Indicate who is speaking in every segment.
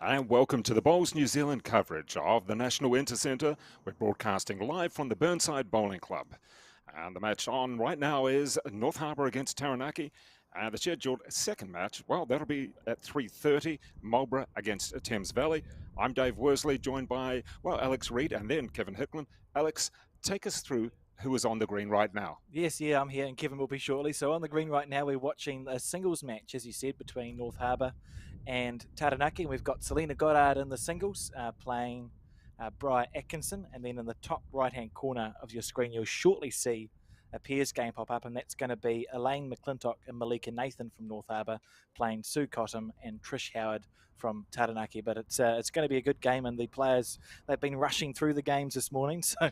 Speaker 1: And welcome to the Bowls New Zealand coverage of the National Intercentre. We're broadcasting live from the Burnside Bowling Club. And the match on right now is North Harbour against Taranaki. And the scheduled second match, well, that'll be at 3:30, Marlborough against Thames Valley. I'm Dave Worsley, joined by, well, Alex Reid and then Kevin Hicklin. Alex, take us through who is on the green right now.
Speaker 2: Yes, I'm here and Kevin will be shortly. So on the green right now, we're watching a singles match, as you said, between North Harbour and Taranaki. We've got Selena Goddard in the singles playing Briar Atkinson. And then in the top right-hand corner of your screen, you'll shortly see a pairs game pop up, and that's going to be Elaine McClintock and Malika Nathan from North Harbour playing Sue Cottam and Trish Howard from Taranaki. But it's going to be a good game, and the players, they've been rushing through the games this morning, so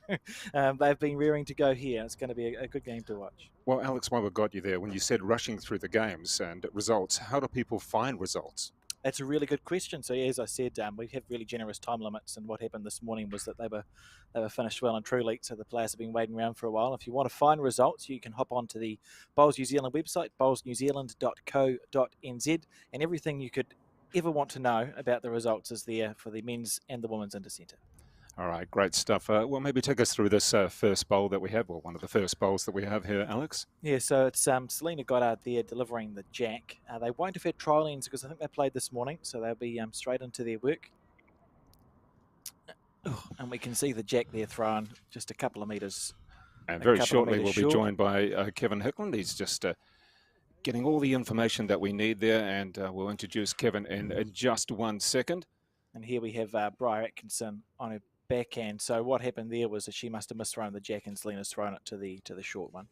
Speaker 2: they've been rearing to go here. It's going to be a good game to watch.
Speaker 1: Well, Alex, while we've got you there, when you said rushing through the games and results, how do people find results?
Speaker 2: That's a really good question. So, as I said, we have really generous time limits, and what happened this morning was that they were finished well and truly. So the players have been waiting around for a while. If you want to find results, you can hop onto the Bowls New Zealand website, bowlsnewzealand.co.nz, and everything you could ever want to know about the results is there for the men's and the women's Intercentre.
Speaker 1: All right, great stuff. Well, maybe take us through this first bowl that we have, or one of the first bowls that we have here, Alex.
Speaker 2: Yeah, so it's Selena Goddard there delivering the jack. They won't have had trial ends because I think they played this morning, so they'll be straight into their work. And we can see the jack there thrown just a couple of metres.
Speaker 1: And very shortly we'll be joined by Kevin Hicklin. He's just getting all the information that we need there, and we'll introduce Kevin in just 1 second.
Speaker 2: And here we have Briar Atkinson on her backhand. So what happened there was that she must have misthrown the jack, and Selena's thrown it to the short one.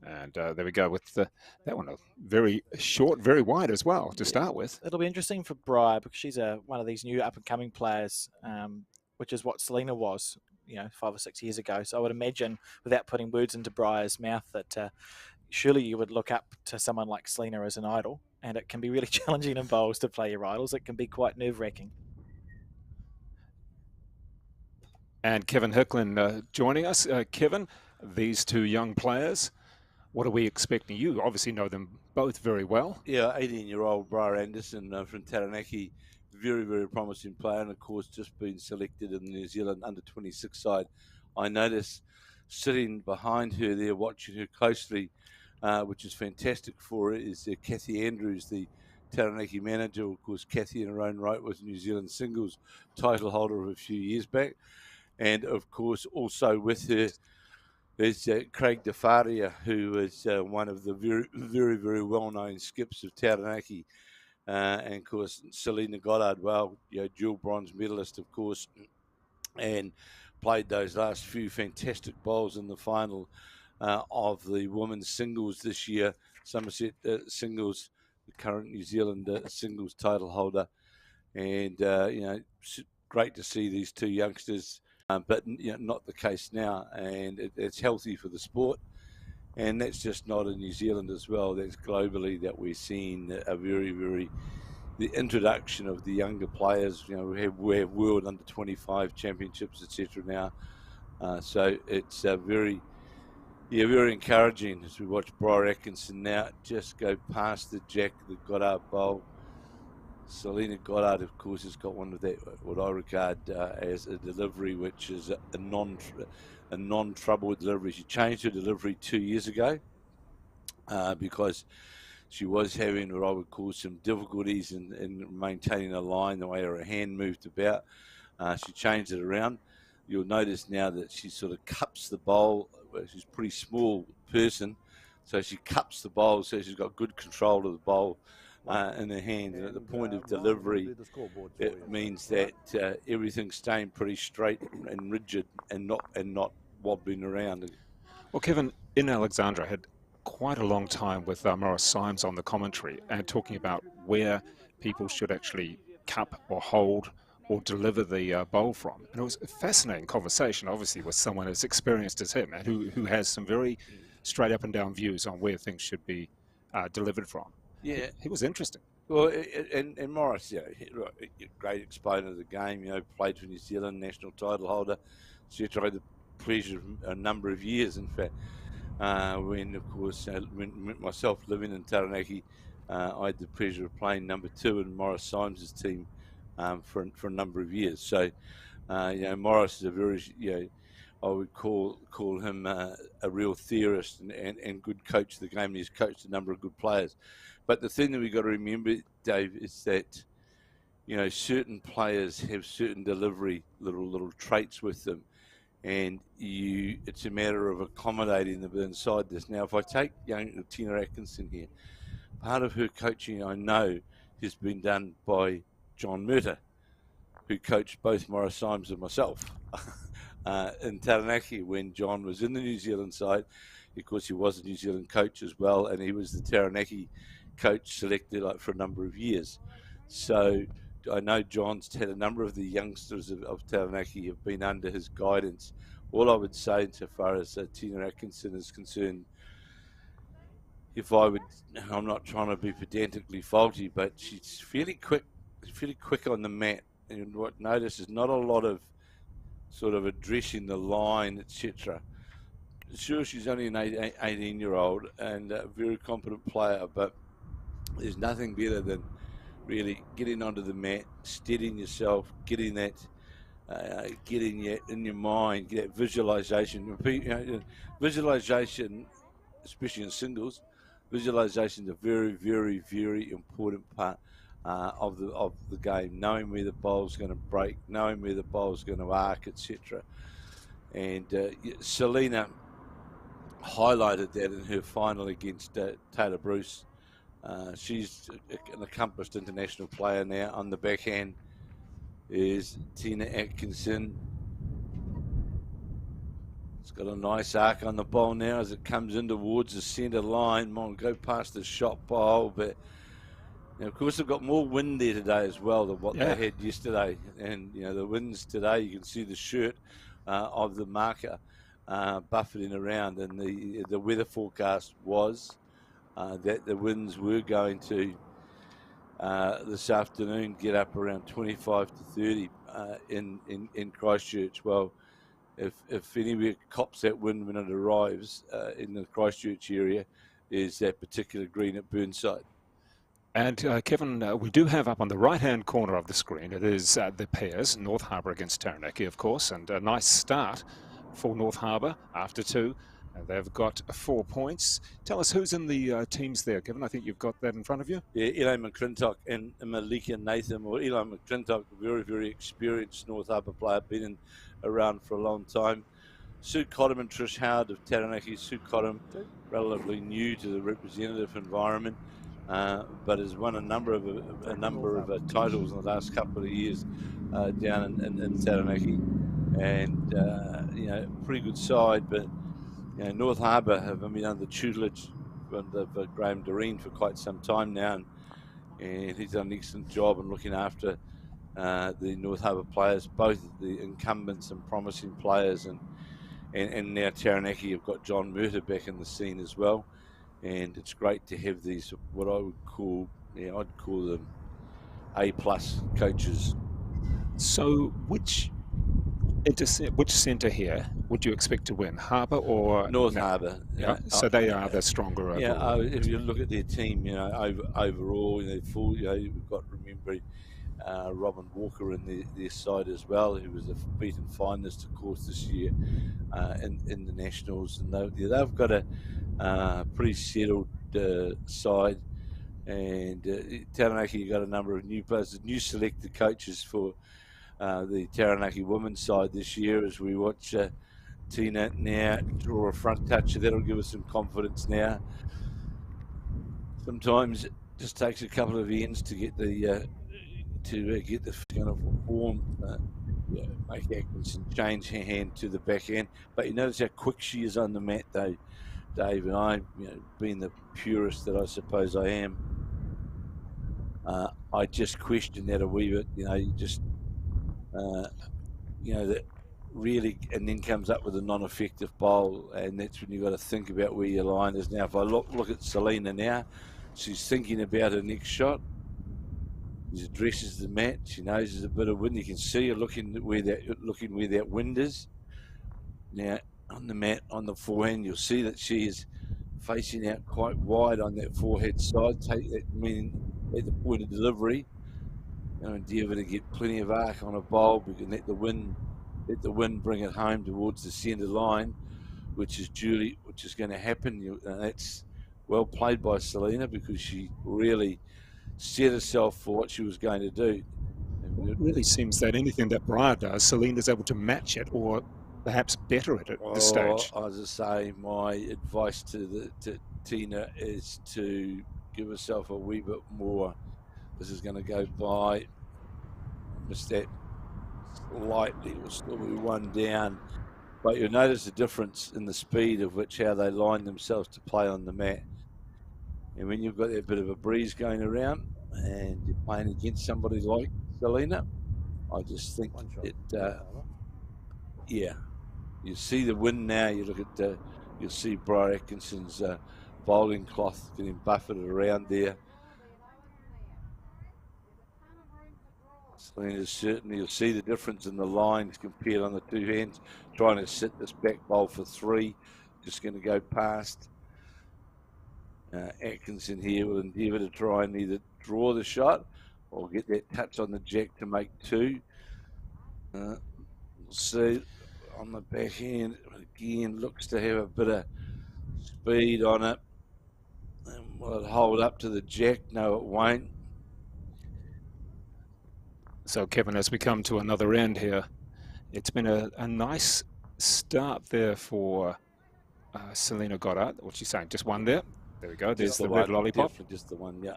Speaker 1: And there we go with that one, very short, very wide as well to start with.
Speaker 2: It'll be interesting for Briar because she's one of these new up-and-coming players, which is what Selena was, 5 or 6 years ago. So I would imagine, without putting words into Briar's mouth, that surely you would look up to someone like Selena as an idol, and it can be really challenging in bowls to play your idols. It can be quite nerve-wracking.
Speaker 1: And Kevin Hicklin joining us. Kevin, these two young players, what are we expecting? You obviously know them both very well.
Speaker 3: Yeah, 18-year-old Briar Anderson from Taranaki, very, very promising player, and of course just been selected in the New Zealand under-26 side. I noticed sitting behind her there, watching her closely, which is fantastic for her, is Kathy Andrews, the Taranaki manager. Of course, Kathy in her own right was New Zealand singles title holder of a few years back. And, of course, also with her is Craig DeFaria, who is one of the very, very, very well-known skips of Taranaki. And, of course, Selena Goddard, dual bronze medalist, of course, and played those last few fantastic bowls in the final of the women's singles this year. Somerset singles, the current New Zealand singles title holder. And, great to see these two youngsters. But not the case now, and it's healthy for the sport, and that's just not in New Zealand as well. That's globally that we're seeing a very, very the introduction of the younger players. We have World Under-25 Championships, etc. now, so it's very encouraging as we watch Briar Atkinson now just go past the jack, the Goddard bowl. Selena Goddard, of course, has got one of that, what I regard as a delivery, which is a non-trouble delivery. She changed her delivery 2 years ago because she was having what I would call some difficulties in maintaining a line, the way her hand moved about. She changed it around. You'll notice now that she sort of cups the bowl. She's a pretty small person, so she cups the bowl, so she's got good control of the bowl in her hand, and at the point of delivery it means that everything's staying pretty straight and rigid and not wobbling around.
Speaker 1: Well, Kevin, in Alexandra had quite a long time with Morris Symes on the commentary and talking about where people should actually cup or hold or deliver the bowl from, and it was a fascinating conversation, obviously, with someone as experienced as him and who has some very straight up and down views on where things should be delivered from.
Speaker 3: Yeah,
Speaker 1: he was interesting.
Speaker 3: Well, and Morris, great exponent of the game. Played for New Zealand, national title holder. etc. I had the pleasure of a number of years, in fact, when, of course, when myself living in Taranaki, I had the pleasure of playing number 2 in Morris Symes' team for a number of years. So, Morris is a very, I would call him a real theorist and good coach of the game. He's coached a number of good players. But the thing that we've got to remember, Dave, is that, certain players have certain delivery little traits with them. And it's a matter of accommodating them inside this. Now, if I take young Tina Atkinson here, part of her coaching, I know, has been done by John Murtagh, who coached both Morris Symes and myself in Taranaki when John was in the New Zealand side. Of course, he was a New Zealand coach as well, and he was the Taranaki coach selected for a number of years. So I know John's had a number of the youngsters of Taranaki have been under his guidance. All I would say, insofar as Tina Atkinson is concerned, I'm not trying to be pedantically faulty, but she's fairly quick on the mat. And what I notice is not a lot of sort of addressing the line, etc. Sure, she's only an 18-year-old and a very competent player, but there's nothing better than really getting onto the mat, steadying yourself, getting that, in your mind, get that visualization. Visualization, especially in singles, visualization is a very, very, very important part of the game. Knowing where the bowl's going to break, knowing where the bowl's going to arc, etc. And Selena highlighted that in her final against Taylor Bruce. She's an accomplished international player now. On the backhand is Tina Atkinson. It's got a nice arc on the bowl now as it comes in towards the centre line. Might go past the shot bowl, but of course they've got more wind there today as well than what they had yesterday. And the winds today, you can see the shirt of the marker buffeting around, and the weather forecast was that the winds were going to this afternoon get up around 25 to 30 in Christchurch. Well, if anywhere cops that wind when it arrives in the Christchurch area, is that particular green at Burnside.
Speaker 1: And Kevin, we do have up on the right-hand corner of the screen, it is the pairs, North Harbour against Taranaki, of course, and a nice start for North Harbour after 2. They've got 4 points. Tell us who's in the teams there, Kevin. I think you've got that in front of you.
Speaker 3: Yeah, Elaine McClintock and Malika Nathan. Well, Elaine McClintock, a very, very experienced North Harbour player, been around for a long time. Sue Cottam and Trish Howard of Taranaki. Sue Cottam, relatively new to the representative environment, but has won a number of titles in the last couple of years down in Taranaki, and pretty good side. But North Harbour have been under the tutelage of Graham Doreen for quite some time now, and he's done an excellent job in looking after the North Harbour players, both the incumbents and promising players, and now Taranaki have got John Murtagh back in the scene as well, and it's great to have these, what I would call, I'd call them A+ coaches.
Speaker 1: So which centre here would you expect to win, Harbour or
Speaker 3: North Harbour?
Speaker 1: Yeah, so they are the stronger overall.
Speaker 3: Yeah, if you look at their team, overall, we've got to remember Robin Walker in their side as well, who was a beaten finalist, of course, this year in the Nationals, and they've got a pretty settled side. And Taranaki, you've got a number of new players, new selected coaches for the Taranaki women's side this year, as we watch Tina now draw a front touch. That'll give us some confidence now. Sometimes it just takes a couple of ends to get the kind of form, make Atkinson change her hand to the backhand. But you notice how quick she is on the mat, though, Dave. And I, being the purist that I suppose I am, I just question that a wee bit. That really, and then comes up with a non-effective bowl, and that's when you've got to think about where your line is. Now, if I look at Selena now, she's thinking about her next shot. She addresses the mat. She knows there's a bit of wind. You can see her looking where that wind is. Now, on the mat, on the forehand, you'll see that she is facing out quite wide on that forehead side. Take that, meaning at the point of delivery, endeavour to get plenty of arc on a bowl. We can let the wind bring it home towards the centre line, which is going to happen. That's well played by Selena, because she really set herself for what she was going to do.
Speaker 1: It really seems that anything that Briar does, Selena's able to match it, or perhaps better at this stage.
Speaker 3: As I say, my advice to Tina is to give herself a wee bit more. This is going to go by. Missed that slightly. It will still be one down. But you'll notice the difference in the speed of how they line themselves to play on the mat. And when you've got that bit of a breeze going around and you're playing against somebody like Selena, I just think yeah. You see the wind now. You look at you'll see Briar Atkinson's bowling cloth getting buffeted around there. Selena's certainly, you'll see the difference in the lines compared on the two hands. Trying to sit this back bowl for 3, just going to go past. Atkinson here will endeavour to try and either draw the shot or get that touch on the jack to make 2. We'll see on the backhand again, looks to have a bit of speed on it. And will it hold up to the jack? No, it won't.
Speaker 1: So, Kevin, as we come to another end here, it's been a nice start there for Selena Goddard. What's she saying? Just one there? There we go. There's the red lollipop.
Speaker 3: Definitely just the one, yeah.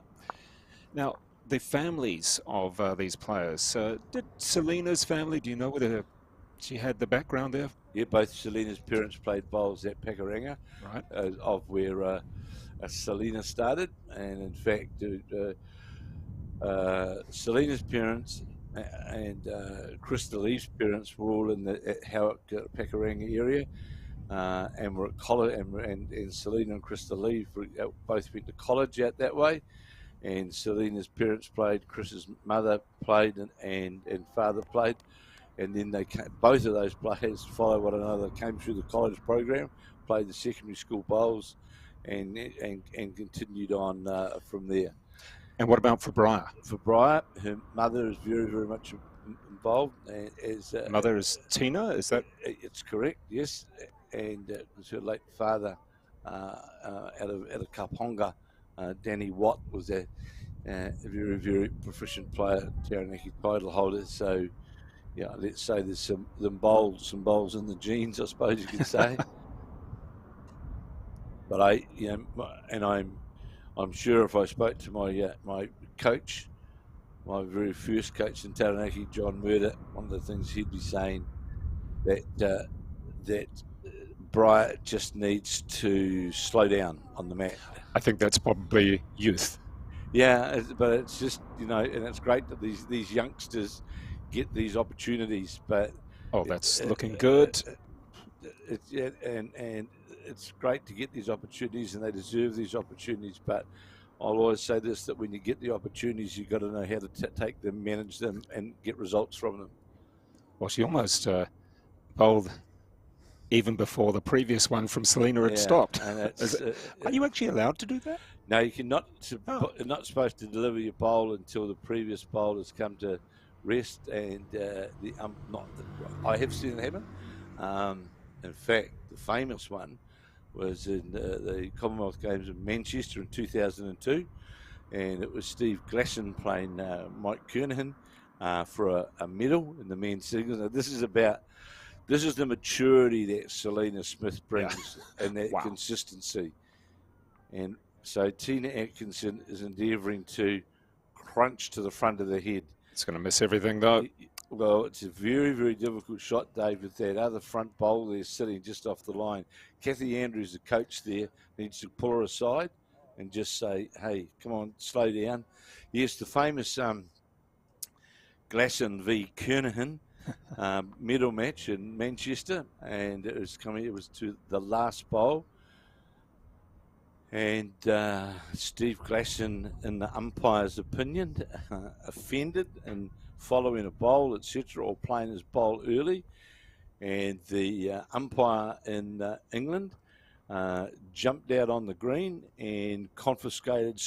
Speaker 1: Now, the families of these players. Did Selena's family, do you know whether she had the background there?
Speaker 3: Yeah, both Selena's parents played bowls at Pakuranga,
Speaker 1: right,
Speaker 3: of where Selena started. And in fact, Selena's parents and Krista Lee's parents were all in the Howick Pakuranga area, and were at college. And Selena and Krista Lee both went to college out that way. And Selena's parents played, Chris's mother played, and father played. And then both of those players follow one another, came through the college program, played the secondary school bowls, and continued on from there.
Speaker 1: And what about for Briar?
Speaker 3: For Briar, her mother is very, very much involved.
Speaker 1: Mother is Tina, is that?
Speaker 3: It's correct, yes. And it was her late father out of Kaponga. Danny Watt was a very, very proficient player, Taranaki title holder. So, yeah, let's say there's some bowls in the genes, I suppose you could say. But I'm sure if I spoke to my coach, my very first coach in Taranaki, John Murder, one of the things he'd be saying that Briar just needs to slow down on the mat.
Speaker 1: I think that's probably youth.
Speaker 3: Yeah, but it's just, and it's great that these youngsters get these opportunities. But
Speaker 1: that's looking good.
Speaker 3: And it's great to get these opportunities, and they deserve these opportunities. But I'll always say this, that when you get the opportunities, you've got to know how to take them, manage them, and get results from them.
Speaker 1: Well, she almost bowled even before the previous one from Selena had stopped.
Speaker 3: And
Speaker 1: are you actually allowed to do that?
Speaker 3: No, you're not supposed to deliver your bowl until the previous bowl has come to rest. And I have seen it happen. In fact, the famous one was in the Commonwealth Games in Manchester in 2002, and it was Steve Glasson playing Mike Kernahan for a medal in the men's singles. Now, this is the maturity that Selena Smith brings, and that consistency. And so Tina Atkinson is endeavouring to crunch to the front of the head.
Speaker 1: It's going to miss everything, though.
Speaker 3: Well, it's a very, very difficult shot, Dave, with that other front bowl there sitting just off the line. Kathy Andrews, the coach there, needs to pull her aside and just say, hey, come on, slow down. Yes, the famous Glasson v. Kernahan medal match in Manchester, and it was to the last bowl. And Steve Glasson, in the umpire's opinion, offended and following a bowl, etc., or playing his bowl early. And the umpire in England jumped out on the green and confiscated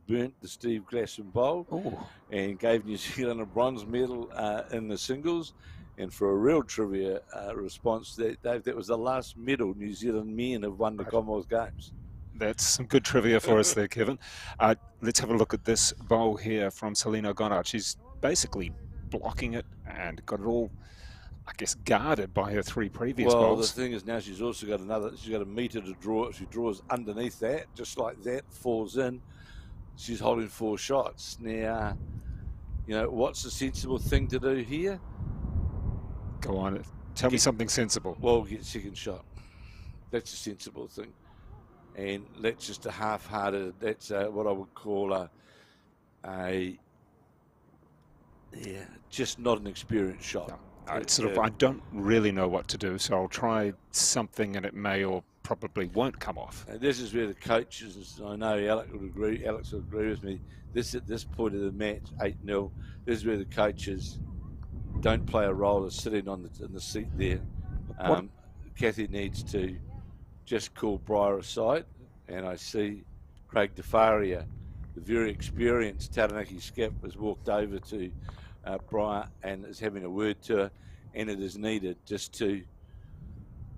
Speaker 3: / burnt the Steve Glasson bowl.
Speaker 1: Ooh.
Speaker 3: And gave New Zealand a bronze medal in the singles. And for a real trivia response, that was the last medal New Zealand men have won the Commonwealth Games.
Speaker 1: That's some good trivia for us there, Kevin. Let's have a look at this bowl here from Selena Goddard. She's basically blocking it and got it all, I guess, guarded by her 3 previous
Speaker 3: well,
Speaker 1: bowls.
Speaker 3: The thing is now she's also got she's got a metre to draw. She draws underneath that, just like that, falls in. She's holding 4 shots. Now, you know, what's the sensible thing to do here?
Speaker 1: Go on, tell me something sensible.
Speaker 3: Well, get second shot. That's a sensible thing. And that's just a half-hearted, that's what I would call just not an experienced shot.
Speaker 1: No, it's sort of, I don't really know what to do, so I'll try something and it may or probably won't come off.
Speaker 3: And this is where the coaches, I know Alex would agree with me, at this point of the match, 8-0, this is where the coaches don't play a role of sitting in the seat there. Kathy needs to just call Briar aside, and I see Craig DeFaria, the very experienced Taranaki skip, has walked over to Briar and is having a word to her, and it is needed just to,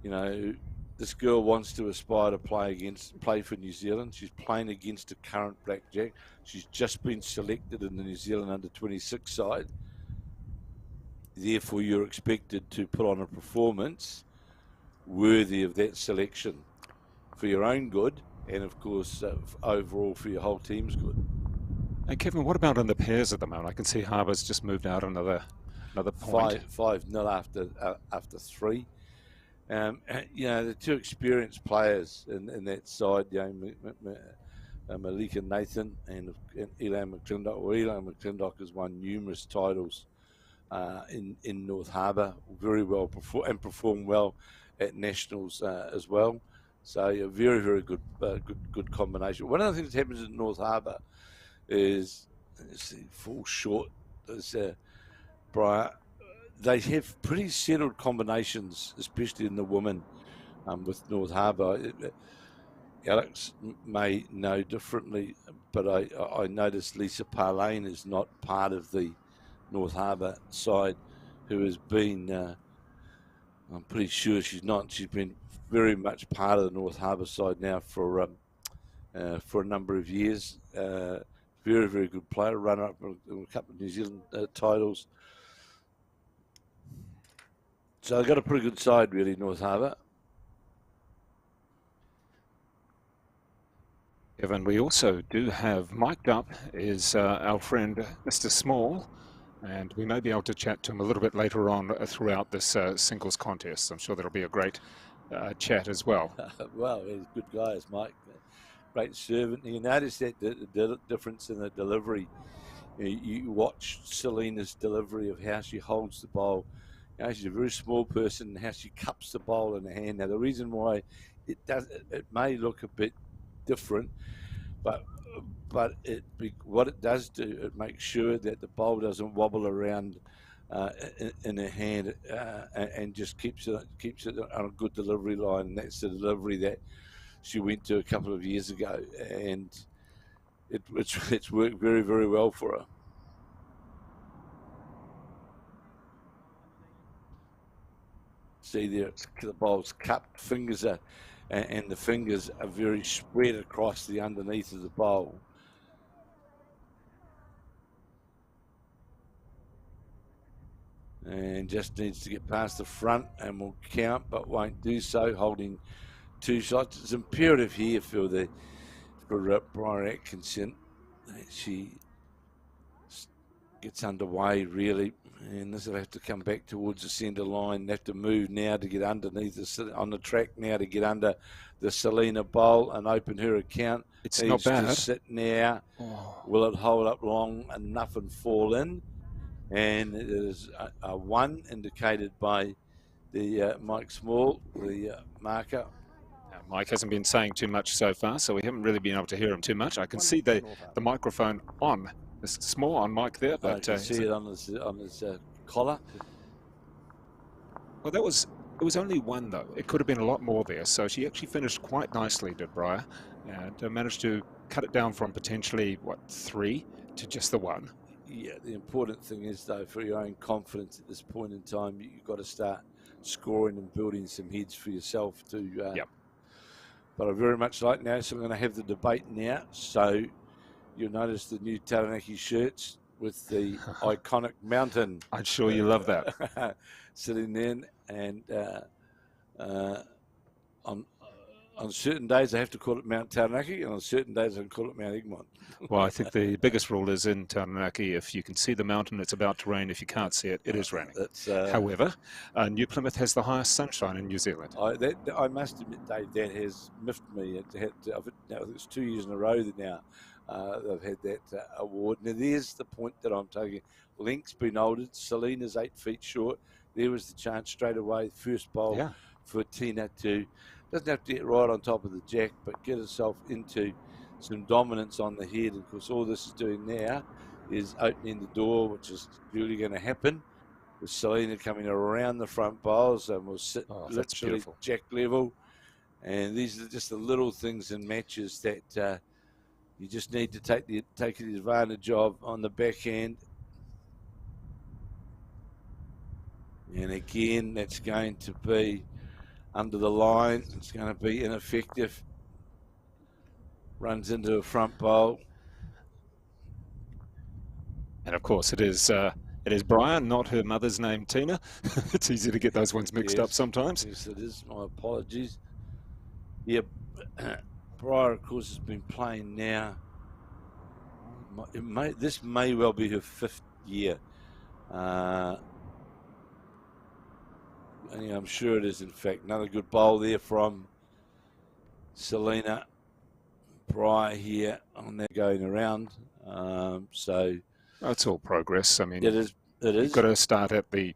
Speaker 3: you know, this girl wants to aspire to play for New Zealand. She's playing against a current blackjack. She's just been selected in the New Zealand under-26 side. Therefore, you're expected to put on a performance worthy of that selection for your own good and, of course, overall for your whole team's good.
Speaker 1: And Kevin, what about in the pairs at the moment? I can see Harbour's just moved out another point.
Speaker 3: 5-0 after 3. You know, the 2 experienced players in that side, you know, Malika Nathan and Elaine McClintock. Well, Elaine McClintock has won numerous titles in North Harbour, very well performed well at nationals as well. So a very, very good combination. One of the things that happens in North Harbour is, fall short, is Briar, they have pretty settled combinations, especially in the women with North Harbour. Alex may know differently, but I noticed Lisa Parlane is not part of the North Harbour side, who has been, I'm pretty sure she's not, she's been very much part of the North Harbour side now for a number of years. Very, very good player, runner-up in a couple of New Zealand titles. So they've got a pretty good side, really, North Harbour.
Speaker 1: Evan, we also do have mic'd up is our friend Mr. Small, and we may be able to chat to him a little bit later on throughout this singles contest. I'm sure that'll be a great chat as well.
Speaker 3: Well, he's a good guy, is Mike. Great servant. You notice that the difference in the delivery. You watch Selena's delivery of how she holds the bowl. You know, she's a very small person, and how she cups the bowl in the hand. Now, the reason why it may look a bit different, but what it does do, it makes sure that the bowl doesn't wobble around in her hand and just keeps it on a good delivery line. And that's the delivery that she went to a couple of years ago, and it's worked very, very well for her. See there, the bowl's cupped, fingers are, and the fingers are very spread across the underneath of the bowl. And just needs to get past the front and will count, but won't do so, holding 2 shots. It's imperative here for Briar Atkinson that she gets underway, really. And this will have to come back towards the centre line. They have to move now to get underneath on the track now to get under the Selena bowl and open her account.
Speaker 1: It's not bad.
Speaker 3: To sit now. Oh. Will it hold up long enough and fall in? And it is a 1 indicated by the Mike Small, the marker.
Speaker 1: Mike hasn't been saying too much so far, so we haven't really been able to hear him too much. I can see the microphone on. It's small on Mike there, but
Speaker 3: I can see it on his collar.
Speaker 1: Well, that was It was only one, though. It could have been a lot more there. So she actually finished quite nicely, did Briar, and managed to cut it down from potentially, what, 3 to just the 1.
Speaker 3: Yeah, the important thing is, though, for your own confidence at this point in time, you've got to start scoring and building some heads for yourself to.
Speaker 1: Yep.
Speaker 3: But I very much like now, so I'm going to have the debate now. So you'll notice the new Taranaki shirts with the iconic mountain.
Speaker 1: I'm sure you love that.
Speaker 3: Sitting there, and on certain days I have to call it Mount Taranaki, and on certain days I can call it Mount Egmont.
Speaker 1: Well, I think the biggest rule is in Taranaki, if you can see the mountain, it's about to rain. If you can't see it, it is raining. However, New Plymouth has the highest sunshine in New Zealand.
Speaker 3: I must admit, Dave, that has miffed me. I think it's 2 years in a row now they've had that award. Now, there's the point that I'm taking. Link's been altered. Selena's 8 feet short. There was the chance straight away, first bowl for Tina to, doesn't have to get right on top of the jack, but get herself into some dominance on the head. And of course, all this is doing now is opening the door, which is really going to happen, with Selena coming around the front bowls and will sit literally jack level. And these are just the little things in matches that you just need to take the advantage of on the backhand. And again, that's going to be under the line. It's going to be ineffective. Runs into a front bowl.
Speaker 1: And of course, it is Brian, not her mother's name, Tina. It's easy to get those ones mixed up sometimes.
Speaker 3: Yes, it is. My apologies. Yeah, Briar, of course, has been playing now. This may well be her 5th year. I'm sure it is, in fact. Another good bowl there from Selena. Briar here on that going around. So
Speaker 1: it's all progress. I mean,
Speaker 3: it is.
Speaker 1: You've got to start at the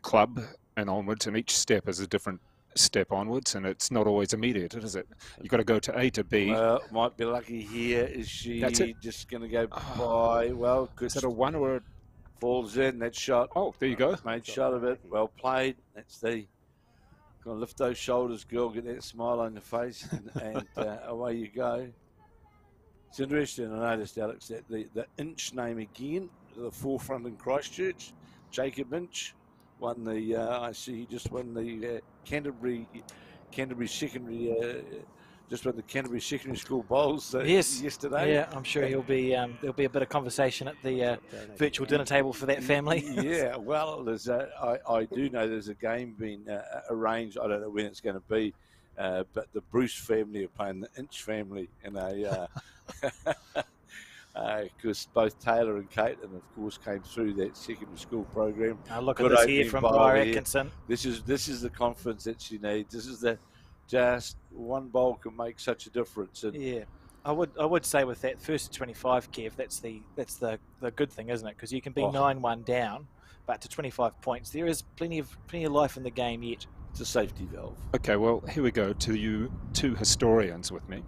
Speaker 1: club and onwards, and each step is a different step onwards, and it's not always immediate, is it? You've got to go to A to B.
Speaker 3: Well, might be lucky here. Is she just going to go by? Well,
Speaker 1: is it a 1 or a...
Speaker 3: Falls in that shot?
Speaker 1: Oh, there you go.
Speaker 3: Made shot of it. Well played. That's the... Gonna lift those shoulders, girl. Get that smile on your face, and away you go. It's interesting. I noticed, Alex, that the Inch name again, the forefront in Christchurch, Jacob Inch, won the. I see he just won the Canterbury Secondary. Just won the Canterbury Secondary School Bowls yesterday.
Speaker 2: Yeah, I'm sure he'll be. There'll be a bit of conversation at the virtual dinner table for that family.
Speaker 3: Yeah, well, I do know there's a game being arranged. I don't know when it's going to be, but the Bruce family are playing the Inch family in a. Because both Taylor and Caitlin, of course, came through that secondary school program.
Speaker 2: Look at this here from Briar Atkinson.
Speaker 3: This is the confidence that she needs. This is the. Just one bowl can make such a difference. And
Speaker 2: yeah, I would say with that first 25, Kev, that's the good thing, isn't it? Because you can be 9-1 down, but to 25 points, there is plenty of life in the game yet.
Speaker 3: It's a safety valve.
Speaker 1: Okay, well, here we go to you 2 historians with me.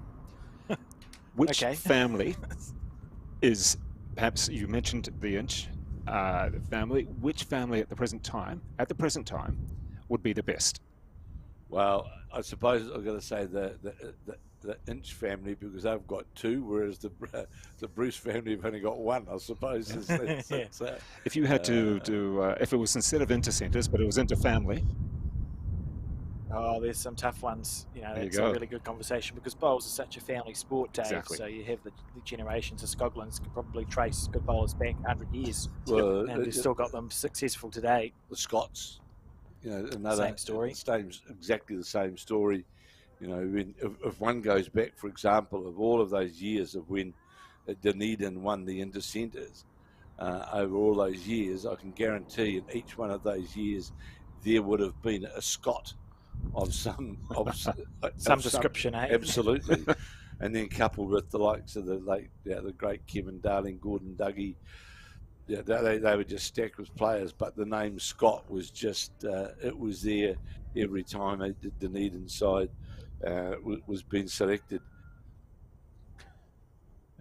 Speaker 1: Which family is, perhaps you mentioned the Inch family, which family at the present time would be the best?
Speaker 3: Well, I suppose I've got to say the Inch family, because they've got 2, whereas the Bruce family have only got 1. I suppose.
Speaker 1: If you had to do, if it was instead of intercentres, but it was interfamily.
Speaker 2: Oh, there's some tough ones. It's a really good conversation because bowls are such a family sport, Dave.
Speaker 1: Exactly.
Speaker 2: So you have the generations of Scoglins can probably trace good bowlers back 100 years, and we've still got them successful today.
Speaker 3: The Scots. Another
Speaker 2: same story.
Speaker 3: Exactly the same story. If one goes back, for example, of all of those years of when Dunedin won the Intercentres, over all those years, I can guarantee in each one of those years there would have been a Scot of some
Speaker 2: description, eh?
Speaker 3: Absolutely. And then coupled with the likes of the great Kevin Darling, Gordon Dougie. Yeah, they were just stacked with players, but the name Scott was just, it was there every time the Dunedin side was being selected.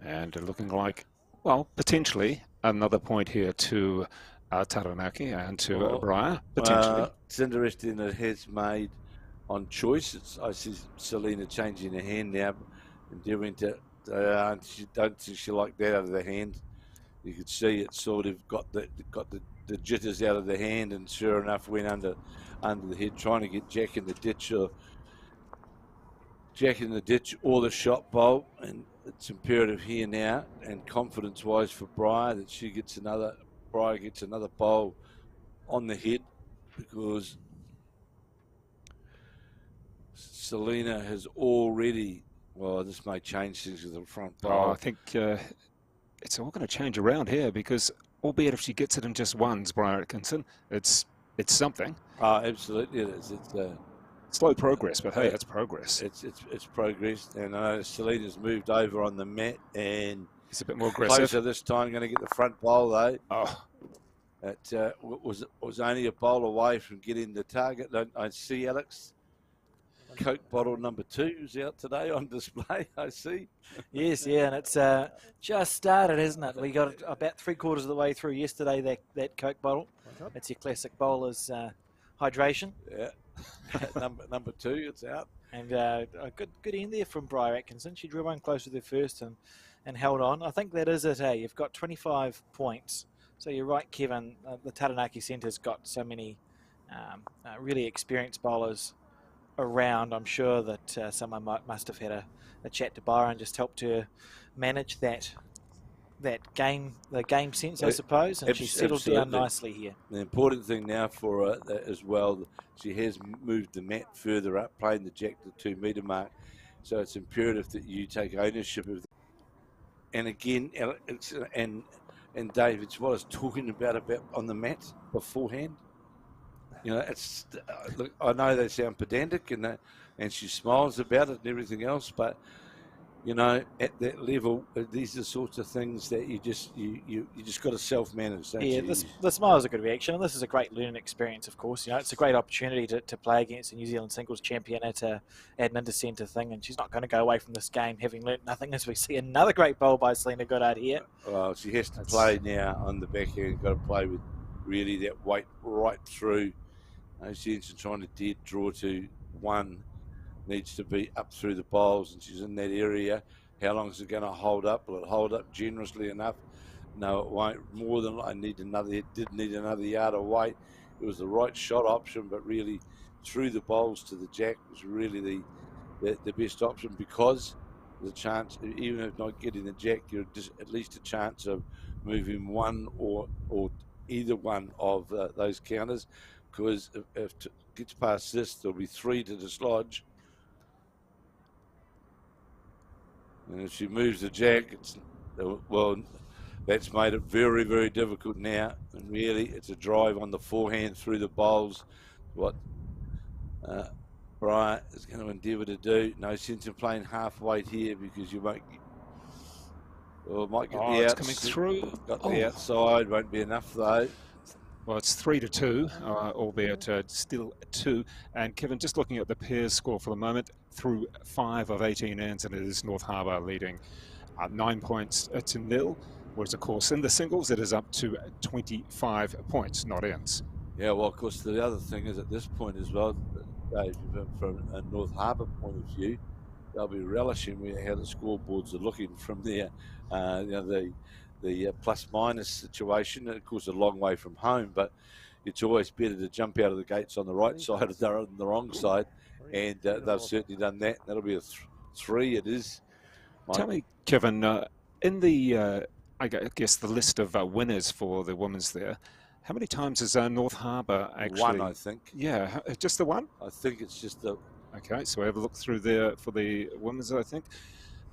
Speaker 1: And looking like, well, potentially another point here to Taranaki and to Briar, potentially.
Speaker 3: It's interesting that it has made on choice. I see Selena changing her hand now, endeavouring to. She don't think she liked that out of the hand. You could see it sort of got the jitters out of the hand, and sure enough went under the head, trying to get Jack in the ditch or the shot bowl. And it's imperative here now, and confidence-wise for Briar, that Briar gets another bowl on the head, because Selena has already. Well, this may change things with the front bowl.
Speaker 1: Oh, I think it's all going to change around here, because albeit if she gets it in just ones, Briar Atkinson, it's something.
Speaker 3: Oh, absolutely it is. It's
Speaker 1: slow progress, but hey, it's progress.
Speaker 3: It's progress, and I know Selena's moved over on the mat, and
Speaker 1: it's a bit more aggressive.
Speaker 3: Closer this time, going to get the front bowl though.
Speaker 1: Oh,
Speaker 3: it was only a bowl away from getting the target. I see Alex. Coke bottle number 2 is out today on display, I see.
Speaker 2: Yes, yeah, and it's just started, isn't it? We got about 3/4 of the way through yesterday, that Coke bottle. It's your classic bowler's hydration.
Speaker 3: Yeah, number 2, it's out.
Speaker 2: And a good end there from Briar Atkinson. She drew one close to the first and held on. I think that is it, eh? You've got 25 points. So you're right, Kevin. The Taranaki Centre's got so many really experienced bowlers around. I'm sure that someone must have had a chat to Byron and just helped her manage the game sense, I suppose, and she settled down nicely here.
Speaker 3: The important thing now for her as well, she has moved the mat further up, playing the jack to the 2 metre mark, so it's imperative that you take ownership of that. And again, and Dave, it's what I was talking about on the mat beforehand. You know, look, I know they sound pedantic, and she smiles about it and everything else, but you know, at that level, these are the sorts of things that you just got to self-manage.
Speaker 2: Yeah, the smile is a good reaction, and this is a great learning experience. Of course, you know, it's a great opportunity to play against the New Zealand singles champion at an Intercentre thing, and she's not going to go away from this game having learnt nothing. As we see another great bowl by Selena Goddard here.
Speaker 3: Well, she has to play now on the backhand. Got to play with really that weight right through. No sense in trying to dead draw to 1. Needs to be up through the bowls, and she's in that area. How long is it going to hold up? Will it hold up generously enough? No, it won't. More than it did need another yard of weight. It was the right shot option, but really through the bowls to the jack was really the best option, because the chance, even if not getting the jack, you're just at least a chance of moving one or either one of those counters, because if it gets past this, there'll be 3 to dislodge. And if she moves the jack, that's made it very, very difficult now. And really, it's a drive on the forehand through the bowls. What Briar is going to endeavour to do. No sense in playing half weight here, because you won't get. Well, it might get the
Speaker 1: it's coming through.
Speaker 3: Got the outside, won't be enough though.
Speaker 1: Well, it's 3-2, albeit still 2. And Kevin, just looking at the pairs score for the moment, through 5 of 18 ends, and it is North Harbour leading 9 points to 0. Whereas, of course, in the singles, it is up to 25 points, not ends.
Speaker 3: Yeah, well, of course, the other thing is at this point as well, Dave, from a North Harbour point of view, they'll be relishing how the scoreboards are looking from there. The plus-minus situation, of course, a long way from home, but it's always better to jump out of the gates on the right side than the wrong side, and they've certainly done that. That'll be a 3, it is.
Speaker 1: Tell me, Kevin, in the, I guess, the list of winners for the women's there, how many times has North Harbour actually...
Speaker 3: 1, I think.
Speaker 1: Yeah, just the 1?
Speaker 3: I think it's just the...
Speaker 1: Okay, so we have a look through there for the women's, I think.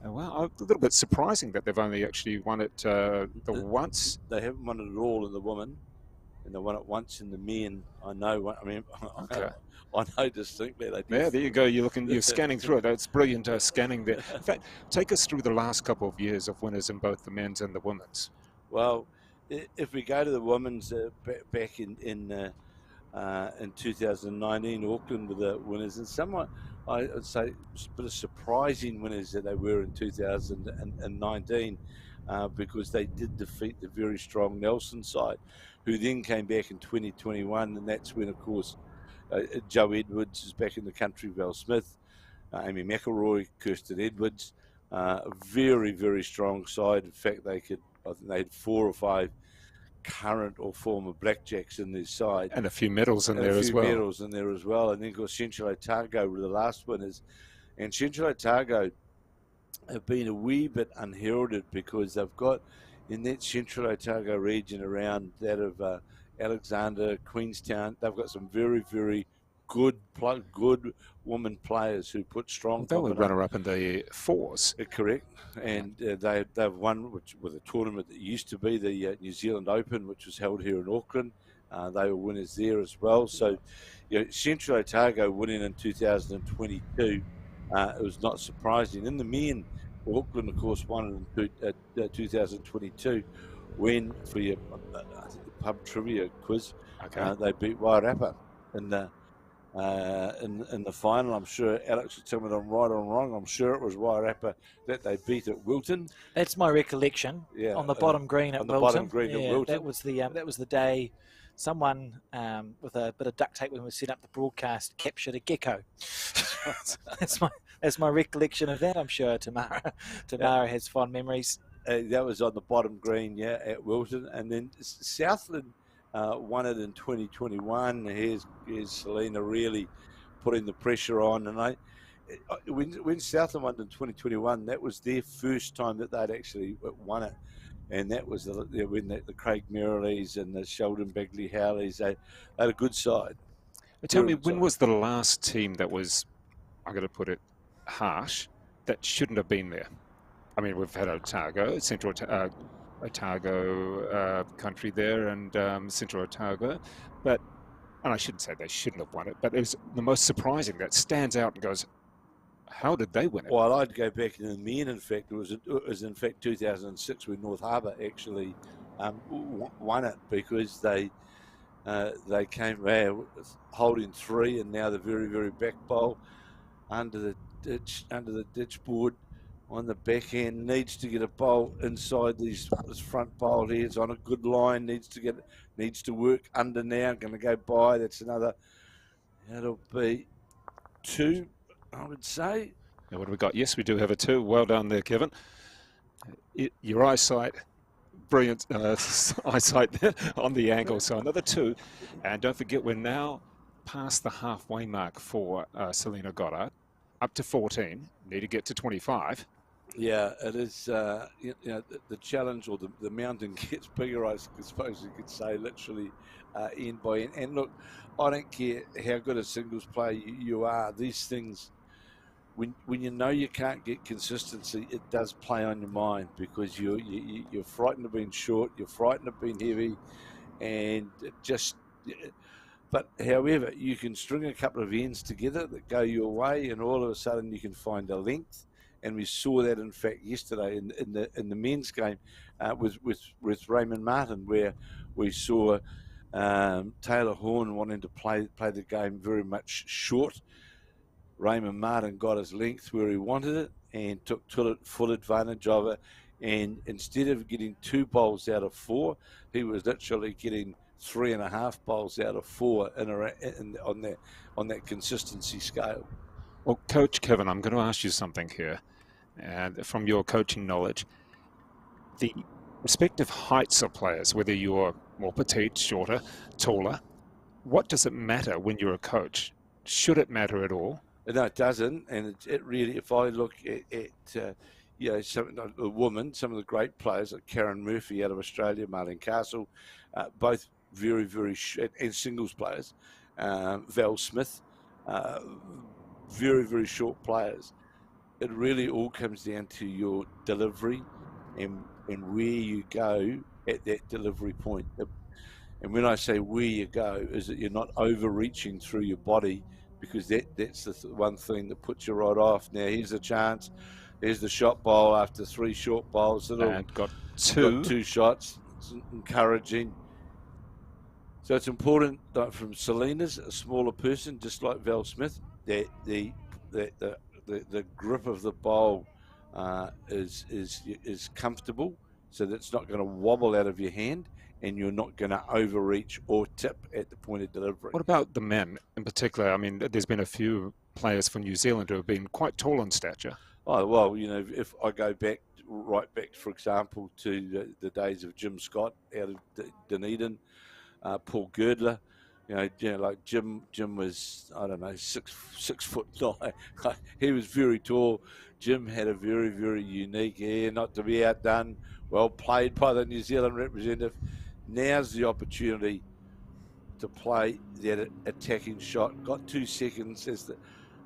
Speaker 1: Well, a little bit surprising that they've only actually won it once.
Speaker 3: They haven't won it at all in the women, and they won it once in the men. I know. I mean, okay. I know distinctly. They did.
Speaker 1: Yeah, there you go. You're scanning through it. That's brilliant scanning there. In fact, take us through the last couple of years of winners in both the men's and the women's.
Speaker 3: Well, if we go to the women's back in 2019, Auckland were the winners, and somewhat, I would say, a bit of surprising winners that they were in 2019. because they did defeat the very strong Nelson side, who then came back in 2021, and that's when, of course, Joe Edwards is back in the country, Val Smith, Amy McElroy, Kirsten Edwards, very, very strong side. In fact, I think they had 4 or 5 current or former blackjacks in their side.
Speaker 1: And a few medals in there as well.
Speaker 3: A few medals in there as well. And then, of course, Central Otago were the last winners. And Central Otago have been a wee bit unheralded because they've got, in that Central Otago region around that of Alexander, Queenstown, they've got some very, very good women players who put strong.
Speaker 1: They were runner-up in the 4s.
Speaker 3: Correct, and they've won with a tournament that used to be the New Zealand Open, which was held here in Auckland. They were winners there as well. So, Central Otago winning in 2022, it was not surprising. In the men, Auckland, of course, won in 2022 when, for your pub trivia quiz, they beat Wairarapa in the final. I'm sure Alex will tell me that I'm right or wrong. I'm sure it was Wairarapa that they beat at Wilton.
Speaker 2: That's my recollection.
Speaker 3: Yeah,
Speaker 2: on the bottom green at Wilton.
Speaker 3: Bottom green at Wilton.
Speaker 2: That was the day someone with a bit of duct tape when we set up the broadcast captured a gecko. that's my recollection of that. I'm sure Tamara has fond memories.
Speaker 3: That was on the bottom green, at Wilton, and then Southland won it in 2021. Here's Selena really putting the pressure on. And when Southland won in 2021, that was their first time that they'd actually won it. And that was when the Craig Merrileys and the Sheldon Bagley Howleys, they had a good side.
Speaker 1: Tell me, when was the last team that was, I'm going to put it harsh, that shouldn't have been there? I mean, we've had Otago, Central Otago country there, and Central Otago, and I shouldn't say they shouldn't have won it, but it was the most surprising that stands out and goes, how did they win it?
Speaker 3: Well, I'd go back in the men. In fact, it was in fact 2006 when North Harbour actually won it, because they came holding 3, and now the very, very back bowl under the ditch board on the back end, needs to get a bowl inside this front bowl here. It's on a good line, needs to work under now, going to go by. That's another, that'll be 2, I would say.
Speaker 1: Now, what have we got? Yes, we do have a 2. Well done there, Kevin. Your eyesight, brilliant eyesight there on the angle. So another 2. And don't forget, we're now past the halfway mark for Selena Goddard. Up to 14. Need to get to 25.
Speaker 3: Yeah, it is. The challenge, or the mountain gets bigger, I suppose you could say, literally end by end. And look, I don't care how good a singles player you are. These things, when you know you can't get consistency, it does play on your mind, because you're frightened of being short, you're frightened of being heavy, and But however, you can string a couple of ends together that go your way, and all of a sudden you can find a length. And we saw that, in fact, yesterday in the men's game with Raymond Martin, where we saw Taylor Horn wanting to play the game very much short. Raymond Martin got his length where he wanted it and took full advantage of it. And instead of getting 2 bowls out of 4, he was literally getting 3.5 bowls out of 4 on that consistency scale.
Speaker 1: Well, Coach Kevin, I'm going to ask you something here, and from your coaching knowledge, the respective heights of players, whether you're more petite, shorter, taller, what does it matter when you're a coach? Should it matter at all?
Speaker 3: No, it doesn't, and it really, if I look at some of the great players like Karen Murphy out of Australia, Martin Castle, both very, very and singles players, Val Smith, very, very short players. It really all comes down to your delivery and where you go at that delivery point. And when I say where you go, is that you're not overreaching through your body, because that's the one thing that puts you right off. Now, here's a chance. There's the shot bowl after 3 short bowls.
Speaker 1: And got 2
Speaker 3: shots. It's encouraging. So it's important that from Selena's, a smaller person, just like Val Smith, that the grip of the bowl is comfortable, so that it's not going to wobble out of your hand and you're not going to overreach or tip at the point of delivery.
Speaker 1: What about the men in particular? I mean, there's been a few players from New Zealand who have been quite tall in stature.
Speaker 3: Oh, well, you know, if I go right back, for example, to the days of Jim Scott out of Dunedin, Paul Girdler, you know, like Jim was, I don't know, 6'9". He was very tall. Jim had a very, very unique air, not to be outdone. Well played by the New Zealand representative. Now's the opportunity to play that attacking shot. Got 2 seconds as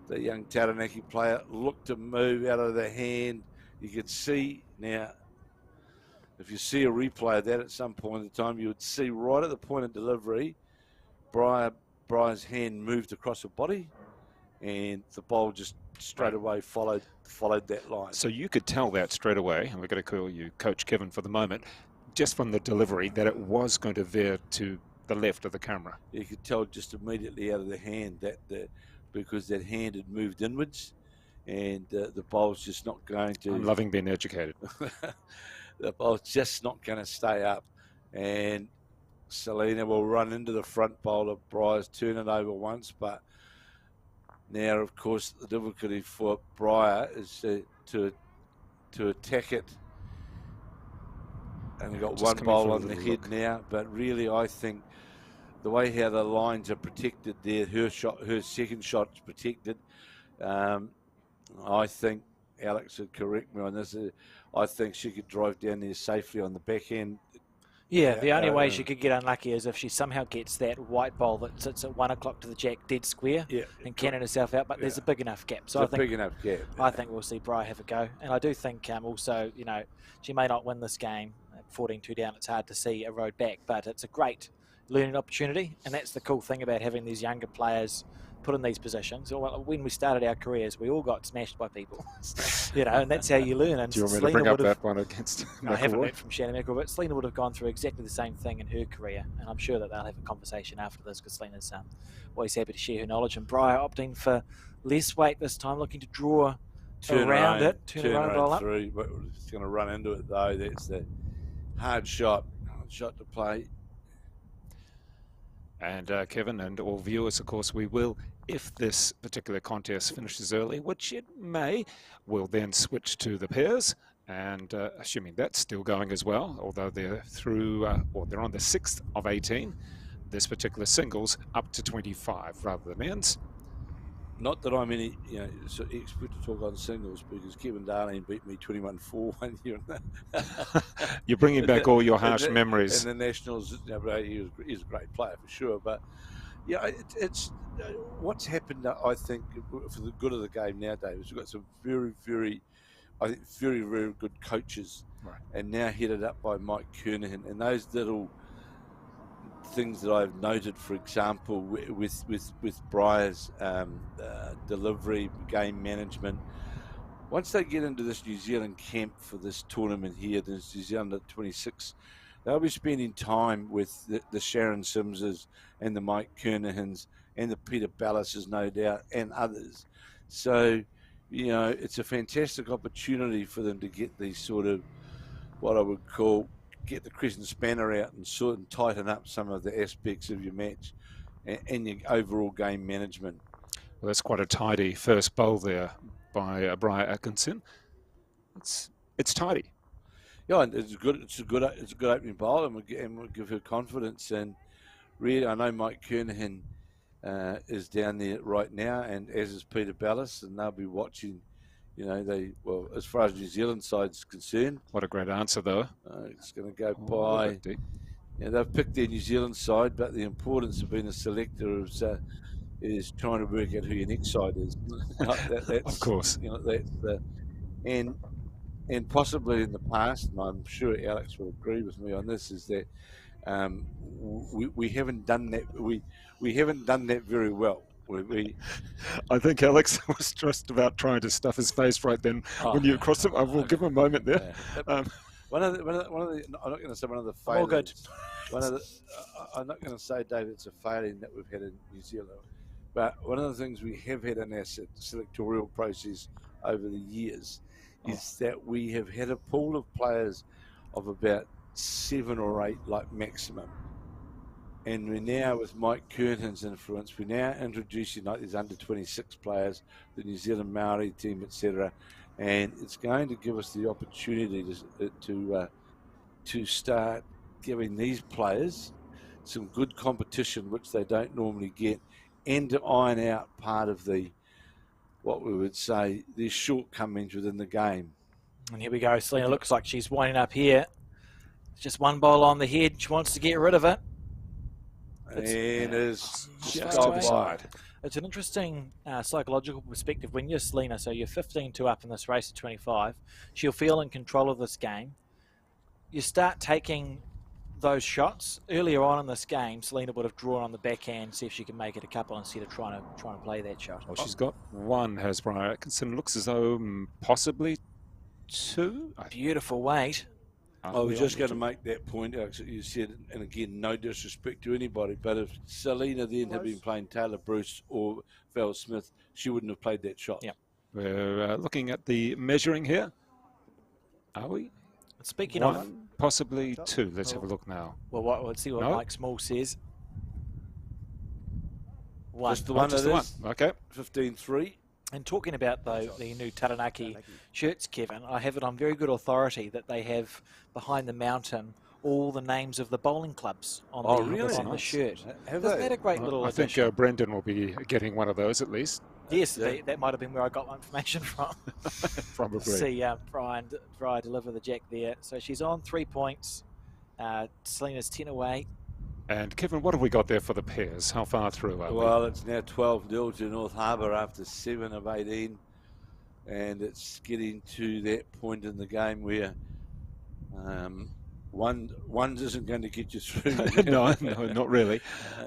Speaker 3: the young Taranaki player looked to move out of the hand. You could see now, if you see a replay of that at some point in time, you would see right at the point of delivery, Briar's hand moved across her body, and the ball just straight away followed that line.
Speaker 1: So you could tell that straight away, and we're going to call you Coach Kevin for the moment, just from the delivery, that it was going to veer to the left of the camera.
Speaker 3: You could tell just immediately out of the hand because that hand had moved inwards, and the ball's just not going to.
Speaker 1: I'm loving being educated.
Speaker 3: The ball's just not going to stay up, and Selena will run into the front bowler. Briar's turn it over once, but now, of course, the difficulty for Briar is to attack it. And we've got
Speaker 1: Just
Speaker 3: one bowl on the head
Speaker 1: look.
Speaker 3: now, but really, I think the way how the lines are protected there, her second shot's protected. I think Alex would correct me on this. I think she could drive down there safely on the back end.
Speaker 2: Yeah, the only way she could get unlucky is if she somehow gets that white ball that sits at 1 o'clock to the jack dead square and cannon herself out. But there's a big enough gap. So
Speaker 3: big enough gap.
Speaker 2: I think we'll see Briar have a go. And I do think also, you know, she may not win this game. 14-2 down, it's hard to see a road back. But it's a great learning opportunity. And that's the cool thing about having these younger players put in these positions. When we started our careers, we all got smashed by people, you know, and that's how you learn. And
Speaker 1: do you want me to bring up that one against
Speaker 2: I haven't learned from Shannon McElroy, but Selena would have gone through exactly the same thing in her career, and I'm sure that they'll have a conversation after this because Selena's always happy to share her knowledge. And Briar opting for less weight this time, looking to draw around it, turn around, roll up.
Speaker 3: Through, but it's going to run into it though. That's the hard shot to play.
Speaker 1: And Kevin and all viewers, of course, we will, if this particular contest finishes early, which it may, we'll then switch to the pairs. And assuming that's still going as well, although they're through, or they're on the 6th of 18, this particular singles up to 25 rather than men's.
Speaker 3: Not that I'm any, you know, expert to talk on singles because Kevin Darling beat me 21-4 one year.
Speaker 1: You're bringing back all your harsh memories.
Speaker 3: And the Nationals, you know, he's a great player for sure. But yeah, it's what's happened. I think for the good of the game now, David, we've got some very, very, I think very, very good coaches,
Speaker 1: right, and
Speaker 3: now headed up by Mike Kernahan, and those little things that I've noted, for example, with Briar's delivery, game management. Once they get into this New Zealand camp for this tournament here, this New Zealand at 26, they'll be spending time with the Sharon Simses and the Mike Kernahans and the Peter Ballases, no doubt, and others. So, you know, it's a fantastic opportunity for them to get these sort of, what I would call, get the crescent spanner out and sort and tighten up some of the aspects of your match and your overall game management.
Speaker 1: Well, that's quite a tidy first bowl there by Briar Atkinson. It's tidy.
Speaker 3: Yeah, and it's a good opening bowl, and we'll give her confidence. And really, I know Mike Kernahan is down there right now, and as is Peter Ballas, and they'll be watching. You know, as far as New Zealand side's concerned.
Speaker 1: What a great answer, though.
Speaker 3: It's going to go by. Yeah, they've picked their New Zealand side, but the importance of being a selector is trying to work out who your next side is. That's,
Speaker 1: of course.
Speaker 3: You know, that's and possibly in the past, and I'm sure Alex will agree with me on this, is that we haven't done that. We haven't done that very well.
Speaker 1: I think Alex was just about trying to stuff his face right then when you crossed him. I will give him a moment there.
Speaker 3: Yeah. One of the, I'm not going to say one of the failures.
Speaker 2: All good.
Speaker 3: I'm not going to say, David, it's a failing that we've had in New Zealand, but one of the things we have had in our selectorial process over the years is that we have had a pool of players of about 7 or 8 like maximum. And we're now, with Mike Kernan's influence, we're now introducing like these under 26 players, the New Zealand Maori team, etc. And it's going to give us the opportunity to start giving these players some good competition, which they don't normally get, and to iron out part of what we would say, their shortcomings within the game.
Speaker 2: And here we go. Selena looks like she's winding up here. Just one bowl on the head. She wants to get rid of it.
Speaker 3: And is
Speaker 1: just to the side.
Speaker 2: It's an interesting psychological perspective when you're Selena, so you're 15-2 up in this race at 25. She'll feel in control of this game. You start taking those shots earlier on in this game. Selena would have drawn on the backhand, see if she can make it a couple instead of trying to play that shot.
Speaker 1: Well, she's got one, has Brian Atkinson. Looks as though possibly 2.
Speaker 2: Beautiful weight.
Speaker 3: I was just going to make that point, Alex, that you said, and again, no disrespect to anybody, but if Selena then had been playing Taylor Bruce or Val Smith, she wouldn't have played that shot.
Speaker 2: Yeah.
Speaker 1: We're looking at the measuring here. Are we?
Speaker 2: Speaking
Speaker 1: one,
Speaker 2: of...
Speaker 1: possibly 2. Let's have a look now.
Speaker 2: Well, let's see what Mike Small says. 1.
Speaker 3: Just the one,
Speaker 1: just the one. Okay.
Speaker 3: 15-3.
Speaker 2: And talking about the new Taranaki shirts, Kevin, I have it on very good authority that they have behind the mountain all the names of the bowling clubs on the shirt. Isn't that a great little addition?
Speaker 1: I think Brendan will be getting one of those at least.
Speaker 2: Yes, that might have been where I got my information from.
Speaker 1: Probably.
Speaker 2: See Brian deliver the jack there. So she's on 3 points. Selena's 10 away.
Speaker 1: And Kevin, what have we got there for the pairs? How far through are we?
Speaker 3: Well, it's now 12-0 to North Harbour after 7 of 18. And it's getting to that point in the game where one isn't going to get you through.
Speaker 1: No, not really.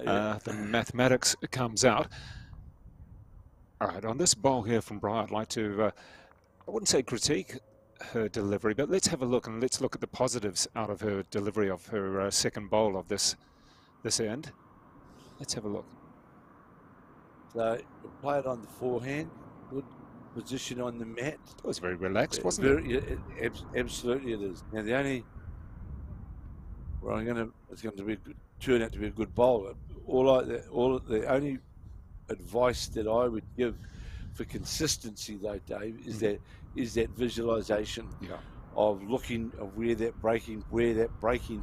Speaker 1: The mathematics comes out. All right, on this bowl here from Brian, I'd like to, I wouldn't say critique her delivery, but let's have a look, and let's look at the positives out of her delivery of her second bowl of this end. Let's have a look.
Speaker 3: So, play it on the forehand, good position on the mat.
Speaker 1: It was very relaxed, wasn't it?
Speaker 3: Absolutely it is. Now, it's going to turn out to be a good bowl. The only advice that I would give for consistency, though, Dave, is that visualization of looking of where that breaking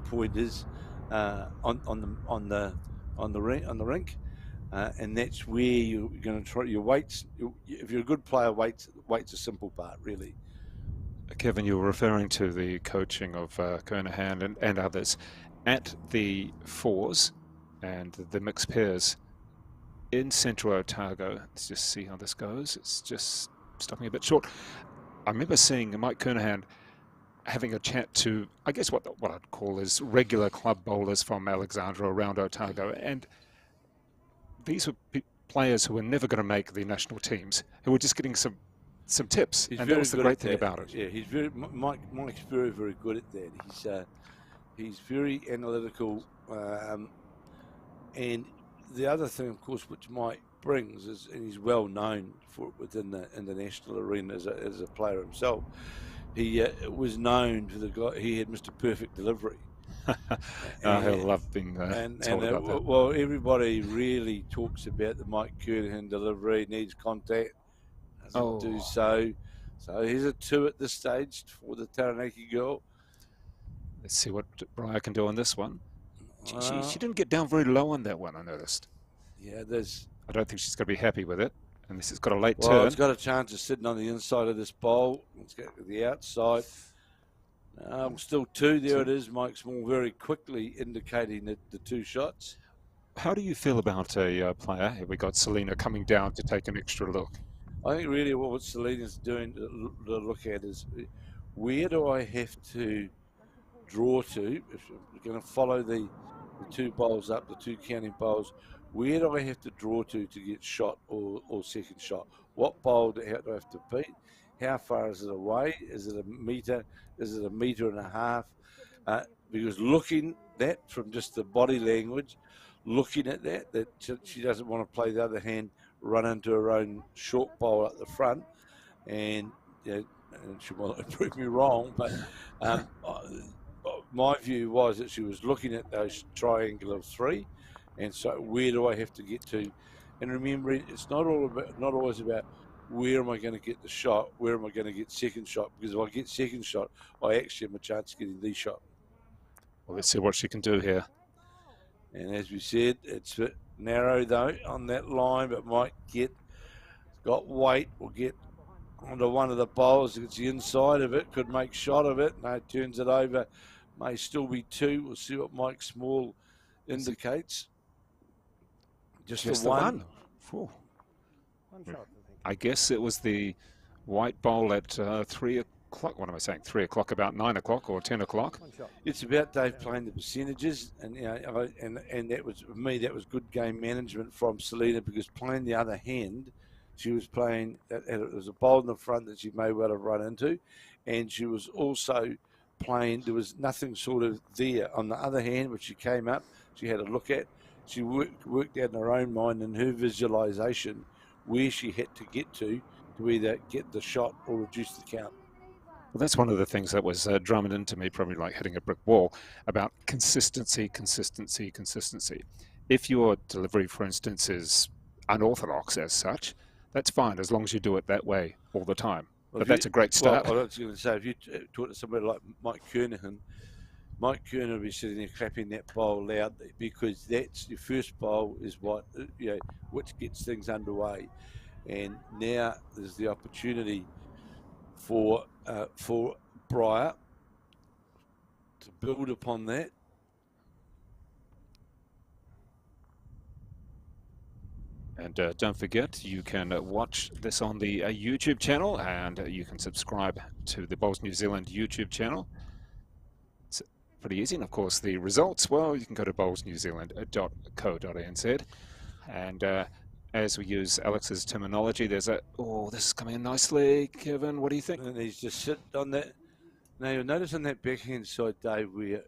Speaker 3: point is on the rink, and that's where you're going to try your weights. If you're a good player, weights a simple part, really.
Speaker 1: Kevin, you were referring to the coaching of Kernahan and others at the fours and the mixed pairs in Central Otago. Let's just see how this goes. It's just stopping a bit short. I remember seeing Mike Kernahan having a chat to, I guess what I'd call is regular club bowlers from Alexandra around Otago, and these were players who were never going to make the national teams, who were just getting some tips, and that was the great thing about it.
Speaker 3: Yeah, Mike's very, very good at that. He's very analytical, and the other thing, of course, which Mike brings is, and he's well known for it within the international arena as a player himself. He was known for the guy. He had Mr. Perfect delivery.
Speaker 1: He'll love being told about that.
Speaker 3: Well, everybody really talks about the Mike Kernahan delivery. Needs contact, doesn't do so. So here's a 2 at this stage for the Taranaki girl.
Speaker 1: Let's see what Briar can do on this one. She didn't get down very low on that one, I noticed.
Speaker 3: Yeah,
Speaker 1: I don't think she's going to be happy with it. And this has got a late turn.
Speaker 3: Well, it's got a chance of sitting on the inside of this bowl. Let's go to the outside. Still 2. There it is. Mike Small very quickly indicating the 2 shots.
Speaker 1: How do you feel about a player? Here we got Selena coming down to take an extra look.
Speaker 3: I think really what Selena's doing to look at is, where do I have to draw to? If we're going to follow the 2 bowls up, the 2 counting bowls, where do I have to draw to get shot or second shot? What bowl do I have to beat? How far is it away? Is it a metre? Is it a metre and a half? Because looking that from just the body language, looking at that she doesn't want to play the other hand, run into her own short bowl at the front, and and she might prove me wrong, but my view was that she was looking at those triangle of 3, and so where do I have to get to? And remembering, it's not always about where am I going to get the shot, where am I going to get second shot, because if I get second shot, I actually have a chance of getting the shot.
Speaker 1: Well, let's see what she can do here.
Speaker 3: And as we said, it's a bit narrow though on that line, but might got weight, will get onto one of the bowls. It's the inside of it, could make shot of it. No, turns it over, may still be 2. We'll see what Mike Small indicates. Just the one.
Speaker 1: One shot, I guess it was the white bowl at 3 o'clock. What am I saying? 3 o'clock, about 9 o'clock or 10 o'clock.
Speaker 3: It's about Dave playing the percentages, and and that was, for me, that was good game management from Selena, because playing the other hand, she was playing, it was a bowl in the front that she may well have run into, and she was also playing, there was nothing sort of there. On the other hand, when she came up, she had a look at, she worked out in her own mind and her visualization where she had to get to either get the shot or reduce the count.
Speaker 1: Well, that's one of the things that was drummed into me, probably like hitting a brick wall, about consistency. If your delivery, for instance, is unorthodox as such, that's fine, as long as you do it that way all the time.
Speaker 3: Well,
Speaker 1: but that's a great start.
Speaker 3: Well, I was going to say, if you talk to somebody like Mike Kernahan will be sitting there clapping that bowl loudly, because that's your first bowl is what, which gets things underway. And now there's the opportunity for Briar to build upon that.
Speaker 1: And don't forget, you can watch this on the YouTube channel, and you can subscribe to the Bowls New Zealand YouTube channel. It's pretty easy. And of course, the results, well, you can go to bowlsnewzealand.co.nz. And as we use Alex's terminology, there's this is coming in nicely. Kevin, what do you think?
Speaker 3: And he's just sitting on that. Now, you'll notice on that backhand side, Dave, we've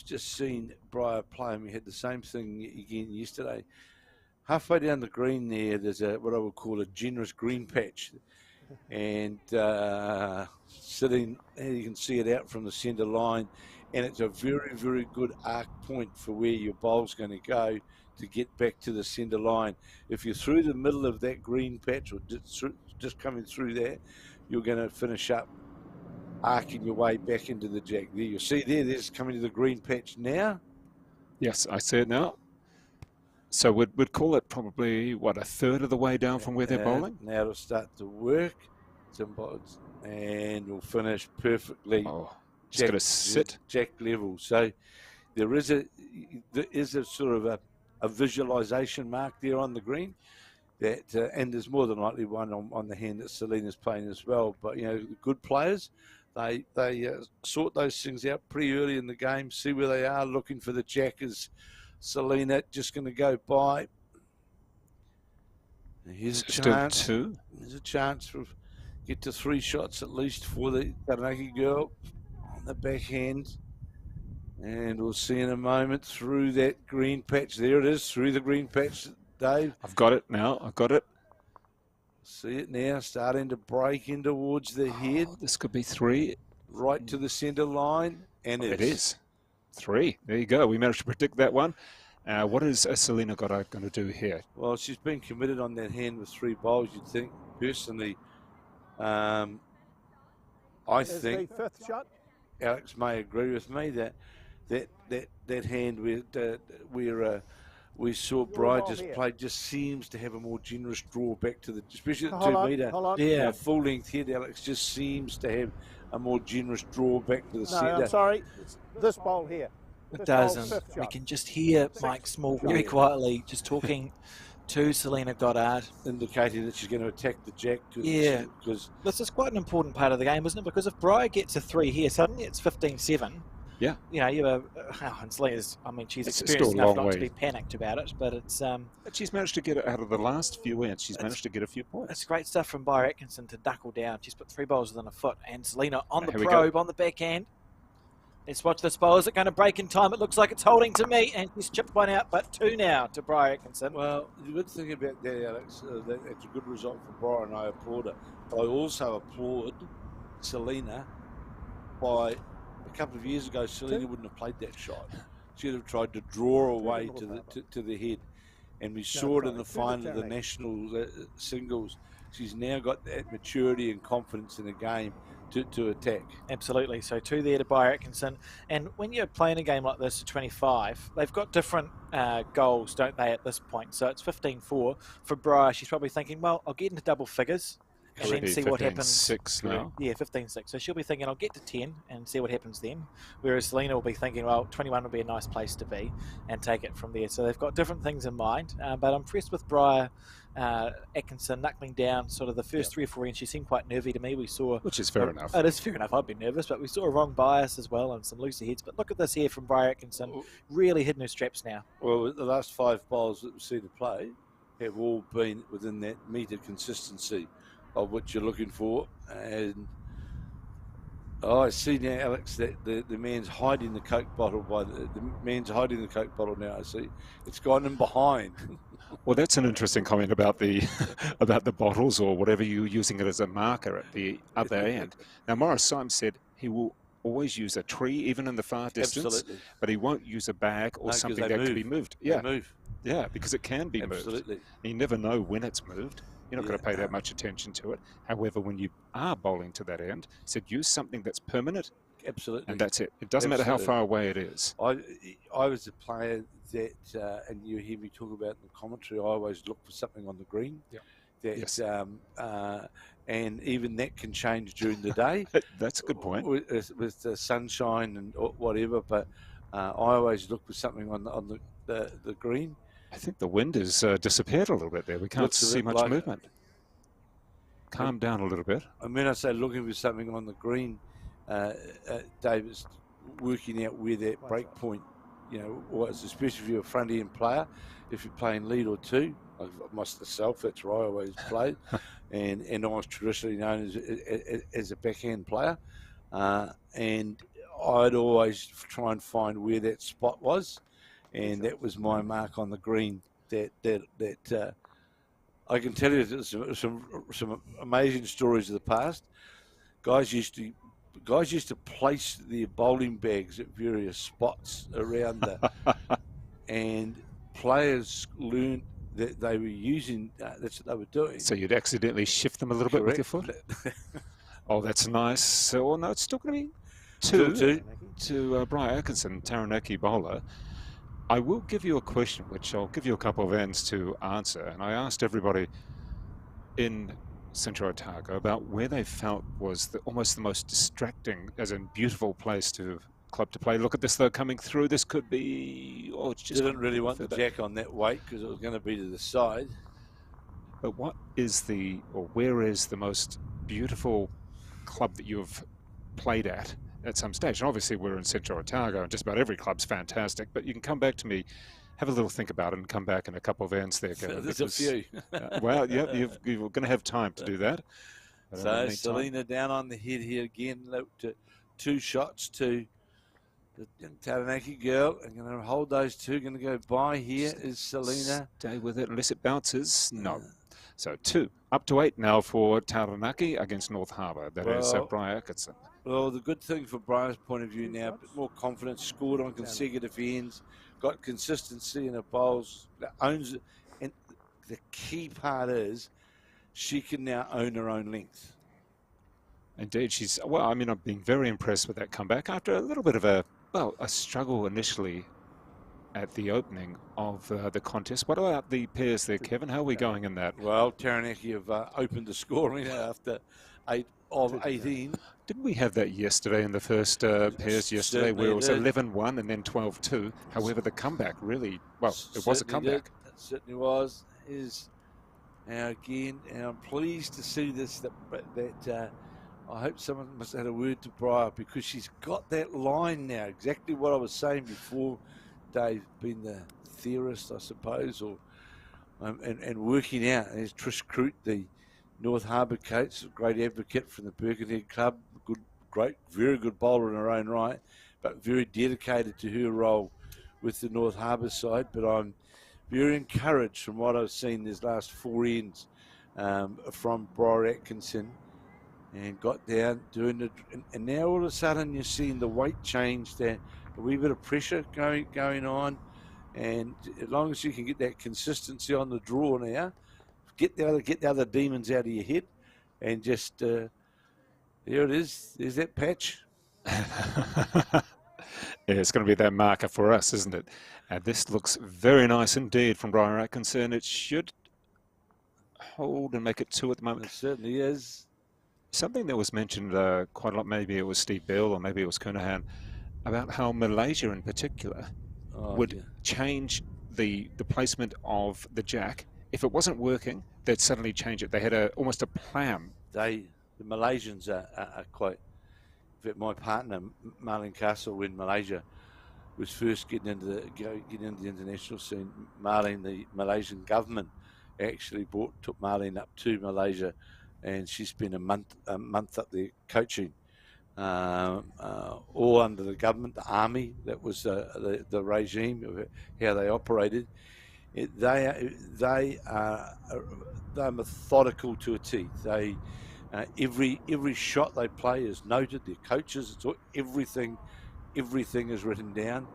Speaker 3: just seen Briar play, and we had the same thing again yesterday. Halfway down the green there, there's what I would call a generous green patch. And sitting, you can see it out from the centre line, and it's a very, very good arc point for where your bowl's going to go to get back to the centre line. If you're through the middle of that green patch, or just coming through there, you're going to finish up arcing your way back into the jack. There, you'll see there's coming to the green patch now.
Speaker 1: Yes, I see it now. So we'd call it probably, what, a third of the way down from where they're bowling?
Speaker 3: Now it'll start to work. And we'll finish perfectly.
Speaker 1: Oh, it's going to sit.
Speaker 3: Jack level. So there is a sort of a visualization mark there on the green. That and there's more than likely one on the hand that Selena's playing as well. But, the good players, they sort those things out pretty early in the game, see where they are, looking for the jack. Is Selena just going to go by? Here's a chance.
Speaker 1: Still 2.
Speaker 3: There's a chance for get to 3 shots at least for the Taranaki girl on the backhand. And we'll see in a moment through that green patch. There it is, through the green patch, Dave.
Speaker 1: I've got it now. I've got it.
Speaker 3: See it now, starting to break in towards the head.
Speaker 1: This could be 3.
Speaker 3: Right to the centre line. And
Speaker 1: it is 3. There you go. We managed to predict that one. What is Selena Goddard going to do here?
Speaker 3: Well, she's been committed on that hand with 3 bowls, you'd think. Personally, I think
Speaker 4: the 5th shot.
Speaker 3: Alex may agree with me that hand where we saw Briar just play just seems to have a more generous draw back to the, especially at 2 metre.
Speaker 2: Yeah,
Speaker 3: full length head. Alex just seems to have a more generous draw back to the centre.
Speaker 4: I'm sorry, it's this bowl here.
Speaker 2: It does, and we can just hear Mike Small very quietly just talking to Selena Goddard,
Speaker 3: indicating that she's going to attack the jack.
Speaker 2: Yeah, because this is quite an important part of the game, isn't it? Because if Briar gets a 3 here, suddenly it's 15-7.
Speaker 1: Yeah.
Speaker 2: You have and Selena's, she's experienced enough not to be panicked about it, but it's...
Speaker 1: But she's managed to get it out of the last few ends. She's managed to get a few points.
Speaker 2: It's great stuff from Briar Atkinson to knuckle down. She's put 3 bowls within a foot, and Selena on the probe, on the backhand. Let's watch this bowl. Is it going to break in time? It looks like it's holding to me, and she's chipped one out, but 2 now to Briar Atkinson.
Speaker 3: Well, the good thing about that, Alex, it's a good result for Briar, and I applaud her. But I also applaud Selena by a couple of years ago, Selena wouldn't have played that shot. She'd have tried to draw away to the head. And we saw it in the final of the national singles. She's now got that maturity and confidence in the game to attack.
Speaker 2: Absolutely. So 2 there to Bri Atkinson. And when you're playing a game like this to 25, they've got different goals, don't they, at this point? So it's 15-4. For Bri, she's probably thinking, well, I'll get into double figures and then see what happens.
Speaker 1: 15-6 now.
Speaker 2: Yeah, 15-6. So she'll be thinking, I'll get to 10 and see what happens then. Whereas Selena will be thinking, well, 21 would be a nice place to be and take it from there. So they've got different things in mind. But I'm impressed with Bri Atkinson knuckling down sort of the first 3 or 4 ends. She seemed quite nervy to me. We saw,
Speaker 1: which is fair enough.
Speaker 2: It is fair enough. I'd be nervous, but we saw a wrong bias as well and some looser heads. But look at this here from Bri Atkinson, really hitting her straps now.
Speaker 3: Well, the last 5 bowls that we've seen her play have all been within that metre consistency of what you're looking for. And I see now, Alex, that the man's hiding the Coke bottle the man's hiding the Coke bottle now. I see it's gone in behind.
Speaker 1: Well, that's an interesting comment about the about the bottles or whatever you're using it as a marker at the other end. Now, Morris Symes said he will always use a tree, even in the far distance,
Speaker 3: Absolutely.
Speaker 1: but he won't use a bag or something that can be moved.
Speaker 3: Yeah, they move.
Speaker 1: Yeah, because it can be
Speaker 3: Absolutely.
Speaker 1: moved. You never know when it's moved. You're not going to pay that much attention to it. However, when you are bowling to that end, he said use something that's permanent.
Speaker 3: Absolutely.
Speaker 1: And that's it. It doesn't matter how far away it is.
Speaker 3: I was a player that, and you hear me talk about in the commentary, I always look for something on the green.
Speaker 1: Yeah.
Speaker 3: That,
Speaker 1: yes.
Speaker 3: And even that can change during the day.
Speaker 1: That's a good point.
Speaker 3: With the sunshine and whatever, but I always look for something on the green.
Speaker 1: I think the wind has disappeared a little bit there. We can't see much movement. Calm down a little bit.
Speaker 3: And when I say looking for something on the green, David's working out where that break point, was, especially if you're a front end player. If you're playing lead or 2, myself, that's where I always played, and I was traditionally known as a backhand player, and I'd always try and find where that spot was. And that was my mark on the green. That I can tell you some amazing stories of the past. Guys used to place their bowling bags at various spots around and players learned that they were using. That's what they were doing.
Speaker 1: So you'd accidentally shift them a little bit with your foot. Oh, that's nice. So, no, it's still going to be 2 to Bri Atkinson, Taranaki bowler. I will give you a question, which I'll give you a couple of ends to answer. And I asked everybody in Central Otago about where they felt was almost the most distracting, as in beautiful place club to play. Look at this, though, coming through. This could be... Oh, it's just...
Speaker 3: Didn't really want the jack on that weight because it was going to be to the side.
Speaker 1: But where is the most beautiful club that you've played at some stage? And obviously we're in Central Otago and just about every club's fantastic, but you can come back to me, have a little think about it and come back in a couple of ends there.
Speaker 3: There's a few.
Speaker 1: Well, yeah, you're going to have time to do that.
Speaker 3: So Selena down on the head here again. 2 shots to the Taranaki girl. I'm going to hold those 2. Going to go by here is Selena.
Speaker 1: Stay with it unless it bounces. No. So 2. Up to 8 now for Taranaki against North Harbour. That is Bri Atkinson.
Speaker 3: Well, the good thing from Brian's point of view now, a bit more confidence, scored on consecutive ends, got consistency in her bowls, owns it. And the key part is she can now own her own length.
Speaker 1: Indeed, I've been very impressed with that comeback after a little bit of a struggle initially at the opening of the contest. What about the pairs there, Kevin? How are we going in that?
Speaker 3: Well, Taranaki have opened the scoring after 8 of 18.
Speaker 1: Didn't we have that yesterday in the first pairs yesterday, where it was 11-1 and then 12-2? However, the comeback really, it was a comeback.
Speaker 3: It certainly was. Now again, and I'm pleased to see this, that I hope someone must have had a word to Briar, because she's got that line now, exactly what I was saying before, Dave, being the theorist, I suppose, or and working out. There's Trish Crute, the North Harbour coach, a great advocate from the Birkenhead Club, very good bowler in her own right, but very dedicated to her role with the North Harbour side. But I'm very encouraged from what I've seen these last 4 ends from Bri Atkinson. and got down doing the, and now all of a sudden you're seeing the weight change, that a wee bit of pressure going on, and as long as you can get that consistency on the draw now, get the other demons out of your head, and just there it is. There's that patch.
Speaker 1: Yeah, it's going to be that marker for us, isn't it? And this looks very nice indeed from Briar Atkinson. It should hold and make it 2 at the moment.
Speaker 3: It certainly is.
Speaker 1: Something that was mentioned quite a lot, maybe it was Steve Bill or maybe it was Kernahan, about how Malaysia in particular would change the placement of the jack. If it wasn't working, they'd suddenly change it. They had almost a plan.
Speaker 3: The Malaysians are quite. In fact, my partner Marlene Castle, when Malaysia was first getting into the international scene, Marlene, the Malaysian government actually took Marlene up to Malaysia, and she spent a month up there coaching, all under the government, the army. That was the regime of how they operated. They're methodical to a T. They every shot they play is noted. Their coaches, everything is written down.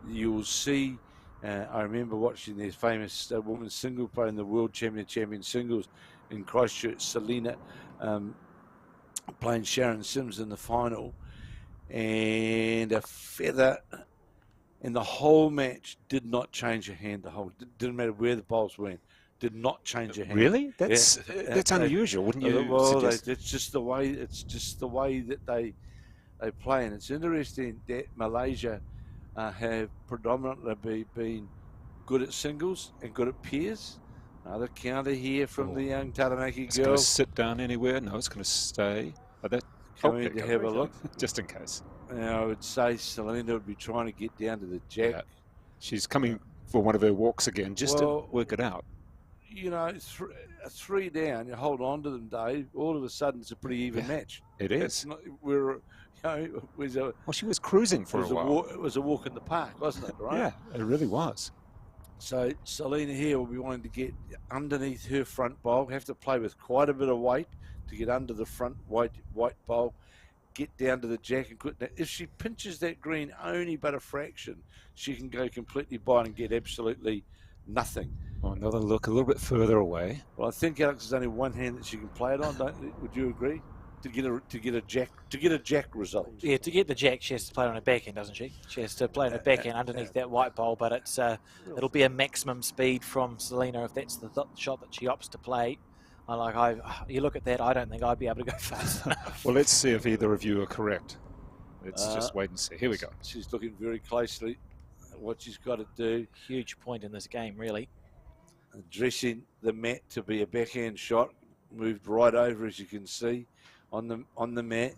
Speaker 3: You'll see. I remember watching their famous women's single play in the world champion singles in Christchurch. Selena playing Sharon Sims in the final, and a feather. And the whole match did not change her hand. Didn't matter where the bowls went. Did not change her hand.
Speaker 1: Really? That's unusual, wouldn't you?
Speaker 3: Well, it's just the way. It's just the way that they play, and it's interesting that Malaysia have predominantly been good at singles and good at pairs. Another counter here from the young Taranaki
Speaker 1: It's
Speaker 3: girl.
Speaker 1: going to sit down anywhere. No, it's going to stay.
Speaker 3: Coming to have a look,
Speaker 1: just in case.
Speaker 3: Now, I would say Selena would be trying to get down to the jack.
Speaker 1: Yeah. She's coming for one of her walks again, just to work it out.
Speaker 3: You know, 3 down, you hold on to them, Dave. All of a sudden, it's a pretty even match.
Speaker 1: It is. She was cruising for a while.
Speaker 3: It was a walk in the park, wasn't it? Right?
Speaker 1: Yeah, it really was.
Speaker 3: So Selena here will be wanting to get underneath her front bowl. Have to play with quite a bit of weight to get under the front white bowl. Get down to the jack and quit. Now, if she pinches that green only but a fraction, she can go completely by and get absolutely nothing.
Speaker 1: Well, another look a little bit further away.
Speaker 3: Well, I think Alex has only one hand that she can play it on. Would you agree? To get a jack result.
Speaker 2: Yeah, to get the jack, she has to play on her backhand, doesn't she? She has to play on her backhand underneath that white bowl, but it'll be a maximum speed from Selena if that's the shot that she opts to play. You look at that, I don't think I'd be able to go fast enough.
Speaker 1: Well, let's see if either of you are correct. Let's just wait and see. Here we go.
Speaker 3: She's looking very closely at what she's got to do.
Speaker 2: Huge point in this game, really.
Speaker 3: Addressing the mat to be a backhand shot. Moved right over, as you can see, on the mat.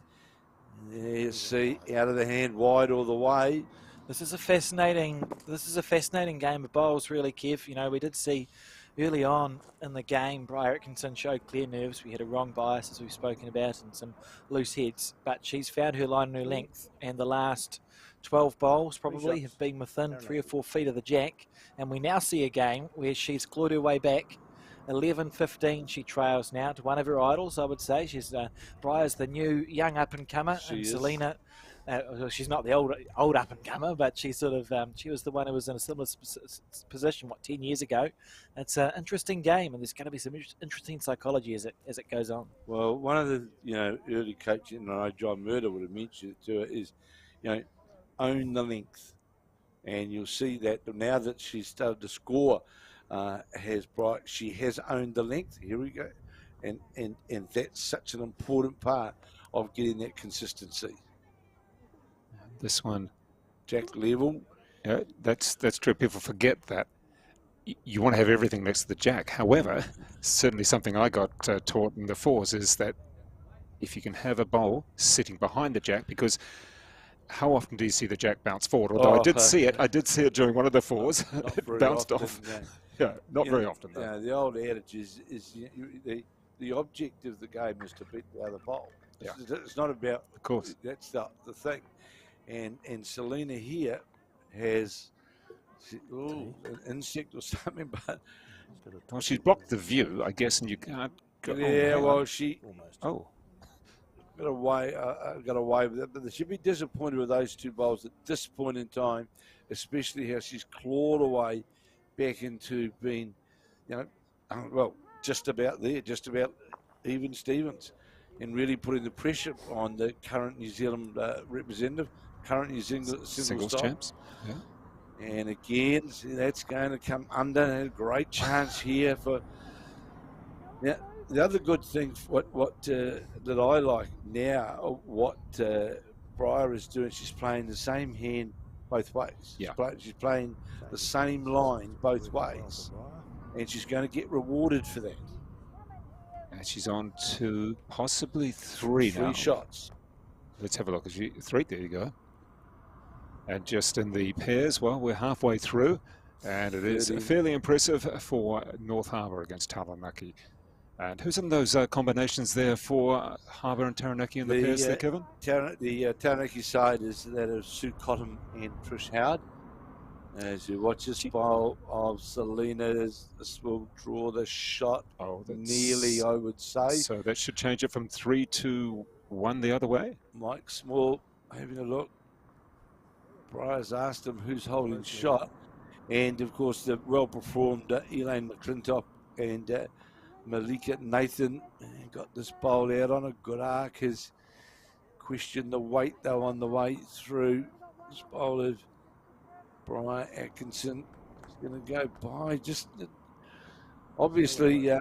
Speaker 3: There you see, out of the hand, wide all the way.
Speaker 2: This is a fascinating game of bowls, really, Kev. You know, we did see early on in the game, Briar Atkinson showed clear nerves. We had a wrong bias, as we've spoken about, and some loose heads. But she's found her line and her length, and the last 12 bowls probably have been within 3 or 4 feet of the jack. And we now see a game where she's clawed her way back. 11-15 she trails now to one of her idols, I would say. Briar's the new young up-and-comer, and Selena, she's not the old up-and-comer, but she she was the one who was in a similar position, 10 years ago. It's an interesting game, and there's going to be some interesting psychology as it goes on.
Speaker 3: Well, one of the early coaches, and I know John Murder would have mentioned it to her, is own the length, and you'll see that now that she's started to score. She has owned the length. Here we go, and that's such an important part of getting that consistency.
Speaker 1: This one,
Speaker 3: jack level.
Speaker 1: Yeah, that's true. People forget that you want to have everything next to the jack. However, certainly something I got taught in the fours is that if you can have a bowl sitting behind the jack, because how often do you see the jack bounce forward? Although I did see it during one of the fours. It bounced off. Yeah, not very often.
Speaker 3: Though. The old adage is the object of the game is to beat the other bowl.
Speaker 1: Yeah.
Speaker 3: It's not about.
Speaker 1: Of course.
Speaker 3: That's the thing. And Selena here has an insect or something, but
Speaker 1: well, she's blocked the view, I guess, and you can't go.
Speaker 3: Yeah, well, she.
Speaker 1: Oh.
Speaker 3: got away with it, but they should be disappointed with those two bowls at this point in time, especially how she's clawed away back into being, well, just about there, just about even Stevens, and really putting the pressure on the current New Zealand representative, current New Zealand
Speaker 1: Singles
Speaker 3: star.
Speaker 1: champs. Yeah.
Speaker 3: And again, that's going to come under. A great chance here for. Now, the other good thing, that I like now, what Breyer is doing, she's playing the same hand both ways.
Speaker 1: Yeah.
Speaker 3: She's playing the same line both ways, and she's going to get rewarded for that.
Speaker 1: And she's on to possibly three now.
Speaker 3: 3 shots.
Speaker 1: Let's have a look. Three, there you go. And just in the pairs, well, we're halfway through, and it is fairly impressive for North Harbour against Taranaki. And who's in those combinations there for Harbour and Taranaki in the pairs there, Kevin?
Speaker 3: The Taranaki side is that of Sue Cottam and Trish Howard. As you watch this bowl of Selena, this will draw the shot nearly, I would say.
Speaker 1: So that should change it from 3 to 1 the other way.
Speaker 3: Mike Small having a look. Breyer's asked him who's holding shot. And, of course, the well-performed Elaine McClintock and Malika Nathan got this bowl out on a good arc. Has questioned the weight, though, on the way through. This bowl of Breyer Atkinson is going to go by. Just obviously,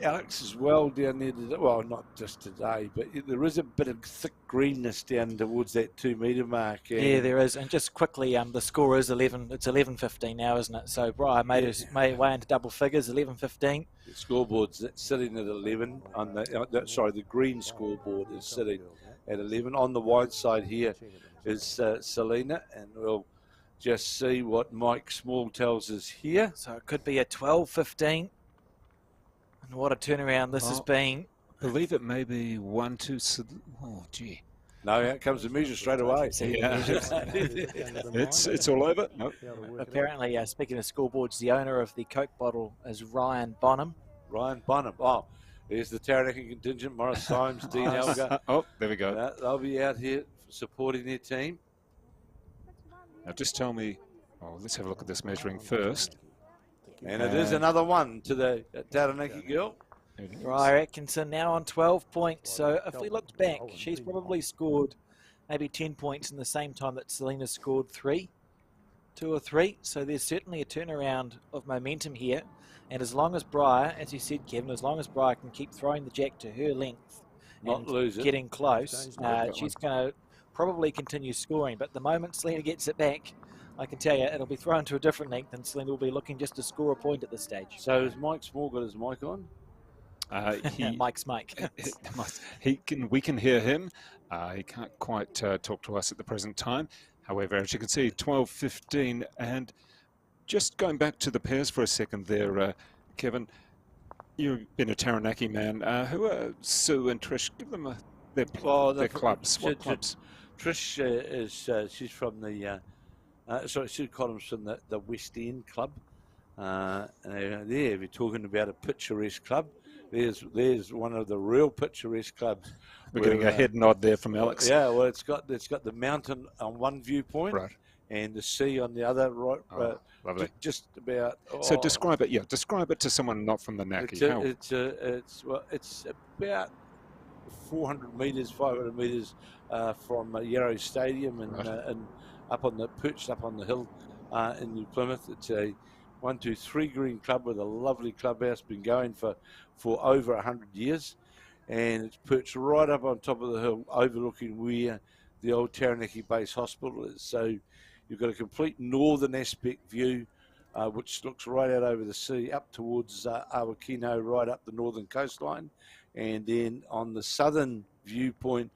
Speaker 3: Alex as well down there today. Well, not just today, but there is a bit of thick greenness down towards that 2 metre mark.
Speaker 2: Yeah, there is. And just quickly, the score is 11. It's 11:15 now, isn't it? So Breyer made his way into double figures, 11:15.
Speaker 3: The scoreboard's sitting at 11. On the green scoreboard is sitting at 11. On the white side here is Selena, and we'll just see what Mike Small tells us here.
Speaker 2: So it could be a 12:15. And what a turnaround this has been.
Speaker 1: I believe it may be 1-2. Oh, gee.
Speaker 3: No, out comes the measure straight away.
Speaker 1: Yeah. it's all over. Nope.
Speaker 2: Apparently, speaking of scoreboards, the owner of the Coke bottle is Ryan Bonham.
Speaker 3: Ryan Bonham. Oh, there's the Taranaki contingent. Morris Symes, Dean Elgar.
Speaker 1: Oh, there we go.
Speaker 3: They'll be out here supporting their team.
Speaker 1: Now, just tell me. Oh, let's have a look at this measuring first.
Speaker 3: And it is another one to the Taranaki girl.
Speaker 2: Breyer Atkinson now on 12 points. So if we looked back, she's probably scored maybe 10 points in the same time that Selena scored 2 or 3. So there's certainly a turnaround of momentum here. And as long as Breyer, as you said, Kevin, as long as Breyer can keep throwing the jack to her length
Speaker 3: Not lose it.
Speaker 2: getting close, she's going to probably continue scoring. But the moment Selena gets it back, I can tell you it'll be thrown to a different length, and Selena will be looking just to score a point at this stage.
Speaker 3: So has Mike Small got his mic on?
Speaker 2: Mike's Mike.
Speaker 1: We can hear him. He can't quite talk to us at the present time. However, as you can see, 12-15. And just going back to the pairs for a second there, Kevin, you've been a Taranaki man. Who are Sue and Trish? Give them their clubs. What clubs?
Speaker 3: Trish she's from the Sue Cottam's from the West End Club. There, if you're talking about a picturesque club, there's one of the real picturesque clubs.
Speaker 1: We're getting a head nod there from Alex.
Speaker 3: Yeah, well, it's got the mountain on one viewpoint,
Speaker 1: right,
Speaker 3: and the sea on the other. Right,
Speaker 1: lovely.
Speaker 3: Just about.
Speaker 1: So describe it. Yeah, describe it to someone not from the Naki.
Speaker 3: It's about 400 metres, 500 metres from Yarrow Stadium, and perched up on the hill in New Plymouth. It's a 1-2-3 green club with a lovely clubhouse, been going for over 100 years, and it's perched right up on top of the hill, overlooking where the old Taranaki Base Hospital is. So you've got a complete northern aspect view, which looks right out over the sea, up towards Awakino, right up the northern coastline, and then on the southern viewpoint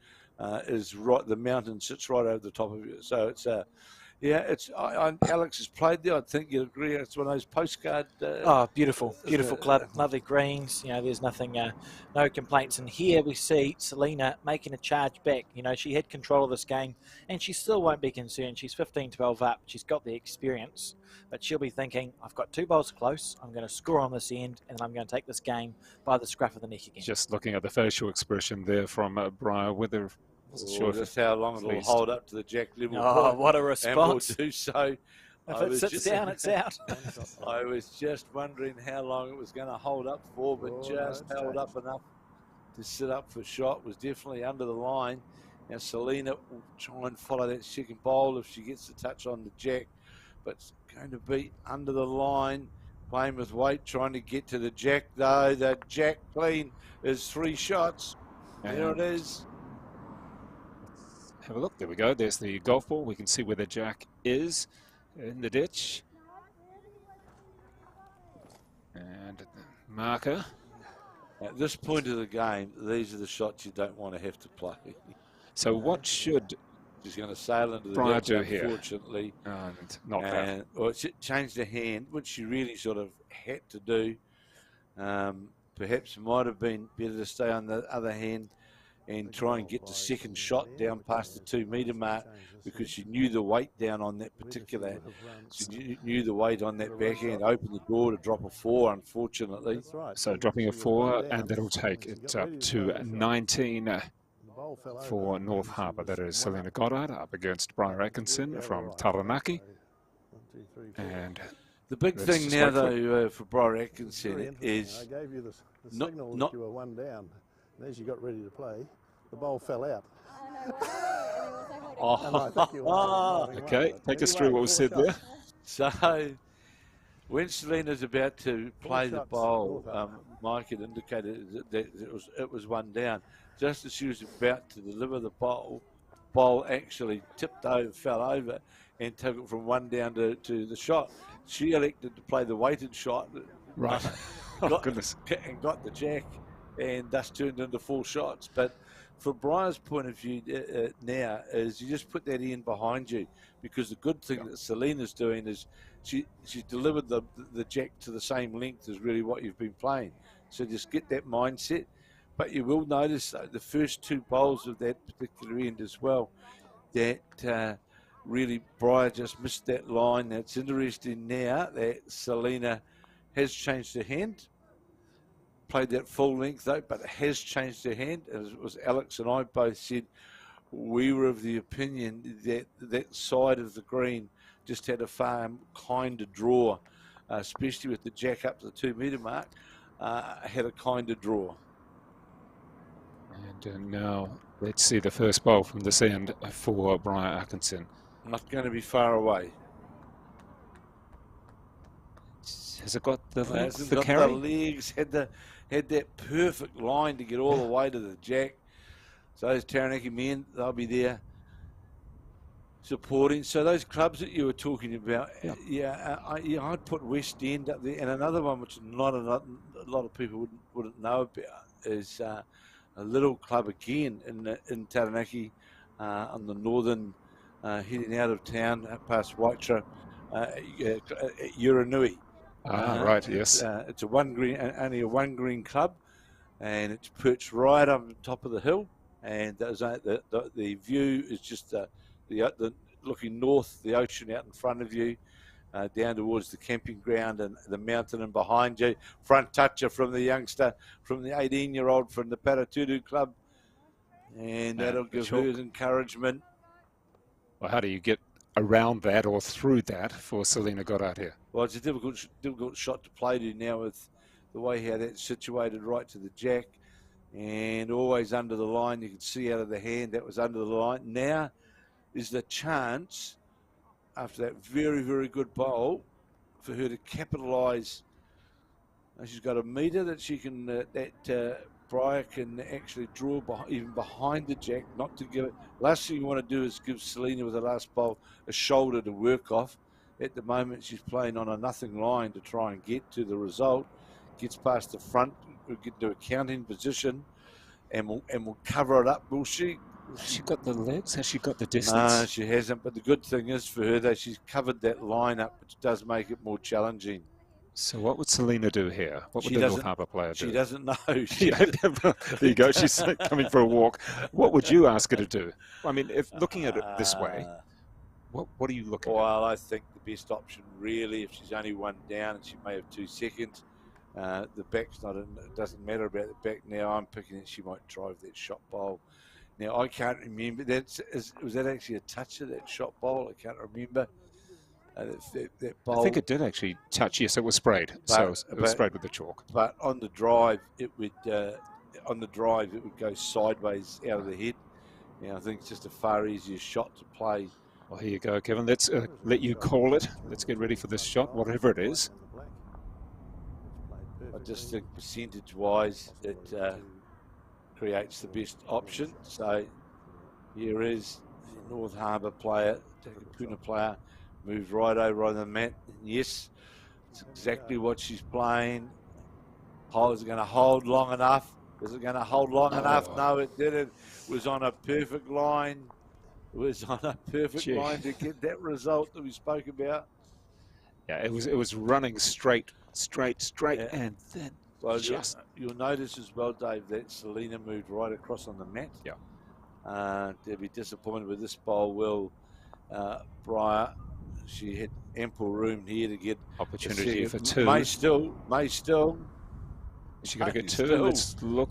Speaker 3: is right. The mountain sits right over the top of you. So Yeah, Alex has played there. I think you'd agree. It's one of those postcard.
Speaker 2: Oh, beautiful club, lovely greens. You know, there's nothing, no complaints. And here we see Selena making a charge back. You know, she had control of this game, and she still won't be concerned. She's 15-12 up. She's got the experience, but she'll be thinking, I've got 2 bowls close. I'm going to score on this end, and I'm going to take this game by the scruff of the neck again.
Speaker 1: Just looking at the facial expression there from Briar, whether sure
Speaker 3: just how long it'll hold up to the jack level.
Speaker 2: Oh, what a response!
Speaker 3: And we'll do so.
Speaker 2: If it sits down, it's out.
Speaker 3: I was just wondering how long it was going to hold up for, but just held up enough to sit up for shot. Was definitely under the line. Now Selena will try and follow that second bowl if she gets the touch on the jack, but it's going to be under the line. Playing with weight, trying to get to the jack though. The jack clean is 3 shots. There it is.
Speaker 1: Have a look. There we go. There's the golf ball. We can see where the jack is in the ditch. And the marker.
Speaker 3: At this point of the game, these are the shots you don't want to have to play.
Speaker 1: So what should
Speaker 3: She's going to sail into the
Speaker 1: Briar
Speaker 3: ditch,
Speaker 1: do here?
Speaker 3: Unfortunately.
Speaker 1: And not that.
Speaker 3: Well, it changed her hand, which she really sort of had to do. Perhaps it might have been better to stay on the other hand and try and get the second shot down past the 2 metre mark, because she knew the weight down on that particular, she knew the weight on that backhand, opened the door to drop a 4, unfortunately.
Speaker 1: So dropping a 4, and that'll take it up to 19 for North Harbour. That is Selena Goddard up against Briar Atkinson from Taranaki. And
Speaker 3: the big thing now, though, for Briar Atkinson is
Speaker 4: I gave you the signal that you were 1 down. And as you got ready to play, the bowl fell out.
Speaker 1: Okay, take us through what was said there.
Speaker 3: So, when Selena's about to play the bowl, Mike had indicated that it was 1 down. Just as she was about to deliver the bowl actually tipped over, fell over, and took it from 1 down to the shot. She elected to play the weighted shot.
Speaker 1: Right. Goodness.
Speaker 3: And got the jack, and thus turned into 4 shots. But from Briar's point of view now is you just put that in behind you, because the good thing that Selena's doing is she's delivered the jack to the same length as really what you've been playing. So just get that mindset. But you will notice the first 2 bowls of that particular end as well, that really Briar just missed that line. That's interesting now that Selena has changed her hand. Played that full length though, but has changed her hand. As it was Alex and I both said, we were of the opinion that that side of the green just had a far kinder draw, especially with the jack up to the 2 metre mark, had a kinder draw.
Speaker 1: And now let's see the first bowl from this end for Briar Atkinson.
Speaker 3: Not going to be far away.
Speaker 1: Has it got the legs
Speaker 3: Hasn't
Speaker 1: for
Speaker 3: got
Speaker 1: carry?
Speaker 3: the legs, had that perfect line to get all the way to the jack. So those Taranaki men, they'll be there supporting. So those clubs that you were talking about, I'd put West End up there. And another one which not a lot of people wouldn't know about is a little club again in Taranaki on the northern, heading out of town past Waitara, Uranui.
Speaker 1: Right, yes.
Speaker 3: It's only a 1 green club, and it's perched right on top of the hill, and the view is just the looking north, the ocean out in front of you, down towards the camping ground and the mountain and behind you. Front toucher from the youngster, from the 18-year-old from the Paratutu club, and that'll give her encouragement.
Speaker 1: Well, how do you get around that or through that for Selena Goddard here?
Speaker 3: Well, it's a difficult shot to play to now with the way how that's situated right to the jack, and always under the line. You can see out of the hand that was under the line. Now is the chance, after that very, very good bowl, for her to capitalise. She's got a metre that she can, Briar can actually draw even behind the jack, not to give it. Last thing you want to do is give Selena with the last bowl a shoulder to work off. At the moment, she's playing on a nothing line to try and get to the result. Gets past the front, we'll get to a counting position, and we'll cover it up, will she?
Speaker 1: Has she got the legs? Has she got the distance?
Speaker 3: No, she hasn't. But the good thing is for her that she's covered that line up, which does make it more challenging.
Speaker 1: So what would Selena do here? What would the North Harbour player do?
Speaker 3: She doesn't know.
Speaker 1: There you go. She's coming for a walk. What would you ask her to do? I mean, if looking at it this way, what are you looking at?
Speaker 3: Well, I think the best option really, if she's only one down and she may have 2 seconds, the back's not in, it doesn't matter about the back now. I'm picking that she might drive that shot bowl. Now, I can't remember. Was that actually a touch of that shot bowl? I can't remember. That bowl.
Speaker 1: I think it did actually touch. Yes, it was sprayed. So it was sprayed with the chalk.
Speaker 3: But on the drive, it would go sideways out of the head. I think it's just a far easier shot to play.
Speaker 1: Well, here you go, Kevin. Let's let you call it. Let's get ready for this shot, whatever it is.
Speaker 3: I just think percentage-wise, it creates the best option. So here is the North Harbour player, Takapuna player, moved right over on the mat. And yes, it's exactly what she's playing. Is it going to hold long enough? Is it going to hold long enough? No, it didn't. It was on a perfect line. It was on a perfect line to get that result that we spoke about.
Speaker 1: Yeah, it was running straight,
Speaker 3: yeah.
Speaker 1: And then
Speaker 3: you'll notice as well, Dave, that Selena moved right across on the mat.
Speaker 1: Yeah.
Speaker 3: They'll be disappointed with this bowl. Will Breyer, she had ample room here to get
Speaker 1: opportunity for 2.
Speaker 3: May still.
Speaker 1: She got to get 2. Let's look.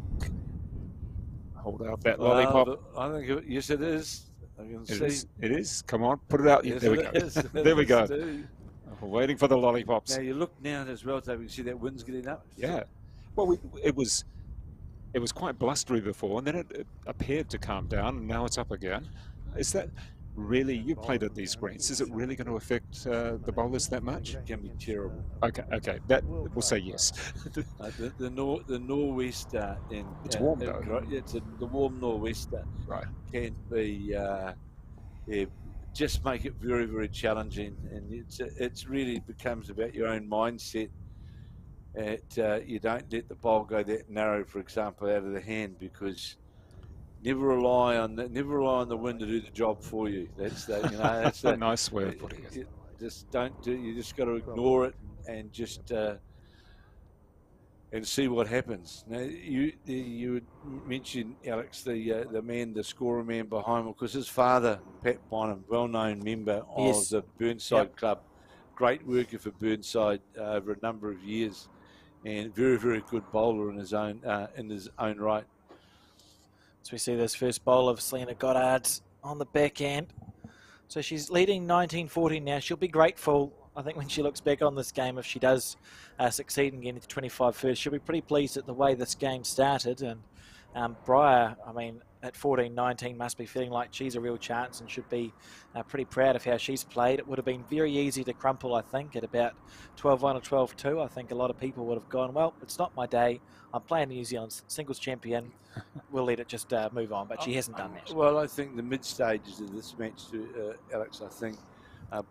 Speaker 1: Hold out that lollipop.
Speaker 3: I think yes, it is. I can see.
Speaker 1: It is. Come on, put it out.
Speaker 3: Yes,
Speaker 1: there we go. There we go. We're waiting for the lollipops.
Speaker 3: Now you look now as well, Dave. You see that wind's getting up.
Speaker 1: Yeah. Well, it was quite blustery before, and then it appeared to calm down, and now it's up again. Is that really? You played at these greens. Is it really going to affect the bowlers that much?
Speaker 3: It can be terrible.
Speaker 1: Okay. That we'll say yes.
Speaker 3: The nor'wester
Speaker 1: it's warm though.
Speaker 3: The warm nor'wester.
Speaker 1: Right.
Speaker 3: Can be just make it very, very challenging, and it's really becomes about your own mindset. You don't let the bowl go that narrow, for example, out of the hand, because never rely on the wind to do the job for you. That's
Speaker 1: a nice way of putting it.
Speaker 3: Just don't do. You just got to ignore it and just and see what happens. Now you would mention, Alex, the scorer man behind him, because his father, Pat Bonham, well-known member of the Burnside Club, great worker for Burnside over a number of years, and very, very good bowler in his own right.
Speaker 2: So we see this first bowl of Selena Goddard on the back end. So she's leading 19-14 now. She'll be grateful, I think, when she looks back on this game, if she does succeed in getting to 25 first. She'll be pretty pleased at the way this game started. And Breyer, I mean, at 14-19 must be feeling like she's a real chance and should be pretty proud of how she's played. It would have been very easy to crumple, I think, at about 12-1 or 12-2. I think a lot of people would have gone, well, it's not my day. I'm playing New Zealand's singles champion. We'll let it just move on, but she hasn't done that.
Speaker 3: Well, I think the mid-stages of this match, Alex, I think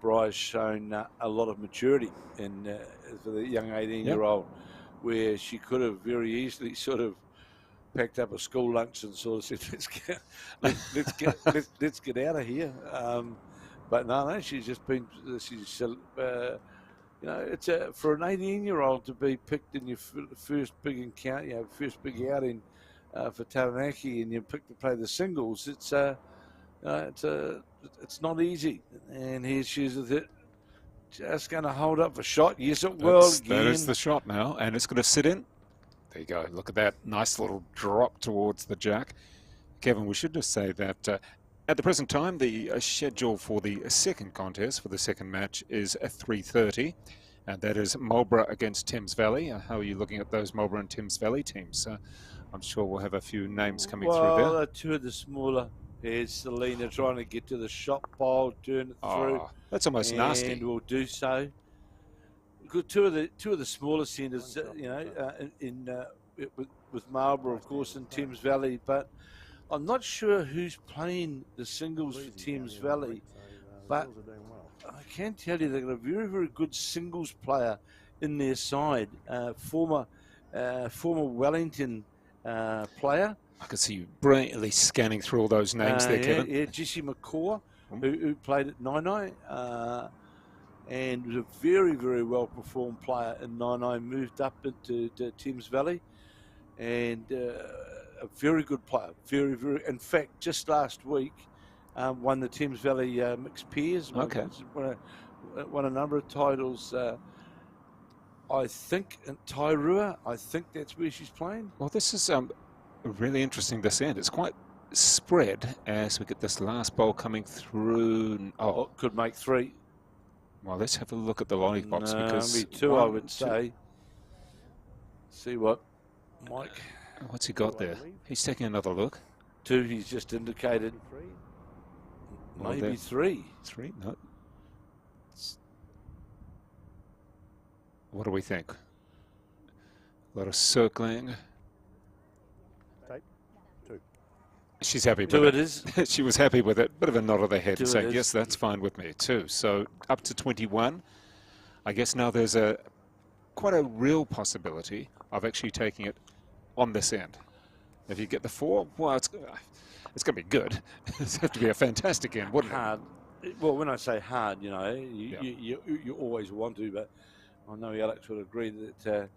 Speaker 3: Breyer's shown a lot of maturity for the young 18-year-old, where she could have very easily sort of packed up a school lunch and sort of said, let's get out of here. But no, she's just been it's for an 18-year-old to be picked in your first big encounter, first big outing for Taranaki, and you pick to play the singles. It's not easy. And here she is with it, just going to hold up a shot. Yes, it will.
Speaker 1: That is the shot now, and it's going to sit in. There you go. Look at that nice little drop towards the jack. Kevin, we should just say that at the present time, the schedule for the second contest, for the second match, is at 3:30. And that is Marlborough against Thames Valley. How are you looking at those Marlborough and Thames Valley teams? I'm sure we'll have a few names coming through there.
Speaker 3: Well, two of the smaller. Here's Selena trying to get to the shot bowl, turn it through.
Speaker 1: That's almost nasty.
Speaker 3: And will do so. Two of the smaller centres, with Marlborough, of course, and Thames Valley, but I'm not sure who's playing the singles for Thames Valley, but I can tell you they've got a very, very good singles player in their side, former Wellington player.
Speaker 1: I can see you brilliantly scanning through all those names there, Kevin.
Speaker 3: Yeah, Jesse McCaw, who played at Nainai, and was a very, very well-performed player in Nainai, moved up into Thames Valley, and a very good player. Very, very. In fact, just last week, won the Thames Valley mixed pairs.
Speaker 1: Okay.
Speaker 3: Won a number of titles. I think in Tairua, I think that's where she's playing.
Speaker 1: Well, this is really interesting, this end. It's quite spread as we get this last bowl coming through. Oh,
Speaker 3: could make 3.
Speaker 1: Well, let's have a look at the lollipops, because
Speaker 3: maybe 2, I would say. See what Mike.
Speaker 1: What's he got there? He's taking another look.
Speaker 3: 2, he's just indicated.
Speaker 1: Well,
Speaker 3: maybe 3.
Speaker 1: 3? No. What do we think? A lot of circling.
Speaker 4: Take 2.
Speaker 1: She's happy with
Speaker 3: 2
Speaker 1: it.
Speaker 3: it is.
Speaker 1: She was happy with it. Bit of a nod of the head
Speaker 3: 2
Speaker 1: saying,
Speaker 3: it is.
Speaker 1: yes, that's fine with me too. So up to 21. I guess now there's quite a real possibility of actually taking it on this end. If you get the 4, well, it's going to be good. It's have to be a fantastic end, wouldn't it?
Speaker 3: Hard. Well, when I say hard, you know, you always want to, but I know Alex would agree that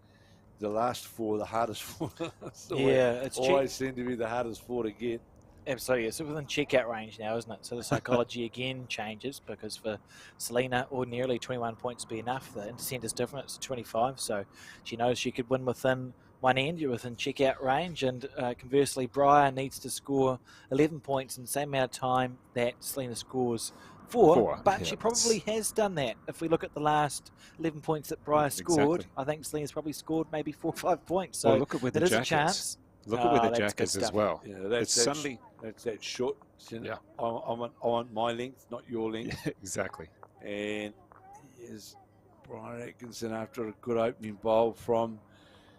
Speaker 3: the last 4, the hardest 4,
Speaker 2: It's
Speaker 3: always seem to be the hardest 4 to get.
Speaker 2: Absolutely. It's within checkout range now, isn't it? So the psychology again changes, because for Selena, ordinarily 21 points would be enough. The Intercentre is different. It's 25. So she knows she could win within one end. You're within checkout range. And conversely, Briar needs to score 11 points in the same amount of time that Selena scores 4. But she probably has done that. If we look at the last 11 points that Briar scored, I think Selena's probably scored maybe 4 or 5 points. So
Speaker 1: look at where the
Speaker 2: there is
Speaker 1: jack
Speaker 2: a chance.
Speaker 1: Look at where the jack is as well.
Speaker 3: Yeah, that's suddenly that's that short.
Speaker 1: Yeah.
Speaker 3: I want my length, not your length.
Speaker 1: Exactly.
Speaker 3: And here's Brian Atkinson after a good opening bowl from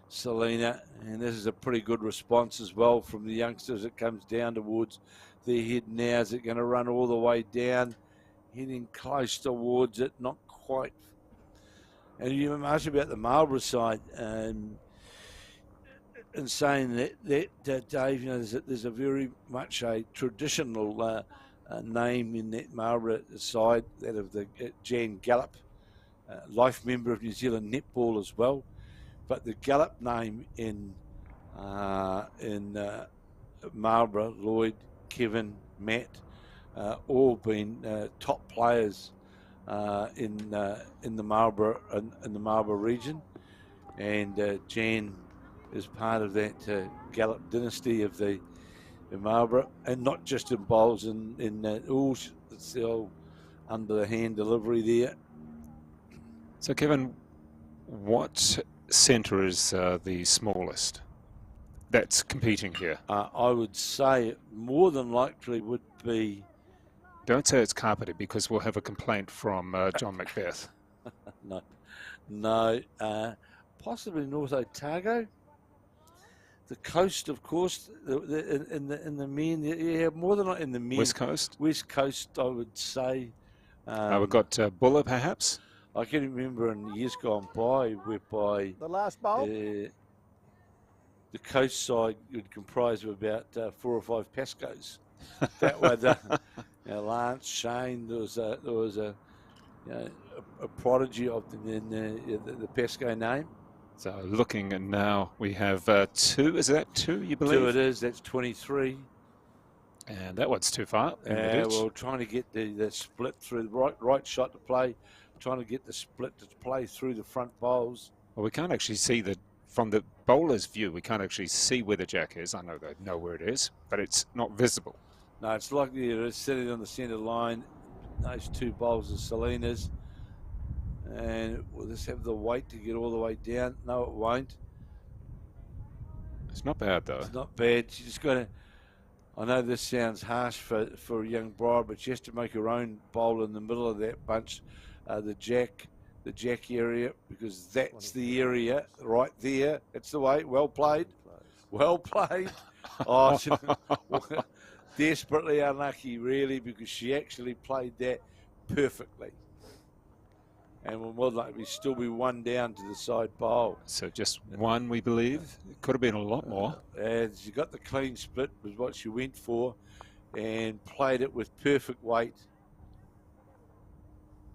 Speaker 3: Selena, and this is a pretty good response as well from the youngsters. It comes down towards their head now. Is it going to run all the way down, heading close towards it? Not quite. And you asked about the Marlborough side. In saying that Dave, you know, there's a very much a traditional name in that Marlborough side, that of the Jan Gallop, life member of New Zealand Netball as well. But the Gallop name in Marlborough, Lloyd, Kevin, Matt, all been top players in the Marlborough region, and Jan is part of that Gallop dynasty of the Marlborough, and not just in bowls, in it's the old under the hand delivery there.
Speaker 1: So Kevin, what centre is the smallest that's competing here?
Speaker 3: I would say more than likely would be.
Speaker 1: Don't say it's carpeted, because we'll have a complaint from John Macbeth.
Speaker 3: No, possibly North Otago. The coast, of course, in the men, yeah, more than not in the men.
Speaker 1: West Coast?
Speaker 3: West Coast, I would say.
Speaker 1: We've got Buller, perhaps?
Speaker 3: I can remember in years gone by, whereby
Speaker 4: The last bowl?
Speaker 3: the coast side would comprise of about 4 or 5 Pascos. That way, Lance, Shane, there was a prodigy of them in the Pasco name.
Speaker 1: So looking, and now we have 2. Is that 2, you believe?
Speaker 3: 2 it is. That's 23.
Speaker 1: And that one's too far.
Speaker 3: Well, trying to get the split through the right shot to play, trying to get the split to play through the front bowls.
Speaker 1: Well, we can't actually see from the bowler's view, we can't actually see where the jack is. I know they know where it is, but it's not visible.
Speaker 3: No, it's likely it is sitting on the centre line. Those 2 bowls are Selena's. And will this have the weight to get all the way down? No, it won't.
Speaker 1: It's not bad, though.
Speaker 3: It's not bad. She just got to. I know this sounds harsh for a young bride, but she has to make her own bowl in the middle of that bunch, the jack area, because that's the area right there. That's the way. Well played. Well played. Oh, desperately unlucky, really, because she actually played that perfectly. and will more likely still be one down to the side bowl.
Speaker 1: So just one, we believe. It could have been a lot more.
Speaker 3: And she got the clean split, was what she went for, and played it with perfect weight.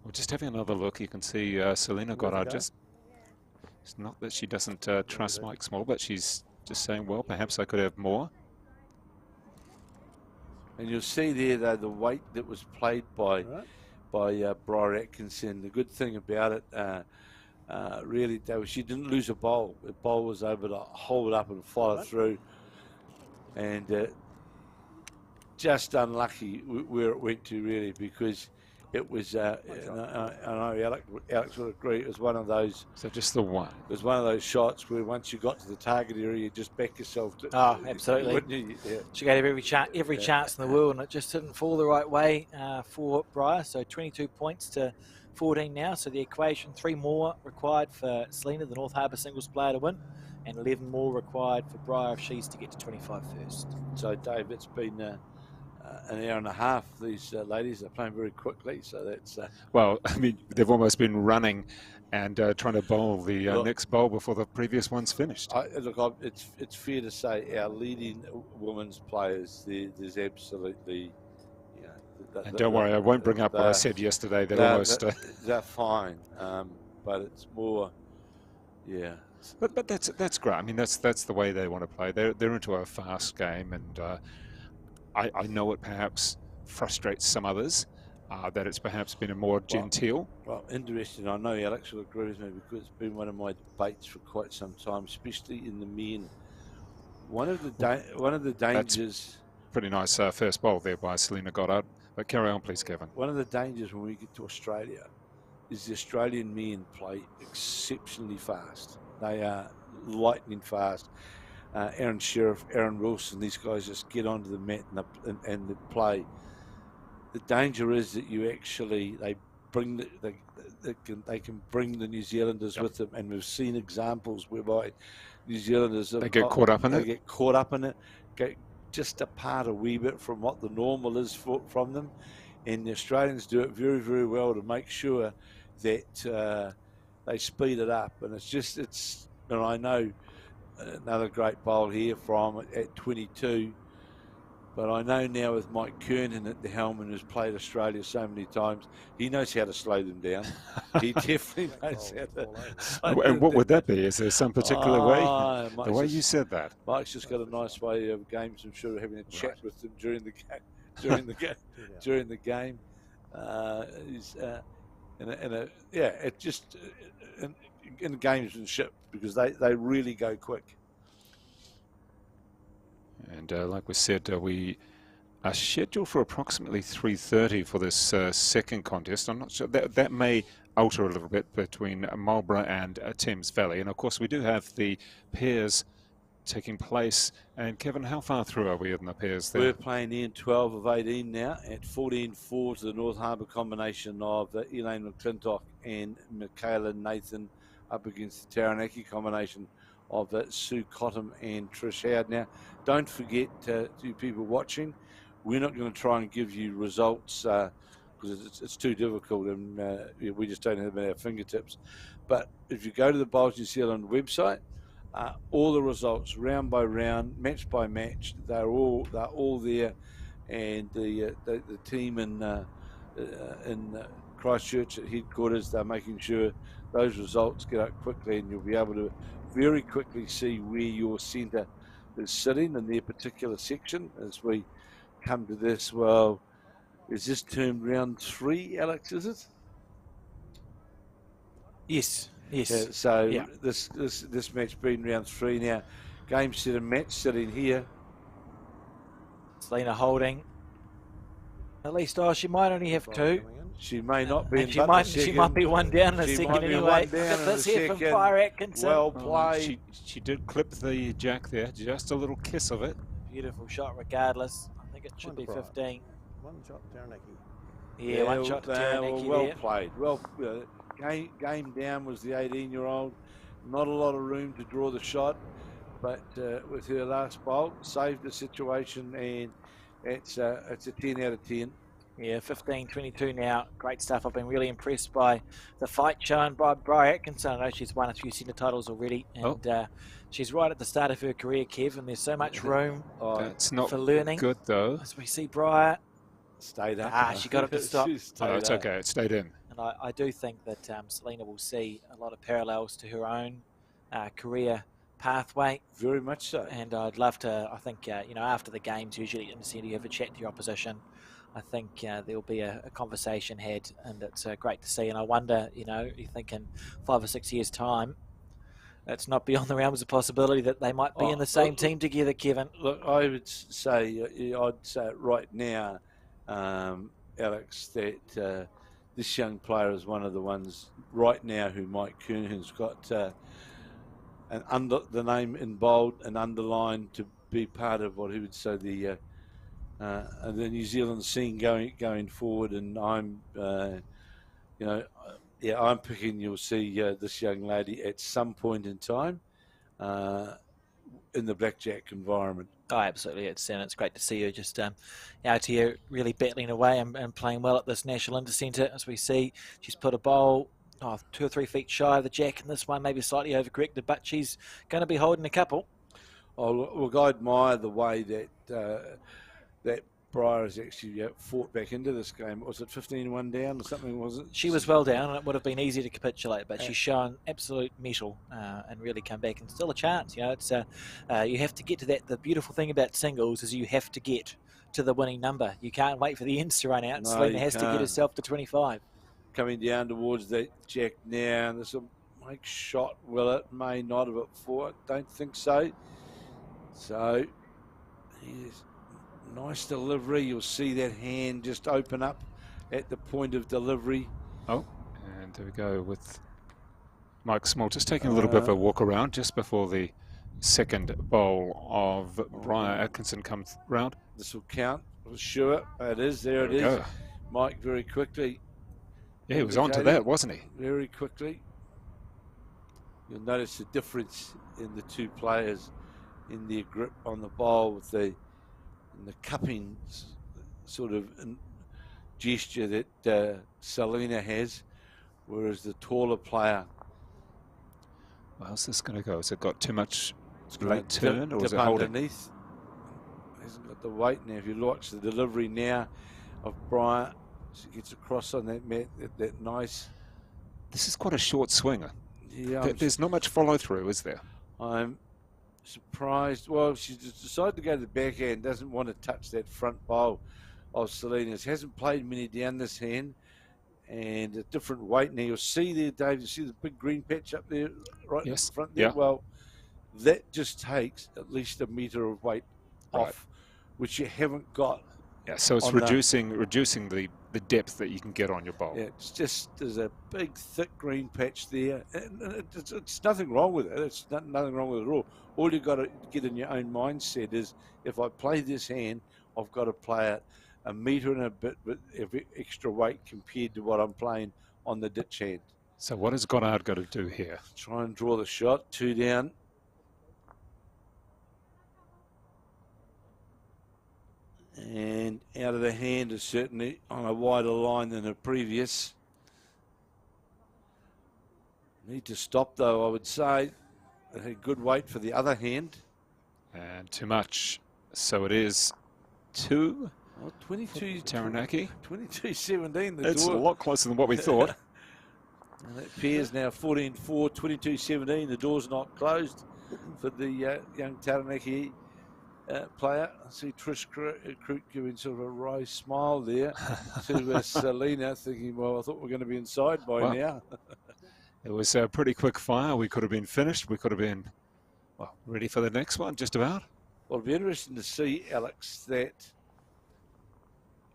Speaker 1: Well, just having another look, you can see Selena Goddard just, it's not that she doesn't trust Mike Small, but she's just saying, well, perhaps I could have more.
Speaker 3: And you'll see there, though, the weight that was played by Briar Atkinson. The good thing about it, really, though, she didn't lose a bowl. The bowl was able to hold up and follow through. And just unlucky where it went to, really, because it was, I know Alex would agree, it was one of those.
Speaker 1: So just the one.
Speaker 3: It was one of those shots where once you got to the target area, you just back yourself to.
Speaker 2: Oh, absolutely.
Speaker 3: Yeah.
Speaker 2: She gave every chance in the world, and it just didn't fall the right way for Briar. So 22 points to 14 now. So the equation, 3 more required for Selena, the North Harbour singles player, to win, and 11 more required for Briar if she's to get to 25 first.
Speaker 3: So, Dave, it's been an hour and a half. These ladies are playing very quickly, so that's...
Speaker 1: Well, I mean, they've almost been running and trying to bowl the next bowl before the previous one's finished.
Speaker 3: Look, it's fair to say our leading women's players, there's absolutely...
Speaker 1: And don't worry, I won't bring up what I said yesterday. They're almost...
Speaker 3: They're fine, but it's more... Yeah.
Speaker 1: But that's great. I mean, that's the way they want to play. They're into a fast game, and I know it perhaps frustrates some others that it's perhaps been a more genteel.
Speaker 3: Well, interesting. I know Alex will agree with me because it's been one of my debates for quite some time, especially in the men. One of the dangers.
Speaker 1: Pretty nice first bowl there by Selena Goddard. But carry on, please, Kevin.
Speaker 3: One of the dangers when we get to Australia is the Australian men play exceptionally fast. They are lightning fast. Aaron Sheriff, Aaron Wilson, these guys just get onto the mat and they play. The danger is that you actually, they can bring the New Zealanders with them, and we've seen examples whereby New Zealanders
Speaker 1: they get caught up in it.
Speaker 3: They get caught up in it, get just apart a wee bit from what the normal is from them, and the Australians do it very, very well to make sure that they speed it up. And and I know another great bowl here from at 22. But I know now with Mike Kernan at the helm, and who's played Australia so many times, he knows how to slow them down. He definitely knows how to slow them
Speaker 1: And what
Speaker 3: down.
Speaker 1: would that be? Is there some particular way? The way you said that.
Speaker 3: Mike's just got a nice way of games. I'm sure having a chat with them during the game. During the game, it's just in gamesmanship, because they really go quick.
Speaker 1: And like we said, we are scheduled for approximately 3:30 for this second contest. I'm not sure. That may alter a little bit between Marlborough and Thames Valley. And of course, we do have the pairs taking place. And Kevin, how far through are we in the pairs there?
Speaker 3: We're playing in 12 of 18 now at 14-4 to the North Harbour combination of Elaine McClintock and Michaela Nathan up against the Taranaki combination of Sue Cottam and Trish Howard. Now, don't forget, to people watching, we're not going to try and give you results because it's too difficult, and we just don't have it at our fingertips. But if you go to the Bowls New Zealand website, all the results, round by round, match by match, they're all there, and the team in Christchurch at headquarters, they're making sure those results get up quickly, and you'll be able to very quickly see where your centre is sitting in their particular section as we come to this. Well, is this termed round 3, Alex, is it?
Speaker 2: Yes.
Speaker 3: This match being round 3 now. Game, set and match sitting here.
Speaker 2: Selena holding. At least, she might only have 2.
Speaker 3: She may not be.
Speaker 2: And she might be one down in a second anyway. Let's hear from Briar Atkinson.
Speaker 3: Well played.
Speaker 1: She did clip the jack there. Just a little kiss of it.
Speaker 2: Beautiful shot regardless. I think it should be 15.
Speaker 4: One shot Taranaki.
Speaker 2: Yeah, one shot to Taranaki
Speaker 3: well
Speaker 2: there.
Speaker 3: Played. Well, game down was the 18-year-old. Not a lot of room to draw the shot, but with her last bowl, saved the situation, and it's a 10 out of 10.
Speaker 2: Yeah, 15-22 now. Great stuff. I've been really impressed by the fight shown by Bri Atkinson. I know she's won a few centre titles already, and she's right at the start of her career, Kev, and there's so much room
Speaker 1: That's not
Speaker 2: for learning.
Speaker 1: good, though.
Speaker 2: As we see Bri.
Speaker 3: Stayed up.
Speaker 2: She got it to stop.
Speaker 1: Oh, it's okay. It stayed in.
Speaker 2: And I do think that Selena will see a lot of parallels to her own career pathway.
Speaker 3: Very much so.
Speaker 2: And I'd love to, I think, you know, after the games, usually in the centre, you have a chat to your opposition. I think there'll be a conversation had, and it's great to see. And I wonder, you know, you think in 5 or 6 years' time, it's not beyond the realms of possibility that they might be in the same team together, Kevin.
Speaker 3: Look, I would say, I'd say it right now, Alex, that this young player is one of the ones right now who Mike Kernan's got the name in bold and underlined to be part of what he would say the New Zealand scene going forward. And I'm, you know, yeah, I'm picking. You'll see this young lady at some point in time in the blackjack environment.
Speaker 2: Oh, absolutely. It's great to see her just out here really battling away and playing well at this National Intercentre. As we see, she's put a bowl 2 or 3 feet shy of the jack in this one, maybe slightly overcorrected, but she's going to be holding a couple.
Speaker 3: Oh, look, I admire the way that that Briar has actually fought back into this game. Was it 15-1 down or something, was it?
Speaker 2: She was well down, and it would have been easy to capitulate, but she's shown absolute mettle and really come back, and still a chance. You know, it's you have to get to that. The beautiful thing about singles is you have to get to the winning number. You can't wait for the ends to run out.
Speaker 3: No,
Speaker 2: Selena has to get herself to 25.
Speaker 3: Coming down towards that jack now, and this will make shot. Will it? May not have it for it. Don't think so. So, yes. Nice delivery. You'll see that hand just open up at the point of delivery.
Speaker 1: Oh, and there we go with Mike Small just taking a little bit of a walk around just before the second bowl of Briar Atkinson comes round.
Speaker 3: This will count for sure. It is. There it is. Go. Mike very quickly.
Speaker 1: Yeah, he was on to that, wasn't he?
Speaker 3: Very quickly. You'll notice the difference in the two players in their grip on the bowl with the cupping sort of gesture that Selena has, whereas the taller player.
Speaker 1: Well, how's this going to go? Has it got too much turn, or is it holding?
Speaker 3: Underneath. Hasn't got the weight now. If you watch the delivery now of Briar, she gets across on that mat, that nice.
Speaker 1: This is quite a short swinger.
Speaker 3: Yeah,
Speaker 1: there's not much follow through, is there?
Speaker 3: I'm surprised. Well, she just decided to go to the backhand, doesn't want to touch that front bowl of Selena's. Hasn't played many down this hand, and a different weight. Now you'll see there, Dave, you see the big green patch up there, right in front there? Yeah. Well, that just takes at least a metre of weight off, which you haven't got.
Speaker 1: Yeah, so it's reducing the depth that you can get on your bowl.
Speaker 3: Yeah, it's just, there's a big, thick green patch there. And it's nothing wrong with it. It's nothing wrong with it at all. All you've got to get in your own mindset is, if I play this hand, I've got to play it a metre and a bit with extra weight compared to what I'm playing on the ditch hand.
Speaker 1: So what has Goddard got to do here?
Speaker 3: Try and draw the shot. 2 down. And out of the hand is certainly on a wider line than the previous. Need to stop, though, I would say. It had good weight for the other hand.
Speaker 1: And too much. So it is 2.
Speaker 3: Well, 22
Speaker 1: Taranaki.
Speaker 3: 22-17.
Speaker 1: It's a lot closer than what we thought.
Speaker 3: And that pair's now 14-4, 22-17. The door's not closed for the young Taranaki player. I see Trish Crook giving sort of a wry smile there to Selena, thinking, well, I thought we were going to be inside by now.
Speaker 1: It was a pretty quick fire. We could have been finished. We could have been ready for the next one, just about.
Speaker 3: Well, it'll be interesting to see, Alex, that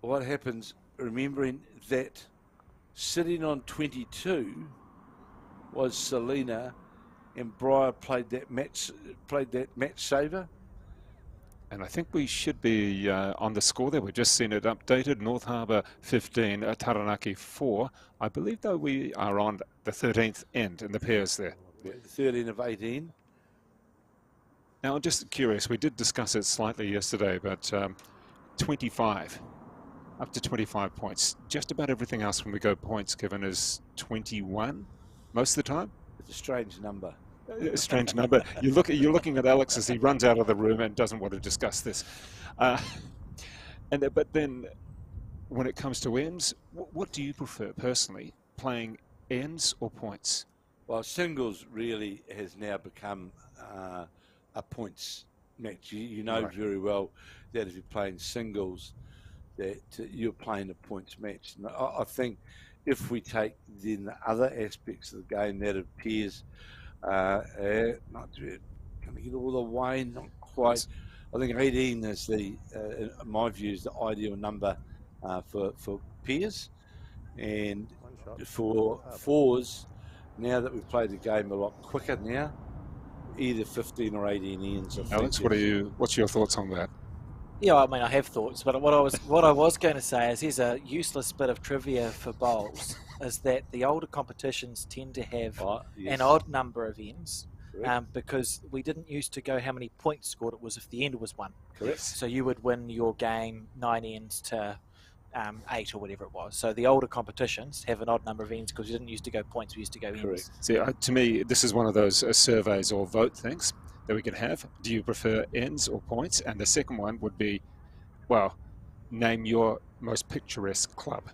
Speaker 3: what happens, remembering that sitting on 22 was Selena, and Briar played that match saver.
Speaker 1: And I think we should be on the score there. We've just seen it updated. North Harbour 15, Taranaki 4. I believe, though, we are on the 13th end in the pairs there.
Speaker 3: 13 of 18.
Speaker 1: Now, I'm just curious. We did discuss it slightly yesterday, but 25. Up to 25 points. Just about everything else when we go points given is 21 most of the time.
Speaker 3: It's a strange number.
Speaker 1: A strange number. You're looking at Alex as he runs out of the room and doesn't want to discuss this. But then when it comes to ends, what do you prefer personally, playing ends or points?
Speaker 3: Well, singles really has now become a points match. You know
Speaker 1: Right.
Speaker 3: very well that if you're playing singles, that you're playing a points match. And I think if we take then the other aspects of the game, that appears not going to get all the way, not quite. I think 18 is in my view, is the ideal number for pairs, and for fours. Now that we've played the game a lot quicker now, either 15 or 18 ends.
Speaker 1: Alex, what's your thoughts on that?
Speaker 2: Yeah, I mean, I have thoughts, but what I was going to say is here's a useless bit of trivia for bowls, is that the older competitions tend to have an odd number of ends, because we didn't used to go how many points scored, it was if the end was 1.
Speaker 3: Correct.
Speaker 2: So you would win your game 9 ends to 8 or whatever it was. So the older competitions have an odd number of ends because we didn't used to go points, we used to go ends.
Speaker 1: See, to me, this is one of those surveys or vote things that we can have. Do you prefer ends or points? And the second one would be, well, name your most picturesque club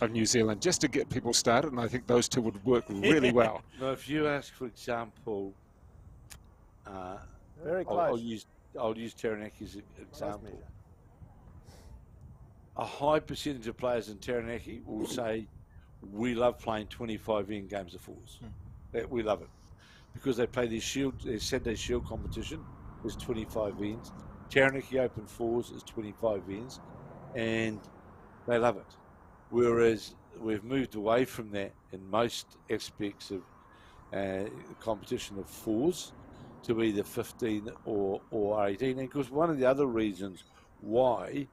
Speaker 1: of New Zealand, just to get people started. And I think those two would work really well.
Speaker 3: Well, if you ask, for example,
Speaker 4: very close.
Speaker 3: I'll use Taranaki as an example. A high percentage of players in Taranaki will say, we love playing 25 end games of fours. We love it. Because they play their Saturday Shield competition is 25 ends. Taranaki Open Fours is 25 ends. And they love it. Whereas we've moved away from that in most aspects of competition of fours to either 15 or 18. And because one of the other reasons why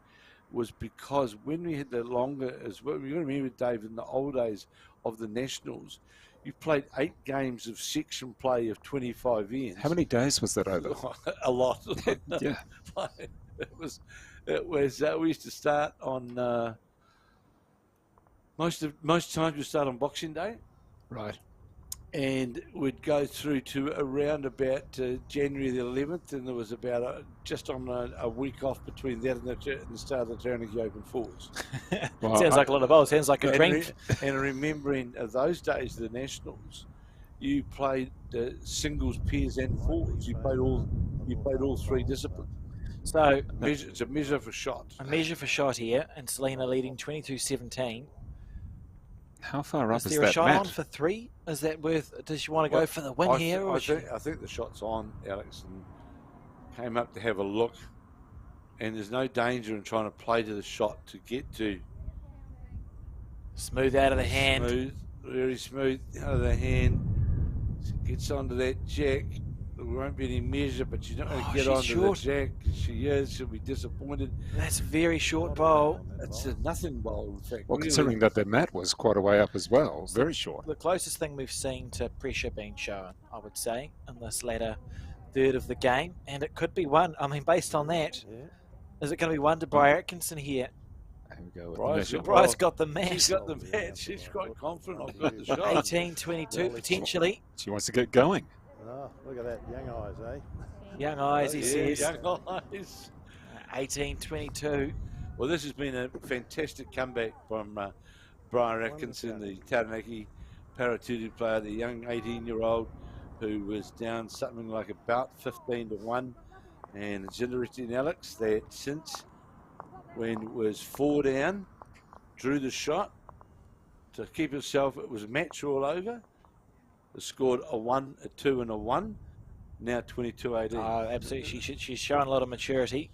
Speaker 3: was because when we had the longer, as well, you remember, Dave, in the old days of the Nationals, you played 8 games of section play of 25 ends.
Speaker 1: How many days was that over?
Speaker 3: A lot.
Speaker 1: Yeah.
Speaker 3: It was. We used to start on most times we start on Boxing Day.
Speaker 1: Right.
Speaker 3: And we'd go through to around about January the 11th, and there was about just on a week off between that and the start of the Taranaki Open Fours.
Speaker 2: Well, sounds like a lot of bowls. Sounds like a dream.
Speaker 3: And remembering those days, the Nationals, you played singles, pairs, and fours. You played all 3 disciplines.
Speaker 2: So
Speaker 3: it's a measure for shot.
Speaker 2: A measure for shot here, and Selena leading 22-17.
Speaker 1: How far up is
Speaker 2: there
Speaker 1: that
Speaker 2: a shot
Speaker 1: mat?
Speaker 2: On for 3? Is that worth? Does she want to go for the win here? Or
Speaker 3: I think the shot's on, Alex, and came up to have a look. And there's no danger in trying to play to the shot to get to.
Speaker 2: Smooth out of the hand.
Speaker 3: Smooth, very smooth out of the hand. Gets onto that jack. There won't be any measure, but she's not going to get onto the jack. She'll be disappointed.
Speaker 2: That's a very short bowl.
Speaker 3: It's a nothing bowl, in fact.
Speaker 1: Well, considering that the mat was quite a way up as well, very short.
Speaker 2: The closest thing we've seen to pressure being shown, I would say, in this latter third of the game, and it could be one. I mean, based on that, is it going to be one to Bri Atkinson here?
Speaker 1: There we go.
Speaker 2: Bry's got the match.
Speaker 3: She's got the match. She's quite confident. I've got the shot.
Speaker 2: 18-22 potentially.
Speaker 1: She wants to get going.
Speaker 4: Oh, look at that, young eyes, eh?
Speaker 2: Young eyes, he says.
Speaker 3: Young eyes.
Speaker 2: 18-22.
Speaker 3: Well, this has been a fantastic comeback from Bri Atkinson, the Taranaki Paratutu player, the young 18-year-old who was down something like about 15-1. And it's interesting, Alex, that since when it was 4 down, drew the shot to keep herself, it was a match all over. Scored a 1, a 2, and a 1. Now 22-18.
Speaker 2: Oh, absolutely. She's shown a lot of maturity,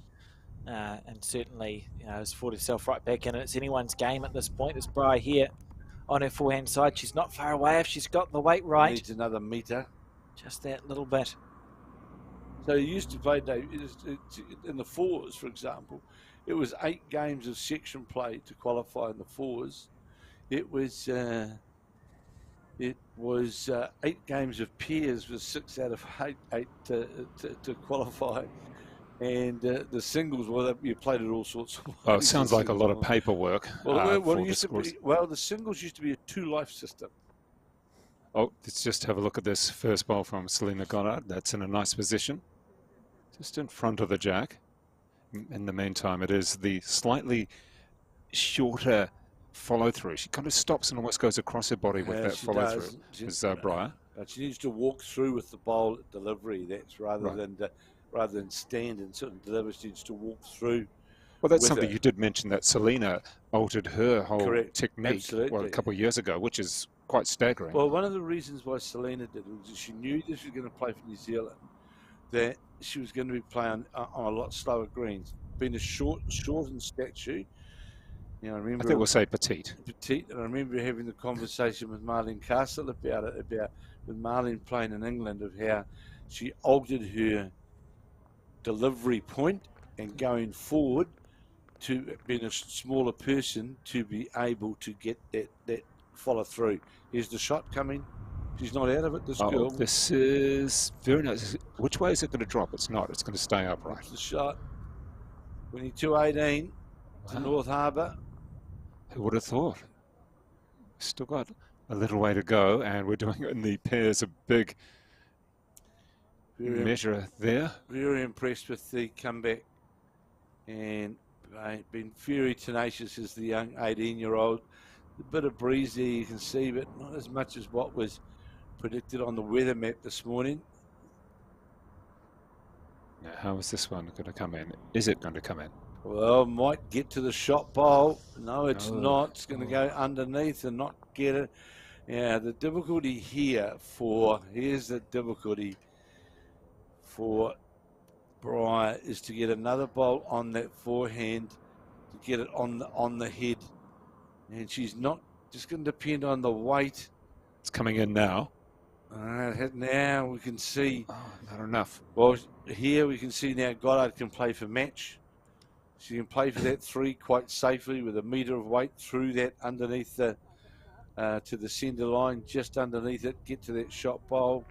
Speaker 2: and certainly, has fought herself right back in. And it's anyone's game at this point. It's Bri here on her forehand side. She's not far away if she's got the weight right.
Speaker 3: Needs another metre.
Speaker 2: Just that little bit.
Speaker 3: So you used to play, Dave, in the fours, for example. It was 8 games of section play to qualify in the fours. It was 8 games of pairs with 6 out of 8 to qualify. And the singles, well, you played it all sorts of ways.
Speaker 1: Oh, it sounds like a lot of paperwork.
Speaker 3: Well, the singles used to be a 2-life system.
Speaker 1: Oh, let's just have a look at this first ball from Selena Goddard. That's in a nice position, just in front of the jack. In the meantime, it is the slightly shorter follow-through. She kind of stops and almost goes across her body with that follow-through. Is Briar.
Speaker 3: But she needs to walk through with the bowl at delivery. That's rather than stand and sort of deliver. She needs to walk through.
Speaker 1: Well, that's something you did mention, that Selena altered her whole technique a couple of years ago, which is quite staggering.
Speaker 3: Well, one of the reasons why Selena did it was she knew that she was going to play for New Zealand, that she was going to be playing on a lot slower greens. Being a short in stature, I think
Speaker 1: we'll say petite.
Speaker 3: Petite, and I remember having the conversation with Marlene Castle about it, with Marlene playing in England, of how she altered her delivery point and going forward to being a smaller person to be able to get that follow through. Here's the shot coming. She's not out of it, this girl.
Speaker 1: This is very nice. Which way is it going to drop? It's not. It's going to stay upright.
Speaker 3: That's the shot. 22-18 to North Harbour.
Speaker 1: Who would have thought? Still got a little way to go, and we're doing it in the pairs, a big measure there.
Speaker 3: Very impressed with the comeback, and been very tenacious as the young 18-year-old. A bit of breeze there you can see, but not as much as what was predicted on the weather map this morning.
Speaker 1: Now, how is this one going to come in? Is it going to come in?
Speaker 3: Well, might get to the shot bowl. No, it's not. It's going to go underneath and not get it. Yeah, the difficulty here's the difficulty for Briar is to get another bowl on that forehand, to get it on the head. And she's not just going to depend on the weight.
Speaker 1: It's coming in now.
Speaker 3: Now we can see.
Speaker 1: Oh, not enough.
Speaker 3: Well, here we can see now Goddard can play for match. She can play for that 3 quite safely with a metre of weight through that underneath the to the centre line, just underneath it, get to that shot bowl.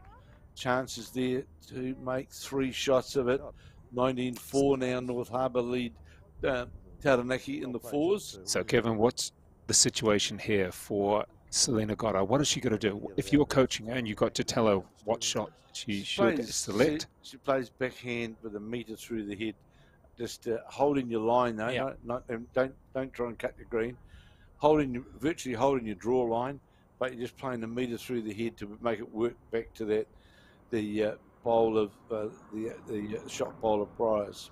Speaker 3: Chances there to make 3 shots of it. 19-4 now, North Harbour lead Taranaki in the 4s.
Speaker 1: So, Kevin, what's the situation here for Selena Goddard? What is she going to do? If you're coaching her and you've got to tell her what shot she should select.
Speaker 3: She plays backhand with a metre through the head. Just holding your line, though.
Speaker 2: Yeah.
Speaker 3: Don't try and cut your green. Virtually holding your draw line, but you're just playing the metre through the head to make it work back to the bowl of the shot bowl of Briars.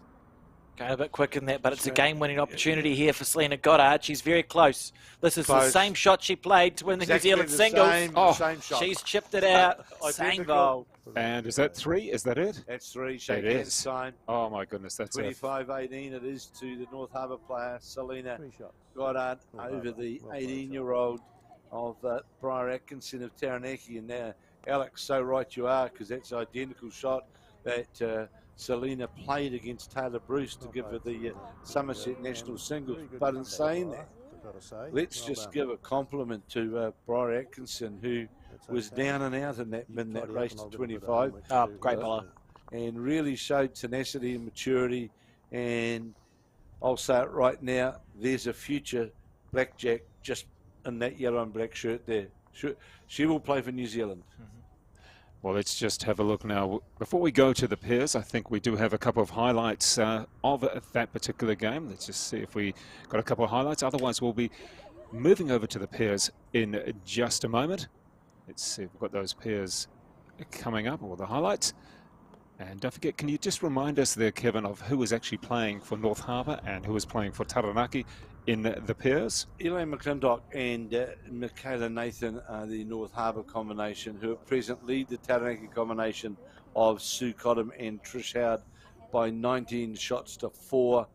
Speaker 2: Going a bit quick in that, but it's a game-winning opportunity here for Selena Goddard. She's very close. This is the same shot she played to win the New Zealand singles.
Speaker 3: Same shot.
Speaker 2: She's chipped it out. Same goal.
Speaker 1: And is that 3? Is that it?
Speaker 3: That's 3. Shake hands sign.
Speaker 1: Oh my goodness, that's
Speaker 3: 25-18. It is to the North Harbour player Selena Goddard over the 18-year-old of Briar Atkinson of Taranaki. And now, Alex, so right you are, because that's an identical shot that Selena played against Taylor Bruce to give her the Somerset National Singles. But in saying that, let's just give a compliment to Briar Atkinson, who was down and out in that race to 25.
Speaker 2: Oh, great bowler.
Speaker 3: And really showed tenacity and maturity. And I'll say it right now, there's a future blackjack just in that yellow and black shirt there. She will play for New Zealand.
Speaker 1: Well, let's just have a look now. Before we go to the pairs, I think we do have a couple of highlights of that particular game. Let's just see if we got a couple of highlights. Otherwise, we'll be moving over to the pairs in just a moment. Let's see if we've got those pairs coming up, or the highlights. And don't forget, can you just remind us there, Kevin, of who was actually playing for North Harbour and who was playing for Taranaki in the pairs?
Speaker 3: Elaine McClintock and Michaela Nathan are the North Harbour combination, who at present lead the Taranaki combination of Sue Cottam and Trish Howard by 19 shots to 4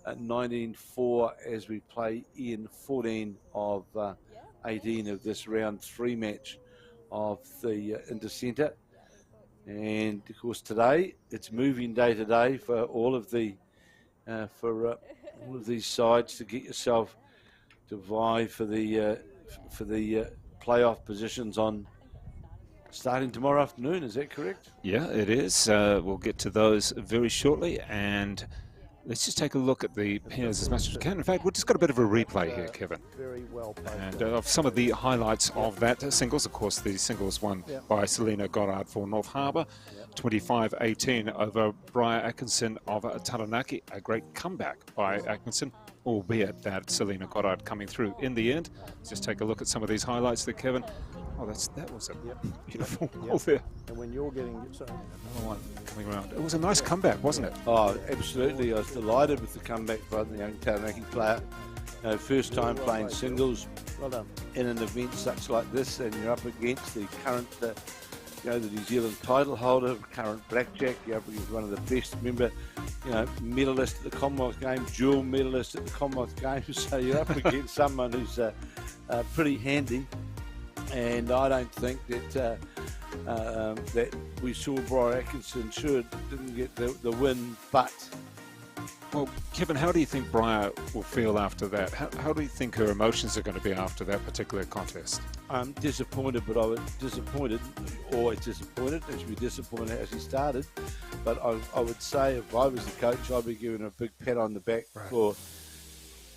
Speaker 3: at 19-4 as we play in 14 of 18 of this round 3 match of the Intercentre. And of course today it's moving day today for all of the all of these sides to get yourself to vie for the playoff positions on starting tomorrow afternoon. Is that correct?
Speaker 1: Yeah, it is. We'll get to those very shortly, and let's just take a look at the pairs as much as we can. In fact, we've just got a bit of a replay here, Kevin.
Speaker 4: Very well played.
Speaker 1: And of some of the highlights of that singles. Of course, the singles won by Selena Goddard for North Harbour, 25-18 over Briar Atkinson of Taranaki. A great comeback by Atkinson, albeit that Selena Goddard coming through in the end. Let's just take a look at some of these highlights there, Kevin. Oh, that was a beautiful ball there.
Speaker 4: And when you're getting
Speaker 1: Another one coming around. It was a nice comeback, wasn't it?
Speaker 3: Oh, absolutely. I was delighted with the comeback by the young Taranaki player. First time playing singles in an event such like this, and you're up against the current, the New Zealand title holder, current blackjack. You're up against one of the best, remember, medalist at the Commonwealth Games, dual medalist at the Commonwealth Games. So you're up against someone who's pretty handy. And I don't think that that we saw Briar Atkinson didn't get the win, but.
Speaker 1: Well, Kevin, how do you think Briar will feel after that? How do you think her emotions are going to be after that particular contest?
Speaker 3: I'm disappointed, but I was disappointed, always disappointed. It should be disappointed as he started. But I would say if I was the coach, I'd be giving her a big pat on the back for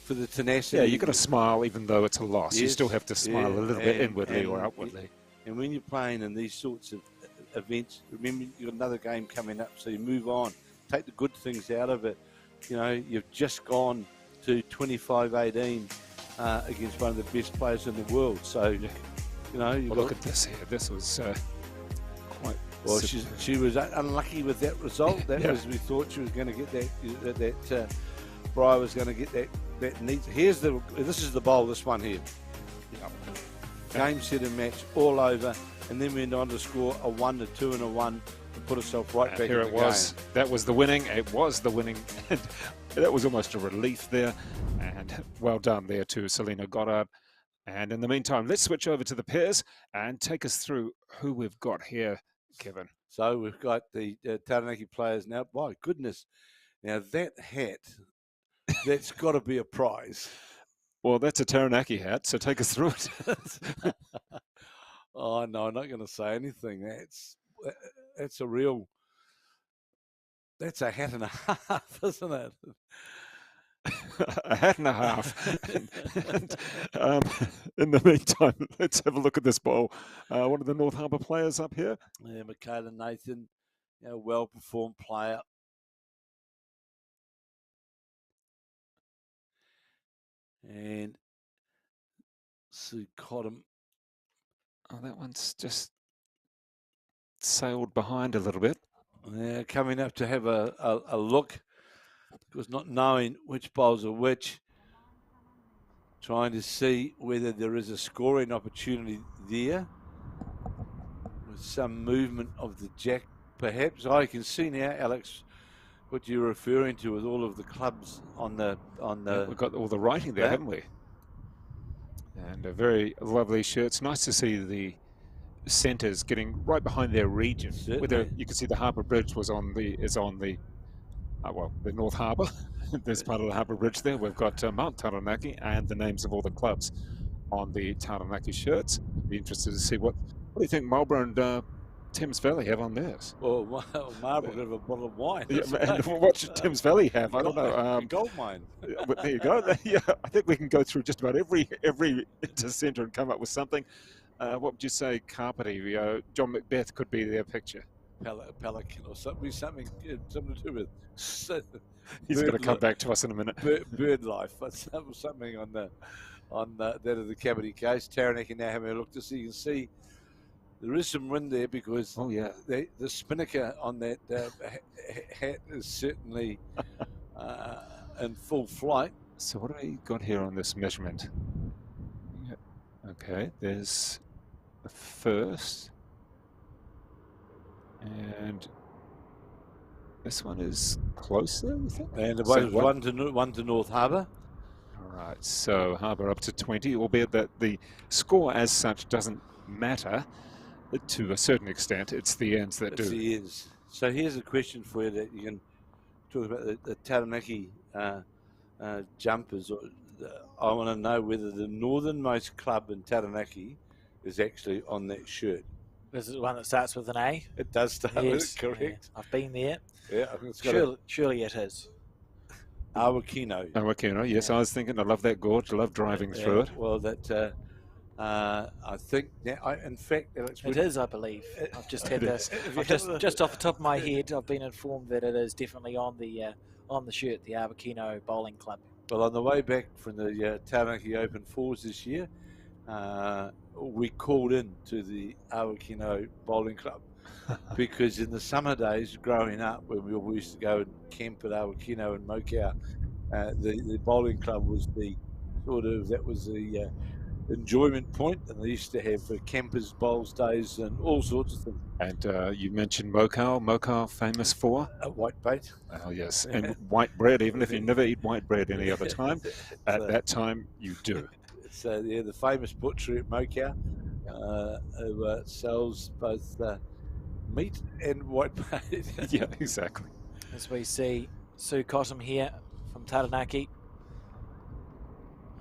Speaker 3: the tenacity.
Speaker 1: Yeah, you've got to smile even though it's a loss.
Speaker 3: Yes,
Speaker 1: you still have to smile a little bit inwardly or outwardly.
Speaker 3: And when you're playing in these sorts of events, remember you've got another game coming up, so you move on. Take the good things out of it. You've just gone to 25-18 against one of the best players in the world. So,
Speaker 1: look at this here. This was quite.
Speaker 3: Well, she was unlucky with that result. That was, we thought she was going to get that. Briar was going to get that neat. This is the bowl. This one here. Game, set, and match all over, and then we went on to score a 1, a 2, and a 1. Put herself right back
Speaker 1: here
Speaker 3: in
Speaker 1: it
Speaker 3: the
Speaker 1: was.
Speaker 3: game.
Speaker 1: That was the winning. It was the winning. And that was almost a relief there. And well done there to Selena Goddard. And in the meantime, let's switch over to the pairs and take us through who we've got here, Kevin.
Speaker 3: So we've got the Taranaki players now. My goodness. Now that hat, that's got to be a prize.
Speaker 1: Well, that's a Taranaki hat, so take us through it.
Speaker 3: Oh, no, I'm not going to say anything. That's a hat and a half, isn't it?
Speaker 1: A hat and a half. In the meantime, let's have a look at this bowl. One of the North Harbour players up here.
Speaker 3: Yeah, Michaela Nathan, well-performed player. And Sue Cottam.
Speaker 1: Oh, that one's just sailed behind a little bit.
Speaker 3: Yeah, coming up to have a look, because not knowing which bowls are which, trying to see whether there is a scoring opportunity there with some movement of the jack, perhaps. I can see now, Alex, what you're referring to with all of the clubs on the.
Speaker 1: Yeah, we've got all the writing there, haven't we? And a very lovely shirt. It's nice to see the centres getting right behind their region. Whether you can see the Harbour Bridge is on the North Harbour. There's part of the Harbour Bridge there. We've got Mount Taranaki and the names of all the clubs on the Taranaki shirts. Be interested to see what do you think Marlborough and Thames Valley have on theirs?
Speaker 3: Well, Marlborough have a bottle of wine.
Speaker 1: Yeah, and what should Thames Valley have? I don't know.
Speaker 3: Gold mine.
Speaker 1: But there you go. Yeah, I think we can go through just about every Intercentre and come up with something. What would you say, Carpety? John Macbeth could be their picture.
Speaker 3: Pelican or something to do with.
Speaker 1: He's going to come back to us in a minute.
Speaker 3: Bird life, but something on that of the Carpety case. Taranaki now having a look to see. You can see there is some wind there because the spinnaker on that hat is certainly in full flight.
Speaker 1: So what have we got here on this measurement? Yeah. Okay, there's the first. And this one is closer, you think?
Speaker 3: And the one to North Harbour.
Speaker 1: All right, so Harbour up to 20, albeit that the score as such doesn't matter to a certain extent. It's the ends that do.
Speaker 3: It's the ends. So here's a question for you that you can talk about the Taranaki jumpers. I want to know whether the northernmost club in Taranaki is actually on that shirt.
Speaker 2: This is the one that starts with an A.
Speaker 3: It does start
Speaker 2: Yes,
Speaker 3: with it, correct.
Speaker 2: yeah, I've been there.
Speaker 3: Yeah, I think it's got
Speaker 2: Surely it is.
Speaker 3: Awakino.
Speaker 1: Awakino, yes, I was thinking, I love that gorge, I love driving through it.
Speaker 3: Well, that I think, in fact, Alex,
Speaker 2: It is, I believe. I've just had this. Just off the top of my head, I've been informed that it is definitely on the shirt, the Awakino Bowling Club.
Speaker 3: Well, on the way back from the Taranaki Open Fours this year, we called in to the Awakino Bowling Club because in the summer days growing up, when we all used to go and camp at Awakino and Mokau, the bowling club was the enjoyment point, and they used to have campers, bowls days, and all sorts of things.
Speaker 1: And you mentioned Mokau famous for?
Speaker 3: White bait.
Speaker 1: Oh, yes, and white bread, even if you never eat white bread any other time, at that time you do.
Speaker 3: So, yeah, the famous butchery at Mokau who sells both meat and white bait.
Speaker 1: Yeah, exactly.
Speaker 2: As we see Sue Cottam here from Taranaki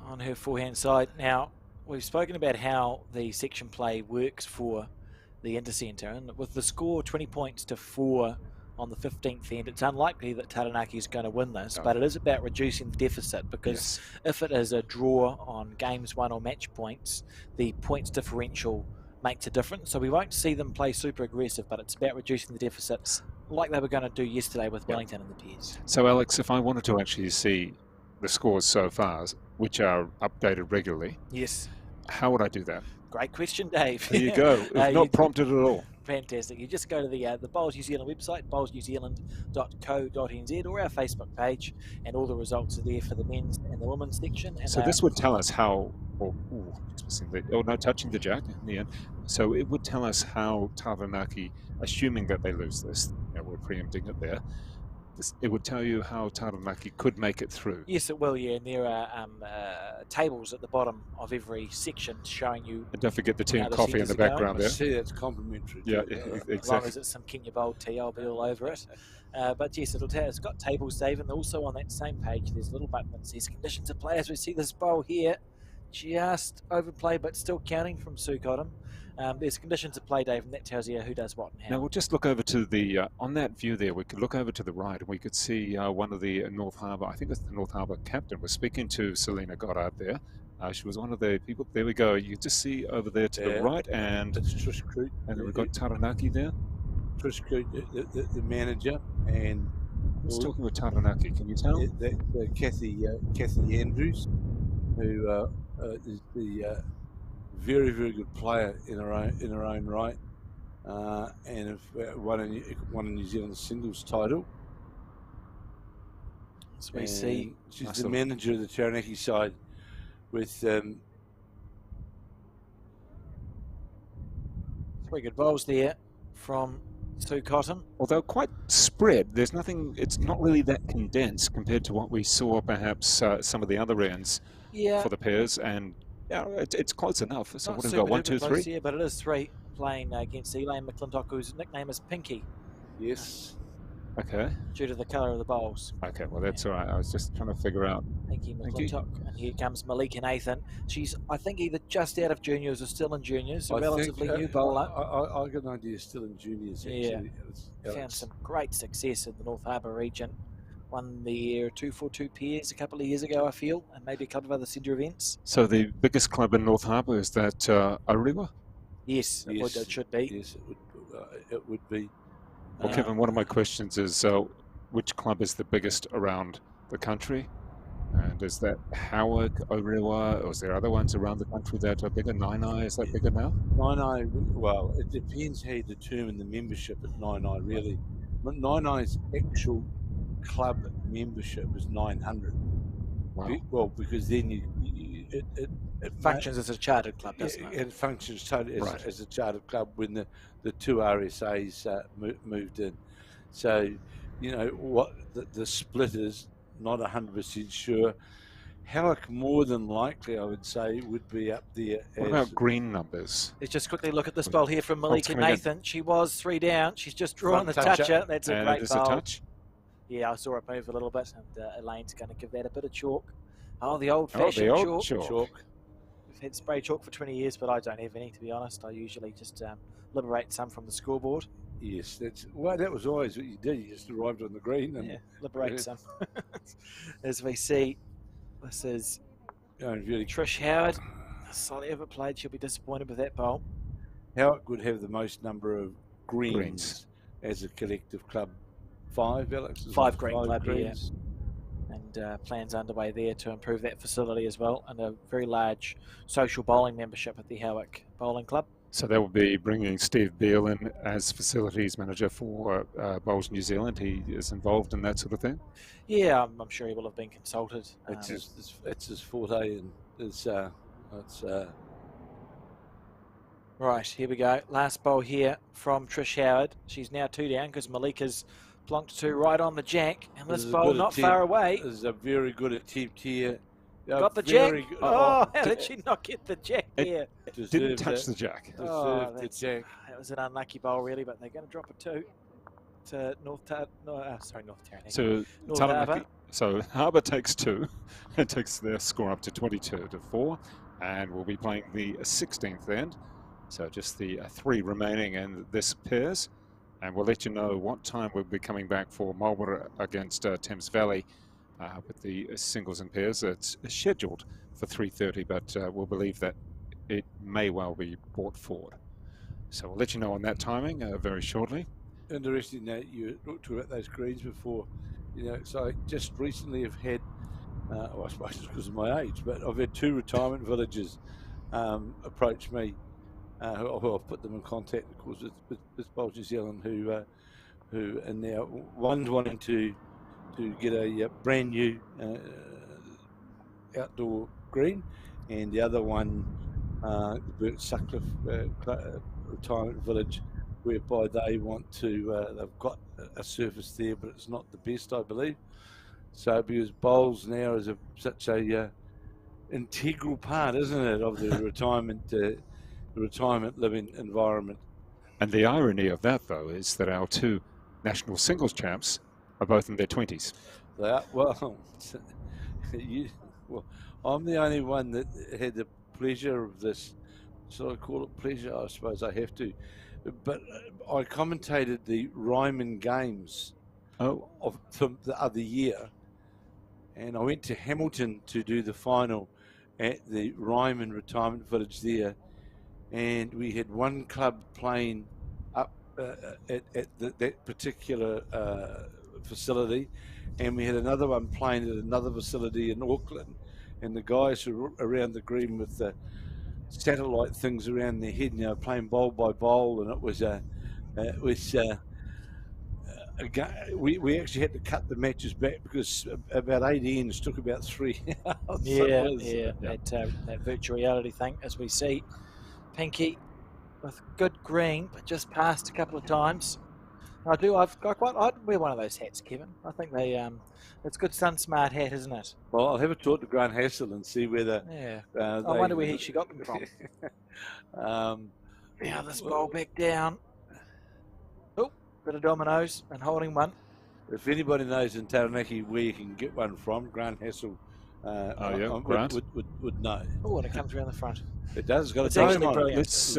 Speaker 2: on her forehand side. Now, we've spoken about how the section play works for the Intercentre, and with the score 20 points to 4 on the 15th end, it's unlikely that Taranaki is going to win this, but it is about reducing the deficit, because if it is a draw on games won or match points, the points differential makes a difference. So we won't see them play super aggressive, but it's about reducing the deficits like they were going to do yesterday with Wellington and the Peers.
Speaker 1: So, Alex, if I wanted to actually see the scores so far, which are updated regularly,
Speaker 2: yes,
Speaker 1: how would I do that?
Speaker 2: Great question, Dave.
Speaker 1: There you go. It's not prompted at all.
Speaker 2: Fantastic. You just go to the Bowls New Zealand website, bowlsnewzealand.co.nz, or our Facebook page, and all the results are there for the men's and the women's section. And
Speaker 1: so this would tell us how, no, touching the jack in the end. So it would tell us how Taranaki, assuming that they lose this, we're preempting it there, it would tell you how Taranaki could make it through.
Speaker 2: Yes, it will, yeah, and there are tables at the bottom of every section showing you.
Speaker 1: And don't forget the tea and coffee in the background there.
Speaker 3: See, that's complimentary.
Speaker 1: Yeah, exactly.
Speaker 2: As long as it's some Kenya Bowl tea, I'll be all over it. But yes, it's got tables, Dave, and also on that same page, there's a little button that says conditions of play. As we see this bowl here, just overplayed, but still counting from Sue Cottam. There's conditions of play, Dave, and that tells you who does what and how.
Speaker 1: Now we'll just look over to the, on that view there, we could look over to the right and we could see one of the North Harbour, I think it's the North Harbour captain, was speaking to Selena Goddard there. She was one of the people, there we go, you just see over there to the right, and
Speaker 3: that's Trish Crute.
Speaker 1: And then we've got Taranaki there.
Speaker 3: Trish Crute, the manager, and
Speaker 1: who's talking with Taranaki, can you tell?
Speaker 3: Kathy Andrews, who is the very, very good player in her own right, and won a New Zealand singles title.
Speaker 2: So we see
Speaker 3: she's the manager of the Taranaki side, with
Speaker 2: three good bowls there from Sue Cottam.
Speaker 1: Although quite spread, there's nothing. It's not really that condensed compared to what we saw perhaps some of the other rounds for the pairs, and. Yeah, it's close enough. So what have we got? 1, 2, 3.
Speaker 2: Yeah, but it is 3 playing against Elaine McClintock, whose nickname is Pinky.
Speaker 3: Yes.
Speaker 1: Okay.
Speaker 2: Due to the colour of the bowls.
Speaker 1: Okay, well that's all right. I was just trying to figure out.
Speaker 2: Pinky McClintock. And here comes Malika Nathan. She's, I think, either just out of juniors or still in juniors. A relatively new bowler.
Speaker 3: I got an idea, still in juniors. Actually.
Speaker 2: Yeah. Found some great success in the North Harbour region. Won the 242 pairs a couple of years ago, I feel, and maybe a couple of other centre events.
Speaker 1: So the biggest club in North Harbour, is that Orewa?
Speaker 2: Yes, it should be.
Speaker 3: Yes, it would be.
Speaker 1: Well, Kevin, one of my questions is, which club is the biggest around the country? And is that Howard, Orewa, or is there other ones around the country that are bigger? Nainai, is that bigger now?
Speaker 3: Nainai, well, it depends how you determine the membership at Nainai, really. Nainai's actual club membership is 900.
Speaker 1: Wow.
Speaker 3: Well, because then it
Speaker 2: functions as a chartered club, doesn't it?
Speaker 3: It functions totally as a chartered club when the two RSAs moved in. So, what the split is, not 100% sure. Howick, more than likely, I would say, would be up there.
Speaker 1: What about green numbers?
Speaker 2: Let's just quickly look at this bowl here from Malika Nathan. She was 3 down. She's just drawn the toucher. That's a great bowl.
Speaker 1: A touch?
Speaker 2: Yeah, I saw it move a little bit, and Elaine's going to give that a bit of chalk. Oh, the old-fashioned
Speaker 1: chalk.
Speaker 2: had spray chalk for 20 years, but I don't have any, to be honest. I usually just liberate some from the scoreboard.
Speaker 3: Yes, that was always what you did. You just arrived on the green and
Speaker 2: liberate some. As we see, this is
Speaker 3: really
Speaker 2: Trish Howard. Slightly overplayed. She'll be disappointed with that bowl.
Speaker 3: Howard would have the most number of greens as a collective club. 5, Alex?
Speaker 2: 5 green club, greens. And plans underway there to improve that facility as well, and a very large social bowling membership at the Howick Bowling Club.
Speaker 1: So they will be bringing Steve Beale in as facilities manager for Bowls New Zealand. He is involved in that sort of thing.
Speaker 2: Yeah, I'm sure he will have been consulted.
Speaker 3: It's his forte, and it's
Speaker 2: right. Here we go. Last bowl here from Trish Howard. She's now 2 down because Malika's plonked 2 right on the jack, and this bowl not far away.
Speaker 3: This is a very good attempt here.
Speaker 2: Got the jack. How did she not get the jack there?
Speaker 1: Didn't touch the jack.
Speaker 3: Deserved the jack.
Speaker 2: That was an unlucky bowl, really, but they're going to drop a 2 to North Taranaki.
Speaker 1: So Taranaki. So Harbour takes 2 and takes their score up to 22-4, and we'll be playing the 16th end. So just the 3 remaining in this pairs, and we'll let you know what time we'll be coming back for Marlborough against Thames Valley. With the singles and pairs. It's scheduled for 3:30, but we'll believe that it may well be brought forward. So we'll let you know on that timing very shortly.
Speaker 3: Interesting that you talked about those greens before. So I just recently have had, I suppose it's because of my age, but I've had 2 retirement villages approach me. I've put them in contact, of course, with Bowls New Zealand, who are now one's wanting to get a brand new outdoor green, and the other one, the Sutcliffe retirement village, whereby they want to, they've got a surface there, but it's not the best, I believe. So because bowls now is such a integral part, isn't it, of the retirement living environment.
Speaker 1: And the irony of that, though, is that our 2 national singles champs are both in their 20s.
Speaker 3: They are, well, I'm the only one that had the pleasure of this. So I call it pleasure, I suppose I have to. But I commentated the Ryman Games from the other year, and I went to Hamilton to do the final at the Ryman Retirement Village there, and we had one club playing up at that particular facility, and we had another one playing at another facility in Auckland, and the guys who were around the green with the satellite things around their head, playing bowl by bowl, and we actually had to cut the matches back because about 8 ends took about 3 hours.
Speaker 2: That virtual reality thing, as we see. Pinky with good green, but just passed a couple of times. I'd wear one of those hats, Kevin. I think it's a good sun smart hat, isn't it?
Speaker 3: Well, I'll have a talk to Grant Hassel and see whether.
Speaker 2: I wonder where she got them from. Now this bowl back down. Oh, bit of dominoes and holding one.
Speaker 3: If anybody knows in Taranaki where you can get one from, Grant Hassel would know.
Speaker 2: Oh, and it comes around the front.
Speaker 3: It does. It's got
Speaker 2: It's
Speaker 3: a
Speaker 2: actually
Speaker 3: dome on it.
Speaker 2: brilliant.
Speaker 1: Let's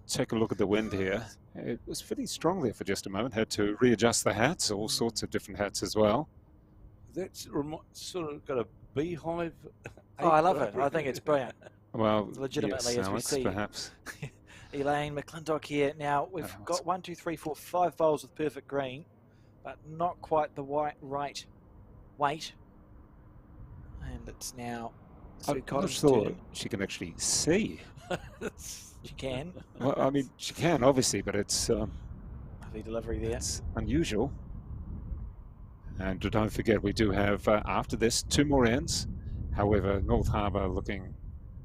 Speaker 1: take a look at the wind here. It was pretty strong there for just a moment. Had to readjust the hats, all sorts of different hats as well.
Speaker 3: That's sort of got a beehive.
Speaker 2: Oh, I love it. I think it's brilliant.
Speaker 1: Well,
Speaker 2: legitimately,
Speaker 1: yes,
Speaker 2: as
Speaker 1: Alex,
Speaker 2: we see.
Speaker 1: Perhaps.
Speaker 2: Elaine McClintock here. Now, we've got 1, 2, 3, 4, 5 bowls with perfect green, but not quite the right weight. And it's now
Speaker 1: I'm not sure she can actually see.
Speaker 2: She can.
Speaker 1: Well, I mean, she can, obviously, but it's
Speaker 2: lovely delivery there.
Speaker 1: It's unusual. And don't forget, we do have, after this, 2 more ends. However, North Harbour looking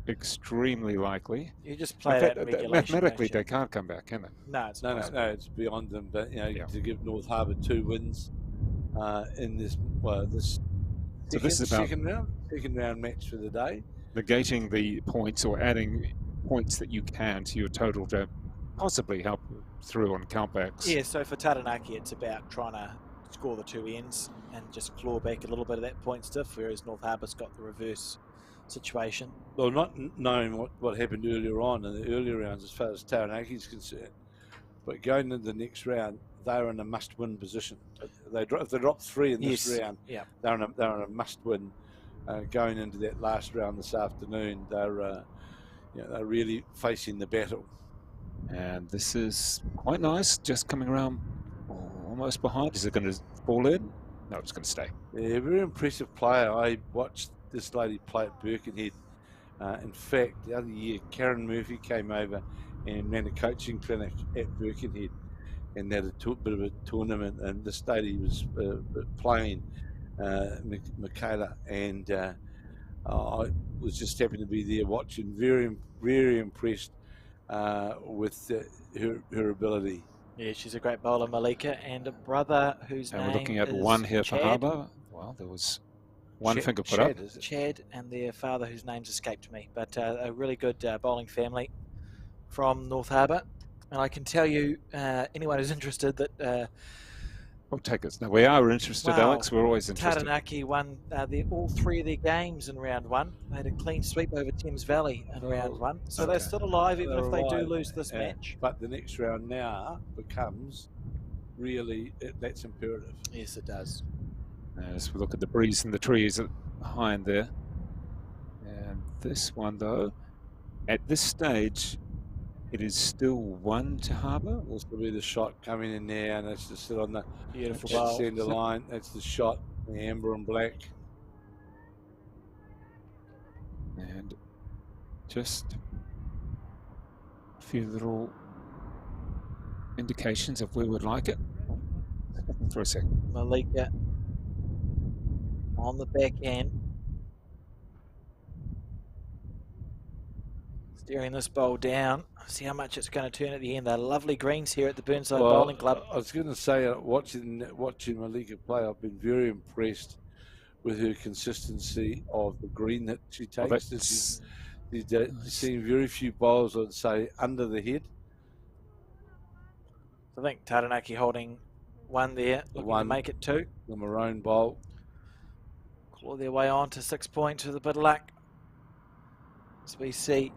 Speaker 1: extremely likely.
Speaker 2: You just play that
Speaker 1: mathematically, they can't come back, can they?
Speaker 2: No, it's
Speaker 3: no, it's beyond them. But to give North Harbour 2 wins in this second round match for the day,
Speaker 1: negating the points or adding points that you can to your total to possibly help through on countbacks.
Speaker 2: Yeah, so for Taranaki, it's about trying to score the 2 ends and just claw back a little bit of that point stuff, whereas North Harbour's got the reverse situation.
Speaker 3: Well, not knowing what happened earlier on in the earlier rounds as far as Taranaki is concerned, but going into the next round, they're in a must-win position. If they drop 3 in this round,
Speaker 2: yeah,
Speaker 3: they're in a must-win. Going into that last round this afternoon, they're really facing the battle.
Speaker 1: And this is quite nice, just coming around almost behind. Is it going to fall in? No, it's going to stay.
Speaker 3: Yeah, very impressive player. I watched this lady play at Birkenhead. In fact, the other year, Karen Murphy came over and ran a coaching clinic at Birkenhead, and they had a bit of a tournament, and this lady was playing Michaela, and I was just happy to be there watching. Very, very impressed with her ability.
Speaker 2: Yeah, she's a great bowler, Malika, and a brother whose name
Speaker 1: we're looking at
Speaker 2: is
Speaker 1: one here
Speaker 2: Chad.
Speaker 1: for Harbour. Well, there was one finger put
Speaker 3: Chad,
Speaker 1: up.
Speaker 3: is it?
Speaker 2: Chad and their father, whose name's escaped me, but a really good bowling family from North Harbour. And I can tell you, anyone who's interested, that
Speaker 1: We'll take it. No, we are interested,
Speaker 2: wow,
Speaker 1: Alex. We're always interested.
Speaker 2: Taranaki won all 3 of their games in round 1. They had a clean sweep over Thames Valley in round 1. So they're still alive, even if they do lose this match.
Speaker 3: But the next round now becomes really, that's imperative.
Speaker 2: Yes, it does.
Speaker 1: As we look at the breeze and the trees behind there. And this one, though, at this stage, it is still 1 to Harbour.
Speaker 3: Will still be the shot coming in there, and it's just sit on the
Speaker 2: Beautiful bowl.
Speaker 3: centre line. That's the shot, the amber and black.
Speaker 1: And just a few little indications of where we'd like it. For a second.
Speaker 2: Malika on the back end. Steering this bowl down. See how much it's going to turn at the end. They're lovely greens here at the Burnside Bowling Club.
Speaker 3: I was going to say, watching Malika play, I've been very impressed with her consistency of the green that she takes. You've seen very few bowls, I'd say, under the head.
Speaker 2: I think Taranaki holding 1 there, looking to make it 2.
Speaker 3: The maroon bowl.
Speaker 2: Claw their way on to 6 points with a bit of luck. As we see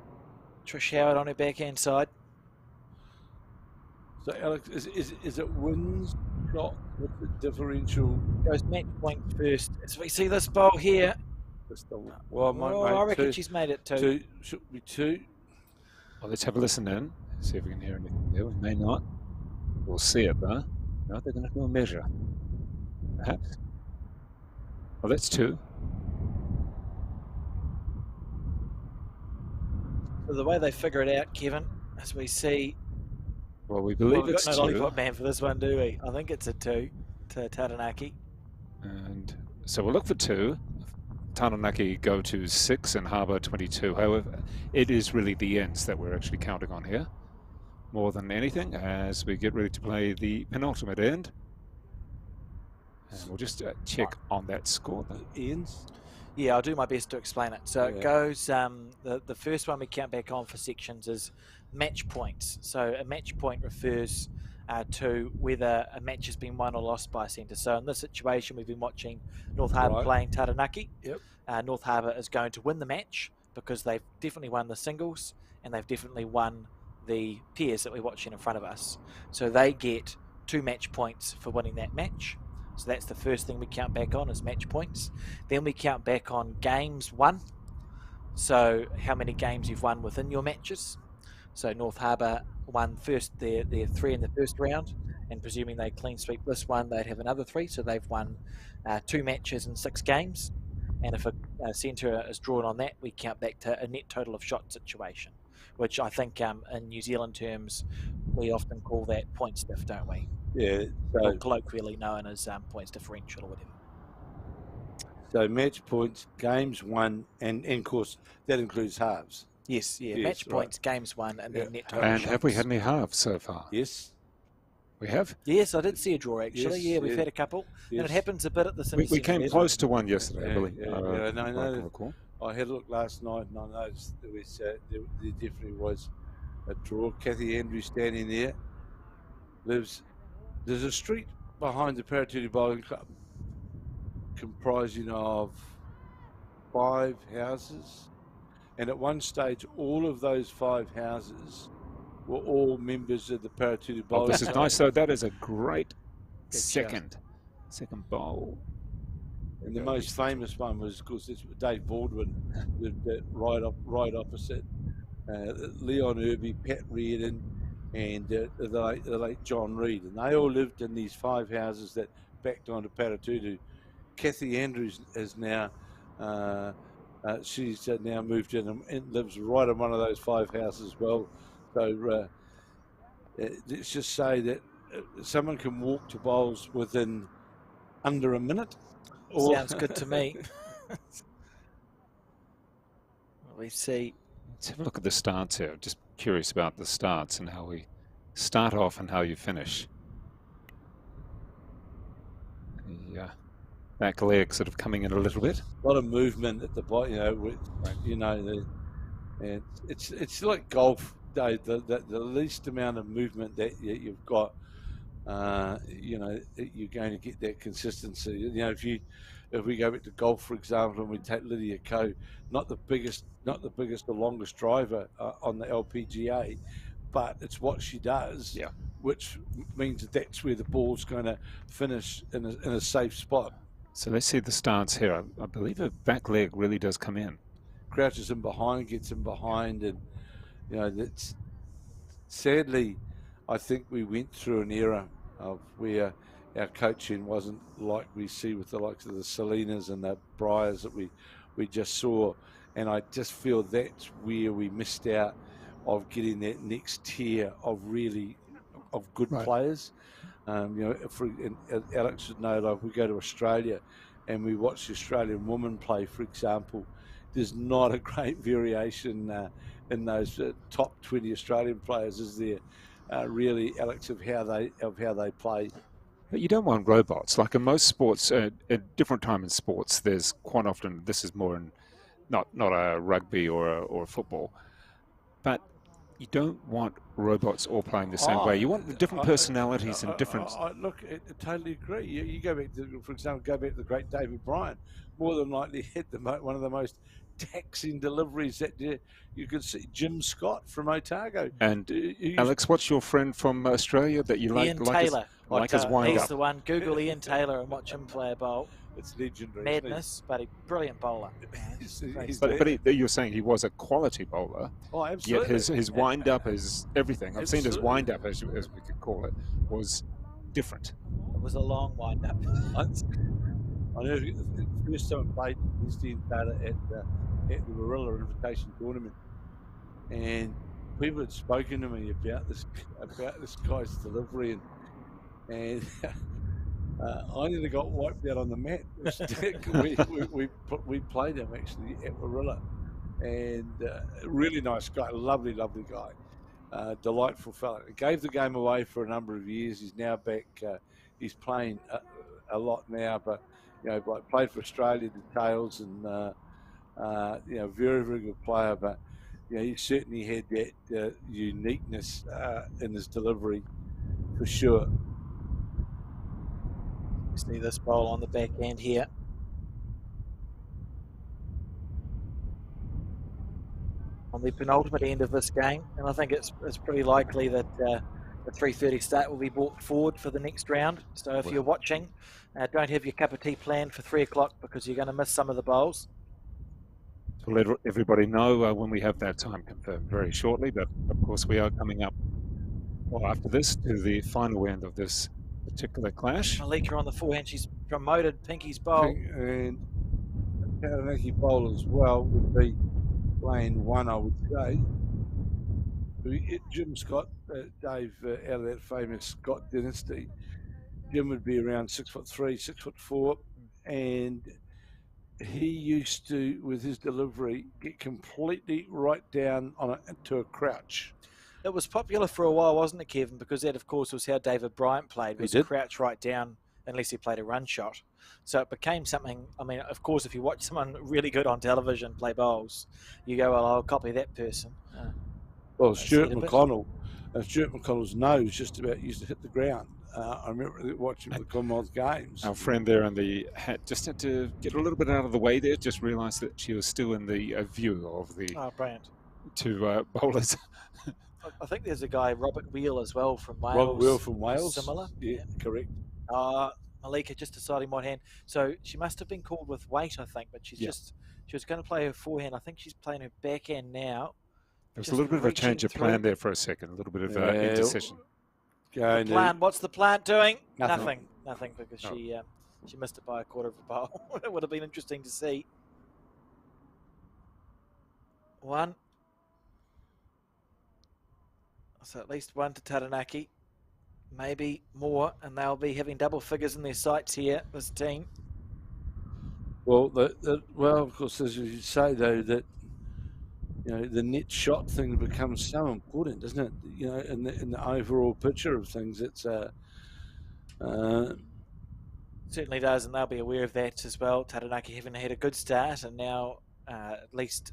Speaker 2: Trish Howard on her backhand side.
Speaker 3: So, Alex, is it wins, shot, what's the differential?
Speaker 2: Goes match point first. As we see this bowl here.
Speaker 3: I
Speaker 2: reckon she's made it 2.
Speaker 3: 2 should be 2.
Speaker 1: Well, let's have a listen in. See if we can hear anything there. We may not. We'll see it, though. No, they're going to do a measure. Perhaps. Well, that's 2.
Speaker 2: So the way they figure it out, Kevin, as we see.
Speaker 1: Well, we believe
Speaker 2: we've
Speaker 1: it's
Speaker 2: got
Speaker 1: 2.
Speaker 2: no lollipop man for this one, do we? I think it's a 2 to Taranaki.
Speaker 1: And so we'll look for 2. Taranaki go to 6 and Harbour 22. However, it is really the ends that we're actually counting on here, more than anything, as we get ready to play the penultimate end. And we'll just check on that score.
Speaker 3: The ends?
Speaker 2: Yeah, I'll do my best to explain it. So it goes, the first one we count back on for sections is match points. So a match point refers to whether a match has been won or lost by a centre. So in this situation, we've been watching North Harbour playing Taranaki.
Speaker 3: Yep.
Speaker 2: North Harbour is going to win the match because they've definitely won the singles and they've definitely won the pairs that we're watching in front of us. So they get 2 match points for winning that match. So that's the first thing we count back on is match points. Then we count back on games won. So how many games you've won within your matches. So North Harbour won their 3 in the first round, and presuming they clean sweep this one, they'd have another 3. So they've won 2 matches in 6 games. And if a centre is drawn on that, we count back to a net total of shot situation, which I think in New Zealand terms, we often call that points diff, don't we?
Speaker 3: Yeah.
Speaker 2: Or colloquially known as points differential or whatever.
Speaker 3: So match points, games won, and of course that includes halves.
Speaker 2: Yes, match points, games won, and then net total.
Speaker 1: And
Speaker 2: shots.
Speaker 1: have we had any halves so far?
Speaker 3: Yes.
Speaker 1: We have?
Speaker 2: Yes, I did see a draw actually.
Speaker 3: Yes,
Speaker 2: we've had a couple.
Speaker 3: Yes.
Speaker 2: And it happens a bit at the semi.
Speaker 1: We came close to one yesterday, I believe.
Speaker 3: No. I had a look last night and I noticed there definitely was a draw. Kathy Andrews standing there. There's a street behind the Paratiri Bowling Club comprising of 5 houses, and at one stage all of those 5 houses were all members of the Paratutu
Speaker 1: Oh,
Speaker 3: Bowling
Speaker 1: this is
Speaker 3: Club.
Speaker 1: nice. So that is a great
Speaker 2: Good
Speaker 1: second bowl.
Speaker 3: And the most famous one was, of course, Dave Baldwin lived right opposite. Leon Irby, Pat Reardon, and the late John Reed, and they all lived in these 5 houses that backed onto Paratutu. Kathy Andrews is now she's now moved in and lives right in one of those 5 houses as well. So let's just say that someone can walk to bowls within under a minute.
Speaker 2: Sounds good to me. We see.
Speaker 1: Let's have a look at the starts here. Just curious about the starts and how we start off and how you finish. The back leg sort of coming in a little bit.
Speaker 3: A lot of movement at the bottom, and it's like golf, Dave. The least amount of movement that you've got, you're going to get that consistency. If we go back to golf, for example, and we take Lydia Ko, not the biggest or longest driver on the LPGA, but it's what she does, which means that's where the ball's going to finish in a safe spot.
Speaker 1: So let's see the stance here. I believe her back leg really does come in.
Speaker 3: Crouches in behind, gets in behind, and that's sadly, I think we went through an era of where our coaching wasn't like we see with the likes of the Salinas and the Bryars that we just saw, and I just feel that's where we missed out of getting that next tier of good players. Alex should know, like, we go to Australia and we watch the Australian women play, for example, there's not a great variation in those top 20 Australian players, is there? Really, Alex, of how they play.
Speaker 1: But you don't want robots. Like in most sports, at different time in sports, there's quite often, this is more in not a rugby or a football, but you don't want robots all playing the same way. You want different personalities and different...
Speaker 3: Look, I totally agree. You go back to, for example, to the great David Bryant, more than likely had one of the most taxing deliveries that you could see. Jim Scott from Otago.
Speaker 1: And Alex, what's your friend from Australia that you like?
Speaker 2: Ian Taylor.
Speaker 1: Like his wind
Speaker 2: He's
Speaker 1: up.
Speaker 2: the one. Google Ian Taylor and watch him play a bowl.
Speaker 3: It's legendary.
Speaker 2: Madness, but a brilliant bowler.
Speaker 1: But you're saying he was a quality bowler.
Speaker 3: Oh, absolutely.
Speaker 1: Yet his wind up, his everything. I've seen his wind up, as we could call it, was different.
Speaker 2: It was a long wind up.
Speaker 3: I know the first time I played against Ian Taylor at the Marilla Invitation Tournament, and people had spoken to me about this guy's delivery, and I nearly got wiped out on the mat. we played him actually at Marilla, and really nice guy, lovely guy, delightful fella. Gave the game away for a number of years. He's now back. He's playing a lot now, but played for Australia, the Tails, and very, very good player. But he certainly had that uniqueness in his delivery, for sure.
Speaker 2: See this bowl on the back end here. On the penultimate end of this game, and I think it's pretty likely that the 3:30 start will be brought forward for the next round. So if you're watching, don't have your cup of tea planned for 3 o'clock because you're going to miss some of the bowls.
Speaker 1: We'll let everybody know when we have that time confirmed very shortly. But of course, we are coming up after this to the final end of this particular clash.
Speaker 2: Malika on the forehand, she's promoted Pinky's bowl.
Speaker 3: And Taranaki bowl as well would be lane 1, I would say. Jim Scott, Dave, out of that famous Scott dynasty, Jim would be around 6'3", 6'4", and he used to, with his delivery, get completely right down to a crouch.
Speaker 2: It was popular for a while, wasn't it, Kevin? Because that, of course, was how David Bryant played, was crouch right down unless he played a run shot. So it became something, I mean, of course, if you watch someone really good on television play bowls, you go, well, I'll copy that person.
Speaker 3: Well, Stuart McConnell's nose just about used to hit the ground I remember watching the Commonwealth Games.
Speaker 1: Our friend there in the hat just had to get a little bit out of the way there, just realised that she was still in the view of the
Speaker 2: brilliant.
Speaker 1: two bowlers.
Speaker 2: I think there's a guy, Robert Wheel, as well from Wales.
Speaker 3: Robert Wheel from Wales.
Speaker 2: Similar.
Speaker 3: Yeah, correct.
Speaker 2: Malika just deciding what hand. So she must have been called with weight, I think, but she's she was going to play her forehand. I think she's playing her backhand now.
Speaker 1: There was a little bit of a change of plan there for a second, a little bit of indecision.
Speaker 2: What's the plant doing? Nothing because she missed it by a quarter of a bowl. It would have been interesting to see. One. So at least one to Taranaki. Maybe more, and they'll be having double figures in their sights here, this team.
Speaker 3: Well, of course, as you say, though, that the net shot thing becomes so important, doesn't it? In the overall picture of things, it's
Speaker 2: certainly does, and they'll be aware of that as well. Taranaki having had a good start, and now at least,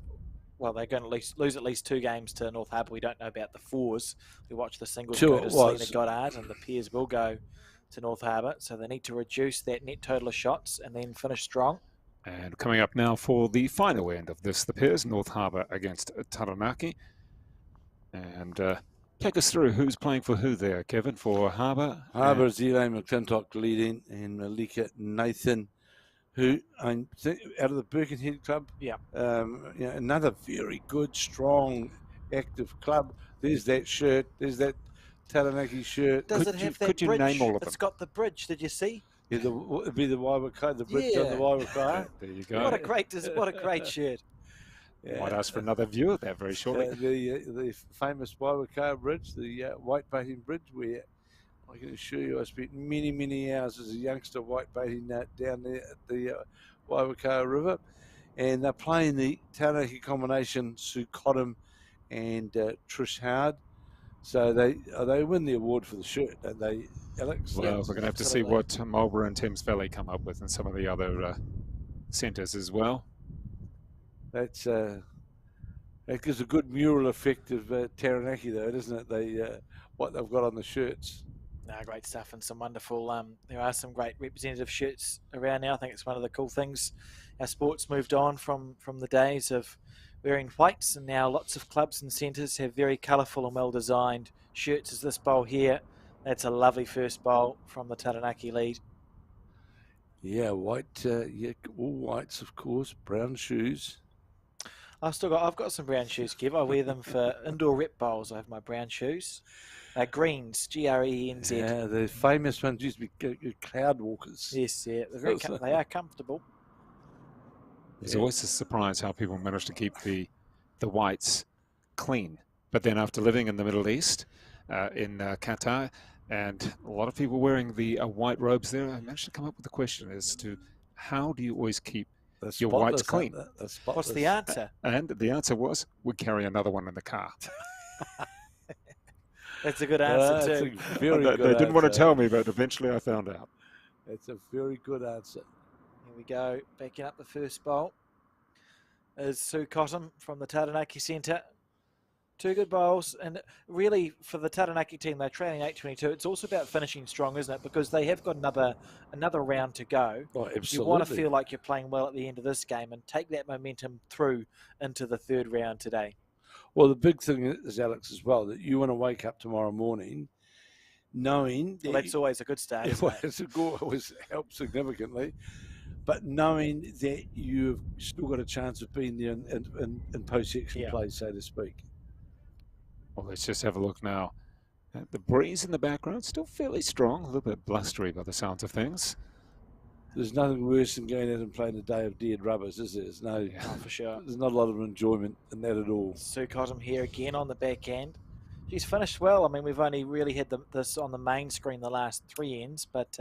Speaker 2: well, they're going to lose at least 2 games to North Harbour. We don't know about the fours. We watch the singles go to Selena Goddard, and the pairs will go to North Harbour. So they need to reduce that net total of shots and then finish strong.
Speaker 1: And coming up now for the final end of this, the pairs, North Harbour against Taranaki. And take us through who's playing for who there, Kevin, for Harbour.
Speaker 3: Harbour's Elaine McClintock leading, and Malika Nathan, who I think out of the Birkenhead club.
Speaker 2: Yeah.
Speaker 3: Another very good, strong, active club. There's that shirt. There's that Taranaki shirt.
Speaker 2: Does it have that bridge?
Speaker 1: Could you name all of them?
Speaker 2: It's got the bridge. Did you see?
Speaker 3: Yeah, it'd be the Waiwakai, the bridge on the Waiwakai.
Speaker 1: There you go.
Speaker 2: What a great shirt.
Speaker 1: Yeah. Might ask for another view of that very shortly.
Speaker 3: The famous Waiwakai bridge, the white baiting bridge, where I can assure you I spent many, many hours as a youngster white baiting down there at the Waiwakai River. And they're playing the Taranaki combination, Sue Cottam and Trish Howard. So they win the award for the shirt, don't they, Alex?
Speaker 1: Well, we're going to have to see what Marlborough and Thames Valley come up with and some of the other centres as well.
Speaker 3: That gives a good mural effect of Taranaki, though, doesn't it? What they've got on the shirts.
Speaker 2: No, great stuff, and some wonderful. There are some great representative shirts around now. I think it's one of the cool things. Our sport's moved on from the days of wearing whites, and now lots of clubs and centres have very colourful and well-designed shirts as this bowl here. That's a lovely first bowl from the Taranaki lead.
Speaker 3: Yeah, white, all whites, of course, brown shoes.
Speaker 2: I've got some brown shoes, Kev. I wear them for indoor rep bowls. I have my brown shoes. Greens, G-R-E-N-Z.
Speaker 3: Yeah, the famous ones used to be cloud walkers.
Speaker 2: Yes, yeah. They are comfortable.
Speaker 1: It's always a surprise how people manage to keep the whites clean. But then after living in the Middle East, in Qatar, and a lot of people wearing the white robes there, I managed to come up with a question as to how do you always keep your whites clean?
Speaker 2: What's the answer?
Speaker 1: And the answer was, we carry another one in the car.
Speaker 2: That's a good answer too.
Speaker 1: They didn't want to tell me, but eventually I found out.
Speaker 3: It's a very good answer.
Speaker 2: Here we go, backing up the first bowl is Sue Cottam from the Taranaki Centre. 2 good bowls, and really for the Taranaki team, they're trailing 8-22. It's also about finishing strong, isn't it? Because they have got another round to go.
Speaker 3: Oh, absolutely.
Speaker 2: You want to feel like you're playing well at the end of this game and take that momentum through into the 3rd round today.
Speaker 3: Well, the big thing is, Alex, as well, that you want to wake up tomorrow morning knowing...
Speaker 2: Well, that's always a good start,
Speaker 3: it always helps significantly. But knowing that you've still got a chance of being there in post-section play, so to speak.
Speaker 1: Well, let's just have a look now. The breeze in the background, still fairly strong, a little bit blustery by the sounds of things.
Speaker 3: There's nothing worse than going out and playing a day of dead rubbers, is there?
Speaker 2: For sure.
Speaker 3: There's not a lot of enjoyment in that at all.
Speaker 2: Sue Cottam here again on the backhand. She's finished well. I mean, we've only really had this on the main screen the last 3 ends, but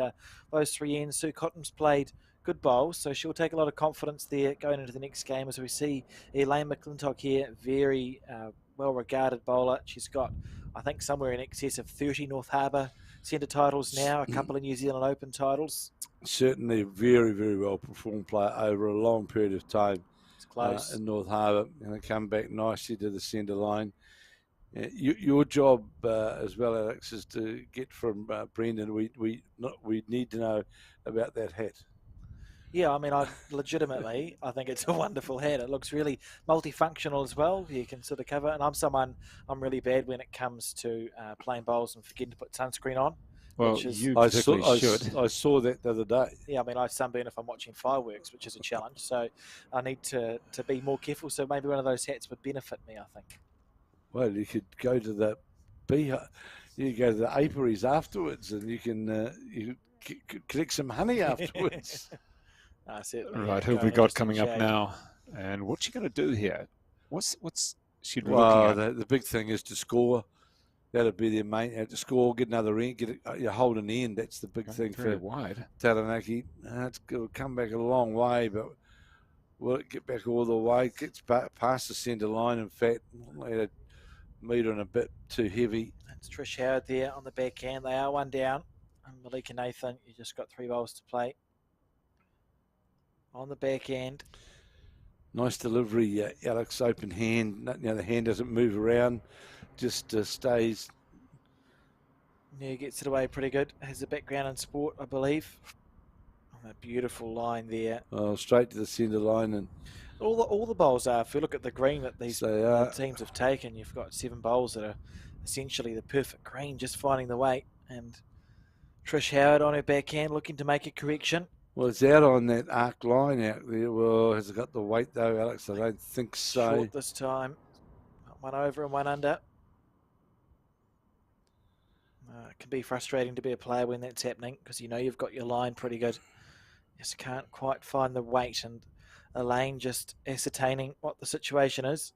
Speaker 2: those 3 ends, Sue Cottam's played good bowls, so she'll take a lot of confidence there going into the next game as we see Elaine McClintock here, very well-regarded bowler. She's got, I think, somewhere in excess of 30 North Harbour centre titles now, a couple of New Zealand Open titles.
Speaker 3: Certainly a very, very well-performed player over a long period of time.
Speaker 2: It's close.
Speaker 3: In North Harbour, and they come back nicely to the centre line. Your job as well, Alex, is to get from Brendan. We need to know about that hat.
Speaker 2: Yeah, I mean, I think it's a wonderful hat. It looks really multifunctional as well. You can sort of cover it. And I'm really bad when it comes to playing bowls and forgetting to put sunscreen on.
Speaker 1: Well, you particularly should.
Speaker 3: I saw that the other day.
Speaker 2: Yeah, I mean, I sunburn if I'm watching fireworks, which is a challenge. So I need to be more careful. So maybe one of those hats would benefit me, I think.
Speaker 3: Well, you could go to the you go to the apiaries afterwards, and you can collect some honey afterwards.
Speaker 1: Right, who have we got coming up now? And what's she going to do here? What's she looking at?
Speaker 3: The big thing is to score. That'll be their main. To score, get another end, you hold an end. That's the big thing for
Speaker 1: wide.
Speaker 3: Taranaki. It'll come back a long way, but will it get back all the way? Gets past the centre line. In fact, a metre and a bit too heavy.
Speaker 2: That's Trish Howard there on the backhand. They are one down. And Malika Nathan, you just got 3 bowls to play. On the backhand.
Speaker 3: Nice delivery, Alex. Open hand. The hand doesn't move around. Just stays.
Speaker 2: Yeah, gets it away pretty good. Has a background in sport, I believe. A beautiful line there.
Speaker 3: Oh, straight to the centre line. And
Speaker 2: all the bowls are. If you look at the green that these teams have taken, you've got 7 bowls that are essentially the perfect green, just finding the weight. And Trish Howard on her backhand looking to make a correction.
Speaker 3: Well, it's out on that arc line out there. Well, has it got the weight though, Alex? I don't think so.
Speaker 2: Short this time. One over and one under. It can be frustrating to be a player when that's happening because you know you've got your line pretty good. Just can't quite find the weight, and Elaine just ascertaining what the situation is.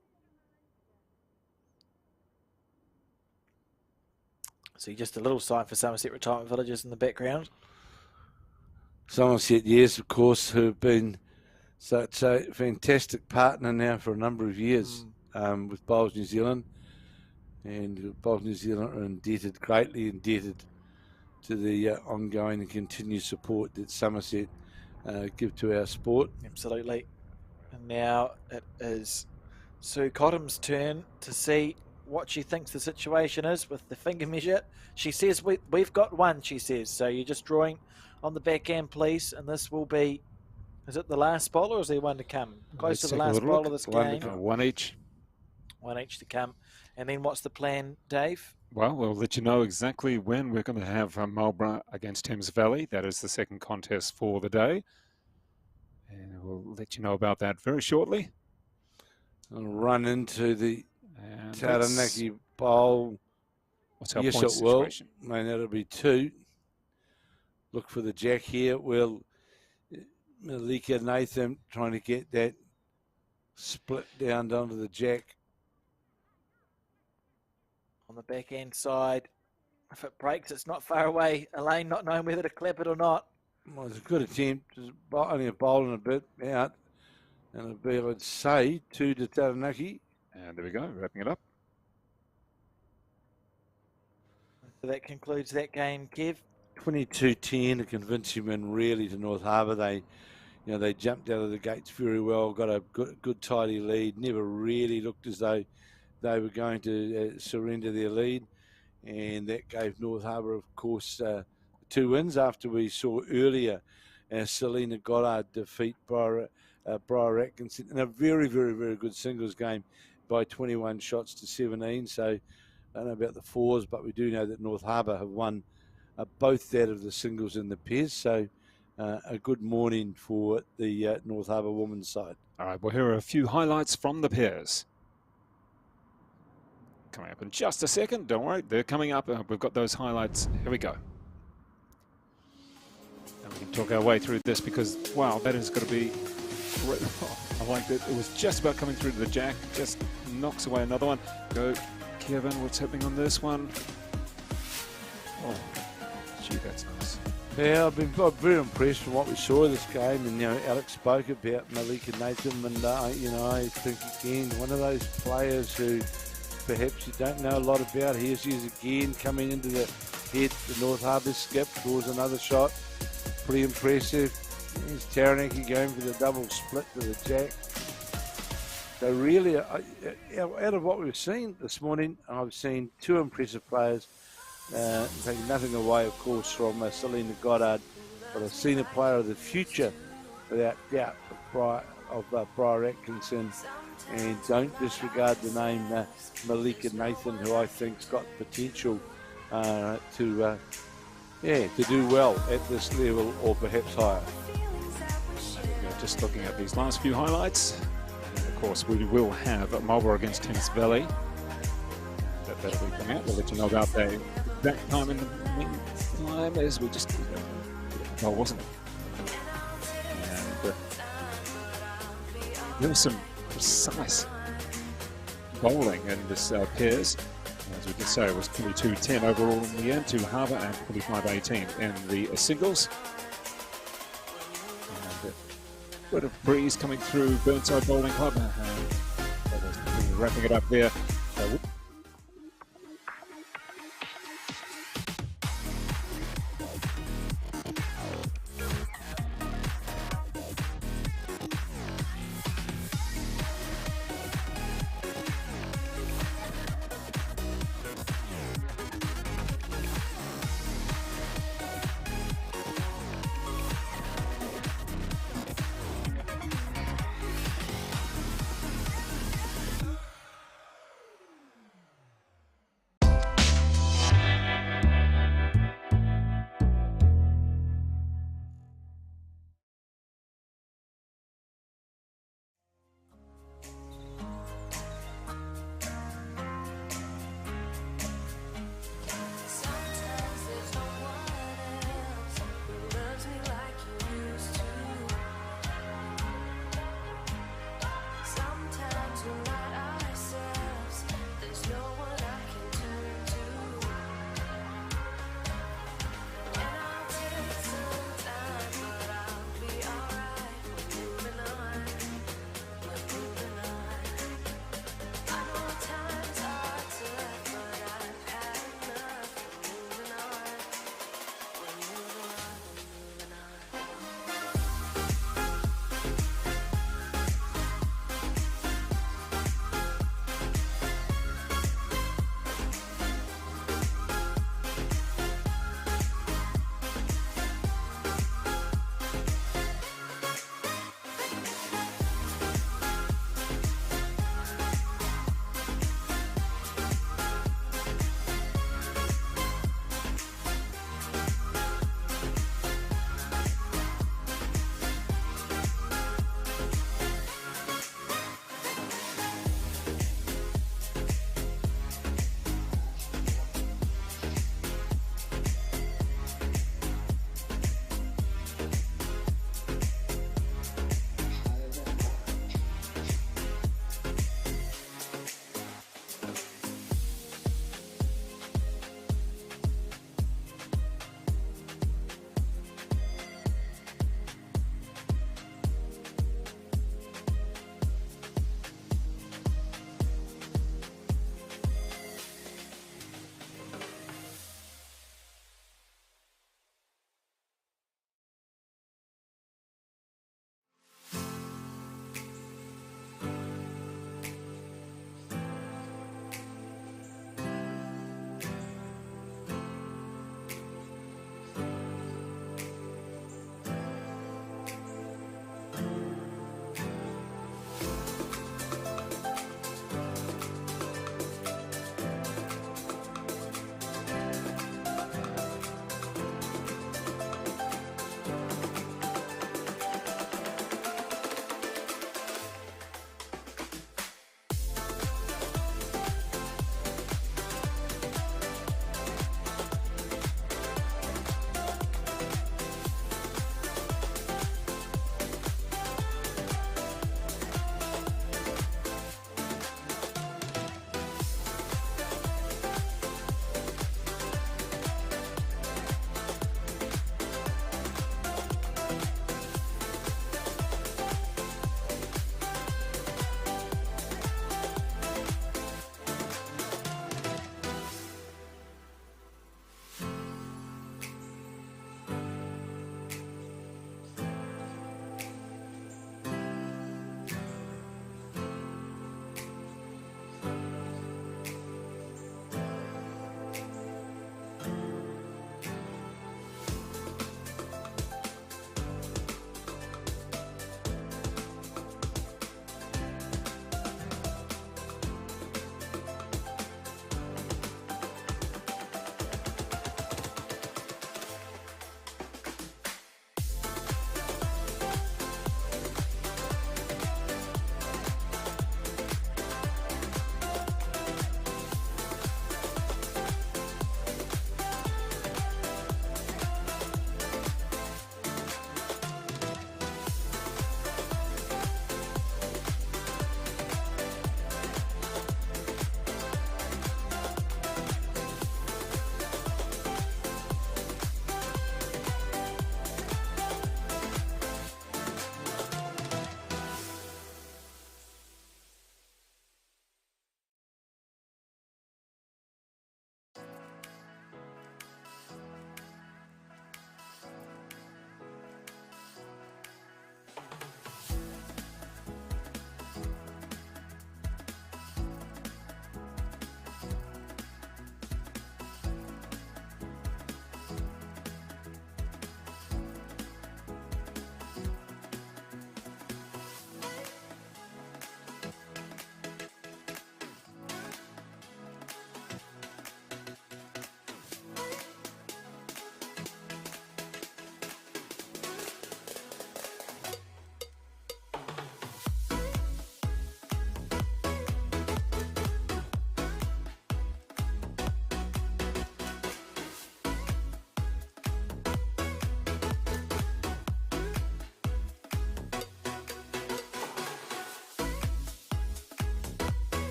Speaker 2: So just a little sign for Somerset Retirement Villages in the background.
Speaker 3: Somerset, yes, of course, who have been such a fantastic partner now for a number of years with Bowls New Zealand. And Bowls New Zealand are greatly indebted to the ongoing and continued support that Somerset give to our sport.
Speaker 2: Absolutely. And now it is Sue Cottam's turn to see what she thinks the situation is with the finger measure. She says, we've got one, she says. So you're just drawing on the backhand, please. And this will be, is it the last bowl or is there one to come? Close to the last bowl of this game.
Speaker 1: One each.
Speaker 2: One each to come. And then what's the plan, Dave?
Speaker 1: Well, we'll let you know exactly when we're going to have Marlborough against Thames Valley. That is the second contest for the day. And we'll let you know about that very shortly.
Speaker 3: I'll run into the Taranaki Bowl.
Speaker 1: What's our point situation?
Speaker 3: Man, that'll be 2. Look for the jack here. Well, Malika Nathan trying to get that split down onto the jack.
Speaker 2: On the backhand side, if it breaks, it's not far away. Elaine not knowing whether to clap it or not.
Speaker 3: Well, it's a good attempt. Just only a bowl and a bit out. And it'll be, I would say, 2 to Taranaki.
Speaker 1: And there we go, wrapping it up.
Speaker 2: So that concludes that game, Kev.
Speaker 3: 22-10, a convincing win really to North Harbour. They jumped out of the gates very well, got a good tidy lead. Never really looked as though they were going to surrender their lead, and that gave North Harbour, of course, 2 wins after we saw earlier Selena Goddard defeat Briar Atkinson in a very, very, very good singles game by 21 shots to 17. So I don't know about the fours, but we do know that North Harbour have won both that of the singles and the pairs. So a good morning for the North Harbour women's side.
Speaker 1: All right, well, here are a few highlights from the pairs. Coming up in just a second, don't worry, they're coming up. We've got those highlights. Here we go. And we can talk our way through this because, wow, that is going to be great. Oh, I like that. It was just about coming through to the jack, just knocks away another one. Go, Kevin, what's happening on this one? Oh, gee, that's nice.
Speaker 3: Yeah, I've been very impressed with what we saw of this game, and Alex spoke about Malika Nathan, and I think again one of those players who perhaps you don't know a lot about. Here's again coming into the head. The North Harbour skip draws another shot. Pretty impressive. Here's Taranaki going for the double split to the jack. So really, out of what we've seen this morning, I've seen two impressive players. Taking nothing away, of course, from Selena Goddard, but I've seen a player of the future, without doubt, of Briar Atkinson. And don't disregard the name Malika Nathan, who I think's got potential to do well at this level or perhaps higher.
Speaker 1: Just looking at these last few highlights, and of course we will have Marlborough against Thames Valley. That'll be coming out. We'll let you know about that exact time in the meantime, as we just wasn't it? And there was some precise bowling in this pairs. As we did say, it was 22-10 overall in the end to Harbour and 25-18 in the singles. And a bit of breeze coming through Burnside Bowling Club. Wrapping it up there.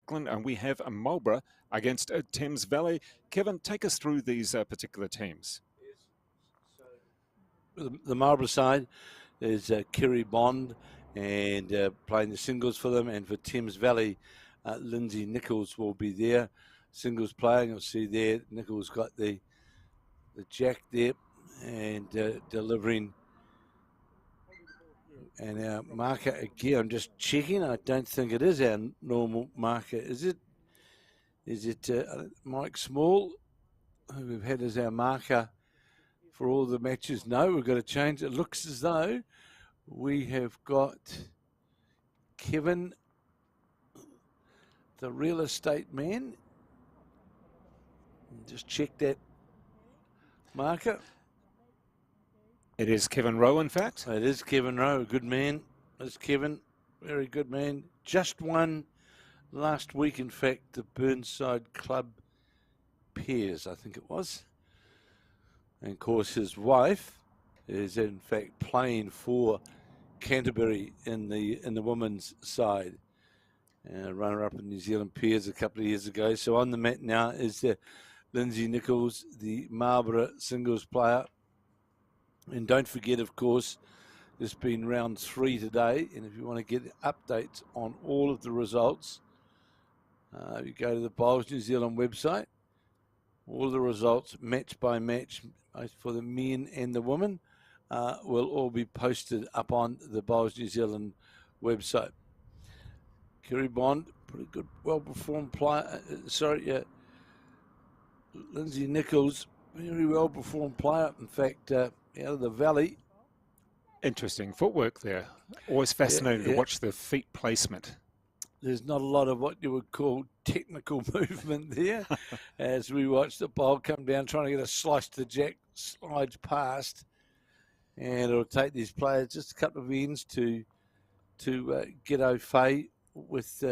Speaker 1: Auckland, and we have a Marlborough against Thames Valley. Kevin, take us through these particular teams.
Speaker 3: The Marlborough side is Kerry Bond and playing the singles for them, and for Thames Valley, Lindsay Nichols will be there, singles playing. You'll see there, Nichols got the jack there and delivering. And our marker again, I'm just checking. I don't think it is our normal marker, is it? Is it Mike Small, who we've had as our marker for all the matches? No, we've got to change. It looks as though we have got Kevin, the real estate man. Just check that marker.
Speaker 1: It is Kevin Rowe, in fact.
Speaker 3: It is Kevin Rowe, a good man. It's Kevin, very good man. Just won last week, in fact, the Burnside Club Pairs, I think it was. And of course, his wife is in fact playing for Canterbury in the women's side. Runner-up in New Zealand Pairs a couple of years ago. So on the mat now is Lindsay Nichols, the Marlborough singles player. And don't forget, of course, there's been round 3 today. And if you want to get updates on all of the results, you go to the Bowls New Zealand website. All the results, match by match, both for the men and the women, will all be posted up on the Bowls New Zealand website. Kerry Bond, pretty good, well-performed player. Lindsay Nichols, very well-performed player. In fact, out of the Valley.
Speaker 1: Interesting footwork there. Always fascinating to watch the feet placement.
Speaker 3: There's not a lot of what you would call technical movement there. As we watch the ball come down, trying to get a slice to jack, slides past. And it'll take these players just a couple of ends to get au fait with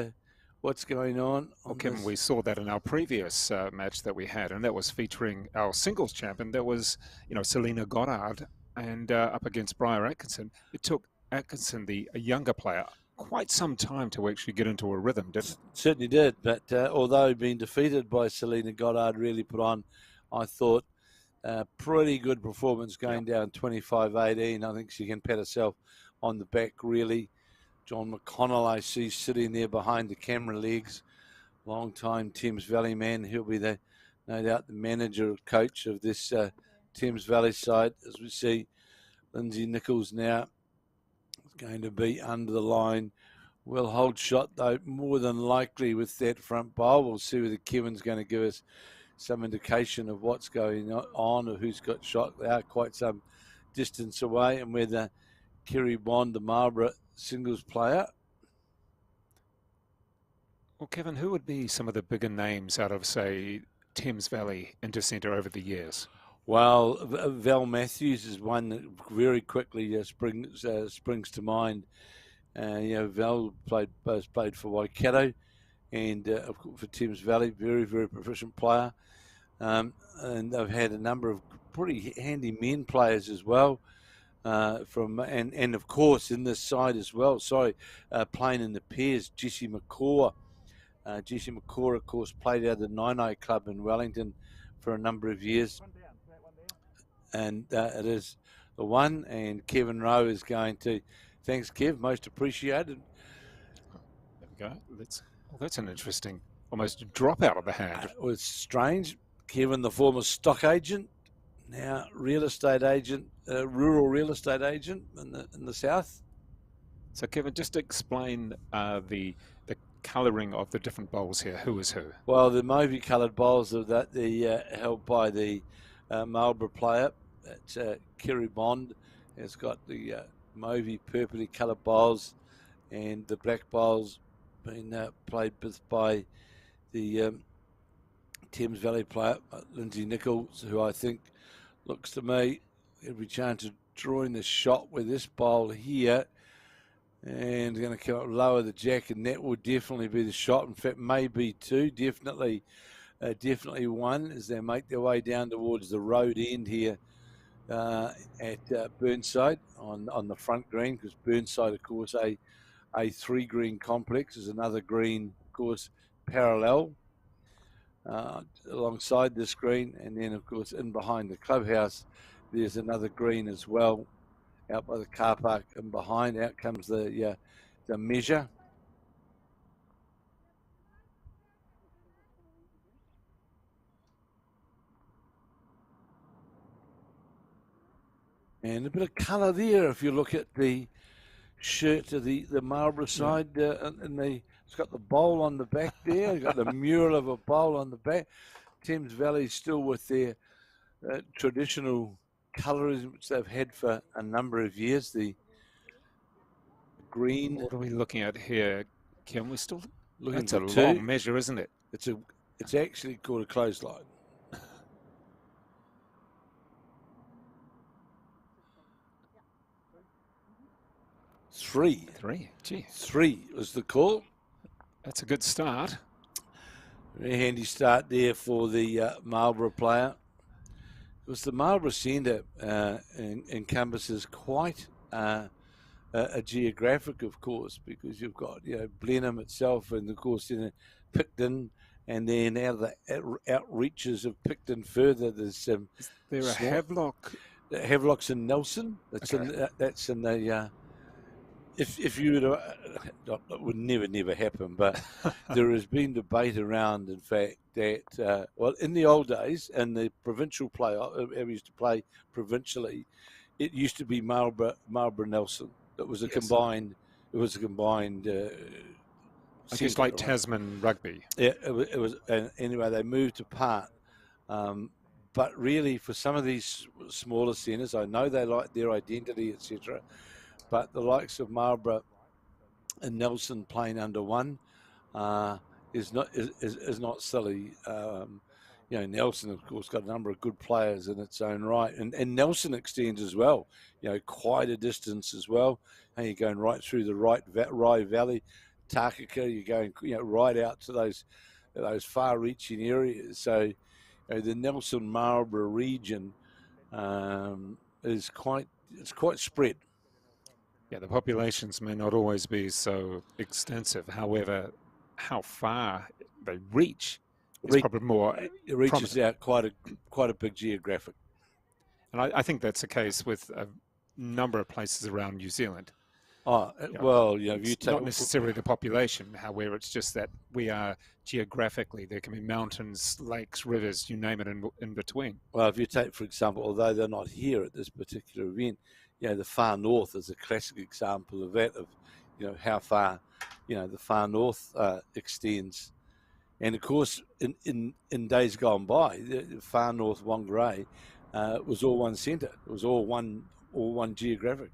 Speaker 3: what's going on.
Speaker 1: Well, Kevin, we saw that in our previous match that we had, and that was featuring our singles champion. That was, Selena Goddard, and up against Briar Atkinson. It took Atkinson, a younger player, quite some time to actually get into a rhythm, didn't it?
Speaker 3: Certainly did, but although being defeated by Selena Goddard, really put on, I thought, a pretty good performance going down 25-18. I think she can pat herself on the back, really. John McConnell, I see, sitting there behind the camera legs. Long-time Thames Valley man. He'll be no doubt the manager, coach of this Thames Valley side. As we see, Lindsay Nichols now is going to be under the line. Will hold shot, though, more than likely with that front bowl. We'll see whether Kevin's going to give us some indication of what's going on or who's got shot. They are quite some distance away, and whether Kerry Bond, the Marlborough singles player.
Speaker 1: Well, Kevin, who would be some of the bigger names out of, say, Thames Valley Intercentre over the years?
Speaker 3: Well, Val Matthews is one that very quickly springs to mind. Val played for Waikato and for Thames Valley, very, very proficient player. And they've had a number of pretty handy men players as well. And of course in this side as well. Playing in the pairs, Jessie McCaw. Jessie McCaw, of course, played out of the Nine Club in Wellington for a number of years. And it is the one, and Kevin Rowe is going to. Thanks, Kev, most appreciated.
Speaker 1: There we go. That's an interesting, almost drop out of the hand.
Speaker 3: It was strange. Kevin, the former stock agent, now real estate agent, rural real estate agent in the south.
Speaker 1: So, Kevin, just explain the colouring of the different bowls here. Who is who?
Speaker 3: Well, the mauve coloured bowls are held by the Marlborough player. That's Kerry Bond. Has got the mauve purpley coloured bowls, and the black bowls being played by the Thames Valley player, Lindsay Nichols, who I think looks to me every chance of drawing the shot with this bowl here, and going to come up lower the jack, and that will definitely be the shot. In fact, maybe two, definitely one, as they make their way down towards the road end here at Burnside on the front green, because Burnside, of course, a 3-green complex is another green, of course, parallel alongside this green, and then of course in behind the clubhouse there's another green as well out by the car park, and behind out comes the measure. And a bit of colour there if you look at the shirt of the Marlborough side, and it's got the bowl on the back there. It's got the mural of a bowl on the back. Thames Valley still with their traditional colours which they've had for a number of years. The green.
Speaker 1: What are we looking at here, Kim? We're still looking. That's
Speaker 3: at
Speaker 1: a long measure, isn't it?
Speaker 3: It's actually called a clothesline. Three.
Speaker 1: Gee.
Speaker 3: 3 was the call.
Speaker 1: That's a good start.
Speaker 3: Very handy start there for the Marlborough player. Because the Marlborough centre encompasses quite a geographic, of course, because you've got Blenheim itself, and of course Picton, and then out of the outreaches of Picton further, there's
Speaker 1: Is there a Havelock?
Speaker 3: Havelock's in Nelson. That's in the. If you were to, it would never happen, but there has been debate around, in fact, that, in the old days, in the provincial play, we used to play provincially, it used to be Marlborough Nelson. It was a combined. It was a combined.
Speaker 1: I guess like Tasman rugby.
Speaker 3: Yeah, it was. And anyway, they moved apart. But really, for some of these smaller centres, I know they like their identity, etc. But the likes of Marlborough and Nelson playing under one is not silly. Nelson, of course, got a number of good players in its own right, and Nelson extends as well. Quite a distance as well. And you're going right through the Rye Valley, Takaka. You're going right out to those far-reaching areas. So the Nelson Marlborough region is quite spread.
Speaker 1: Yeah, the populations may not always be so extensive. However, how far they reach is probably more.
Speaker 3: It reaches out quite a big geographic.
Speaker 1: And I think that's the case with a number of places around New Zealand.
Speaker 3: If you take
Speaker 1: not necessarily the population. However, it's just that we are geographically, there can be mountains, lakes, rivers, you name it, in between.
Speaker 3: Well, if you take, for example, although they're not here at this particular event, the far north is a classic example of that, of how far the far north extends. And of course, in days gone by, the far north Whangarei was all one centre. It was all one geographic.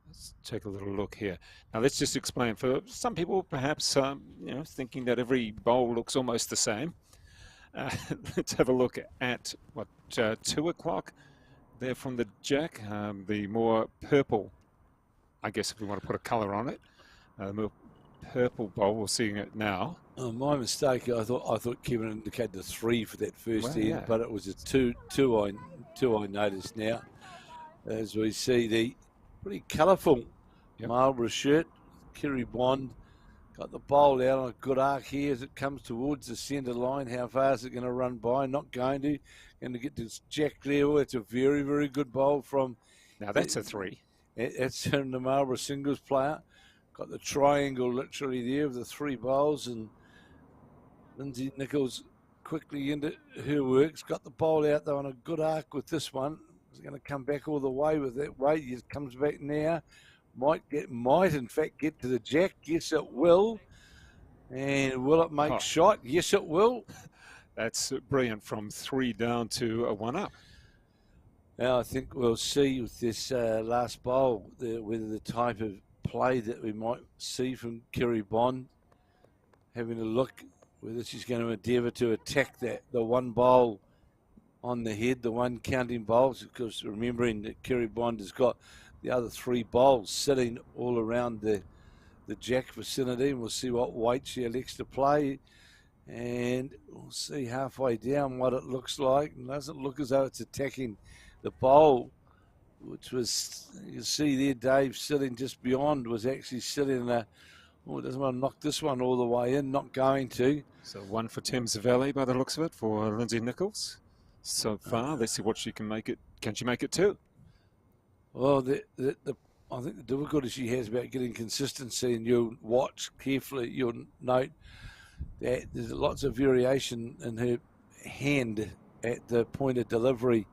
Speaker 1: Let's take a little look here. Now, let's just explain for some people, perhaps thinking that every bowl looks almost the same. Let's have a look at 2 o'clock. There from the jack, the more purple, I guess if we want to put a colour on it, the more purple bowl, we're seeing it now.
Speaker 3: Oh, my mistake. I thought Kevin indicated the 3 for that first end, but it was a 2 I noticed now. As we see the pretty colourful Marlborough shirt, Kerry Bond, got the bowl out on a good arc here as it comes towards the centre line. How far is it going to run by? Not going to. Going to get this jack there. Oh, it's a very, very good bowl from.
Speaker 1: Now that's a 3.
Speaker 3: It's in the Marlborough singles player. Got the triangle literally there of the 3 bowls, and Lindsay Nichols quickly into her works. Got the bowl out though on a good arc with this one. It's going to come back all the way with that weight. It comes back now. Might in fact get to the jack. Yes, it will. And will it make shot? Yes, it will.
Speaker 1: That's brilliant, from 3 down to a 1 up.
Speaker 3: Now I think we'll see with this last bowl whether the type of play that we might see from Kerry Bond, having a look whether she's going to endeavour to attack the 1 bowl on the head, the 1 counting bowls, because remembering that Kerry Bond has got the other 3 bowls sitting all around the jack vicinity, and we'll see what weight she elects to play. And we'll see halfway down what it looks like. It doesn't look as though it's attacking the bowl, which was, you can see there, Dave sitting just beyond, was actually sitting in a Oh, doesn't want to knock this one all the way in, not going to.
Speaker 1: So one for Thames Valley by the looks of it for Lindsay Nichols. So far, let's see what she can make it. Can she make it too?
Speaker 3: Well, I think the difficulty she has about getting consistency, and you'll watch carefully, you'll note that there's lots of variation in her hand at the point of delivery.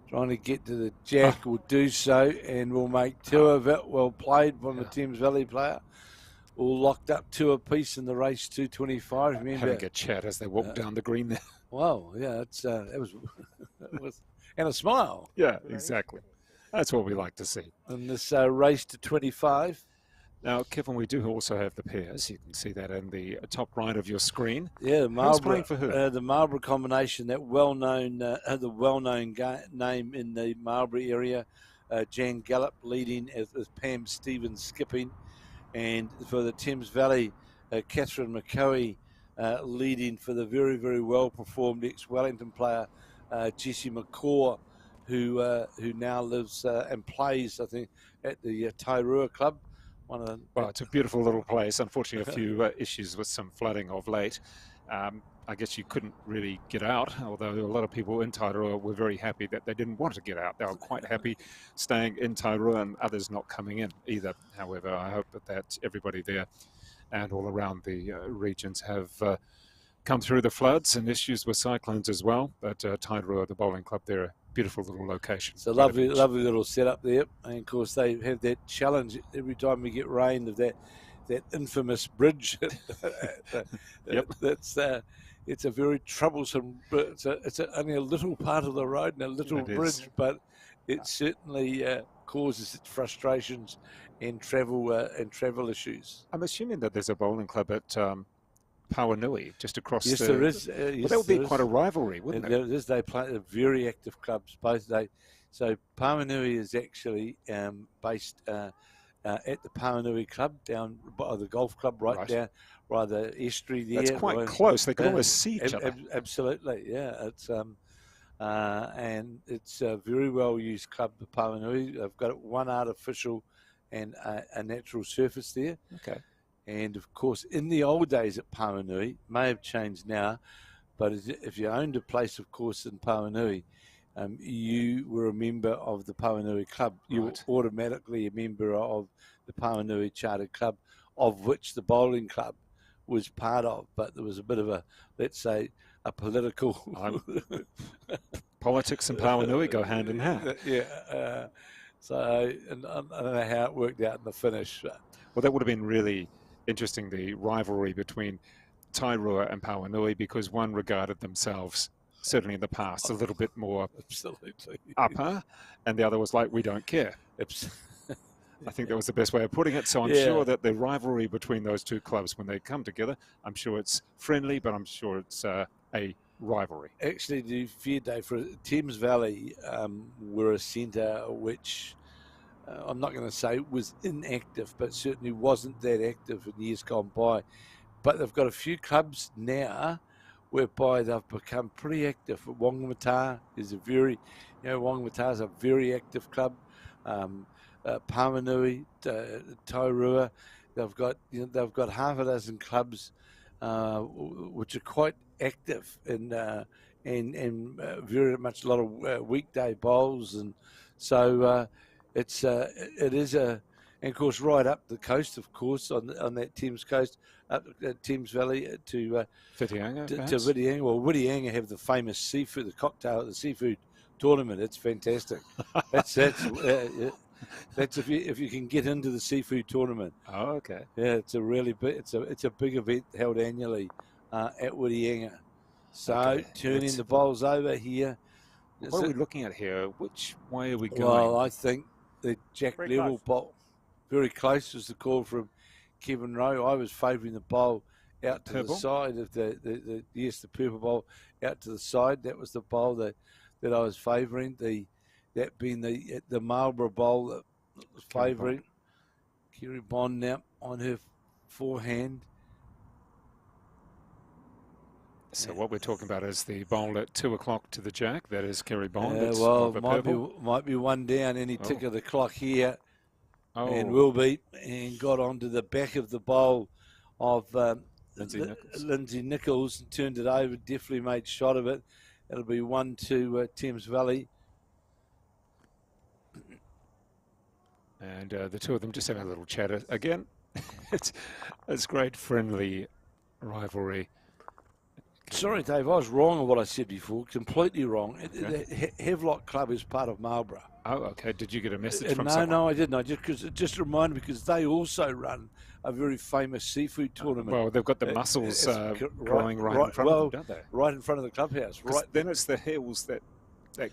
Speaker 3: Trying to get to the jack will do so, and will make two of it. Well played from the Thames Valley player. All locked up two apiece in the race 225. Remember,
Speaker 1: having a chat as they walk down the green there.
Speaker 3: Wow, yeah, it was, and a smile.
Speaker 1: Yeah, exactly. That's what we like to see.
Speaker 3: In this race to 25.
Speaker 1: Now, Kevin, we do also have the pairs. You can see that in the top right of your screen.
Speaker 3: Yeah,
Speaker 1: Who's playing for who?
Speaker 3: The Marlborough combination, that well-known, name in the Marlborough area. Jan Gallop leading as Pam Stevens skipping. And for the Thames Valley, Catherine McCoey leading for the very, very well-performed ex-Wellington player, Jessie McCaw, who now lives and plays, I think, at the Tairua Club.
Speaker 1: Well, it's a beautiful little place. Unfortunately, a few issues with some flooding of late. I guess you couldn't really get out, although a lot of people in Tairua were very happy that they didn't want to get out. They were quite happy staying in Tairua and others not coming in either. However, I hope that everybody there and all around the regions have come through the floods and issues with cyclones as well. But Tairua, the bowling club there, a beautiful little location.
Speaker 3: It's a lovely little setup there. And of course, they have that challenge every time we get rain of that infamous bridge.
Speaker 1: Yep.
Speaker 3: It's a very troublesome. It's only a little part of the road and a little bridge, but it certainly causes its frustrations and travel issues.
Speaker 1: I'm assuming that there's a bowling club at Pauanui, just across
Speaker 3: yes,
Speaker 1: the...
Speaker 3: there is.
Speaker 1: Well, that would be quite a rivalry, wouldn't it?
Speaker 3: There is. They play very active clubs. So Pauanui is actually based at the Pauanui Club down by the golf club right down by the estuary there.
Speaker 1: That's quite close. They can almost see each other.
Speaker 3: Absolutely, yeah. It's and it's a very well used club, the Pauanui. They've got one artificial and a natural surface there.
Speaker 1: Okay.
Speaker 3: And of course, in the old days at Pauanui, may have changed now, but if you owned a place, of course, in Pauanui, you were a member of the Pauanui Club. You were automatically a member of the Pauanui Chartered Club, of which the bowling club was part of. But there was a bit of a, let's say, a political...
Speaker 1: Politics and Pauanui go hand in hand.
Speaker 3: Yeah. So and I don't know how it worked out in the finish.
Speaker 1: Well, that would have been really interesting, the rivalry between Tairua and Pauanui, because one regarded themselves, certainly in the past, a little bit more upper, and the other was like, we don't care. I think that was the best way of putting it. So I'm sure that the rivalry between those two clubs, when they come together, I'm sure it's friendly, but I'm sure it's a rivalry.
Speaker 3: Actually, the fair day for Thames Valley were a centre which I'm not going to say was inactive, but certainly wasn't that active in years gone by. But they've got a few clubs now whereby they've become pretty active. Whangamata is Whangamata is a very active club. Pauanui, Tairua, they've got half a dozen clubs which are quite active and very much a lot of weekday bowls, and so it is and of course right up the coast, of course, on that Thames coast, up at Thames Valley to
Speaker 1: Whitianga,
Speaker 3: to Whitianga. Well, Whitianga have the famous seafood, the cocktail at the seafood tournament. It's fantastic. That's if you can get into the seafood tournament.
Speaker 1: Oh, okay.
Speaker 3: Yeah, it's a really big. It's a big event held annually at Whitianga. So turning the bowls over here.
Speaker 1: What are we looking at here? Which way are we going?
Speaker 3: Well, I think the jack level bowl, very close, was the call from Kevin Rowe. I was favouring the bowl out to the side of the purple bowl out to the side. That was the bowl that I was favouring. That being the Marlborough bowl that was favouring. Kerry Bond now on her forehand.
Speaker 1: So what we're talking about is the bowl at 2 o'clock to the jack. That is Kerry Bond.
Speaker 3: Might be one down any tick of the clock here. and will be, and got onto the back of the bowl of Lindsay Nichols and turned it over, definitely made shot of it. It'll be 1-2 Thames Valley.
Speaker 1: And the two of them just having a little chat again. it's great friendly rivalry.
Speaker 3: Sorry, Dave, I was wrong on what I said before. Completely wrong. The Havelock Club is part of Marlborough.
Speaker 1: Oh, okay. Did you get a message from someone?
Speaker 3: No, I didn't. It just reminded me because they also run a very famous seafood tournament.
Speaker 1: Well, they've got the mussels growing right in front of them, don't they?
Speaker 3: Right in front of the clubhouse. Right.
Speaker 1: Then it's the hills that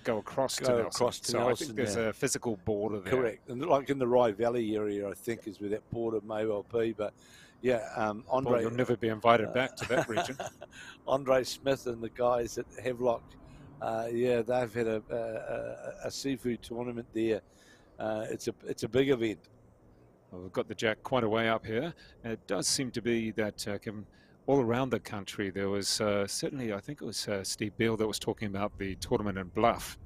Speaker 1: go across to Nelson. So I think there's a physical border there.
Speaker 3: Correct. And like in the Rye Valley area, I think, is where that border may well be. But yeah, Andre.
Speaker 1: You'll never be invited back to that region.
Speaker 3: Andre Smith and the guys at Havelock, they've had a seafood tournament there. It's a big event.
Speaker 1: Well, we've got the jack quite a way up here. And it does seem to be that all around the country there was certainly, I think it was Steve Beale that was talking about the tournament in Bluff.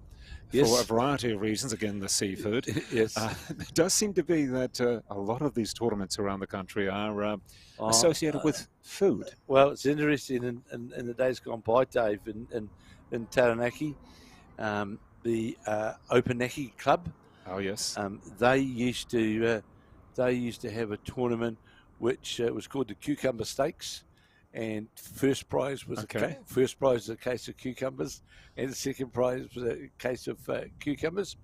Speaker 3: Yes.
Speaker 1: For a variety of reasons, again, the seafood.
Speaker 3: Yes.
Speaker 1: It does seem to be that a lot of these tournaments around the country are associated with food.
Speaker 3: Well, it's interesting in the days gone by, Dave, in Taranaki, the Opanaki Club.
Speaker 1: Oh, yes.
Speaker 3: They used to have a tournament which was called the Cucumber Stakes. And first prize was a case of cucumbers, and the second prize was a case of cucumbers.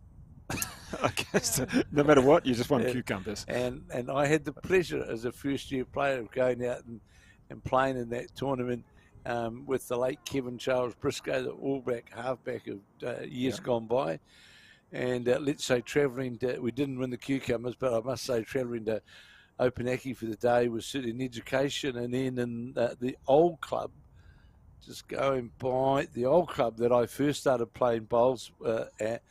Speaker 1: Okay, so no matter what, you just want cucumbers.
Speaker 3: And I had the pleasure as a first-year player of going out and playing in that tournament with the late Kevin Charles Briscoe, the all-back halfback of years gone by. And let's say travelling, we didn't win the cucumbers, but I must say travelling to Opanaki for the day was certainly an education. And then in the old club, just going by the old club that I first started playing bowls at,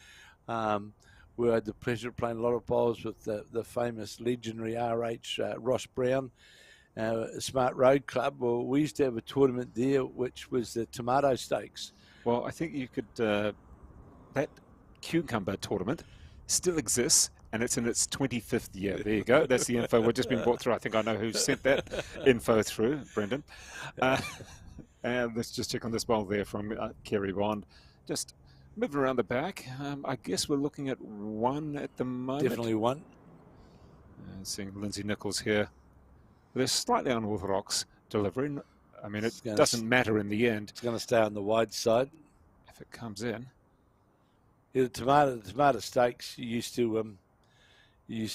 Speaker 3: where I had the pleasure of playing a lot of bowls with the famous legendary RH Ross Brown, Smart Road Club. Well, we used to have a tournament there, which was the Tomato Stakes.
Speaker 1: Well, I think you could, that cucumber tournament still exists. And it's in its 25th year. There you go. That's the info we've just been brought through. I think I know who sent that info through, Brendan. And let's just check on this bowl there from Kerry Bond. Just moving around the back. I guess we're looking at one at the moment.
Speaker 3: Definitely one.
Speaker 1: Seeing Lindsay Nichols here. They're slightly unorthodox delivery. I mean, it doesn't matter in the end.
Speaker 3: It's going to stay on the wide side.
Speaker 1: If it comes in.
Speaker 3: Yeah, the tomato stakes used to... it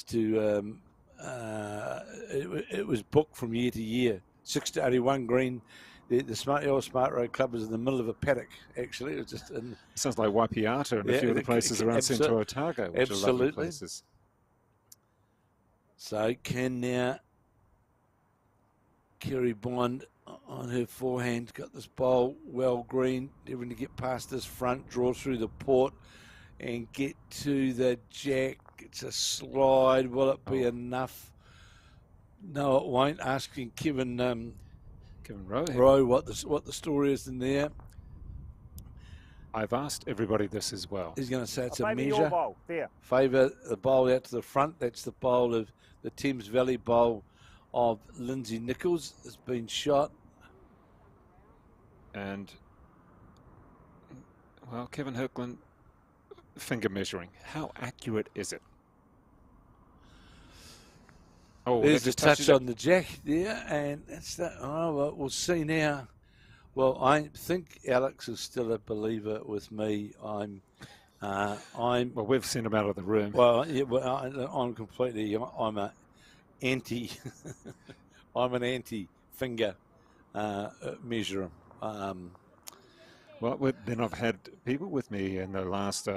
Speaker 3: was booked from year to year. 6 to only one green. The old Smart Road Club was in the middle of a paddock. Actually, it was just.
Speaker 1: Sounds like Waipiata and a few of the places around Central Otago, which are lovely places.
Speaker 3: So can now Kerry Bond on her forehand got this bowl well green, having to get past this front, draw through the port, and get to the jack. It's a slide. Will it be enough? No, it won't. Asking Kevin Rowe what the story is in there.
Speaker 1: I've asked everybody this as well.
Speaker 3: He's going to say it's a measure.
Speaker 5: Your bowl, there.
Speaker 3: Favour the bowl out to the front. That's the bowl of the Thames Valley bowl of Lindsay Nichols. Has been shot.
Speaker 1: And, well, Kevin Hirkland, finger measuring. How accurate is it? Oh,
Speaker 3: there's a touch on the jack there, and that's that. Oh, well, we'll see now. Well, I think Alex is still a believer with me. Well,
Speaker 1: we've sent him out of the room.
Speaker 3: Well, yeah, I'm completely. I'm a anti. I'm an anti-finger measurer.
Speaker 1: Well, then I've had people with me in the last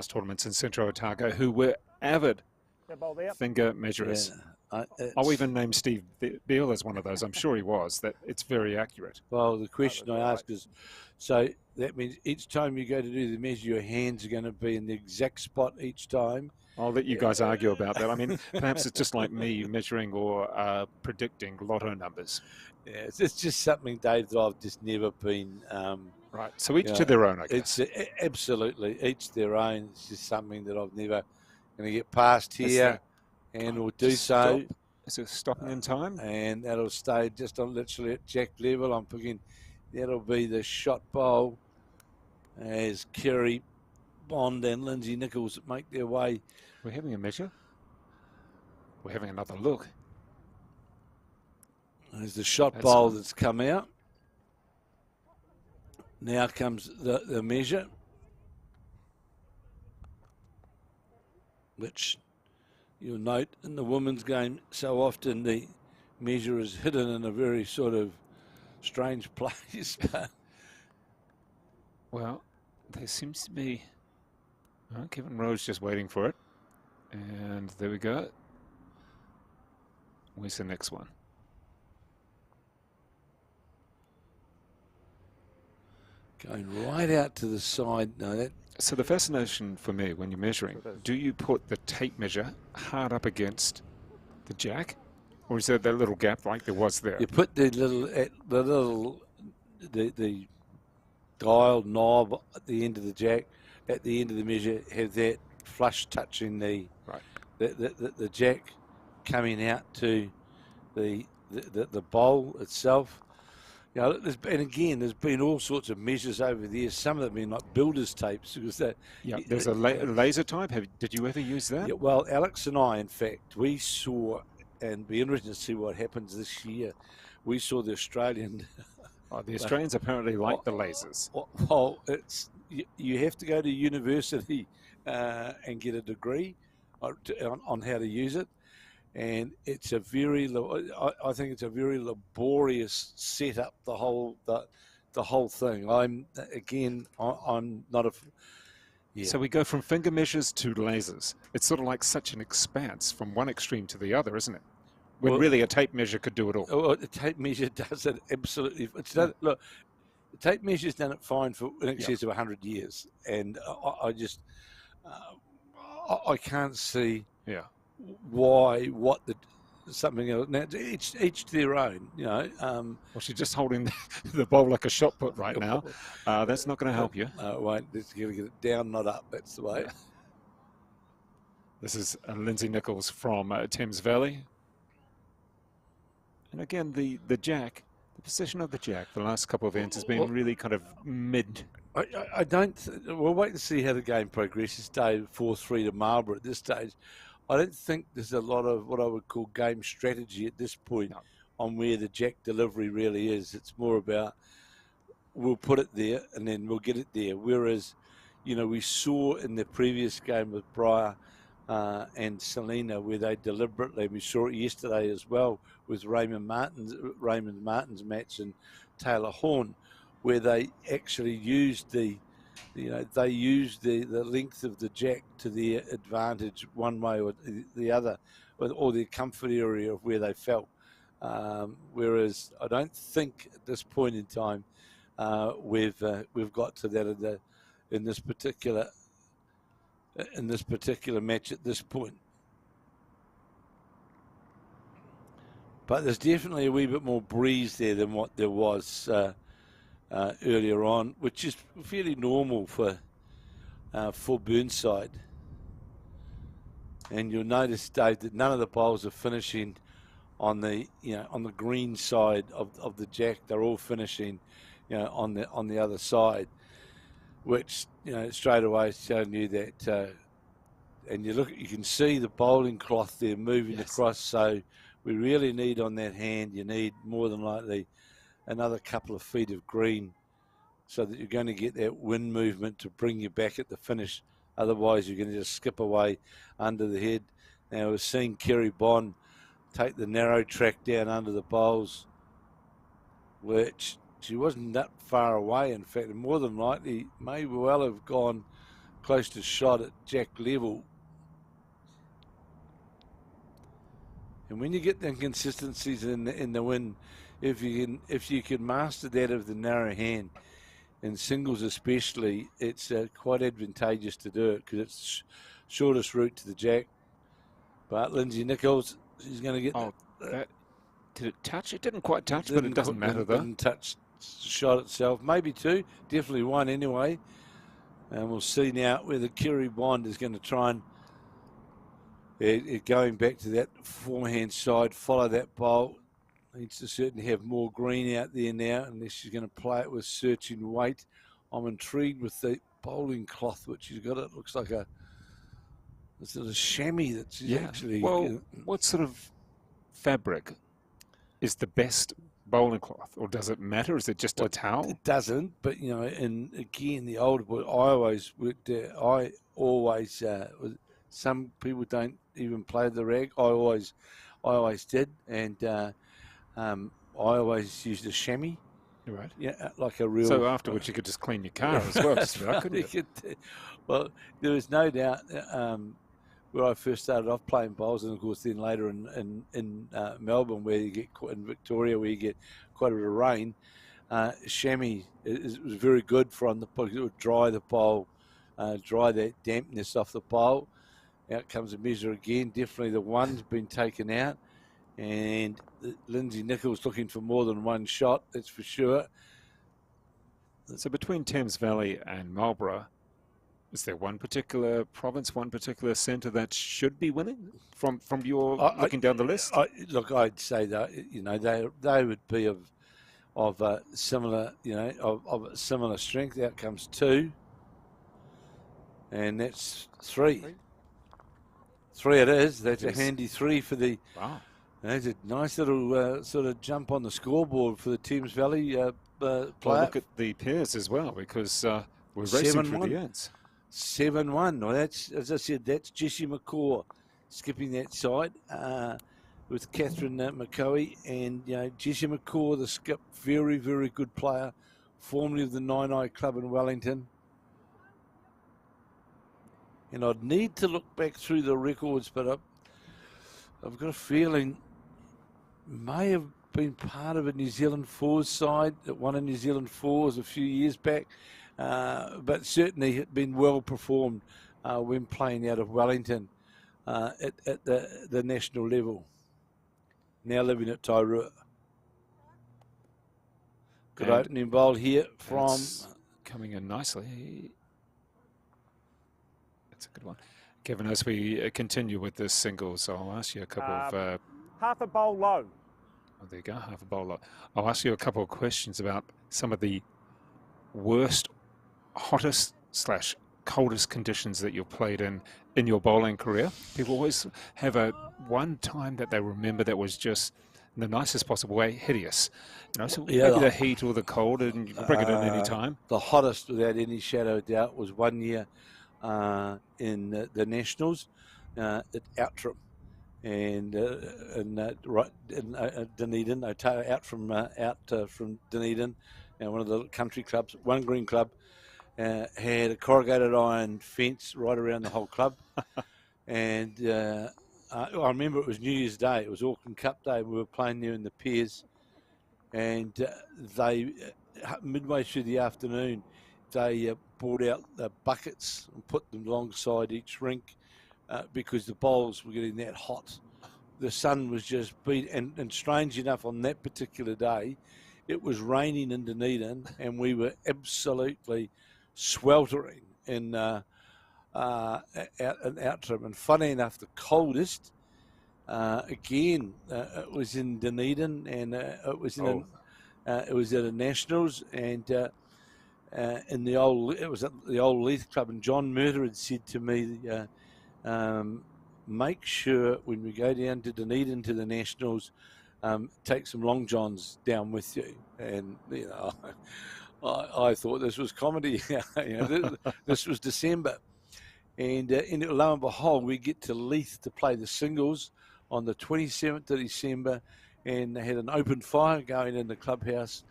Speaker 1: tournaments in Central Otago who were avid finger measurers.
Speaker 3: Yeah.
Speaker 1: I'll even name Steve Beale as one of those. I'm sure he was. That it's very accurate.
Speaker 3: Well, the question I ask is, so that means each time you go to do the measure, your hands are going to be in the exact spot each time?
Speaker 1: I'll let you guys argue about that. I mean, perhaps it's just like me measuring or predicting lotto numbers.
Speaker 3: Yeah, it's just something, Dave, that I've just never been...
Speaker 1: right, so each to their own, I guess.
Speaker 3: It's absolutely, each their own. It's just something that I've never going to get past here. and will do so.
Speaker 1: Stop. Is it stopping in time?
Speaker 3: And that'll stay just on literally at jack level. I'm thinking that'll be the shot bowl as Kerry Bond and Lindsay Nichols make their way.
Speaker 1: We're having a measure. We're having another look.
Speaker 3: There's the shot bowl that's come out. Now comes the measure, which you'll note in the women's game, so often the measure is hidden in a very sort of strange place.
Speaker 1: Well, there seems to be... Oh, Kevin Rowe's just waiting for it. And there we go. Where's the next one?
Speaker 3: Going right out to the side. No, that.
Speaker 1: So the fascination for me when you're measuring, do you put the tape measure hard up against the jack? Or is there that little gap like there was there?
Speaker 3: You put the dial knob at the end of the jack, at the end of the measure, have that flush touching the jack coming out to the bowl itself. You know, there's been all sorts of measures over the years. Some of them have been like builder's tapes because that.
Speaker 1: Yeah, there's a laser type. Did you ever use that?
Speaker 3: Yeah, well, Alex and I, in fact, we saw, and be interested to see what happens this year. We saw the Australian.
Speaker 1: Oh, the Australians apparently like the lasers.
Speaker 3: Well, you have to go to university and get a degree on how to use it. And it's a very, I think it's a very laborious setup. The whole thing. I'm not a. Yeah.
Speaker 1: So we go from finger measures to lasers. It's sort of like such an expanse from one extreme to the other, isn't it? When really a tape measure could do it all.
Speaker 3: Well, the tape measure does it absolutely. It's done. Look, the tape measure's done it fine for in excess of 100 years, and I can't see.
Speaker 1: Yeah.
Speaker 3: What something else. Now, each to their own, you know.
Speaker 1: Well, she's just holding the bowl like a shot put right now. That's not going to help you.
Speaker 3: No, it won't. It's going to get it down, not up. That's the way.
Speaker 1: This is Lindsay Nichols from Thames Valley. And again, the jack, the position of the jack, the last couple of events has been really kind of mid.
Speaker 3: I don't. We'll wait and see how the game progresses. Dave 4-3 to Marlborough at this stage. I don't think there's a lot of what I would call game strategy at this point on where the jack delivery really is. It's more about we'll put it there and then we'll get it there. Whereas, you know, we saw in the previous game with Briar and Selena where they deliberately, we saw it yesterday as well with Raymond Martin's match and Taylor Horn, where they actually used the length of the jack to their advantage one way or the other, or their comfort area of where they felt. Whereas I don't think at this point in time we've got to that in this particular match at this point. But there's definitely a wee bit more breeze there than what there was earlier on, which is fairly normal for Burnside. And you'll notice, Dave, that none of the bowls are finishing on the green side of the jack. They're all finishing, on the other side, which straight away is showing you that. And you can see the bowling cloth there moving across. So we really need on that hand. You need more than likely another couple of feet of green so that you're going to get that wind movement to bring you back at the finish. Otherwise, you're going to just skip away under the head. Now, we're seeing Kerry Bond take the narrow track down under the bowls, which she wasn't that far away. In fact, more than likely may well have gone close to shot at jack level. And when you get the inconsistencies in the wind, if you can master that of the narrow hand, in singles especially, it's quite advantageous to do it because it's shortest route to the jack. But Lindsay Nichols, she's going to get.
Speaker 1: Did it touch? It didn't quite touch, but it doesn't matter though.
Speaker 3: Didn't touch the shot itself. Maybe two, definitely one anyway. And we'll see now whether Kerry Bond is going to try and Going back to that forehand side, follow that bowl. Needs to certainly have more green out there now, unless she's going to play it with searching weight. I'm intrigued with the bowling cloth which she's got. It looks like a sort of chamois that she's actually.
Speaker 1: Well, what sort of fabric is the best bowling cloth, or does it matter? Is it just a towel?
Speaker 3: It doesn't, but you know, and again, the older boy, I always some people don't even play the rag. I always did, and I always used a chamois.
Speaker 1: Right.
Speaker 3: Yeah, like a real.
Speaker 1: So afterwards, you could just clean your car as well, just about, couldn't you?
Speaker 3: Well, there is no doubt. Where I first started off playing bowls, and of course then later in Melbourne, where you get in Victoria, where you get quite a bit of rain, chamois was very good because it would dry the bowl, dry that dampness off the bowl. Out comes a measure again. Definitely the one's been taken out, and Lindsay Nichols looking for more than one shot. That's for sure.
Speaker 1: So between Thames Valley and Marlborough, is there one particular province, one particular centre that should be winning from your looking down the list?
Speaker 3: Look, I'd say that they would be of a similar of a similar strength. Out comes 2, and that's 3. 3 it is. That's a handy 3 for the.
Speaker 1: Wow.
Speaker 3: That's a nice little sort of jump on the scoreboard for the Thames Valley player.
Speaker 1: Well, look at the pairs as well, because we're racing through the ends.
Speaker 3: 7-1. Well, that's, as I said, that's Jessie McCaw skipping that side with Catherine McCoy. And, Jessie McCaw, the skip, very, very good player, formerly of the Nine Eye Club in Wellington. And I'd need to look back through the records, but I've got a feeling may have been part of a New Zealand fours side that won a New Zealand fours a few years back. But certainly had been well performed when playing out of Wellington at the national level. Now living at Tairua. Good opening bowl here from...
Speaker 1: Coming in nicely. That's a good one. Kevin, as we continue with this singles, I'll ask you a couple of...
Speaker 5: half a bowl low.
Speaker 1: Oh, there you go, half a bowl low. I'll ask you a couple of questions about some of the worst, hottest / coldest conditions that you've played in your bowling career. People always have one time that they remember that was just in the nicest possible way hideous. So maybe the heat or the cold, and you can bring it in any time.
Speaker 3: The hottest, without any shadow of doubt, was 1 year in the Nationals at Outram. And Dunedin, out from Dunedin, one of the country clubs, one green club, had a corrugated iron fence right around the whole club. And I remember it was New Year's Day. It was Auckland Cup Day. We were playing there in the pairs. And they, midway through the afternoon, they brought out the buckets and put them alongside each rink because the bowls were getting that hot. The sun was just beat. And strange enough, on that particular day, it was raining in Dunedin, and we were absolutely sweltering in Outram. And funny enough, the coldest, again, it was in Dunedin, and it was it was at a Nationals, and it was at the old Leith Club. And John Murder had said to me, make sure when we go down to Dunedin to the Nationals, take some long johns down with you. And I thought this was comedy. This was December, and lo and behold, we get to Leith to play the singles on the 27th of December, and they had an open fire going in the clubhouse,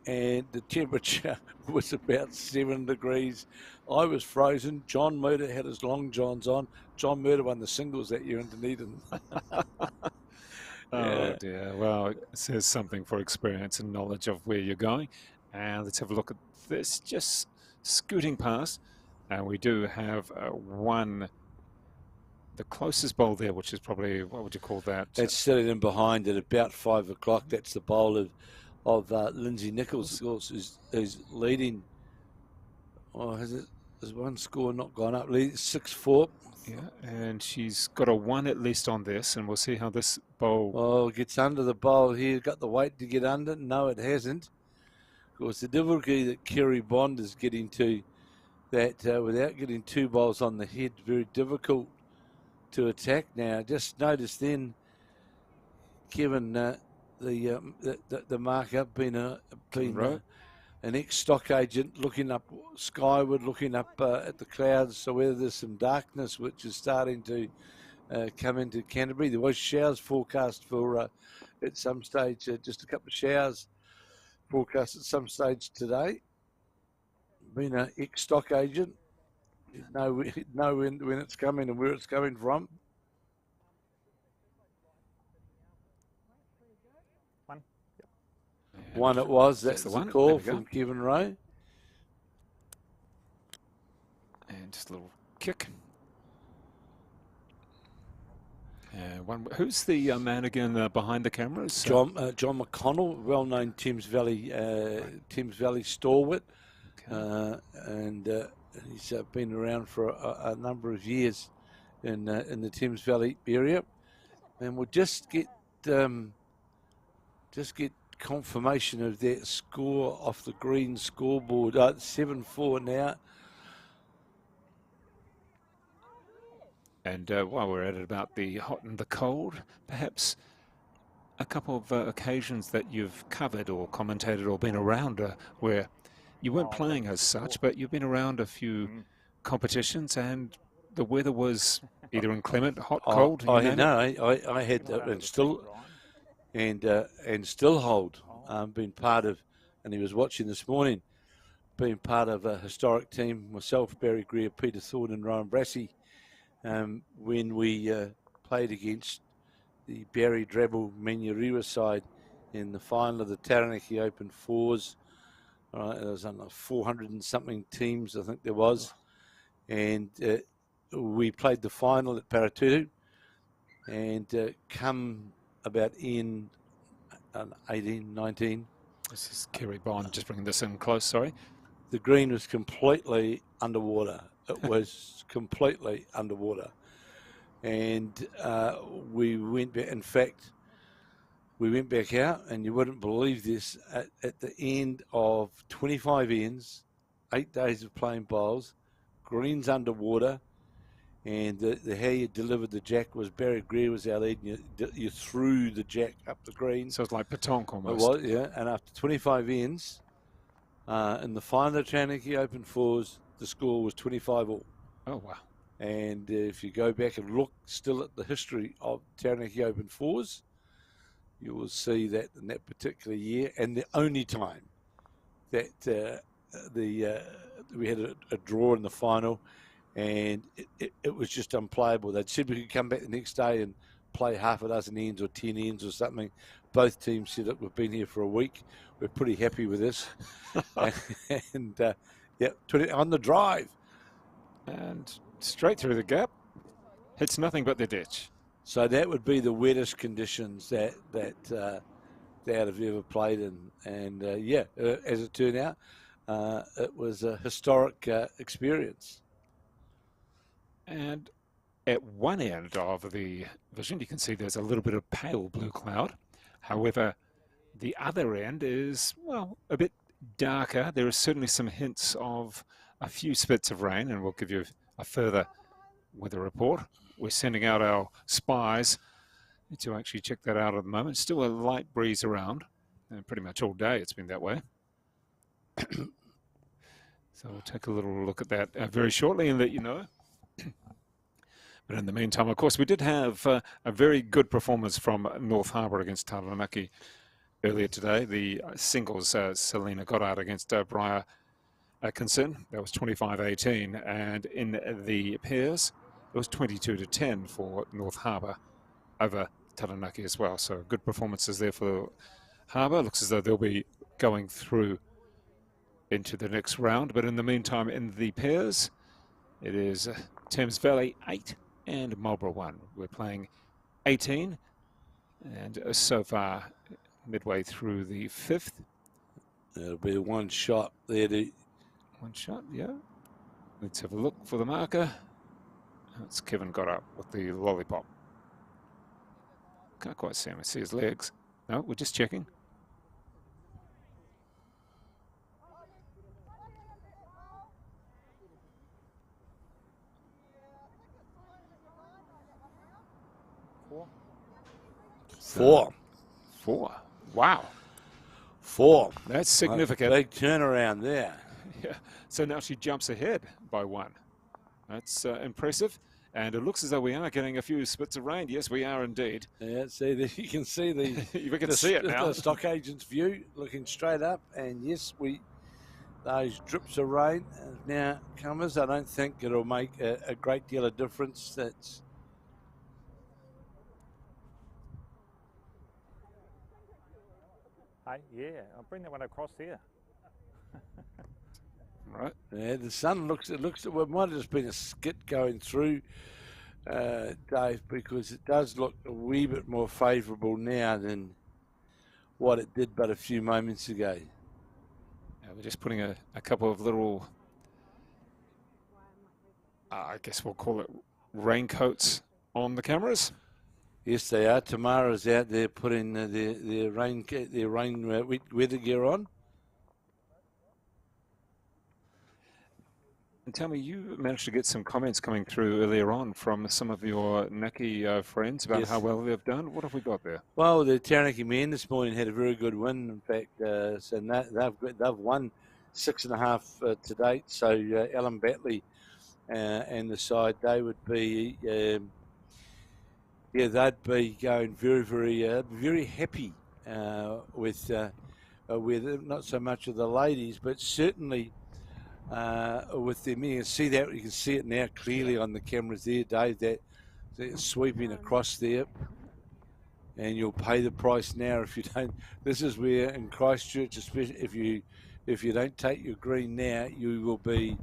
Speaker 3: and the temperature was about 7 degrees. I was frozen. John Murder had his long johns on. John Murder won the singles that year in Dunedin.
Speaker 1: Oh dear. Well, it says something for experience and knowledge of where you're going. And let's have a look at this, just scooting past. And we do have the closest bowl there, which is probably, what would you call that?
Speaker 3: That's sitting in behind at about 5 o'clock. That's the bowl of Lindsay Nichols, of course, who's leading. Oh, has one score not gone up? 6-4.
Speaker 1: Yeah, and she's got a 1 at least on this, and we'll see how this bowl...
Speaker 3: Oh, gets under the bowl here. Got the weight to get under. No, it hasn't. Of course, the difficulty that Kerry Bond is getting to, that without getting 2 bowls on the head, very difficult to attack now. Just notice then, Kevin, the marker being an ex-stock agent looking up skyward, looking up at the clouds, so whether there's some darkness which is starting to come into Canterbury. There was showers forecast for at some stage, just a couple of showers forecast at some stage today. Being an ex-stock agent, you know when it's coming and where it's coming from. One it was. That's the call from Kevin Rowe.
Speaker 1: And just a little kick. Who's the man again behind the cameras?
Speaker 3: John McConnell, well-known Thames Valley stalwart, and he's been around for a number of years in the Thames Valley area, and we'll just get confirmation of that score off the green scoreboard. 7-4 now.
Speaker 1: And while we're at it about the hot and the cold, perhaps a couple of occasions that you've covered or commentated or been around where you weren't playing as such, but you've been around a few competitions and the weather was either inclement, hot, cold.
Speaker 3: I had and still hold been part of, and he was watching this morning, being part of a historic team, myself, Barry Greer, Peter Thorne and Rowan Brassey, when we played against the Barry Drabble Manurewa side in the final of the Taranaki Open Fours. There was 400 and something teams, I think there was, and we played the final at Paratutu, and come about in 18, 19.
Speaker 1: This is Kerry Bond, just bringing this in close, sorry.
Speaker 3: The green was completely underwater. It was completely underwater. And we went back, in fact, we went back out, and you wouldn't believe this, at the end of 25 ends, 8 days of playing bowls, greens underwater, and the how you delivered the jack was Barry Greer was our lead, and you threw the jack up the green.
Speaker 1: So it's like petanque almost.
Speaker 3: It was, yeah, and after 25 ends, in the final of Taranaki Open Fours, the score was 25 all.
Speaker 1: Oh, wow.
Speaker 3: And if you go back and look still at the history of Taranaki Open Fours, you will see that in that particular year, and the only time that we had a draw in the final, and it was just unplayable. They'd said we could come back the next day and play half a dozen ends or 10 ends or something. Both teams said that we've been here for a week. We're pretty happy with this. And yeah, on the drive.
Speaker 1: And straight through the gap. Hits nothing but the ditch.
Speaker 3: So that would be the wettest conditions that have ever played in. And yeah, as it turned out, it was a historic experience.
Speaker 1: And at one end of the vision, you can see there's a little bit of pale blue cloud. However, the other end is, well, a bit darker. There are certainly some hints of a few spits of rain, and we'll give you a further weather report. We're sending out our spies to actually check that out at the moment. Still a light breeze around, and pretty much all day it's been that way. So we'll take a little look at that very shortly and let you know. But in the meantime, of course, we did have a very good performance from North Harbour against Taranaki earlier today. The singles, Selena Goddard against Briar Atkinson, that was 25-18. And in the pairs, it was 22-10 for North Harbour over Taranaki as well. So good performances there for Harbour. Looks as though they'll be going through into the next round. But in the meantime, in the pairs, it is Thames Valley 8 and Marlborough 1. We're playing 18, and so far midway through the 5th.
Speaker 3: It'll be one shot there.
Speaker 1: One shot, yeah. Let's have a look for the marker. That's Kevin got up with the lollipop. Can't quite see him. I see his legs. No, we're just checking. Four. Wow.
Speaker 3: 4.
Speaker 1: That's significant.
Speaker 3: Big turnaround there.
Speaker 1: Yeah. So now she jumps ahead by 1. That's impressive. And it looks as though we are getting a few spits of rain. Yes, we are indeed.
Speaker 3: Yeah, see, you can see
Speaker 1: we can see it now.
Speaker 3: The stock agent's view looking straight up. And yes, those drips of rain now comers. I don't think it'll make a great deal of difference. That's
Speaker 5: yeah, I'll bring that one across there.
Speaker 1: Right.
Speaker 3: Yeah, the sun it might have just been a skit going through, Dave, because it does look a wee bit more favourable now than what it did but a few moments ago.
Speaker 1: Yeah, we're just putting a couple of little, I guess we'll call it raincoats on the cameras.
Speaker 3: Yes, they are. Tamara's out there putting their rain weather gear on.
Speaker 1: And tell me, you managed to get some comments coming through earlier on from some of your Naki friends about how well they've done. What have we got there?
Speaker 3: Well, the Taranaki men this morning had a very good win. In fact, so they've won 6.5 to date. So Alan Batley and the side, they would be, they'd be going very happy with not so much of the ladies, but certainly. With them, you can see it now clearly on the cameras there, Dave. That they're sweeping across there, and you'll pay the price now if you don't. This is where in Christchurch, especially if you don't take your green now, you'll be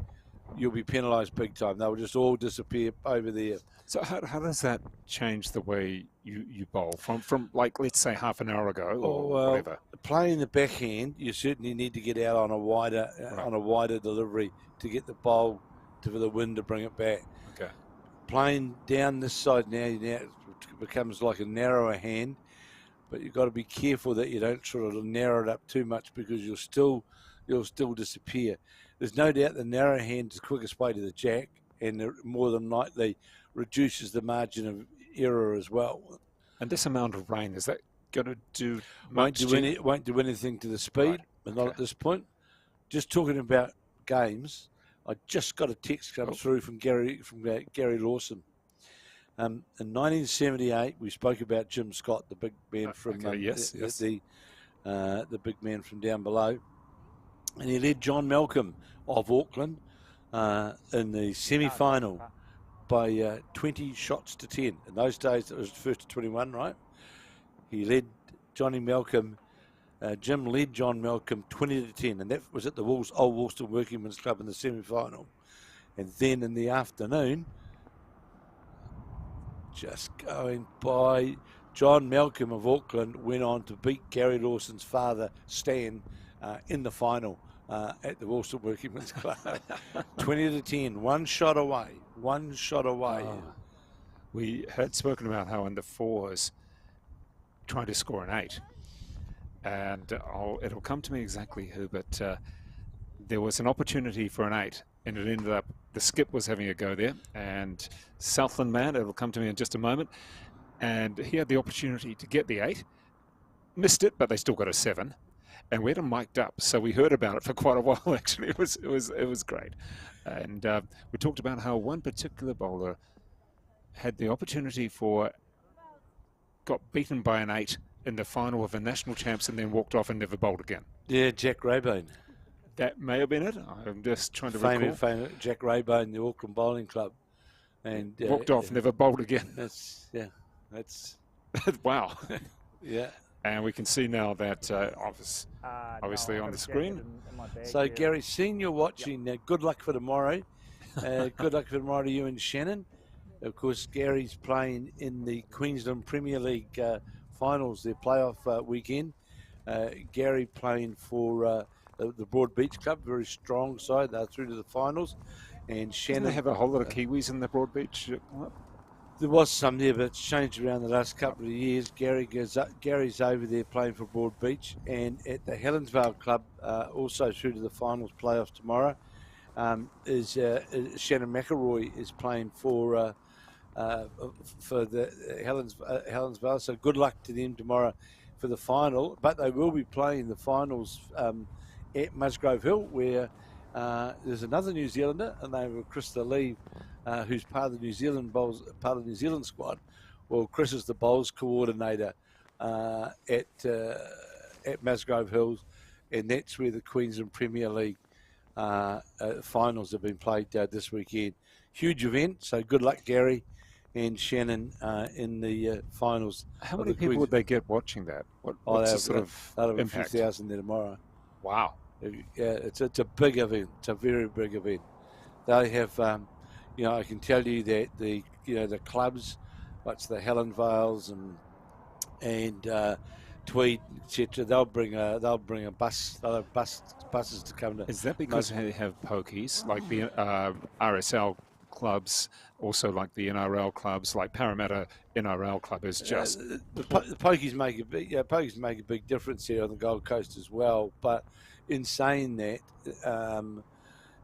Speaker 3: penalised big time. They'll just all disappear over there.
Speaker 1: So how does that change the way you bowl from like, let's say, half an hour ago or whatever?
Speaker 3: Playing the backhand, you certainly need to get out on a wider delivery to get the bowl for the wind to bring it back.
Speaker 1: Okay.
Speaker 3: Playing down this side now it becomes like a narrower hand, but you've got to be careful that you don't sort of narrow it up too much because you'll still disappear. There's no doubt the narrow hand is the quickest way to the jack, and more than likely reduces the margin of error as well.
Speaker 1: And this amount of rain, is that going to do
Speaker 3: much? Won't do anything to the speed, but not at this point. Just talking about games, I just got a text come through from Gary Lawson. In 1978, we spoke about Jim Scott, the big man from the big man from down below, and he led John Malcolm of Auckland in the semi-final by 20 shots to 10. In those days, it was first to 21, right? He led Johnny Malcolm. Jim led John Malcolm 20 to 10, and that was at the Old Woolston Workingmen's Club in the semi-final. And then in the afternoon, just going by, John Malcolm of Auckland went on to beat Gary Lawson's father, Stan, in the final at the Woolston Workingmen's Club. 20 to 10, one shot away.
Speaker 1: We had spoken about how in the fours, trying to score an 8. And it'll come to me exactly who, but there was an opportunity for an 8, and it ended up, the skip was having a go there, and Southland man, it'll come to me in just a moment, and he had the opportunity to get the 8, missed it, but they still got a 7, and we had him mic'd up, so we heard about it for quite a while. Actually, it was great, and we talked about how one particular bowler had the opportunity got beaten by an 8 in the final of the national champs and then walked off and never bowled again.
Speaker 3: Yeah, Jack Raybone.
Speaker 1: That may have been it. I'm just trying to recall.
Speaker 3: Famous Jack Raybone, the Auckland Bowling Club. And
Speaker 1: walked off, never bowled again.
Speaker 3: That's
Speaker 1: wow.
Speaker 3: Yeah.
Speaker 1: And we can see now that obviously on the screen.
Speaker 3: So Gary, seeing you're watching, good luck for tomorrow. Good luck for tomorrow to you and Shannon. Of course, Gary's playing in the Queensland Premier League finals, their playoff weekend. Gary playing for the Broad Beach Club, very strong side. They're through to the finals. And
Speaker 1: Didn't
Speaker 3: Shannon,
Speaker 1: they have a whole lot of Kiwis in the Broadbeach club?
Speaker 3: there was some there, but it's changed around the last couple of years. Gary's over there playing for Broadbeach, and at the Helensvale Club, also through to the finals playoffs tomorrow, is Shannon McElroy is playing for the Helensvale. So good luck to them tomorrow for the final. But they will be playing the finals at Musgrove Hill, where there's another New Zealander, and they were Krista Lee, who's part of the New Zealand squad. Well, Chris is the bowls coordinator at Musgrove Hills, and that's where the Queensland Premier League finals have been played this weekend. Huge event, so good luck, Gary and Shannon, in the finals.
Speaker 1: How many people would they get watching that? What's the sort of
Speaker 3: they'll have
Speaker 1: impact?
Speaker 3: a few thousand there tomorrow.
Speaker 1: Wow.
Speaker 3: Yeah, it's a big event. It's a very big event. They have, I can tell you that the clubs, what's the Helensvales and Tweed, etc. They'll bring a bus. They'll have buses to come to.
Speaker 1: Is that because they have pokies like the RSL clubs, also like the NRL clubs, like Parramatta NRL club is just
Speaker 3: the pokies make a big difference here on the Gold Coast as well. But in saying that,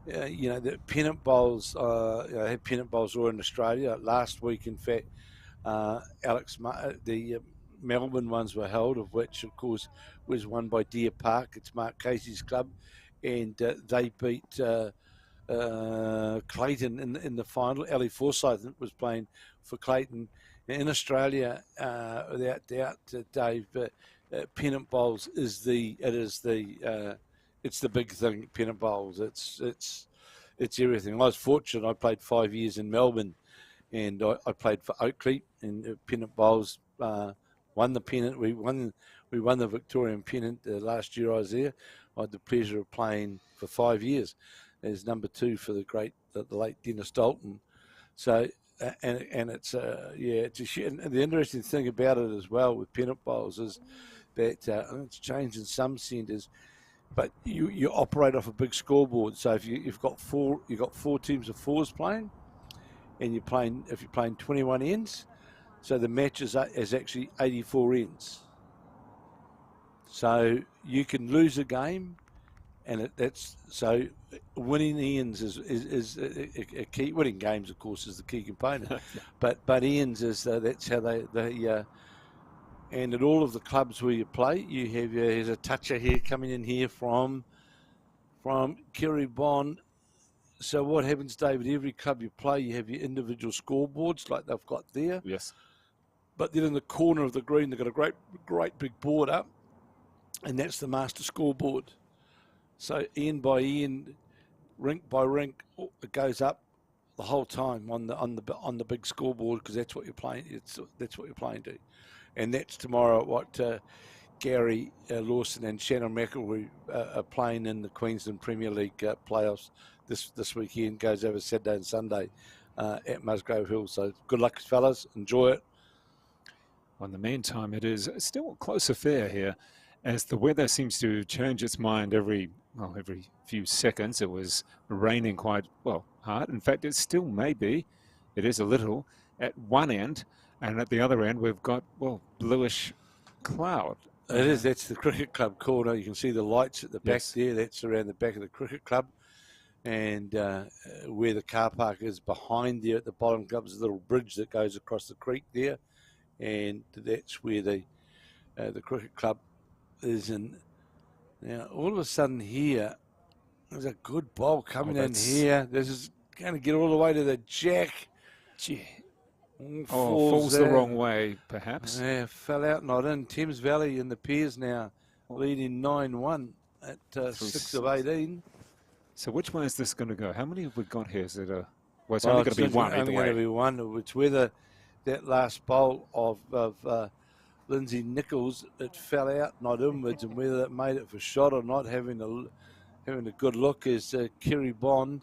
Speaker 3: the pennant bowls, had pennant bowls all in Australia last week. In fact, the Melbourne ones were held, of which, of course, was won by Deer Park. It's Mark Casey's club, and they beat Clayton in the final. Ali Forsyth was playing for Clayton. In Australia, without doubt, Dave, pennant bowls it's the big thing. Pennant bowls, it's everything. I was fortunate. I played 5 years in Melbourne, and I played for Oakley, and pennant bowls. Won the pennant. We won the Victorian pennant last year I was there. I had the pleasure of playing for 5 years as number 2 for the late Dennis Dalton. So and it's and the interesting thing about it as well with pennant bowls is that it's changed in some centres, but you operate off a big scoreboard. So if you've got four teams of fours playing, and if you're playing 21 ends. So the match is actually 84 ends. So you can lose a game, and so winning ends is a key. Winning games, of course, is the key component. but ends is that's how they and at all of the clubs where you play, you have here's a toucher here coming in here from Kerry Bond. So what happens, David? Every club you play, you have your individual scoreboards like they've got there.
Speaker 1: Yes.
Speaker 3: But then in the corner of the green, they've got a great big board up, and that's the master scoreboard. So end by end, rink by rink, it goes up the whole time on the big scoreboard, because that's what you're playing. That's what you're playing to, and that's tomorrow. What Gary Lawson and Shannon McElroy are playing in the Queensland Premier League playoffs this weekend. Goes over Saturday and Sunday at Musgrove Hill. So good luck, fellas. Enjoy it.
Speaker 1: Well, in the meantime, it is still a close affair here, as the weather seems to change its mind every few seconds. It was raining quite hard. In fact, it still may be. It is a little at one end, and at the other end we've got bluish cloud.
Speaker 3: It is. That's the cricket club corner. You can see the lights at the back there. That's around the back of the cricket club, and where the car park is behind there at the bottom comes a little bridge that goes across the creek there. And that's where the cricket club is in. Now, all of a sudden here, there's a good ball coming in here. This is going to get all the way to the jack.
Speaker 1: Gee. Falls the wrong way, perhaps.
Speaker 3: Yeah, fell out, not in. Thames Valley in the pairs now, leading 9-1 at 6 of 18.
Speaker 1: So which way is this going to go? How many have we got here? Is it it's only going to be one either way.
Speaker 3: It's going to be one. It's whether that last bowl of Lindsay Nichols, it fell out, not inwards, and whether it made it for shot or not, having a good look is Kerry Bond,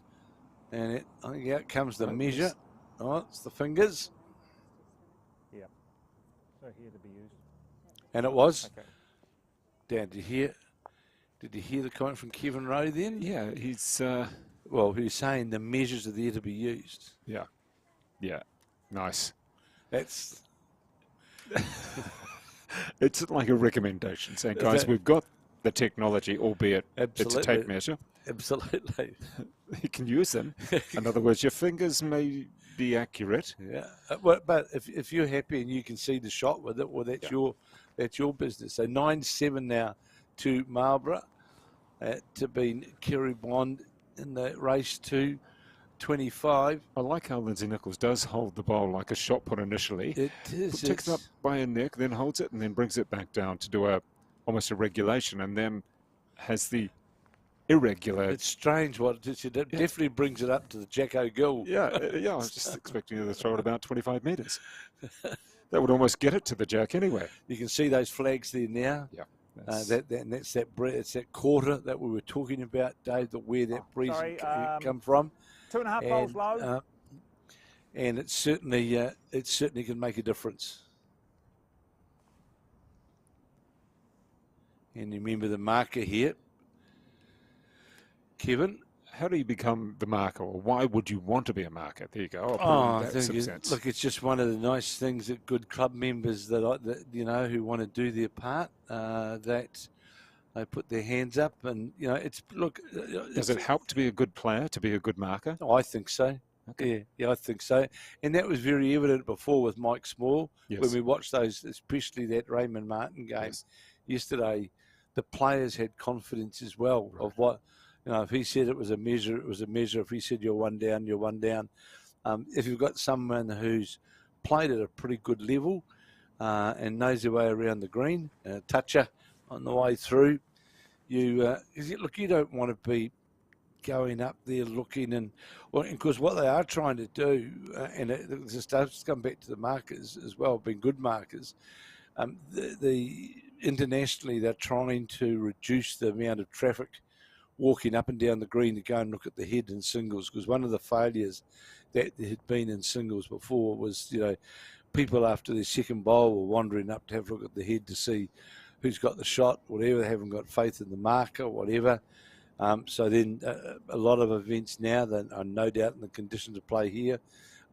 Speaker 3: and I think out comes the measure. Oh, it's the fingers.
Speaker 5: Yeah. So here to be used.
Speaker 3: And it was.
Speaker 5: Okay.
Speaker 3: Dan, did you hear the comment from Kevin Rowe then?
Speaker 1: Yeah, he's
Speaker 3: Well, he's saying the measures are there to be used.
Speaker 1: Yeah. Yeah. Nice.
Speaker 3: That's
Speaker 1: It's like a recommendation saying, guys, we've got the technology, albeit it's a tape measure.
Speaker 3: Absolutely.
Speaker 1: You can use them. In other words, your fingers may be accurate.
Speaker 3: Yeah. But if you're happy and you can see the shot with it, well, that's your business. So 9-7 now to Marlborough to be Kerry Bond in the race to 25.
Speaker 1: I like how Lindsay Nichols does hold the bowl like a shot put initially.
Speaker 3: It is.
Speaker 1: Takes it up by her neck, then holds it, and then brings it back down to do almost a regulation, and then has the irregular.
Speaker 3: It's strange what it is. It definitely brings it up to the Jacko Gill.
Speaker 1: Yeah, I was just expecting her to throw it about 25 metres. That would almost get it to the jack anyway.
Speaker 3: You can see those flags there now.
Speaker 1: Yeah.
Speaker 3: It's that quarter that we were talking about, Dave, where that breeze come from.
Speaker 5: 2.5 bowls low.
Speaker 3: And it certainly can make a difference. And remember the marker here, Kevin.
Speaker 1: How do you become the marker, or why would you want to be a marker? There you go.
Speaker 3: Look, it's just one of the nice things that good club members that who want to do their part, that they put their hands up, and
Speaker 1: Does it help to be a good player, to be a good marker?
Speaker 3: Oh, I think so. Okay. Yeah, I think so. And that was very evident before with Mike Small, when we watched those, especially that Raymond Martin game yesterday. The players had confidence as well of what. If he said it was a measure, it was a measure. If he said you're one down, you're one down. If you've got someone who's played at a pretty good level and knows their way around the green, toucher on the way through, you don't want to be going up there looking and because what they are trying to do, and it just does come back to the markers as well, being good markers. The internationally, they're trying to reduce the amount of traffic walking up and down the green to go and look at the head in singles, because one of the failures that there had been in singles before was, people after their second bowl were wandering up to have a look at the head to see who's got the shot, whatever. They haven't got faith in the marker, whatever. So then a lot of events now, that are no doubt in the conditions of play here,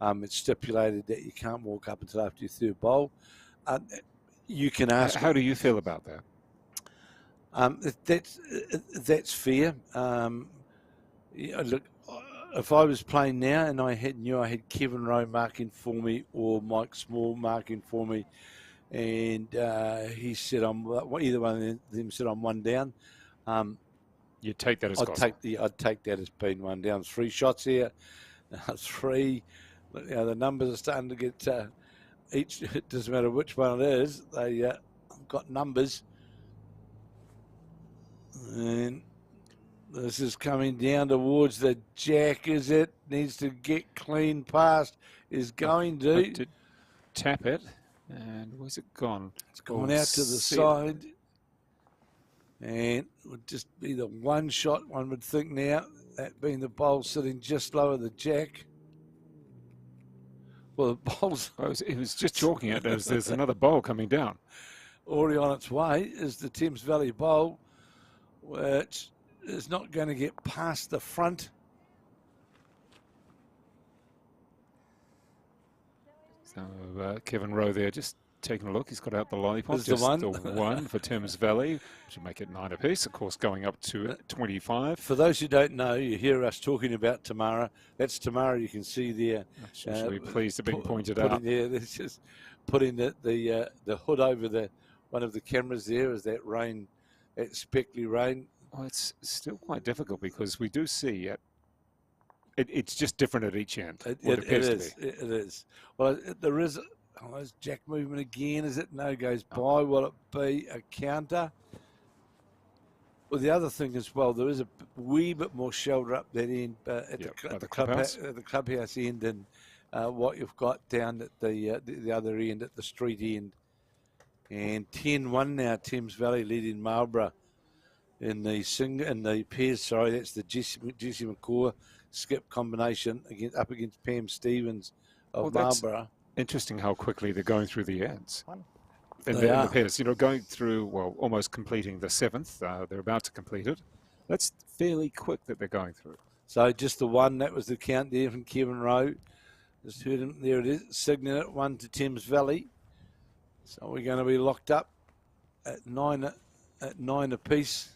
Speaker 3: it's stipulated that you can't walk up until after your third bowl. You can ask...
Speaker 1: How do you feel about that?
Speaker 3: That's fair. Look, if I was playing now and I knew I had Kevin Rowe marking for me or Mike Small marking for me, and he said either one of them said I'm one down,
Speaker 1: you'd take that as
Speaker 3: I'd take that as being one down. 3 shots here, 3. The numbers are starting to get each. It doesn't matter which one it is. They got numbers. And this is coming down towards the jack, is it? Needs to get clean past. Is going to
Speaker 1: tap it. And where's it gone?
Speaker 3: It's gone out to the side. And it would just be the one shot, one would think now, that being the bowl sitting just lower the jack. Well, the bowl's...
Speaker 1: He was just chalking it as there's another bowl coming down.
Speaker 3: Already on its way is the Thames Valley bowl, which is not going to get past the front.
Speaker 1: So Kevin Rowe there just taking a look. He's got out the lollipop.
Speaker 3: Just the
Speaker 1: one for Thames Valley. Should make it 9 apiece. Of course, going up to 25.
Speaker 3: For those who don't know, you hear us talking about Tamara. That's Tamara. You can see there.
Speaker 1: She'll be pleased to be pointed out.
Speaker 3: It's just putting the hood over one of the cameras there as that rain. That speckly rain.
Speaker 1: Well, it's still quite difficult because we do see it's just different at each end.
Speaker 3: It is. Well, there is. There's jack movement again. Is it? No, goes by. Will it be a counter? Well, the other thing as well, there is a wee bit more shelter up that end at the clubhouse end than what you've got down at the other end, at the street end. And 10-1 now, Thames Valley leading Marlborough in the pairs. Sorry, that's the Jesse McCaw skip combination up against Pam Stevens of Marlborough.
Speaker 1: Interesting how quickly they're going through the ends. In the pairs, going through, almost completing the 7th. They're about to complete it. That's fairly quick that they're going through.
Speaker 3: So just the one, that was the count there from Kevin Rowe. Just heard him, there it is, signaling it, 1 to Thames Valley. So we're going to be locked up at nine apiece.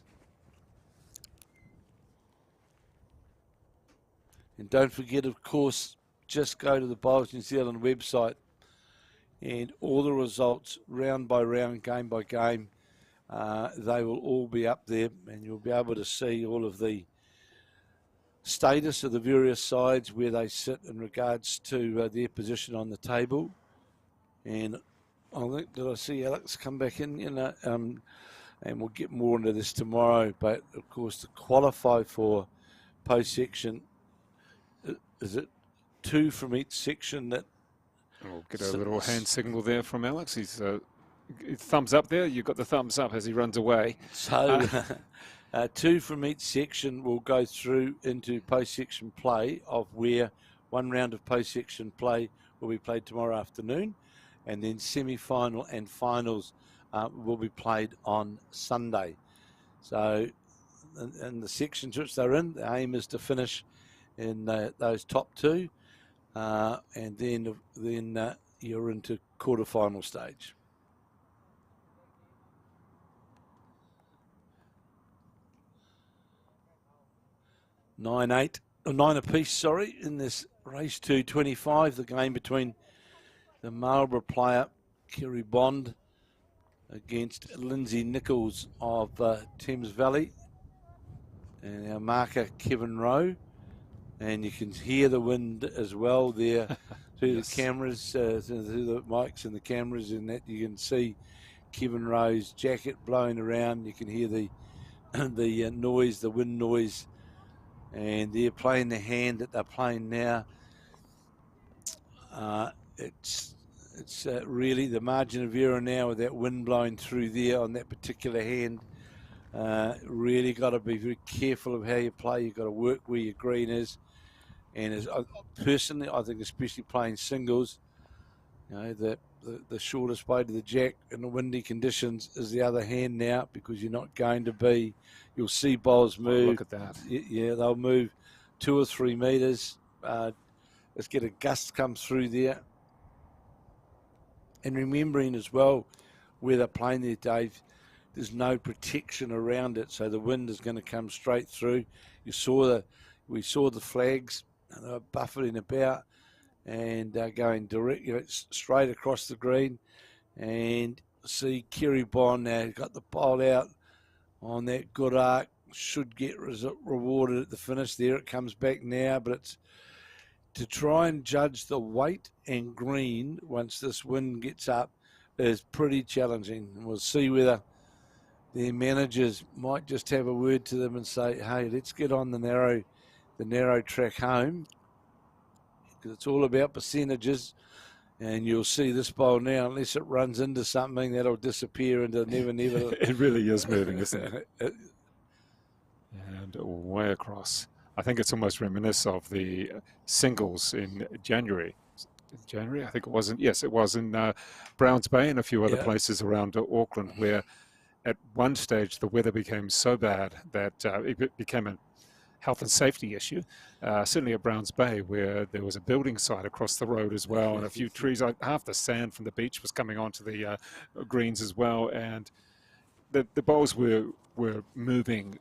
Speaker 3: And don't forget, of course, just go to the Bowls New Zealand website and all the results, round by round, game by game, they will all be up there, and you'll be able to see all of the status of the various sides, where they sit in regards to their position on the table. And I think, did I see Alex come back in? And we'll get more into this tomorrow. But of course, to qualify for post section, is it 2 from each section that?
Speaker 1: We'll get a little hand signal there from Alex. He's thumbs up there. You've got the thumbs up as he runs away.
Speaker 3: So 2 from each section will go through into post-section play, of where 1 round of post-section play will be played tomorrow afternoon, and then semi-final and finals will be played on Sunday. So in the sections which they're in, the aim is to finish in those top 2, and then you're into quarter-final stage. 9 apiece, sorry, in this race to 25, the game between the Marlborough player Kerry Bond against Lindsay Nichols of Thames Valley, and our marker Kevin Rowe. And you can hear the wind as well there through yes. The cameras, through the mics and the cameras, and that you can see Kevin Rowe's jacket blowing around. You can hear the noise, the wind noise. And they're playing the hand that they're playing now. It's really the margin of error now with that wind blowing through there on that particular hand. Really got to be very careful of how you play. You've got to work where your green is. And personally, I think especially playing singles, the shortest way to the jack in the windy conditions is the other hand now, because you're not going to be. You'll see bowls move.
Speaker 1: Oh, look at that.
Speaker 3: Yeah, they'll move 2 or 3 metres. Let's get a gust come through there. And remembering as well, where they're playing there, Dave, there's no protection around it, so the wind is going to come straight through. We saw the flags, and they were buffeting about and going direct, straight across the green. And see Kerry Bond now got the bowl out on that good arc, should get rewarded at the finish. There it comes back now, but it's to try and judge the weight and green once this wind gets up is pretty challenging. And we'll see whether their managers might just have a word to them and say, hey, let's get on the narrow track home, because it's all about percentages. And you'll see this bowl now, unless it runs into something, that'll disappear into never.
Speaker 1: It really is moving, isn't it? And way across. I think it's almost reminiscent of the singles in January. I think it wasn't. Yes, it was in Browns Bay and a few other places around Auckland, where at one stage the weather became so bad that it became a health and safety issue. Certainly at Browns Bay, where there was a building site across the road as well, and a few trees. Half the sand from the beach was coming onto the greens as well, and the bowls were moving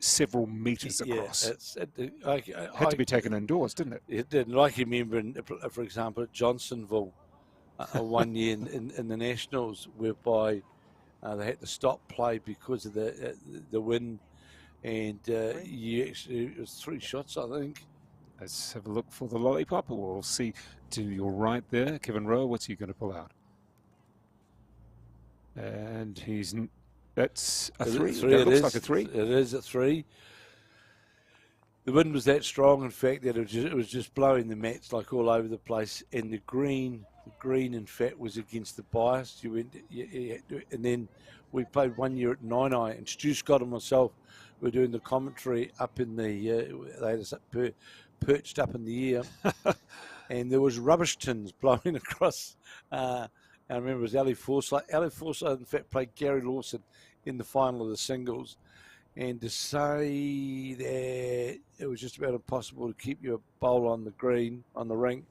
Speaker 1: several meters across. Had to be taken indoors, didn't it?
Speaker 3: It did. Like you remember, for example, at Johnsonville, one year in the Nationals, whereby they had to stop play because of the wind. And it was 3 shots, I think.
Speaker 1: Let's have a look for the lollipop. We'll see to your right there. Kevin Rowe, what's he going to pull out? And that's a 3. That looks like a 3.
Speaker 3: It is a 3. The wind was that strong, in fact, that it was just blowing the mats like all over the place. And the green, in fact, was against the bias. And then we played one year at Nine and Stu Scott and myself were doing the commentary up in the, they had us perched up in the air, and there was rubbish tins blowing across. I remember it was Ali Forsyth. Ali Forsyth, in fact, played Gary Lawson in the final of the singles, And to say that it was just about impossible to keep your bowl on the green, on the ring,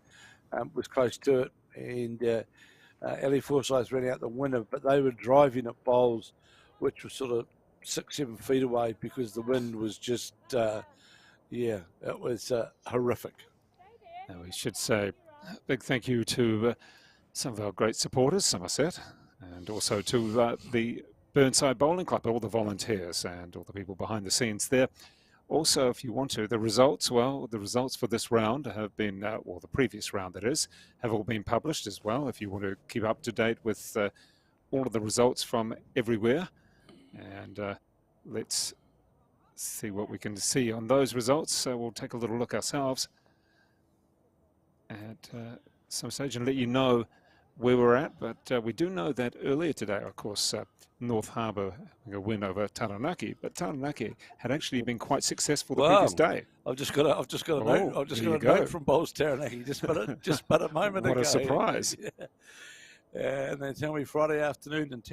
Speaker 3: was close to it. And Ellie Forsyth ran out the winner, but they were driving at bowls which were sort of 6-7 feet away because the wind was just, yeah, it was horrific.
Speaker 1: Now we should say a big thank you to some of our great supporters, Somerset, and also to the Burnside Bowling Club, all the volunteers and all the people behind the scenes there. Also, if you want to, the results, well, the results for this round have been, well, the previous round that is, have all been published as well. If you want to keep up to date with all of the results from everywhere. And let's see what we can see on those results. So we'll take a little look ourselves at some stage and let you know where we're at. But we do know that earlier today, of course, North Harbour a win over Taranaki, but Taranaki had actually been quite successful the previous day.
Speaker 3: I've just got a note. I've just got a note from Bowls Taranaki just but a moment ago.
Speaker 1: What a surprise!
Speaker 3: Yeah. And they tell me Friday afternoon, and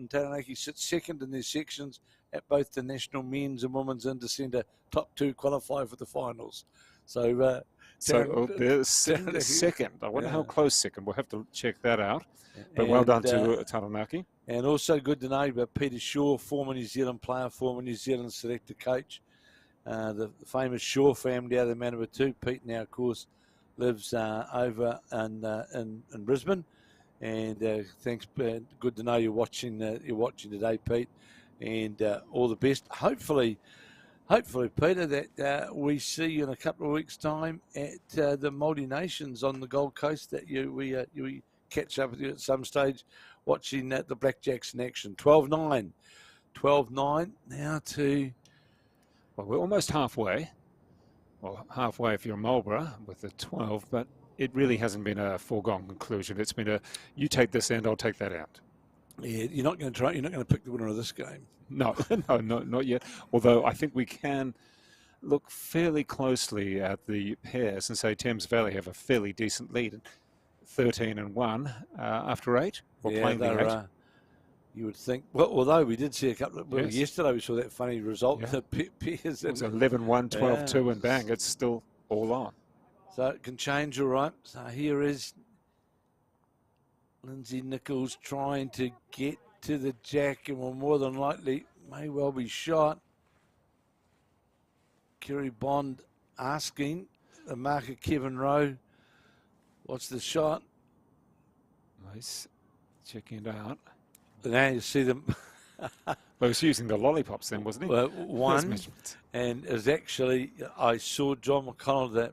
Speaker 3: Taranaki sits second in their sections at both the national men's and women's Intercentre. Top 2 qualify for the finals. So.
Speaker 1: There's second. I wonder how close second. We'll have to check that out. But well done to Taranaki.
Speaker 3: And also good to know about Peter Shaw, former New Zealand player, former New Zealand selector coach. The famous Shaw family out of Manawatu. Pete now, of course, lives over in Brisbane. And thanks. Good to know you're watching today, Pete. And all the best. Hopefully, Peter, that we see you in a couple of weeks' time at the Multi-Nations on the Gold Coast, that we catch up with you at some stage watching the Blackjacks in action. 12-9. 12-9 now to...
Speaker 1: Well, we're almost halfway. Well, halfway if you're Marlborough with the 12, but it really hasn't been a foregone conclusion. It's been a, you take this end, I'll take that out.
Speaker 3: Yeah, you're not going to pick the winner of this game.
Speaker 1: No, not yet. Although I think we can look fairly closely at the pairs and say Thames Valley have a fairly decent lead, 13-1 after 8. Playing the 8.
Speaker 3: You would think. Well, although we did see a couple of yesterday, we saw that funny result.
Speaker 1: Yeah.
Speaker 3: The pairs.
Speaker 1: It was 11-1, 12-2, and bang, it's still all on.
Speaker 3: So it can change, all right. So here is Lindsay Nichols trying to get to the jack, and will more than likely may well be shot. Kerry Bond asking the marker Kevin Rowe, what's the shot?
Speaker 1: Nice. Checking it out.
Speaker 3: Now you see them.
Speaker 1: Well, he was using the lollipops then, wasn't he?
Speaker 3: Well, one, and is actually, I saw John McConnell,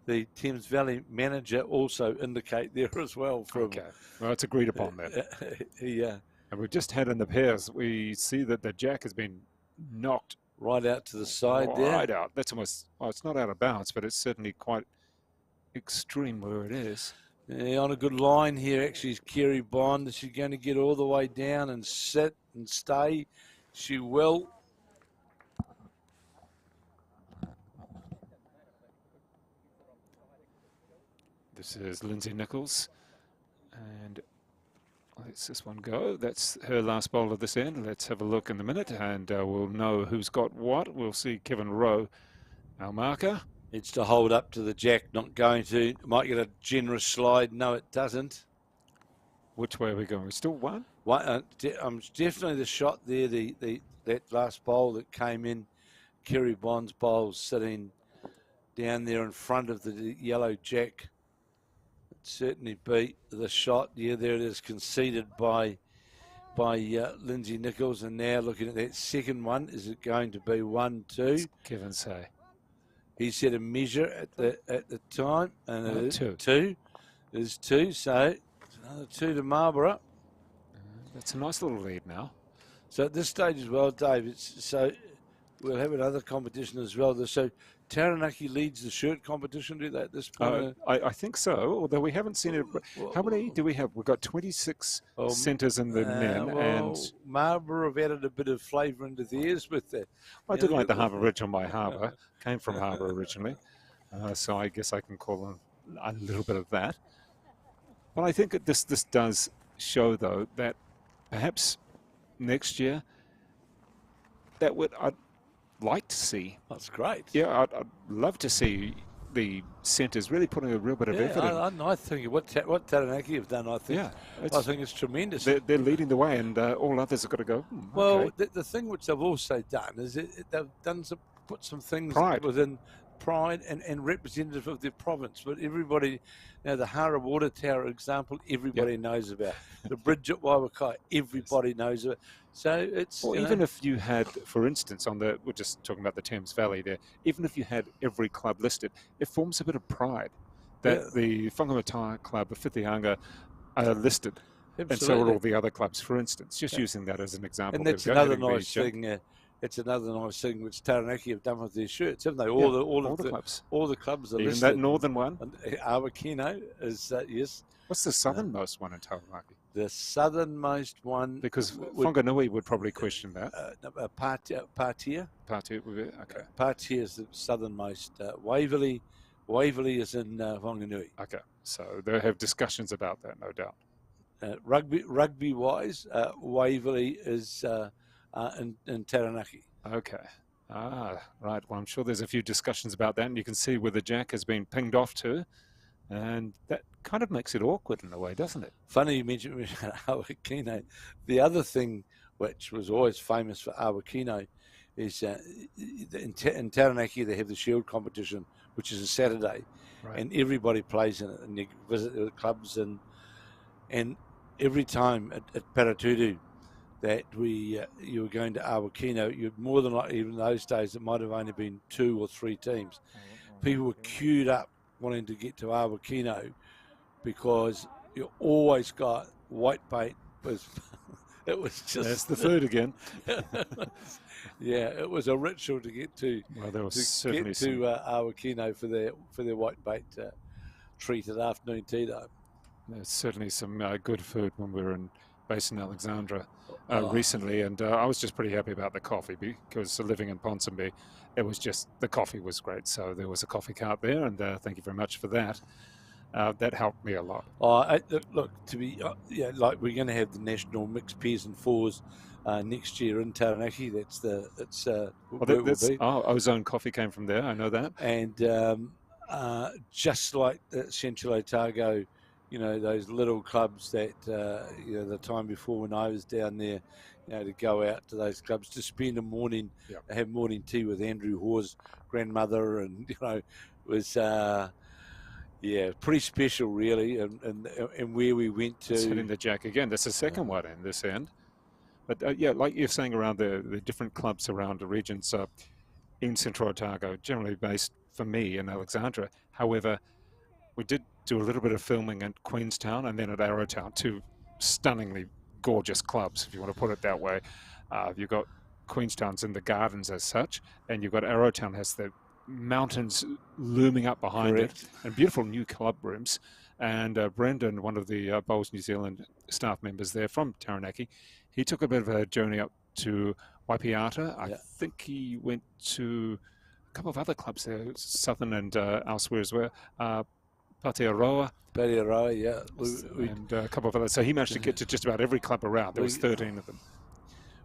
Speaker 3: the Thames Valley manager, also indicate there as well.
Speaker 1: Okay, well, it's agreed upon then.
Speaker 3: Yeah.
Speaker 1: And we've just had in the pairs, we see that the jack has been knocked
Speaker 3: right out to the side there.
Speaker 1: Right out. That's almost, well, it's not out of bounds, but it's certainly quite extreme where it is.
Speaker 3: Yeah, on a good line here, actually, is Kerry Bond. Is she going to get all the way down and sit and stay? She will.
Speaker 1: This is Lindsay Nichols. And let's this one go. That's her last bowl of this end. Let's have a look in a minute, and we'll know who's got what. We'll see Kevin Rowe, our marker.
Speaker 3: It's to hold up to the jack, not going to. Might get a generous slide. No, it doesn't.
Speaker 1: Which way are we going? We still one?
Speaker 3: Definitely the shot there, that last bowl that came in. Kerry Bond's bowl sitting down there in front of the yellow jack. It'd certainly be the shot. Yeah, there it is, conceded by Lindsay Nichols. And now looking at that second one, is it going to be 1-2?
Speaker 1: Kevin say.
Speaker 3: He set a measure at the time, and it is
Speaker 1: 2.
Speaker 3: 2. It is 2, so it's another 2 to Marlborough.
Speaker 1: That's a nice little lead now.
Speaker 3: So at this stage as well, Dave, so we'll have another competition as well. So Taranaki leads the shirt competition, do they, at this point?
Speaker 1: I think so, although we haven't seen it. How many do we have? We've got 26 centres in the men. And
Speaker 3: Marlborough have added a bit of flavour into theirs with that.
Speaker 1: I did like the Harbour Ridge on my harbour. Came from Harbour originally. So I guess I can call them a little bit of that. But I think that this does show, though, that perhaps next year, that would like to see.
Speaker 3: That's great.
Speaker 1: Yeah, I'd love to see the centres really putting a real bit of effort in.
Speaker 3: I think what Taranaki have done, I think it's tremendous.
Speaker 1: They're leading the way, and all others have got to go.
Speaker 3: Well,
Speaker 1: Okay.
Speaker 3: the thing which they've also done is they've put some things
Speaker 1: Pride.
Speaker 3: within pride and representative of their province. But everybody, the Hara Water Tower example, everybody knows about. The bridge at Waiwakai, everybody knows about. So it's
Speaker 1: even if you had, for instance, we're just talking about the Thames Valley there, even if you had every club listed, it forms a bit of pride that the Whangamatai Club of Whitianga are listed.
Speaker 3: Absolutely.
Speaker 1: And so are all the other clubs, for instance, just using that as an example.
Speaker 3: And that's another nice thing. It's another nice thing which Taranaki have done with their shirts, haven't they? All the clubs. All the clubs are
Speaker 1: even
Speaker 3: listed.
Speaker 1: That northern one.
Speaker 3: And Awakino is yes.
Speaker 1: What's the southernmost one in Taranaki?
Speaker 3: The southernmost one,
Speaker 1: because Whanganui would probably question that.
Speaker 3: Patia.
Speaker 1: Patia would be okay.
Speaker 3: Patia is the southernmost. Waverley is in Whanganui.
Speaker 1: Okay, so they have discussions about that, no doubt.
Speaker 3: Rugby wise, Waverley is in Taranaki.
Speaker 1: Okay. Right. Well, I'm sure there's a few discussions about that, and you can see where the jack has been pinged off to, and that kind of makes it awkward in a way, doesn't it?
Speaker 3: Funny you mentioned Awakino. The other thing which was always famous for Awakino is in Taranaki they have the Shield competition, which is a Saturday, and everybody plays in it, and you visit the clubs, and every time at Paratutu that you were going to Awakino, you'd more than likely, even in those days, it might have only been 2 or 3 teams. People were queued up wanting to get to Awakino because you always got white bait. It was just...
Speaker 1: That's the food again.
Speaker 3: Yeah, it was a ritual to get to.
Speaker 1: Well, there was
Speaker 3: certainly get to Awakino for their white bait treat at afternoon tea time.
Speaker 1: There's certainly some good food when we were based in Alexandra recently, and I was just pretty happy about the coffee because living in Ponsonby, the coffee was great. So there was a coffee cart there, and thank you very much for that. That helped me a lot.
Speaker 3: Look, like we're going to have the national mixed pairs and fours next year in Taranaki.
Speaker 1: Ozone Coffee came from there. I know that.
Speaker 3: And just like Central Otago, those little clubs that the time before when I was down there, to go out to those clubs to spend a morning, have morning tea with Andrew Hoare's grandmother, and was. Pretty special, really, and where we went to.
Speaker 1: It's hitting the jack again. That's the second one in this end. But like you're saying, around the different clubs around the regions in Central Otago, generally based for me in Alexandra. However, we did do a little bit of filming at Queenstown and then at Arrowtown, 2 stunningly gorgeous clubs, if you want to put it that way. You've got Queenstown's in the gardens as such, and you've got Arrowtown has the mountains looming up behind it, and beautiful new club rooms. And Brendan, one of the Bowls New Zealand staff members there from Taranaki, he took a bit of a journey up to Waipiata. I think he went to a couple of other clubs there, Southern and elsewhere as well. Patearoa, and a couple of others. So he managed to get to just about every club around. There was 13 of them.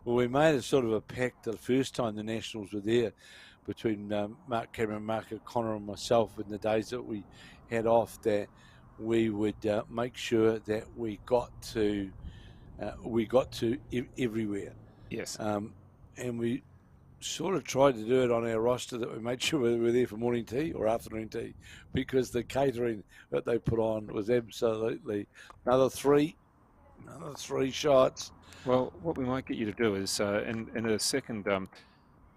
Speaker 3: Well, we made a sort of a pact the first time the Nationals were there, between Mark Cameron, Mark O'Connor and myself in the days that we had off, that we would make sure that we got to everywhere.
Speaker 1: Yes.
Speaker 3: And we sort of tried to do it on our roster that we made sure we were there for morning tea or afternoon tea, because the catering that they put on was absolutely another three shots.
Speaker 1: Well, what we might get you to do is in a second.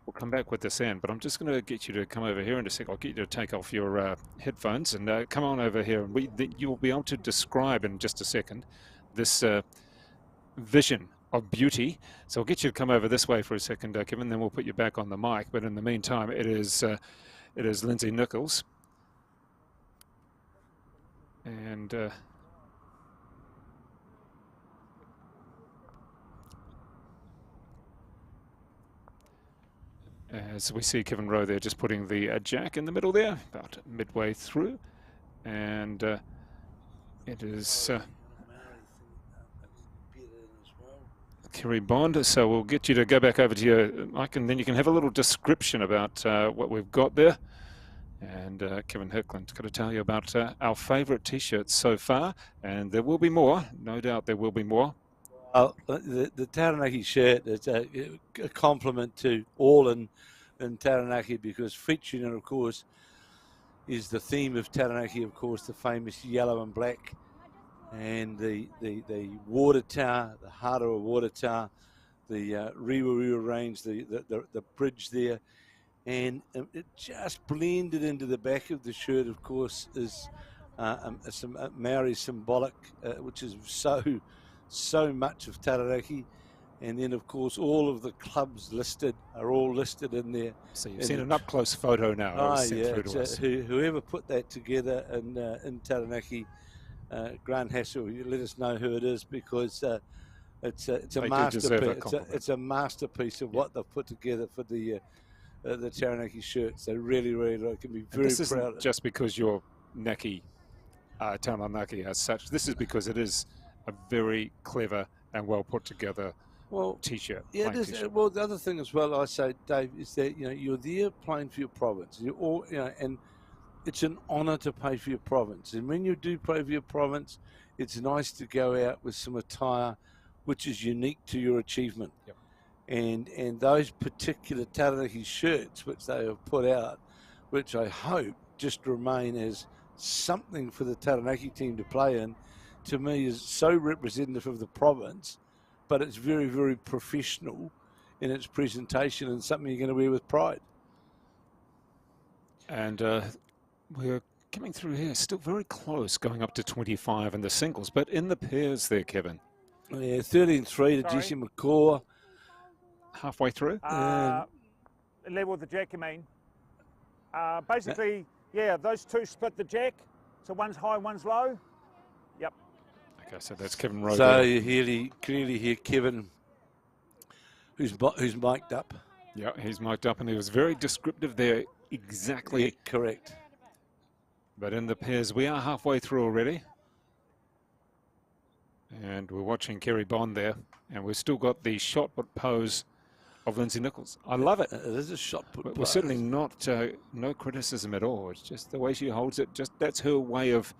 Speaker 1: We'll come back with this end, but I'm just going to get you to come over here in a sec. I'll get you to take off your headphones and come on over here, and you'll be able to describe in just a second this vision of beauty. So I'll get you to come over this way for a second, Kevin, then we'll put you back on the mic. But in the meantime, it is Lindsay Nichols. And as we see Kevin Rowe there just putting the jack in the middle there, about midway through. And it is Kerry Bond. So we'll get you to go back over to your mic, and then you can have a little description about what we've got there. And Kevin Hickland's got to tell you about our favourite T-shirts so far, and there will be more. No doubt there will be more.
Speaker 3: The Taranaki shirt is a compliment to all in Taranaki, because featuring it, of course, is the theme of Taranaki, of course, the famous yellow and black, and the water tower, the Hāra water tower, the Riwa range, the bridge there, and it just blended into the back of the shirt, of course, is some Maori symbolic, which is so much of Taranaki. And then, of course, all of the clubs are all listed in there.
Speaker 1: So you've seen an up-close photo now.
Speaker 3: Whoever put that together in Taranaki, Grant Hassel, you let us know who it is, because it's a masterpiece. It's a masterpiece of what they've put together for the Taranaki shirts. They really can be very
Speaker 1: proud.
Speaker 3: Isn't
Speaker 1: just because you're Naki, Taranaki as such. This is because it is a very clever and well put together T-shirt.
Speaker 3: Yeah, well, the other thing as well, I say, Dave, is that you're there playing for your province. You're all, and it's an honour to play for your province. And when you do play for your province, it's nice to go out with some attire which is unique to your achievement.
Speaker 1: Yep.
Speaker 3: And those particular Taranaki shirts which they have put out, which I hope just remain as something for the Taranaki team to play in, to me is so representative of the province, but it's very professional in its presentation and something you're going to wear with pride.
Speaker 1: And we're coming through here, still very close, going up to 25 in the singles, but in the pairs there, Kevin.
Speaker 3: Yeah, 13-3 to Jesse McCaw.
Speaker 1: Halfway through?
Speaker 5: Level with the jack, you mean? Basically, yeah, those two split the jack, so one's high, one's low. Yep.
Speaker 1: Okay, so that's Kevin Rowe.
Speaker 3: So you clearly hear Kevin, who's mic'd up.
Speaker 1: Yeah, he's mic'd up, and he was very descriptive there. Exactly.
Speaker 3: Yeah, correct.
Speaker 1: But in the pairs, we are halfway through already. And we're watching Kerry Bond there, and we've still got the shot put pose of Lindsay Nichols. I love it.
Speaker 3: It is a shot put pose.
Speaker 1: We're certainly not, no criticism at all. It's just the way she holds it. Just that's her way of,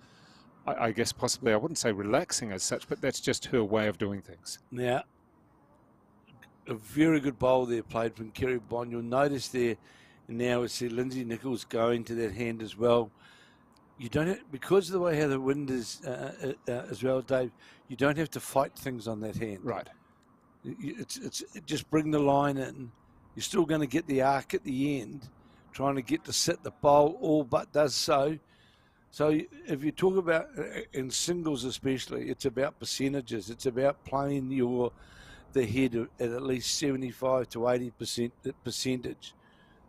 Speaker 1: I guess possibly, I wouldn't say relaxing as such, but that's just her way of doing things.
Speaker 3: Now, a very good bowl there played from Kerry Bond. You'll notice there, now we see Lindsay Nichols going to that hand as well. You don't have, because of the way how the wind is as well, Dave, you don't have to fight things on that hand.
Speaker 1: Right.
Speaker 3: It's just bring the line in. You're still going to get the arc at the end, trying to get to set the bowl, all but does so. So if you talk about, in singles especially, it's about percentages. It's about playing the head at least 75 to 80% percentage.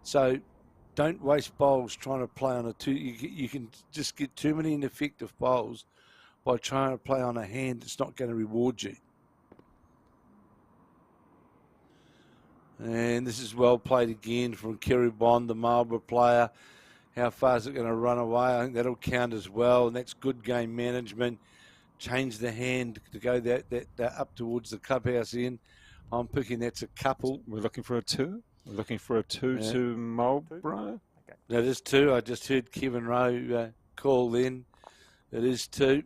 Speaker 3: So don't waste bowls trying to play on a two. You can just get too many ineffective bowls by trying to play on a hand that's not going to reward you. And this is well played again from Kerry Bond, the Marlborough player. How far is it going to run away? I think that'll count as well. And that's good game management. Change the hand to go that up towards the clubhouse end. I'm picking that's a couple.
Speaker 1: We're looking for a two. We're looking for a two to Marlborough.
Speaker 5: Okay.
Speaker 3: That is two. I just heard Kevin Rowe call then. It is two.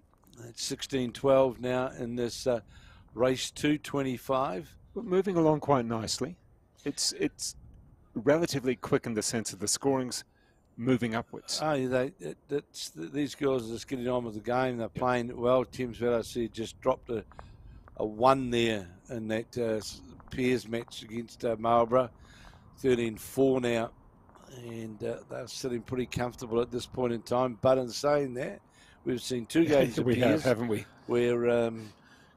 Speaker 3: It's 16-12 now in this race 225.
Speaker 1: We're moving along quite nicely. It's relatively quick in the sense of the scoring's moving upwards.
Speaker 3: Oh, these girls are just getting on with the game. They're playing well. Thames, I see, just dropped a one there in that pairs match against Marlborough. 13-4 now, and they're sitting pretty comfortable at this point in time. But in saying that, we've seen two games of pairs,
Speaker 1: haven't we?
Speaker 3: Where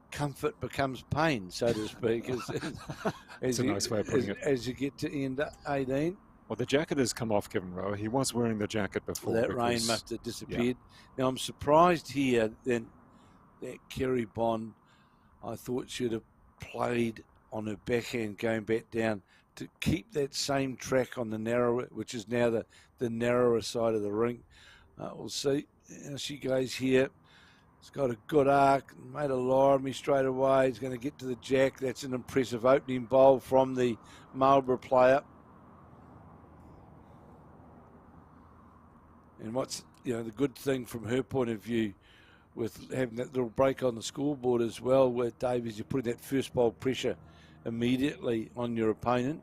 Speaker 3: comfort becomes pain, so to speak.
Speaker 1: That's a nice way of putting it.
Speaker 3: As you get to end 18.
Speaker 1: Well, the jacket has come off Kevin Rowe. He was wearing the jacket before.
Speaker 3: That rain must have disappeared. Yeah. Now, I'm surprised here that Kerry Bond, I thought, should have played on her backhand going back down to keep that same track on the narrower, which is now the narrower side of the ring. We'll see how she goes here. He's got a good arc, made a Lorimy straight away. He's going to get to the jack. That's an impressive opening bowl from the Marlborough player. And what's, the good thing from her point of view with having that little break on the scoreboard as well, where Dave, is you're putting that first bowl pressure immediately on your opponent.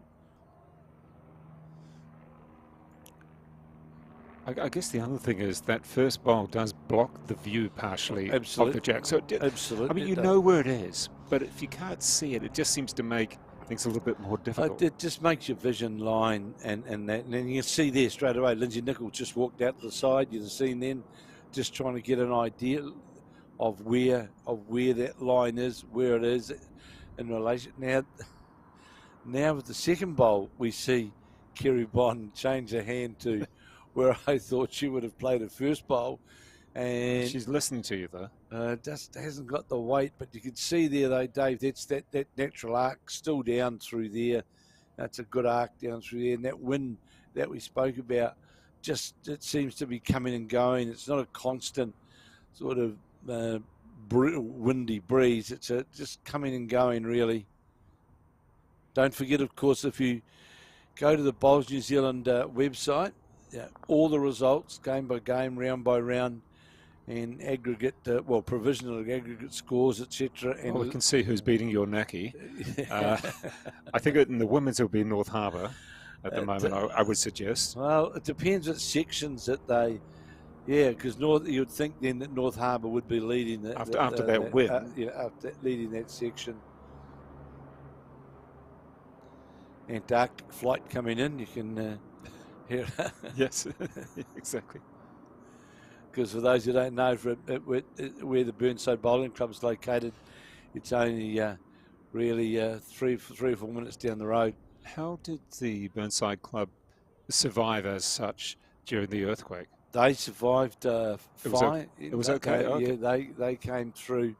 Speaker 1: I guess the other thing is that first bowl does block the view partially of the jack. So
Speaker 3: absolutely.
Speaker 1: I mean, you know where it is, but if you can't see it, it just seems to make things a little bit more difficult.
Speaker 3: It just makes your vision line, and then you can see there straight away. Lindsay Nichols just walked out to the side. You've seen then, just trying to get an idea of where that line is, where it is in relation. Now with the second bowl, we see Kerry Bond change her hand to where I thought she would have played a first bowl. And
Speaker 1: she's listening to you, though.
Speaker 3: Just hasn't got the weight, but you can see there, though, Dave, that's that natural arc still down through there. That's a good arc down through there. And that wind that we spoke about, it seems to be coming and going. It's not a constant sort of windy breeze. It's just coming and going, really. Don't forget, of course, if you go to the Bowls New Zealand website, all the results, game by game, round by round, and aggregate, provisional aggregate scores, etc. And
Speaker 1: we can see who's beating your Naki. I think in the women's it'll be North Harbour at the moment, I would suggest.
Speaker 3: Well, it depends what sections that they... Yeah, because you'd think then that North Harbour would be leading
Speaker 1: after that win.
Speaker 3: After leading that section. And dark flight coming in, you can hear.
Speaker 1: Yes, exactly.
Speaker 3: Because for those who don't know, where the Burnside Bowling Club's located, it's only really 3 or 4 minutes down the road.
Speaker 1: How did the Burnside Club survive as such during the earthquake?
Speaker 3: They survived fine.
Speaker 1: It was okay.
Speaker 3: Yeah, they came through.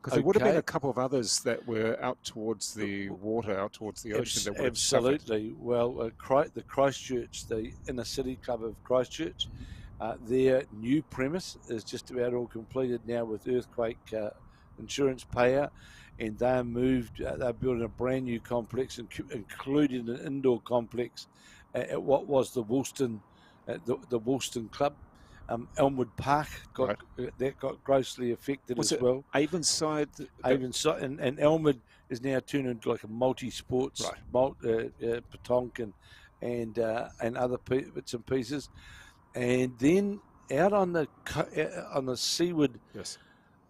Speaker 1: Because there would have been a couple of others that were out towards the water, out towards the ocean. That would have
Speaker 3: absolutely.
Speaker 1: Suffered.
Speaker 3: Well, the Christchurch, the inner city club of Christchurch, their new premise is just about all completed now with earthquake insurance payout, and they're building a brand new complex, including an indoor complex at what was the Woolston Club. Elmwood Park got grossly affected as well.
Speaker 1: Avonside,
Speaker 3: and Elmwood is now turned into like a multi-sports, petanque and other bits and pieces. And then out on the seaward,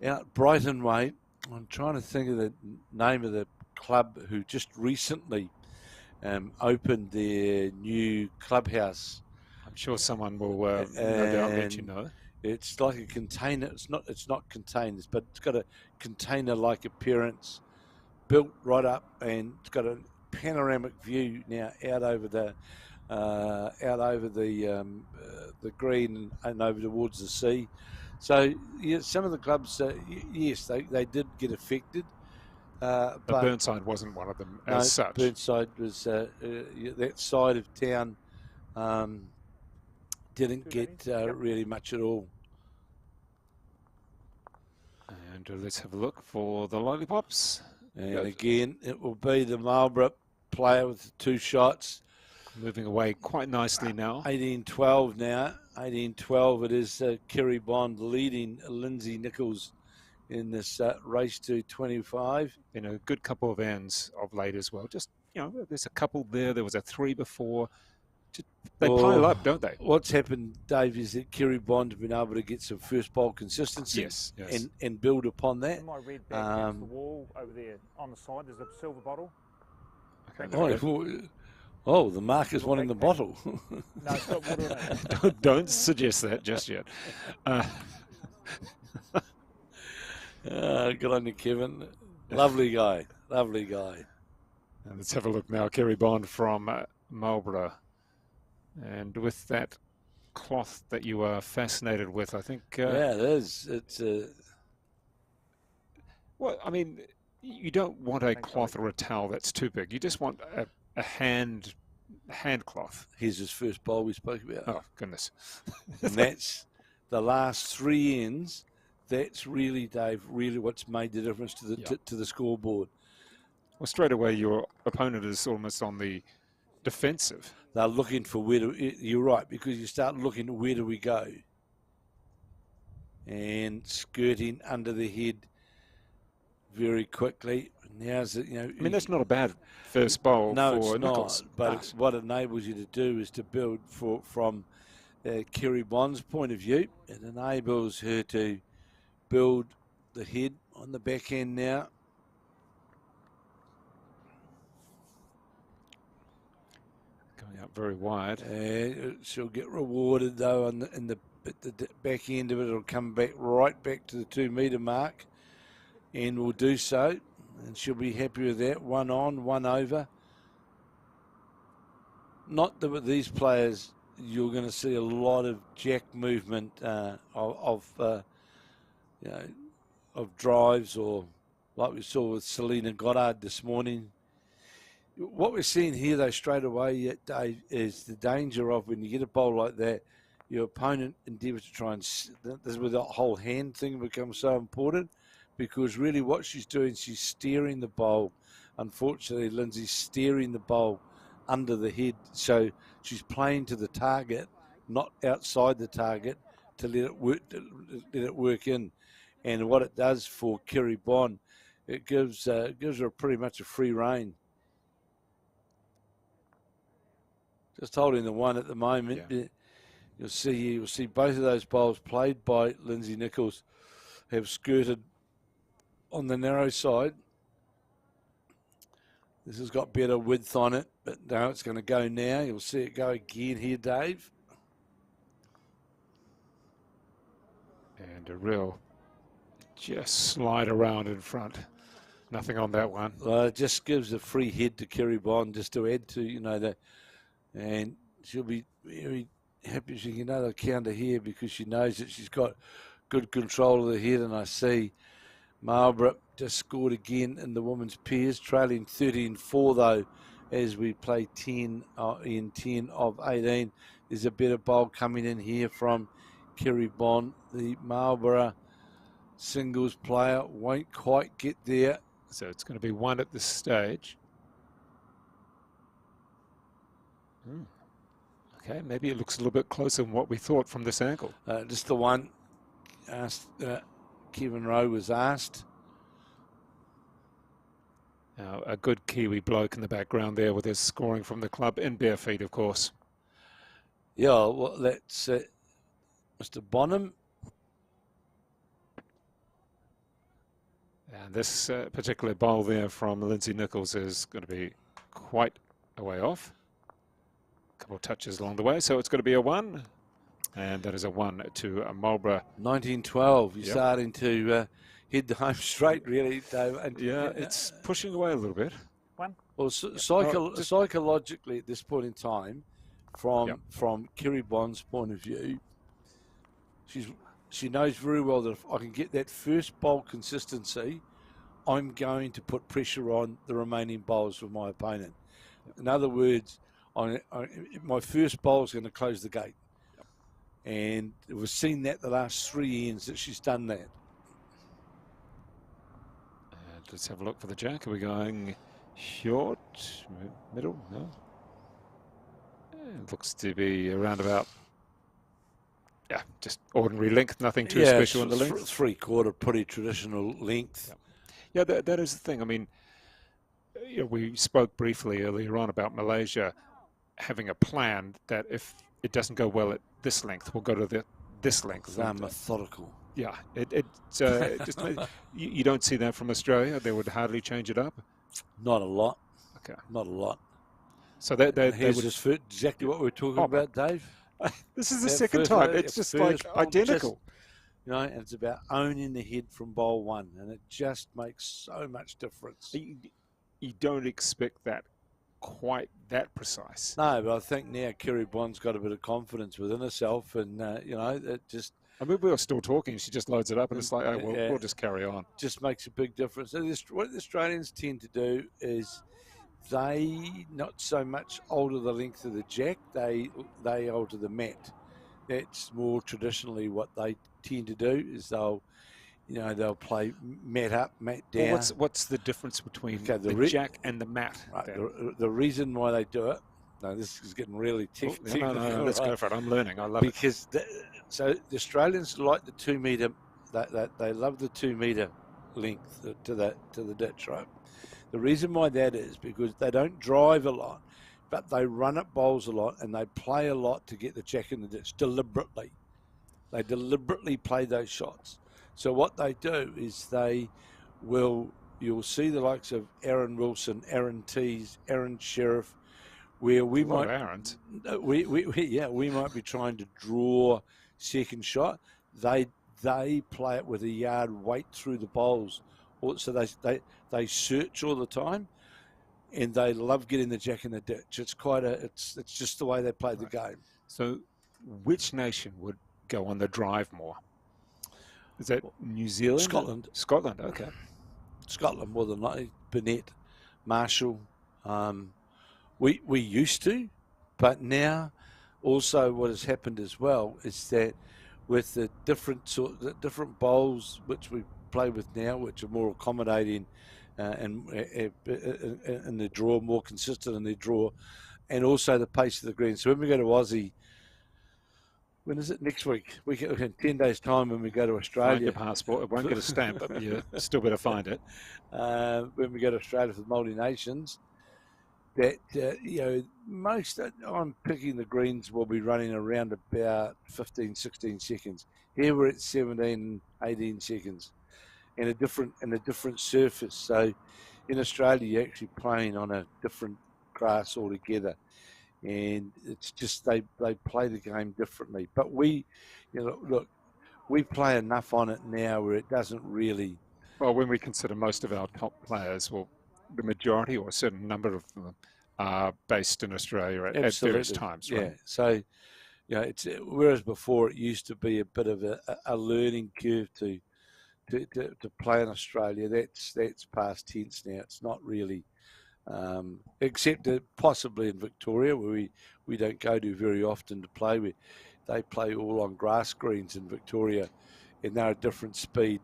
Speaker 3: out Brighton way, I'm trying to think of the name of the club who just recently opened their new clubhouse.
Speaker 1: I'm sure someone will no doubt let you know.
Speaker 3: It's like a container. It's not containers, but it's got a container-like appearance, built right up, and it's got a panoramic view now out over the green and over towards the sea. So some of the clubs, yes, they did get affected.
Speaker 1: But Burnside wasn't one of them as such.
Speaker 3: Burnside was that side of town. Didn't get really much at all.
Speaker 1: And let's have a look for the lollipops.
Speaker 3: And again, it will be the Marlborough player with the 2 shots.
Speaker 1: Moving away quite nicely now.
Speaker 3: 18-12 now. 18-12. It is Kerry Bond leading Lindsay Nichols in this race to 25.
Speaker 1: In a good couple of ends of late as well. Just, there's a couple there. There was a 3 before. They pile up, don't they?
Speaker 3: What's happened, Dave, is that Kerry Bond has been able to get some first bowl consistency and build upon that.
Speaker 5: In my red bag against the wall over there on the side, there's a silver bottle.
Speaker 3: Okay. Oh, the marker's wanting the bottle.
Speaker 5: No, it's got water in it.
Speaker 1: Don't suggest that just yet.
Speaker 3: Good on you, Kevin. Lovely guy. Lovely guy.
Speaker 1: And let's have a look now. Kerry Bond from Marlborough. And with that cloth that you are fascinated with, I think...
Speaker 3: it is. It's
Speaker 1: well, I mean, you don't want a cloth or a towel that's too big. You just want a hand cloth.
Speaker 3: Here's his first bowl we spoke about.
Speaker 1: Oh, goodness.
Speaker 3: And that's the last 3 ends that's really, Dave, really what's made the difference to the to the scoreboard.
Speaker 1: Well, straight away, your opponent is almost on the defensive.
Speaker 3: They're looking for where to, you're right, because you start looking at where do we go. And skirting under the head very quickly. Now's it,
Speaker 1: I mean, that's not a bad first bowl for Nichols.
Speaker 3: But what it enables you to do is to build from Kerry Bond's point of view. It enables her to build the head on the back end now.
Speaker 1: Going out very wide.
Speaker 3: She'll get rewarded though at the back end of it. It'll come back right back to the 2 metre mark, and will do so. And she'll be happy with that. 1 on, 1 over. Not that with these players you're going to see a lot of jack movement of drives, or like we saw with Selena Goddard this morning. What we're seeing here, though, straight away, Dave, is the danger of when you get a bowl like that, your opponent endeavours to try and. This is where the whole hand thing becomes so important, because really what she's doing, she's steering the bowl. Unfortunately, Lindsay's steering the bowl under the head, so she's playing to the target, not outside the target, to let it work in. And what it does for Kerry Bond, it gives her pretty much a free rein. Just holding the 1 at the moment. Yeah. You'll see both of those bowls played by Lindsay Nichols have skirted on the narrow side. This has got better width on it, but now it's going to go now. You'll see it go again here, Dave.
Speaker 1: And a real just slide around in front. Nothing on that one.
Speaker 3: Well, it just gives a free head to Kerry Bond just to add to, that. And she'll be very happy she can get another counter here, because she knows that she's got good control of the head. And I see Marlborough just scored again in the women's pairs, trailing 13-4 though, as we play 10 in 10 of 18. There's a better bowl coming in here from Kerry Bond. The Marlborough singles player won't quite get there.
Speaker 1: So it's going to be 1 at this stage. Okay, maybe it looks a little bit closer than what we thought from this angle.
Speaker 3: Just the one asked, Kevin Rowe was asked.
Speaker 1: Now, a good Kiwi bloke in the background there with his scoring from the club in bare feet, of course.
Speaker 3: Yeah, well, that's Mr. Bonham.
Speaker 1: And this particular bowl there from Lindsay Nichols is going to be quite a way off. A couple of touches along the way, so it's going to be a 1. And that is a 1 to Marlborough.
Speaker 3: 1912, you're starting to head home straight, really, Dave. And,
Speaker 1: yeah, it's pushing away a little bit.
Speaker 5: 1.
Speaker 3: Well, psychologically at this point in time, from Kerry Bond's point of view, she knows very well that if I can get that first bowl consistency, I'm going to put pressure on the remaining bowls of my opponent. In other words, my first bowl is going to close the gate. And we've seen that the last 3 ends that she's done that.
Speaker 1: And let's have a look for the jack. Are we going short, middle? No. It looks to be around about, just ordinary length, nothing too special in the length.
Speaker 3: 3/4, pretty traditional length.
Speaker 1: Yeah, that is the thing. I mean, we spoke briefly earlier on about Malaysia having a plan that if it doesn't go well at this length, we'll go to this length.
Speaker 3: They're methodical.
Speaker 1: Yeah, just you don't see that from Australia. They would hardly change it up.
Speaker 3: Not a lot.
Speaker 1: Okay,
Speaker 3: not a lot.
Speaker 1: So here's
Speaker 3: just exactly what we're talking about, Dave.
Speaker 1: This is the second time. It's just like identical.
Speaker 3: And it's about owning the head from bowl 1, and it just makes so much difference.
Speaker 1: You don't expect that quite that precise.
Speaker 3: No, but I think now Kerry Bond's got a bit of confidence within herself, and it just.
Speaker 1: I mean, we were still talking. She just loads it up, and it's like, we'll just carry on.
Speaker 3: Just makes a big difference. And what the Australians tend to do is they not so much alter the length of the jack; they alter the mat. That's more traditionally what they tend to do. Is they'll they'll play mat up, mat down.
Speaker 1: Well, what's the difference between the jack and the mat?
Speaker 3: Right, the reason why they do it, no, this is getting really technical.
Speaker 1: No, let's go for it. I'm learning. I love it.
Speaker 3: Because so the Australians like the 2 metre, they love the 2 metre length to the ditch, right? The reason why that is because they don't drive a lot, but they run at bowls a lot and they play a lot to get the jack in the ditch deliberately. They deliberately play those shots. So what they do is you'll see the likes of Aaron Wilson, Aaron Tees, Aaron Sheriff, where we might be trying to draw second shot. They play it with a yard weight through the bowls. So they search all the time, and they love getting the jack in the ditch. It's just the way they play the game.
Speaker 1: So, which nation would go on the drive more? Is that New Zealand? Scotland. Okay.
Speaker 3: Scotland more than likely. Burnett, Marshall. We used to, but now also what has happened as well is that with the different bowls which we play with now, which are more accommodating and the draw, more consistent in their draw, and also the pace of the green. So when we go to Aussie, when is it? Next week? In 10 days' time when we go to Australia.
Speaker 1: Find your passport. It won't get a stamp, but you still better find it.
Speaker 3: When we go to Australia for the Multi-Nations, that, I'm picking the greens will be running around about 15, 16 seconds. Here we're at 17, 18 seconds. And a different surface. So in Australia, you're actually playing on a different grass altogether. And it's just they play the game differently. But we play enough on it now where it doesn't really.
Speaker 1: Well, when we consider most of our top players, the majority or a certain number of them are based in Australia at various times, right?
Speaker 3: Yeah. So, whereas before it used to be a bit of a learning curve to play in Australia, that's past tense now. It's not really. Except possibly in Victoria, where we don't go to very often to play with. They play all on grass greens in Victoria, and they're a different speed.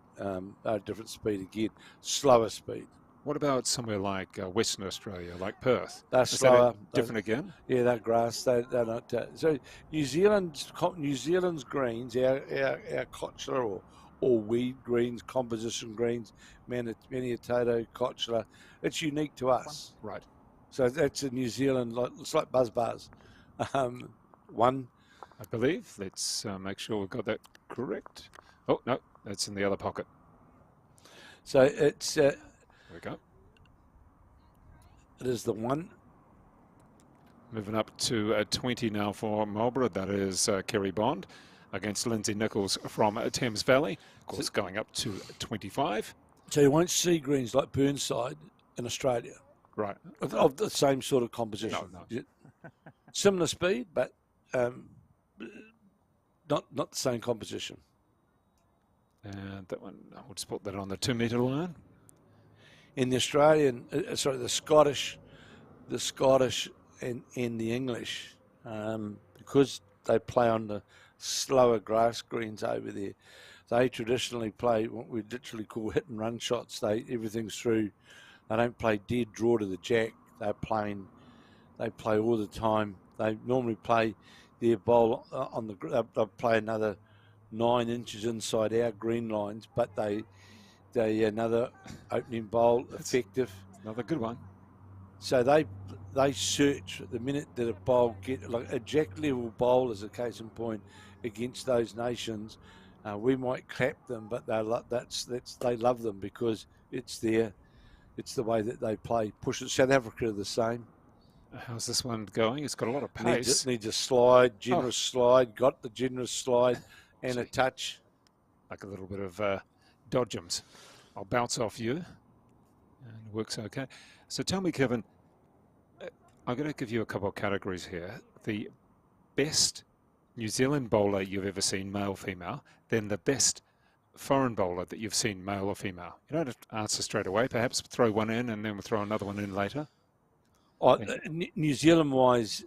Speaker 3: Again, slower speed.
Speaker 1: What about somewhere like Western Australia, like Perth?
Speaker 3: They're slower.
Speaker 1: Different again?
Speaker 3: Yeah, they're grass. They're not. So New Zealand's greens, our Cotchler or weed greens, composition greens, Maniatoto, Cotchler. It's unique to us.
Speaker 1: Right.
Speaker 3: So that's in New Zealand, it's like buzz bars. One.
Speaker 1: I believe. Let's make sure we've got that correct. Oh, no, that's in the other pocket.
Speaker 3: So it's...
Speaker 1: there we go.
Speaker 3: It is the one.
Speaker 1: Moving up to 20 now for Marlborough. That is Kerry Bond against Lindsay Nichols from Thames Valley. Of course, going up to 25.
Speaker 3: So you won't see greens like Burnside in Australia.
Speaker 1: Right.
Speaker 3: Of the same sort of composition.
Speaker 1: No.
Speaker 3: Similar speed, but not the same composition.
Speaker 1: And that one, I'll just put that on the 2 metre line.
Speaker 3: In the Australian, the Scottish and the English, because they play on the slower grass greens over there, they traditionally play what we literally call hit and run shots. Everything's through. They don't play dead draw to the jack. They play all the time. They normally play their bowl on the. They'll play another 9 inches inside our green lines, but they another opening bowl effective.
Speaker 1: Another good one.
Speaker 3: So they search at the minute that a bowl like a jack level bowl is a case in point against those nations. We might clap them, but they love them because it's the way that they play. Push it. South Africa are the same.
Speaker 1: How's this one going? It's got a lot of pace.
Speaker 3: Needs a slide, generous slide. Got the generous slide and a touch.
Speaker 1: Like a little bit of dodgems. I'll bounce off you, and it works okay. So tell me, Kevin, I'm going to give you a couple of categories here. The best New Zealand bowler you've ever seen, male, female, then the best foreign bowler that you've seen, male or female. You don't have to answer straight away. Perhaps throw one in and then we'll throw another one in later.
Speaker 3: New Zealand-wise,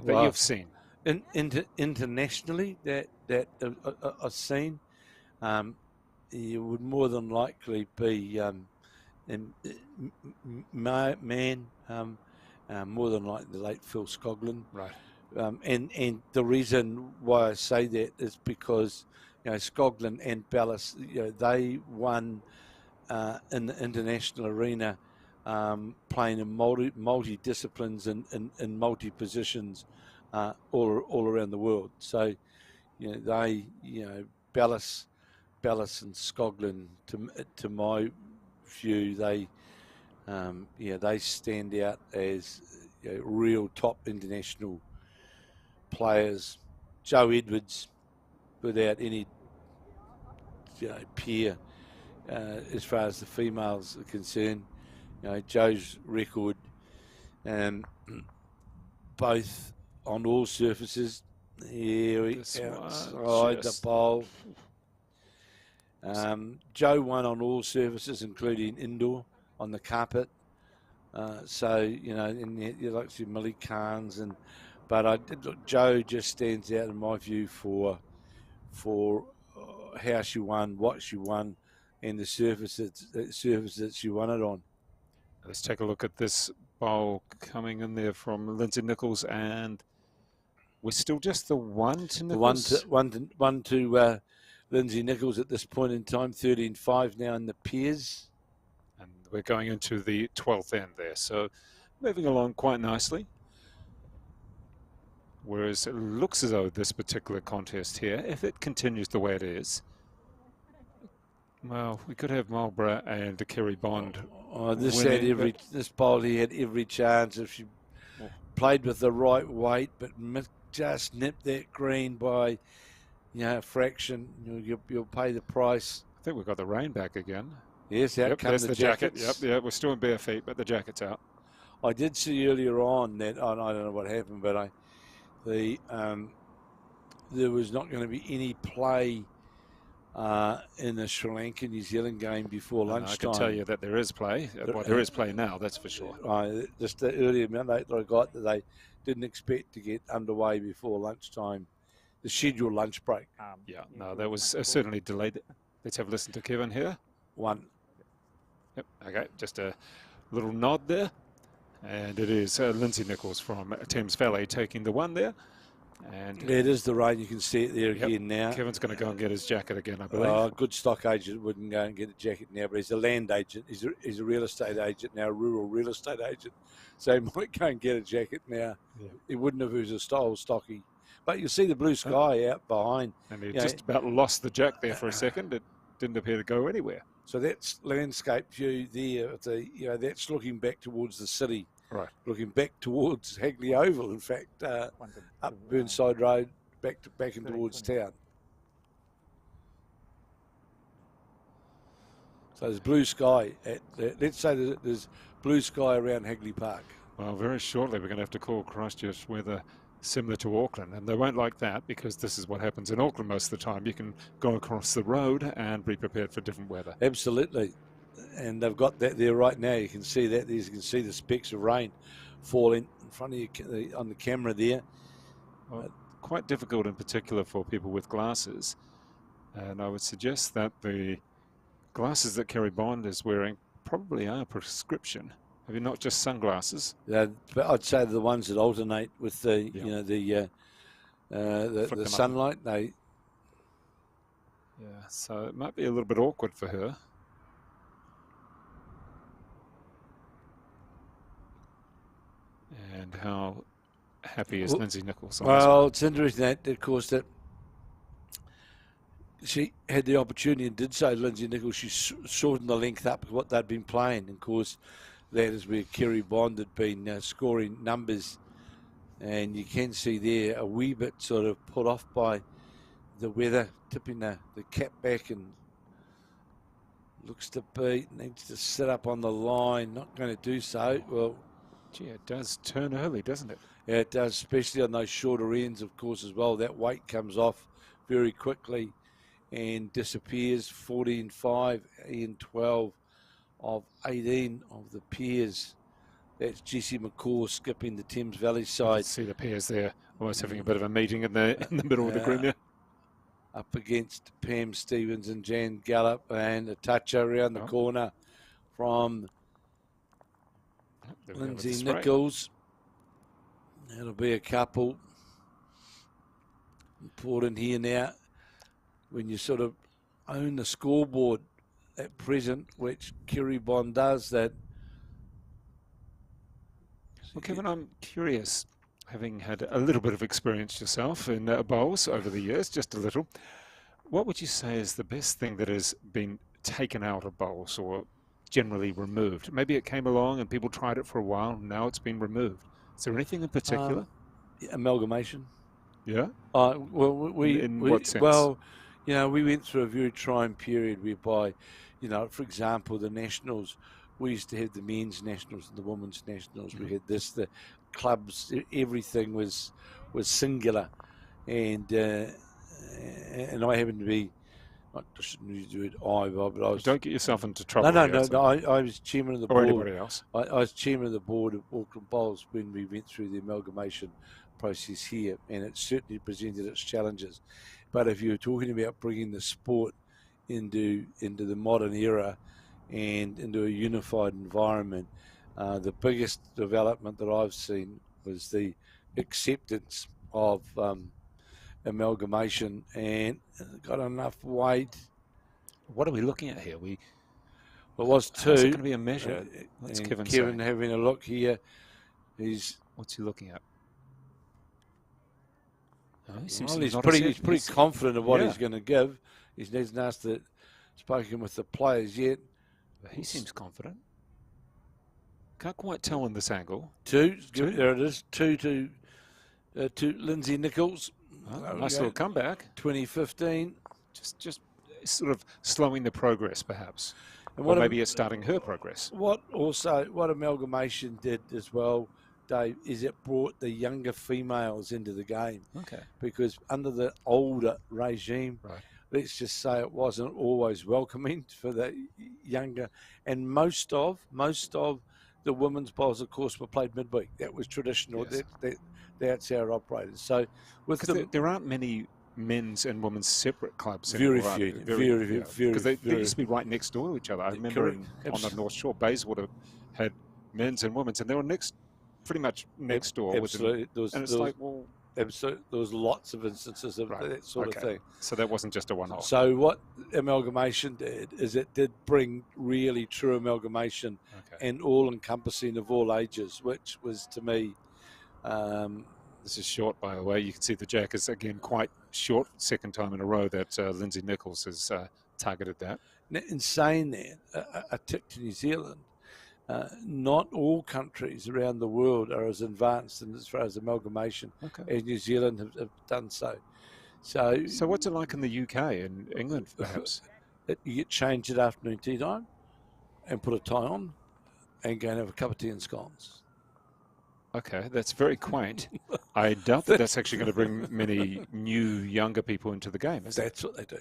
Speaker 1: that you've seen.
Speaker 3: Internationally, that I've seen, you would more than likely be more than likely the late Phil Skoglund.
Speaker 1: Right.
Speaker 3: And the reason why I say that is because, Skoglund and Ballas, they won in the international arena, playing in multi-disciplines and multi-positions all around the world. So, Ballas and Skoglund, to my view, they stand out as real top international players. Joe Edwards, without any peer as far as the females are concerned. Joe's record, both on all surfaces. Here we outside the bowl. Joe won on all surfaces, including indoor on the carpet. And you like to see Millie Carnes, but Joe just stands out in my view for how she won, what she won, and the surface that she won it on.
Speaker 1: Let's take a look at this bowl coming in there from Lindsay Nichols, and we're still just the one to Nichols.
Speaker 3: One to Lindsay Nichols at this point in time, 13-5 now in the pairs.
Speaker 1: And we're going into the 12th end there, so moving along quite nicely. Whereas it looks as though this particular contest here, if it continues the way it is, well, we could have Marlborough and Kerry Bond.
Speaker 3: This bowl he had every chance if she played with the right weight, but just nipped that green by a fraction. You'll pay the price.
Speaker 1: I think we've got the rain back again.
Speaker 3: Yes, out come the
Speaker 1: jacket.
Speaker 3: jackets.
Speaker 1: Yep, we're still in bare feet, but the jacket's out.
Speaker 3: I did see earlier on that, I don't know what happened, but there was not going to be any play in the Sri Lanka New Zealand game before lunchtime.
Speaker 1: I can tell you that there is play. Well, there is play now, that's for sure.
Speaker 3: Just the earlier mandate that I got, that they didn't expect to get underway before lunchtime, the scheduled lunch break.
Speaker 1: That was certainly delayed. Let's have a listen to Kevin here.
Speaker 3: One.
Speaker 1: Yep, okay, just a little nod there. And it is Lindsay Nichols from Thames Valley taking the one there. And
Speaker 3: it is the rain. You can see it there again now.
Speaker 1: Kevin's going to go and get his jacket again, I believe.
Speaker 3: Good stock agent wouldn't go and get a jacket now, but he's a land agent. He's a real estate agent now, a rural real estate agent. So he might go and get a jacket now. Yeah. He wouldn't have if he was a stocky. But you'll see the blue sky out behind.
Speaker 1: And he just about lost the jack there for a second. It didn't appear to go anywhere.
Speaker 3: So that's landscape view there. That's looking back towards the city.
Speaker 1: Right.
Speaker 3: Looking back towards Hagley Oval, in fact, up Burnside Road, back in towards town. So there's blue sky. Let's say there's blue sky around Hagley Park.
Speaker 1: Well, very shortly we're going to have to call Christchurch weather similar to Auckland, and they won't like that because this is what happens in Auckland most of the time. You can go across the road and be prepared for different weather.
Speaker 3: Absolutely. And they've got that there right now. You can see that. You can see the specks of rain falling in front of you on the camera there.
Speaker 1: Well, quite difficult in particular for people with glasses. And I would suggest that the glasses that Kerry Bond is wearing probably are prescription. Have you not just sunglasses?
Speaker 3: But I'd say the ones that alternate with the the sunlight.
Speaker 1: So it might be a little bit awkward for her. And how happy is Lindsay Nichols?
Speaker 3: Well, it's interesting that, of course, that she had the opportunity and did so, Lindsay Nichols. She shortened the length up with what they'd been playing. And of course, that is where Kerry Bond had been scoring numbers. And you can see there a wee bit sort of put off by the weather, tipping the cap back, and looks to be, needs to sit up on the line. Not going to do so. Well,
Speaker 1: gee, it does turn early, doesn't it?
Speaker 3: Yeah, it does, especially on those shorter ends, of course, as well. That weight comes off very quickly and disappears. 14-5 and 12 of 18 of the pairs. That's Jessie McCaw skipping the Thames Valley side.
Speaker 1: See the pairs there, almost having a bit of a meeting in the middle of the green there.
Speaker 3: up against Pam Stevens and Jan Gallup, and a touch around the corner from Lindsay Nichols. That'll be a couple. Important here now, when you sort of own the scoreboard at present, which Kiribon does, that.
Speaker 1: Well, Kevin, I'm curious, having had a little bit of experience yourself in bowls over the years, just a little, what would you say is the best thing that has been taken out of bowls or generally removed? Maybe it came along and people tried it for a while, and now it's been removed. Is there anything in particular?
Speaker 3: Amalgamation.
Speaker 1: Yeah?
Speaker 3: Well,
Speaker 1: in what sense?
Speaker 3: Well, you know, we went through a very trying period whereby, you know, for example, the nationals, we used to have the men's nationals and the women's nationals. We had this, the clubs, everything was singular, and I happened to be, I shouldn't use the word but I was.
Speaker 1: Don't get yourself into trouble.
Speaker 3: No. I was chairman of the board.
Speaker 1: Or anybody else.
Speaker 3: I was chairman of the board of Auckland Bowls when we went through the amalgamation process here, and it certainly presented its challenges. But if you're talking about bringing the sport into the modern era and into a unified environment, the biggest development that I've seen was the acceptance of amalgamation, and got enough weight.
Speaker 1: What are we looking at here?
Speaker 3: It was 2.
Speaker 1: Is it going to be a measure? What's
Speaker 3: Kevin having a look here.
Speaker 1: What's he looking at? Oh,
Speaker 3: he's pretty confident of what he's going to give. He hasn't spoken with the players yet.
Speaker 1: He seems confident. Can't quite tell in this angle.
Speaker 3: 2. There it is. 2 to Lindsay Nichols.
Speaker 1: Nice little comeback.
Speaker 3: 2015.
Speaker 1: Just sort of slowing the progress, perhaps. Or maybe it's starting her progress.
Speaker 3: What amalgamation did as well, Dave, is it brought the younger females into the game.
Speaker 1: Okay.
Speaker 3: Because under the older regime, let's just say it wasn't always welcoming for the younger. And most of the women's bowls, of course, were played midweek. That was traditional. Yes. That's how it operated. So,
Speaker 1: there aren't many men's and women's separate clubs.
Speaker 3: Very few.
Speaker 1: Because they used to be right next door to each other. I remember on the North Shore, Bayswater had men's and women's, and they were pretty much next door.
Speaker 3: Absolutely. There was lots of instances of that sort of thing.
Speaker 1: So that wasn't just a one-off.
Speaker 3: So what amalgamation did is it did bring really true amalgamation and all-encompassing of all ages, which was, to me...
Speaker 1: this is short, by the way. You can see the jack is, again, quite short. Second time in a row that Lindsay Nichols has targeted that.
Speaker 3: In saying that, a tip to New Zealand, not all countries around the world are as advanced in as far as amalgamation as New Zealand have done so. So
Speaker 1: what's it like in the UK and England, perhaps?
Speaker 3: You get changed at afternoon tea time and put a tie on and go and have a cup of tea and scones.
Speaker 1: Okay, that's very quaint. I doubt that's actually going to bring many new, younger people into the game, is it?
Speaker 3: That's what they do.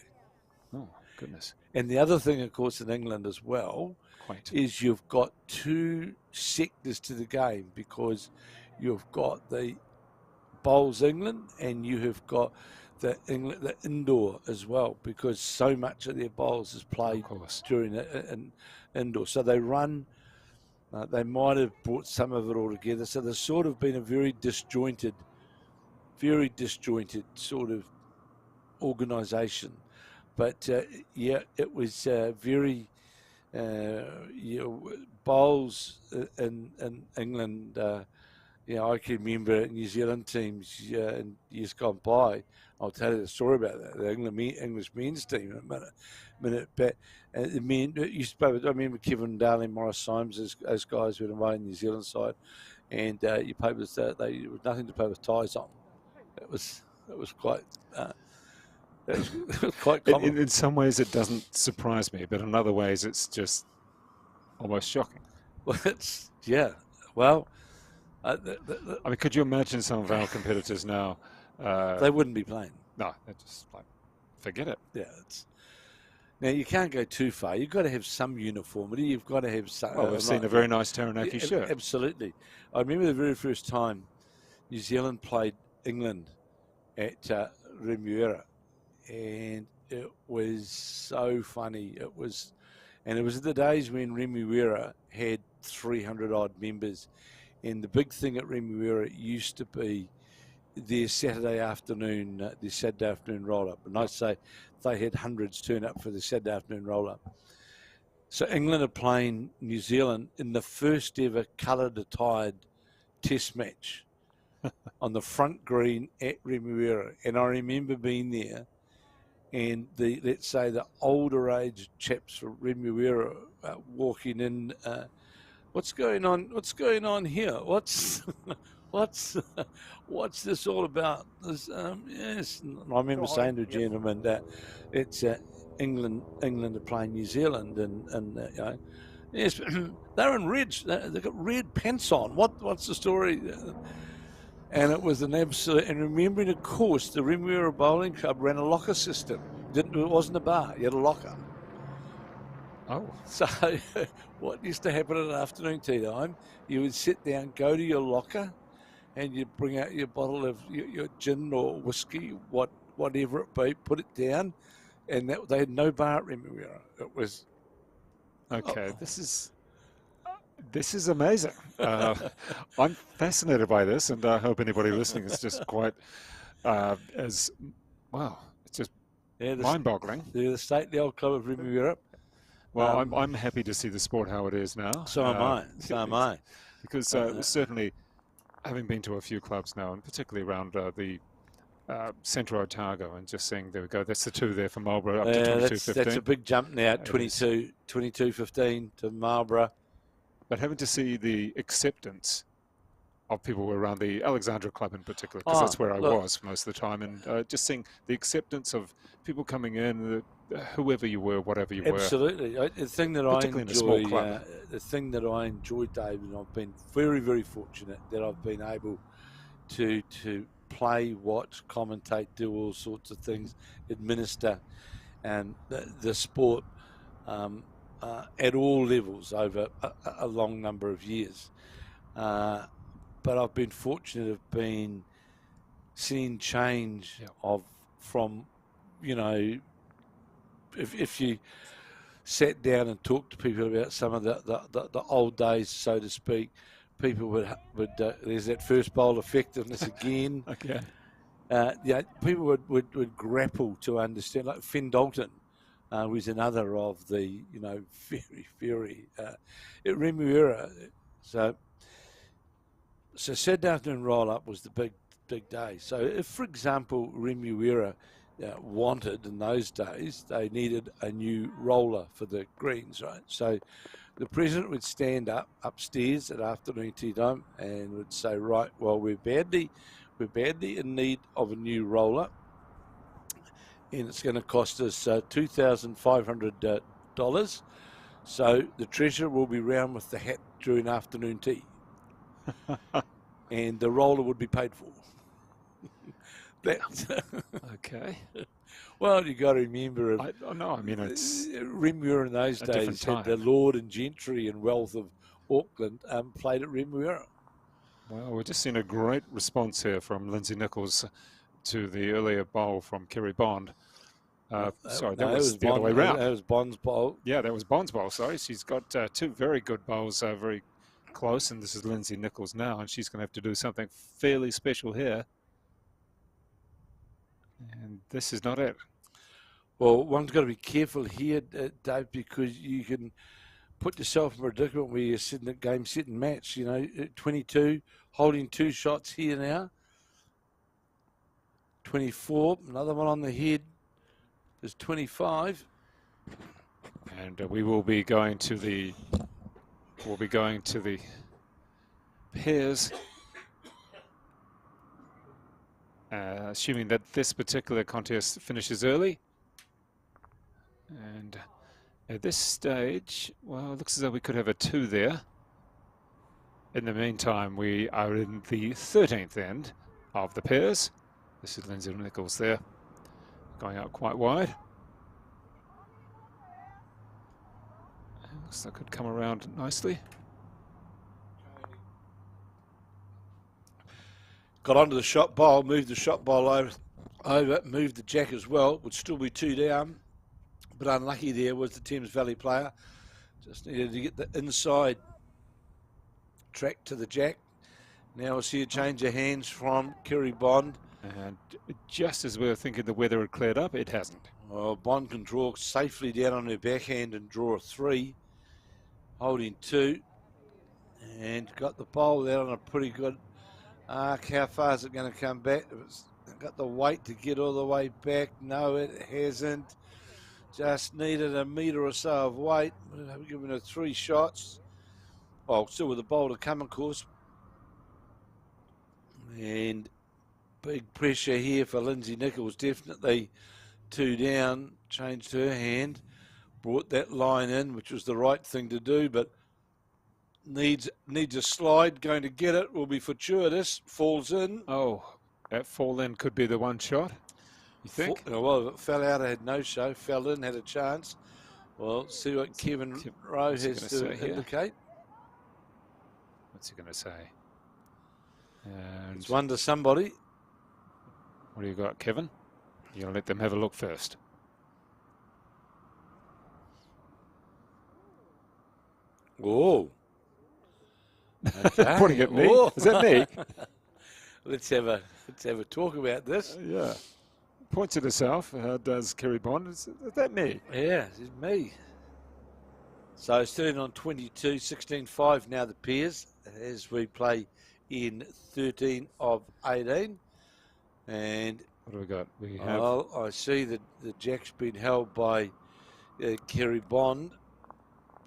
Speaker 1: Oh, goodness.
Speaker 3: And the other thing, of course, in England as well, is you've got 2 sectors to the game, because you've got the Bowls England and you have got the indoor as well, because so much of their bowls is played during an indoor. So they run... they might have brought some of it all together. So there's sort of been a very disjointed sort of organisation. But, it was very... bowls in England, I can remember New Zealand teams in years gone by. I'll tell you the story about that. The English men's team in a minute. But the men, I remember Kevin Darling, Morris Symes, those guys who were away in the New Zealand side, and you played with there was nothing to play with ties on. It was quite. It was quite common.
Speaker 1: In some ways, it doesn't surprise me, but in other ways, it's just almost shocking.
Speaker 3: Well, Well,
Speaker 1: I mean, could you imagine some of our competitors now?
Speaker 3: They wouldn't be playing.
Speaker 1: No, they're just like, forget it.
Speaker 3: Yeah. Now, you can't go too far. You've got to have some uniformity. You've got to have some...
Speaker 1: Well, we've seen a very nice Taranaki shirt.
Speaker 3: Absolutely. I remember the very first time New Zealand played England at Remuera, and it was so funny. It was the days when Remuera had 300 odd members, and the big thing at Remuera used to be their Saturday afternoon roll-up. And I'd say they had hundreds turn up for the Saturday afternoon roll-up. So England are playing New Zealand in the first ever coloured attired test match on the front green at Remuera. And I remember being there, and let's say the older age chaps from Remuera walking in, what's going on? What's going on here? What's this all about? This, yes, and I remember saying to a gentleman that it's England are playing New Zealand, and you know, yes, they're in red. They've got red pants on. What's the story? And it was an absolute. And remembering, of course, the Remuera Bowling Club ran a locker system. It wasn't a bar. You had a locker.
Speaker 1: Oh.
Speaker 3: So what used to happen at afternoon tea time, you would sit down, go to your locker, and you'd bring out your bottle of your gin or whiskey, whatever it be, put it down, and they had no bar at Remuera. It was...
Speaker 1: Okay, this is amazing. I'm fascinated by this, and I hope anybody listening is just quite as... Wow, it's just mind-boggling.
Speaker 3: The stately old club of Remuera.
Speaker 1: Well, I'm happy to see the sport how it is now.
Speaker 3: So am I. So am I.
Speaker 1: Because certainly, having been to a few clubs now, and particularly around the Centro Otago, and just seeing, there we go, that's the two there for Marlborough, up to 22.15.
Speaker 3: That's a big jump now, 22.15 to Marlborough.
Speaker 1: But having to see the acceptance of people around the Alexandra Club in particular, because that's where I was most of the time, and just seeing the acceptance of people coming in, whoever you were, whatever you were.
Speaker 3: Absolutely. The thing that the thing that I enjoy, Dave, and I've been very, very fortunate that I've been able to play, watch, commentate, do all sorts of things, administer, and the sport at all levels over a long number of years. But I've been fortunate of being seeing change from, you know, if you sat down and talked to people about some of the old days, so to speak, people would there's that first bowl effectiveness again.
Speaker 1: Okay.
Speaker 3: People would grapple to understand, like Finn Dalton was another of the, you know, very, very at Remuera. So Saturday afternoon roll-up was the big day. So if, for example, Remuera wanted in those days, they needed a new roller for the greens, right? So the president would stand up upstairs at afternoon tea time and would say, right, well, we're badly in need of a new roller, and it's going to cost us $2,500. So the treasurer will be round with the hat during afternoon tea. And the roller would be paid for.
Speaker 1: Okay.
Speaker 3: Well, you got to remember,
Speaker 1: it's
Speaker 3: Remuera in those days had the lord and gentry and wealth of Auckland played at Remuera.
Speaker 1: Well, we're just seeing a great response here from Lindsay Nichols to the earlier bowl from Kerry Bond. Sorry, that was the other way around.
Speaker 3: That was Bond's bowl.
Speaker 1: Yeah, that was Bond's bowl. Sorry, she's got two very good bowls, very close, and this is Lindsay Nichols now, and she's going to have to do something fairly special here. And this is not it.
Speaker 3: Well, one's got to be careful here, Dave, because you can put yourself in a predicament where you're sitting at game, sit and match. You know, 22, holding two shots here now. 24, another one on the head. There's 25.
Speaker 1: And we will be going to the pairs, assuming that this particular contest finishes early. And at this stage, well, it looks as though we could have a 2 there. In the meantime, we are in the 13th end of the pairs. This is Lindsay Nichols there, going out quite wide. Looks like it could come around nicely.
Speaker 3: Got onto the shot bowl, moved the shot bowl over, moved the jack as well, would still be 2 down, but unlucky there was the Thames Valley player. Just needed to get the inside track to the jack. Now we'll see a change of hands from Kerry Bond.
Speaker 1: And just as we were thinking the weather had cleared up, it hasn't.
Speaker 3: Well, Bond can draw safely down on her backhand and draw a 3, holding 2, and got the bowl there on a pretty good arc. How far is it going to come back? It's got the weight to get all the way back. No, it hasn't. Just needed a metre or so of weight. We're giving her 3 shots. Well, still with the bowl to come, of course. And big pressure here for Lindsay Nichols. Definitely 2 down. Changed her hand. Brought that line in, which was the right thing to do, but needs a slide. Going to get it. Will be fortuitous. Falls in.
Speaker 1: Oh, that fall in could be the one shot, you think?
Speaker 3: Well, if it fell out, I had no show. Fell in, had a chance. Well, see what Kevin Rowe has to indicate.
Speaker 1: What's he going to say? And
Speaker 3: it's one to somebody.
Speaker 1: What do you got, Kevin? You're going to let them have a look first.
Speaker 3: Oh. Okay.
Speaker 1: Pointing at me. Oh. Is that me?
Speaker 3: Let's have a talk about this.
Speaker 1: Yeah. Points at herself. Does Kerry Bond? Is that me?
Speaker 3: Yeah, it's me. So sitting on 22, 16-5 now the pairs as we play in 13 of 18. And
Speaker 1: what do we got? We have.
Speaker 3: Well, I see that the jack's been held by Kerry Bond.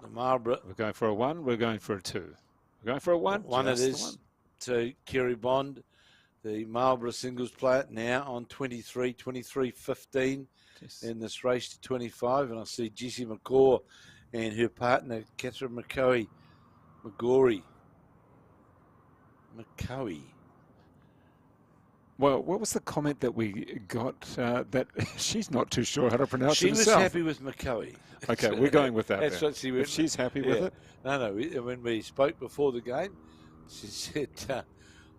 Speaker 3: The Marlborough.
Speaker 1: We're going for a 1. We're going for a 2. We're going for a 1.
Speaker 3: One it is to Kerry Bond, the Marlborough singles player, now on 23, 23-15 in this race to 25. And I see Jessie McCaw and her partner, Catherine McCoey.
Speaker 1: Well, what was the comment that we got that she's not too sure how to pronounce it herself?
Speaker 3: She was happy with McCoey.
Speaker 1: Okay, we're going with that.
Speaker 3: That's
Speaker 1: then.
Speaker 3: what she went.
Speaker 1: If she's happy with it.
Speaker 3: No. When we spoke before the game, she said, "I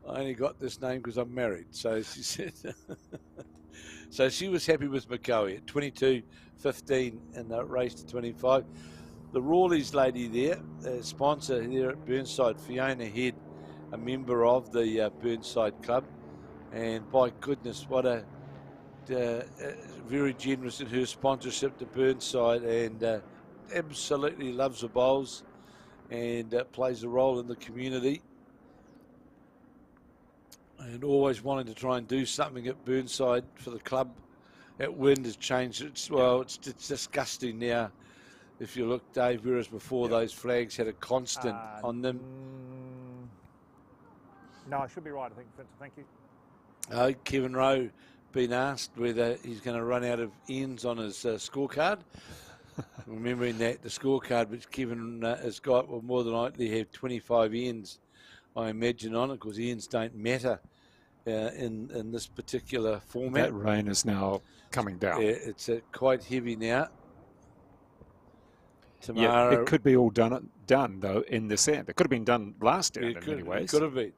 Speaker 3: only got this name because I'm married." So she said, so she was happy with McCoey at 22-15 in the race to 25. The Rawleys lady there, sponsor here at Burnside, Fiona Head, a member of the Burnside Club. And by goodness, what a very generous in her sponsorship to Burnside, and absolutely loves the bowls and plays a role in the community. And always wanted to try and do something at Burnside for the club. At Wind has changed. It's disgusting now. If you look, Dave, whereas before those flags had a constant on them.
Speaker 5: No, I should be right, I think, Vince. Thank you.
Speaker 3: Kevin Rowe been asked whether he's going to run out of ends on his scorecard. Remembering that the scorecard which Kevin has got will more than likely have 25 ends, I imagine, on it, because ends don't matter in this particular format.
Speaker 1: That rain is now coming down.
Speaker 3: Yeah, it's quite heavy now. Tomorrow,
Speaker 1: yeah, it could be all done though in this end. It could have been done last year in many ways.
Speaker 3: It could have been.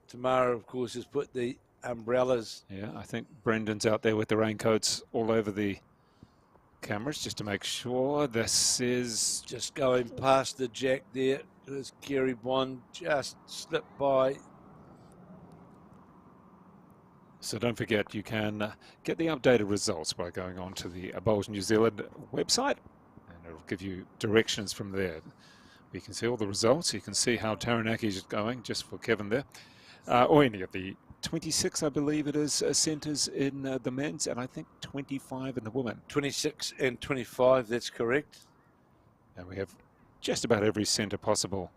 Speaker 3: Tomorrow, of course, has put the umbrellas.
Speaker 1: Yeah, I think Brendan's out there with the raincoats all over the cameras just to make sure. This is
Speaker 3: just going past the jack there. There's Kerry Bond just slipped by.
Speaker 1: So don't forget, you can get the updated results by going on to the Bowls New Zealand website, and it'll give you directions from there. You can see all the results. You can see how Taranaki is going, just for Kevin there. Or any of the 26, I believe it is, centres in the men's, and I think 25 in the women.
Speaker 3: 26 and 25, that's correct.
Speaker 1: And we have just about every centre possible.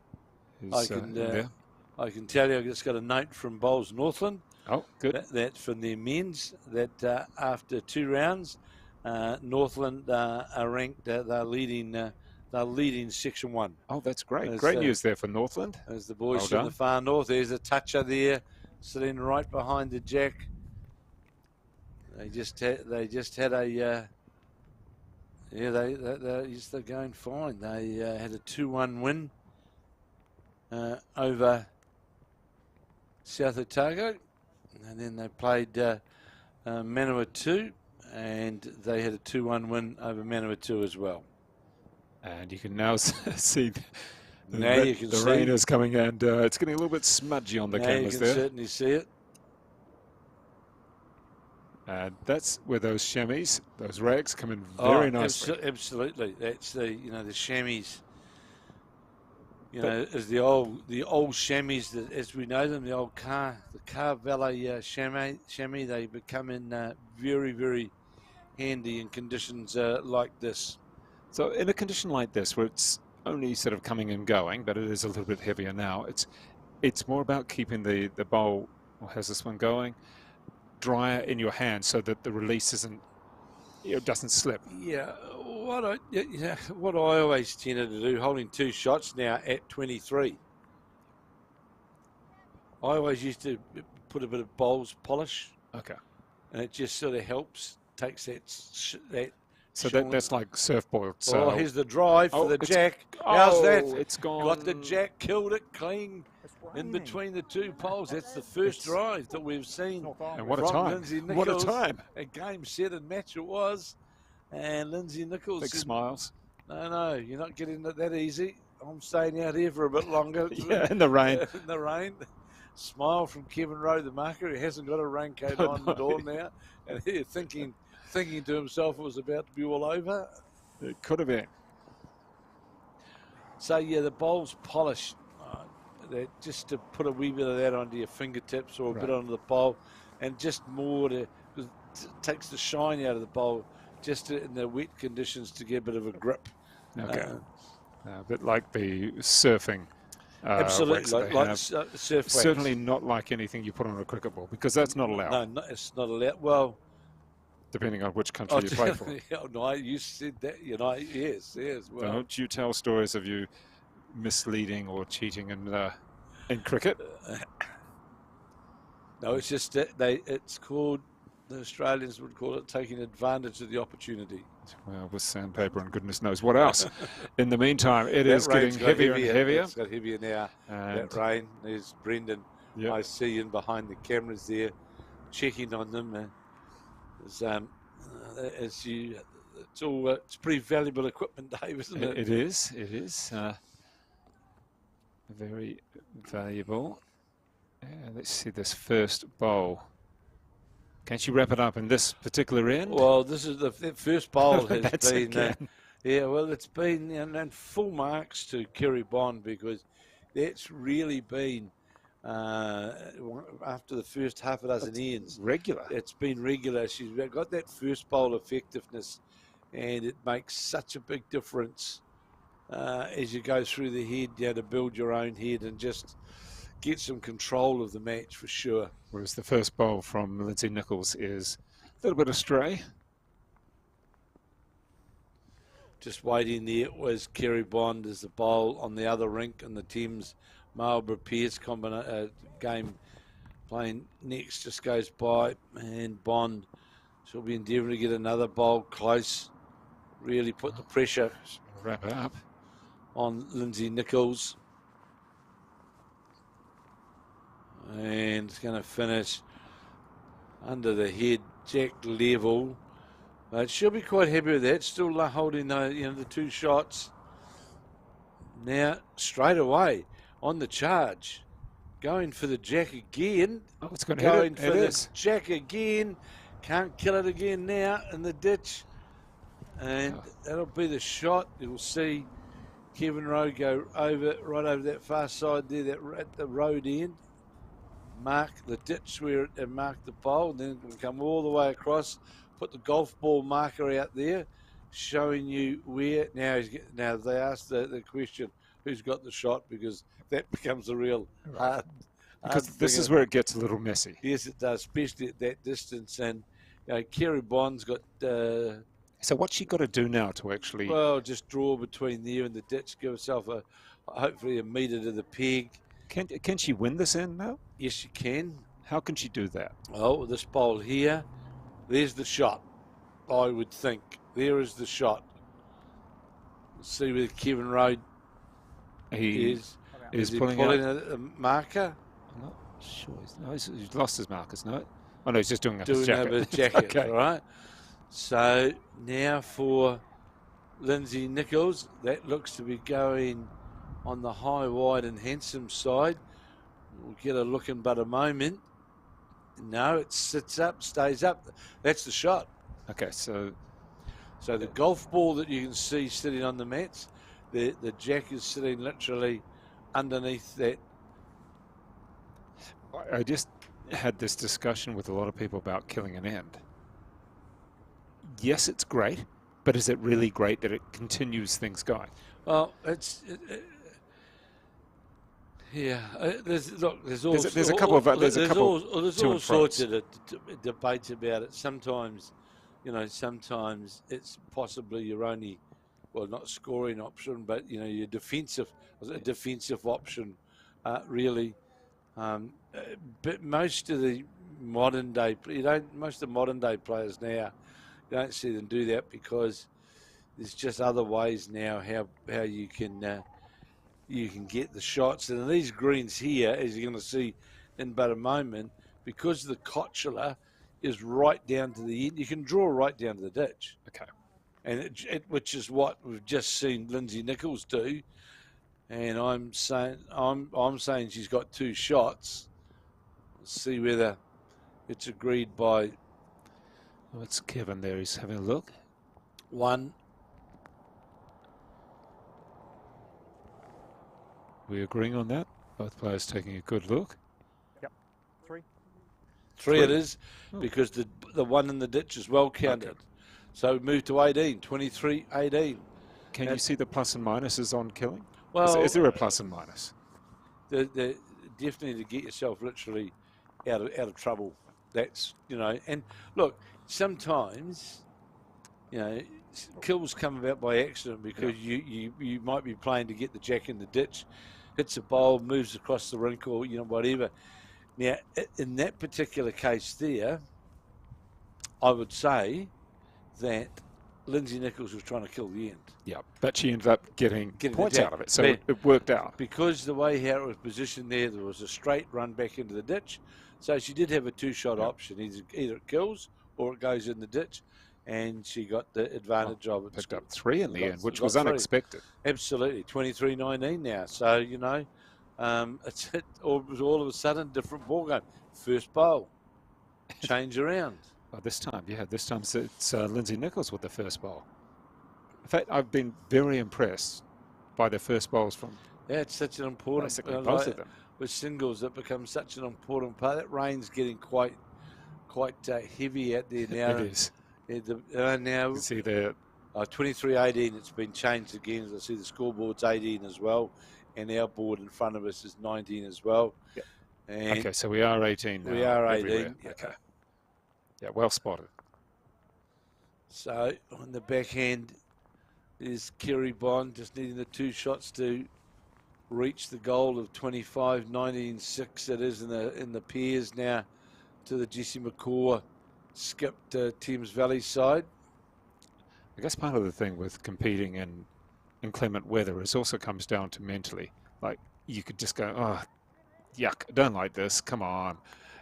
Speaker 3: I can tell you, I've just got a note from Bowls Northland.
Speaker 1: Oh, good.
Speaker 3: That's from their men's, that after 2 rounds, Northland are ranked, they're leading Section 1.
Speaker 1: Oh, that's great. Great news there for Northland.
Speaker 3: As the boys from the far north, there's a toucher there, sitting right behind the jack. They just had a they're going fine. They had a 2-1 win over South Otago, and then they played Manawatu, and they had a 2-1 win over Manawatu as well.
Speaker 1: And you can now see
Speaker 3: Now you can
Speaker 1: the
Speaker 3: see.
Speaker 1: rain is coming, and it's getting a little bit smudgy on the
Speaker 3: Now
Speaker 1: cameras
Speaker 3: you can
Speaker 1: there.
Speaker 3: certainly see it.
Speaker 1: And that's where those chamois, those rags, come in very nicely.
Speaker 3: Absolutely. That's the the chamois. As the old chamois that, as we know them, the car valet chamois. They become in very, very handy in conditions like this.
Speaker 1: So in a condition like this, where it's only sort of coming and going, but it is a little bit heavier now, it's more about keeping the bowl, or has this one going, drier in your hand so that the release doesn't slip.
Speaker 3: Yeah, what I always tended to do, holding 2 shots now at 23. I always used to put a bit of bowls polish.
Speaker 1: Okay.
Speaker 3: And it just sort of helps, takes that.
Speaker 1: So that's like surfboard.
Speaker 3: So here's the drive for the jack.
Speaker 1: Oh,
Speaker 3: How's that?
Speaker 1: It's gone.
Speaker 3: Got the jack, killed it clean in between the 2 poles. That's the first drive that we've seen.
Speaker 1: And what a time.
Speaker 3: Lindsay Nichols.
Speaker 1: What a time.
Speaker 3: A game, set and match it was. And Lindsay Nichols.
Speaker 1: Big smiles.
Speaker 3: No, you're not getting it that easy. I'm staying out here for a bit longer.
Speaker 1: Yeah, in the rain.
Speaker 3: In the rain. Smile from Kevin Rowe, the marker. He hasn't got a raincoat on the door now. And he's thinking to himself it was about to be all over.
Speaker 1: It could have been.
Speaker 3: So, yeah, the bowl's polished. Just to put a wee bit of that onto your fingertips or a bit onto the bowl, and just more to, because it takes the shine out of the bowl just in the wet conditions to get a bit of a grip.
Speaker 1: Okay. A bit like the surfing.
Speaker 3: Absolutely, like surf wax.
Speaker 1: Certainly not like anything you put on a cricket ball, because that's not allowed.
Speaker 3: No, it's not allowed. Well,
Speaker 1: depending on which country you play for.
Speaker 3: No, you said that. Yes. Well,
Speaker 1: don't you tell stories of you misleading or cheating in cricket.
Speaker 3: No, it's just that it's called, the Australians would call it taking advantage of the opportunity.
Speaker 1: Well, with sandpaper and goodness knows what else. In the meantime, it is getting heavier and heavier.
Speaker 3: It's got heavier now.
Speaker 1: And
Speaker 3: that rain. There's Brendan. Yep. I see in behind the cameras there, checking on them. It's pretty valuable equipment, Dave, isn't it?
Speaker 1: It is. Very valuable. Let's see this first bowl. Can she wrap it up in this particular end?
Speaker 3: Well, this is the first bowl has been. It's been and full marks to Kerry Bond, because that's really been after the first half a dozen ends.
Speaker 1: Regular.
Speaker 3: It's been regular. She's got that first bowl effectiveness, and it makes such a big difference as you go through the head, to build your own head and just get some control of the match for sure.
Speaker 1: Whereas the first bowl from Lindsay Nichols is a little bit astray.
Speaker 3: Just waiting there was Kerry Bond as the bowl on the other rink in the Thames Marlborough Pierce game playing next, just goes by, and Bond, she'll be endeavouring to get another bowl close, really put the pressure
Speaker 1: wrap it up
Speaker 3: on Lindsay Nichols. And it's going to finish under the head, jack level. But she'll be quite happy with that. Still holding the 2 shots. Now, straight away, on the charge. Going for the jack again.
Speaker 1: Oh, it's going to hit it.
Speaker 3: Going for the jack again. Can't kill it again now in the ditch. And that'll be the shot. You'll see Kevin Rowe go right over that far side there, at the road end. Mark the ditch where it marked the bowl, and then we'll come all the way across, put the golf ball marker out there, showing you where. Now they ask the question, who's got the shot, because that becomes a real hard
Speaker 1: because this is where it gets a little messy.
Speaker 3: Yes, it does, especially at that distance. And Kerry Bond's got.
Speaker 1: So what's she got to do now to actually?
Speaker 3: Well, just draw between there and the ditch, give herself hopefully a metre to the peg.
Speaker 1: Can she win this end now?
Speaker 3: Yes, she can.
Speaker 1: How can she do that?
Speaker 3: Oh, this bowl here, there's the shot, I would think. There is the shot. Let's see where Kevin Rowe is.
Speaker 1: Is
Speaker 3: he
Speaker 1: pulling
Speaker 3: a marker?
Speaker 1: I'm not sure. He's lost his markers, no? Oh no, he's just doing up his
Speaker 3: doing
Speaker 1: jacket.
Speaker 3: over his jacket,
Speaker 1: Okay.
Speaker 3: all right? So now for Lindsay Nichols, that looks to be going on the high, wide and handsome side. We'll get a look in but a moment. No, it sits up, stays up. That's the shot.
Speaker 1: Okay, so
Speaker 3: the golf ball that you can see sitting on the mats, the jack is sitting literally underneath that.
Speaker 1: I just had this discussion with a lot of people about killing an end. Yes, it's great, but is it really great that it continues things going?
Speaker 3: Well, there's
Speaker 1: a couple of
Speaker 3: there's
Speaker 1: to
Speaker 3: all
Speaker 1: and
Speaker 3: sorts
Speaker 1: fros.
Speaker 3: of debates about it. Sometimes, sometimes it's possibly your only, well, not scoring option, but your defensive option, really. But most of the modern day players now, you don't see them do that because there's just other ways now how you can get the shots. And these greens here, as you're going to see in but a moment, because the cotula is right down to the end, you can draw right down to the ditch.
Speaker 1: Okay.
Speaker 3: And which is what we've just seen Lindsay Nichols do. And I'm saying she's got 2 shots. Let's see whether it's agreed by.
Speaker 1: What's Kevin there? He's having a look.
Speaker 3: 1.
Speaker 1: We agreeing on that? Both players taking a good look.
Speaker 5: Yep. 3.
Speaker 3: 3 it is, because the one in the ditch is well counted.
Speaker 1: Okay.
Speaker 3: So we move to 18, 23, 18.
Speaker 1: Can you see the plus and minuses on killing?
Speaker 3: Well,
Speaker 1: Is there a plus and minus?
Speaker 3: The definitely to get yourself literally out of trouble. That's, and look, sometimes, kills come about by accident because you might be playing to get the jack in the ditch, hits a bowl, moves across the rink or, whatever. Now, in that particular case there, I would say that Lindsay Nichols was trying to kill the end.
Speaker 1: Yeah, but she ended up getting points
Speaker 3: the
Speaker 1: out of it, so it worked out.
Speaker 3: Because the way how it was positioned there was a straight run back into the ditch. So she did have a 2-shot option. Either it kills or it goes in the ditch. And she got the advantage of it.
Speaker 1: Picked up 3 in the end, which was unexpected.
Speaker 3: Absolutely. 23-19 now. So, it was all of a sudden different ball game. First bowl. Change around.
Speaker 1: Well, this time it's Lindsay Nichols with the first bowl. In fact, I've been very impressed by the first bowls from.
Speaker 3: Yeah, it's such an important.
Speaker 1: Basically, both of them.
Speaker 3: With singles, it becomes such an important part. That rain's getting quite heavy out there now.
Speaker 1: It is.
Speaker 3: Now
Speaker 1: You see the
Speaker 3: 23-18. It's been changed again. As I see the scoreboard's 18 as well, and our board in front of us is 19 as well.
Speaker 1: Yep.
Speaker 3: And
Speaker 1: okay, so we are 18 now.
Speaker 3: we are 18.
Speaker 1: Everywhere. Okay. Yeah, well spotted.
Speaker 3: So on the backhand is Kerry Bond, just needing the 2 shots to reach the goal of 25, 19, 6. It is in the pairs now to the Jessie McCaw skipped Thames Valley side.
Speaker 1: I guess part of the thing with competing in inclement weather is also comes down to mentally. Like you could just go, oh, yuck, I don't like this, come on,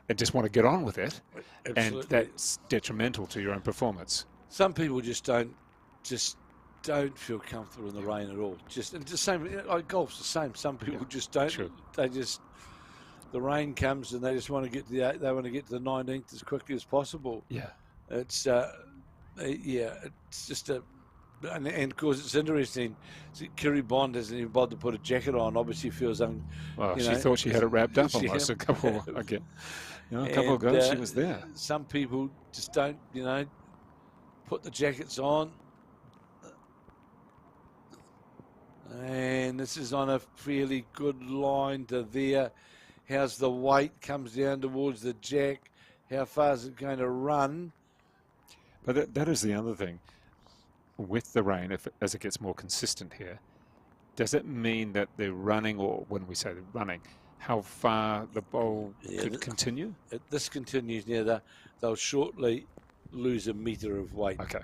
Speaker 1: and just want to get on with it.
Speaker 3: Absolutely.
Speaker 1: And that's detrimental to your own performance.
Speaker 3: Some people just don't feel comfortable in the rain at all. And the same, like golf's the same. Some people just don't.
Speaker 1: True.
Speaker 3: The rain comes and they just want to get to the 19th as quickly as possible.
Speaker 1: Yeah.
Speaker 3: It's it's just and of course it's interesting. Kerry Bond hasn't even bothered to put a jacket on. Obviously feels
Speaker 1: she thought she had it wrapped up almost a couple again. A couple ago she was there.
Speaker 3: Some people just don't, put the jackets on. And this is on a fairly good line to there. How's the weight comes down towards the jack? How far is it going to run?
Speaker 1: But that is the other thing. With the rain, as it gets more consistent here, does it mean that they're running, or when we say they're running, how far the bowl could continue?
Speaker 3: This continues near they'll shortly lose a metre of weight.
Speaker 1: Okay.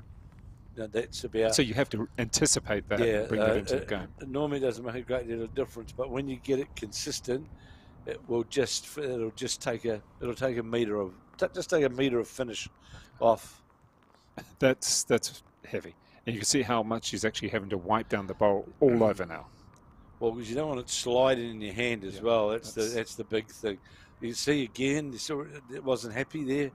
Speaker 3: Now that's about.
Speaker 1: So you have to anticipate that and bring that into the game.
Speaker 3: It normally doesn't make a great deal of difference, but when you get it consistent, it'll just take a metre of just take a metre of finish off.
Speaker 1: That's heavy. And you can see how much she's actually having to wipe down the bowl all over now.
Speaker 3: Well, because you don't want it sliding in your hand as well. That's the big thing. You see again, you saw it wasn't happy there.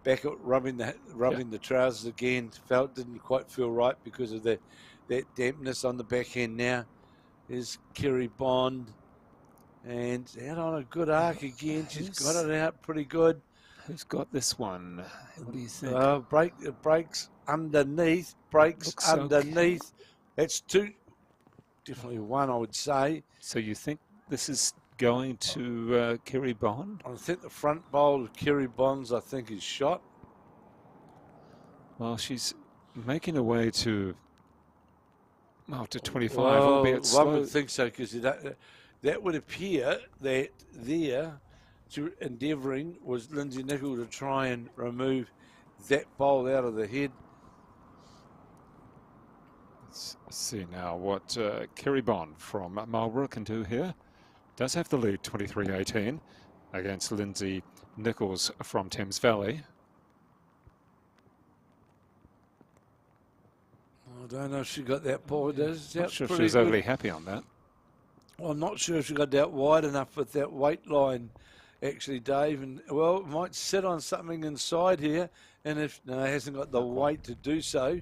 Speaker 3: Back at rubbing the trousers again. Didn't quite feel right because of that dampness on the backhand. Now is Kerry Bond, and out on a good arc again. She's got it out pretty good.
Speaker 1: Who's got this one? What do you think?
Speaker 3: Breaks underneath.
Speaker 1: Looks
Speaker 3: underneath.
Speaker 1: Okay.
Speaker 3: That's two. Definitely one, I would say.
Speaker 1: So you think this is going to Kerry Bond?
Speaker 3: I think the front bowl of Kerry Bonds, I think, is shot.
Speaker 1: Well, she's making her way to 25,
Speaker 3: well,
Speaker 1: albeit slow.
Speaker 3: One would think so, because that would appear that there, to endeavouring, was Lindsay Nicholl to try and remove that bowl out of the head.
Speaker 1: Let's see now what Kerry Bond from Marlborough can do here. Does have the lead 23-18 against Lindsay Nichols from Thames Valley.
Speaker 3: I don't know if she got that ball.
Speaker 1: Not sure if she's overly happy on that.
Speaker 3: Well, I'm not sure if she got that wide enough with that weight line, actually, Dave. And well, it might sit on something inside here, and if it hasn't got the weight to do so.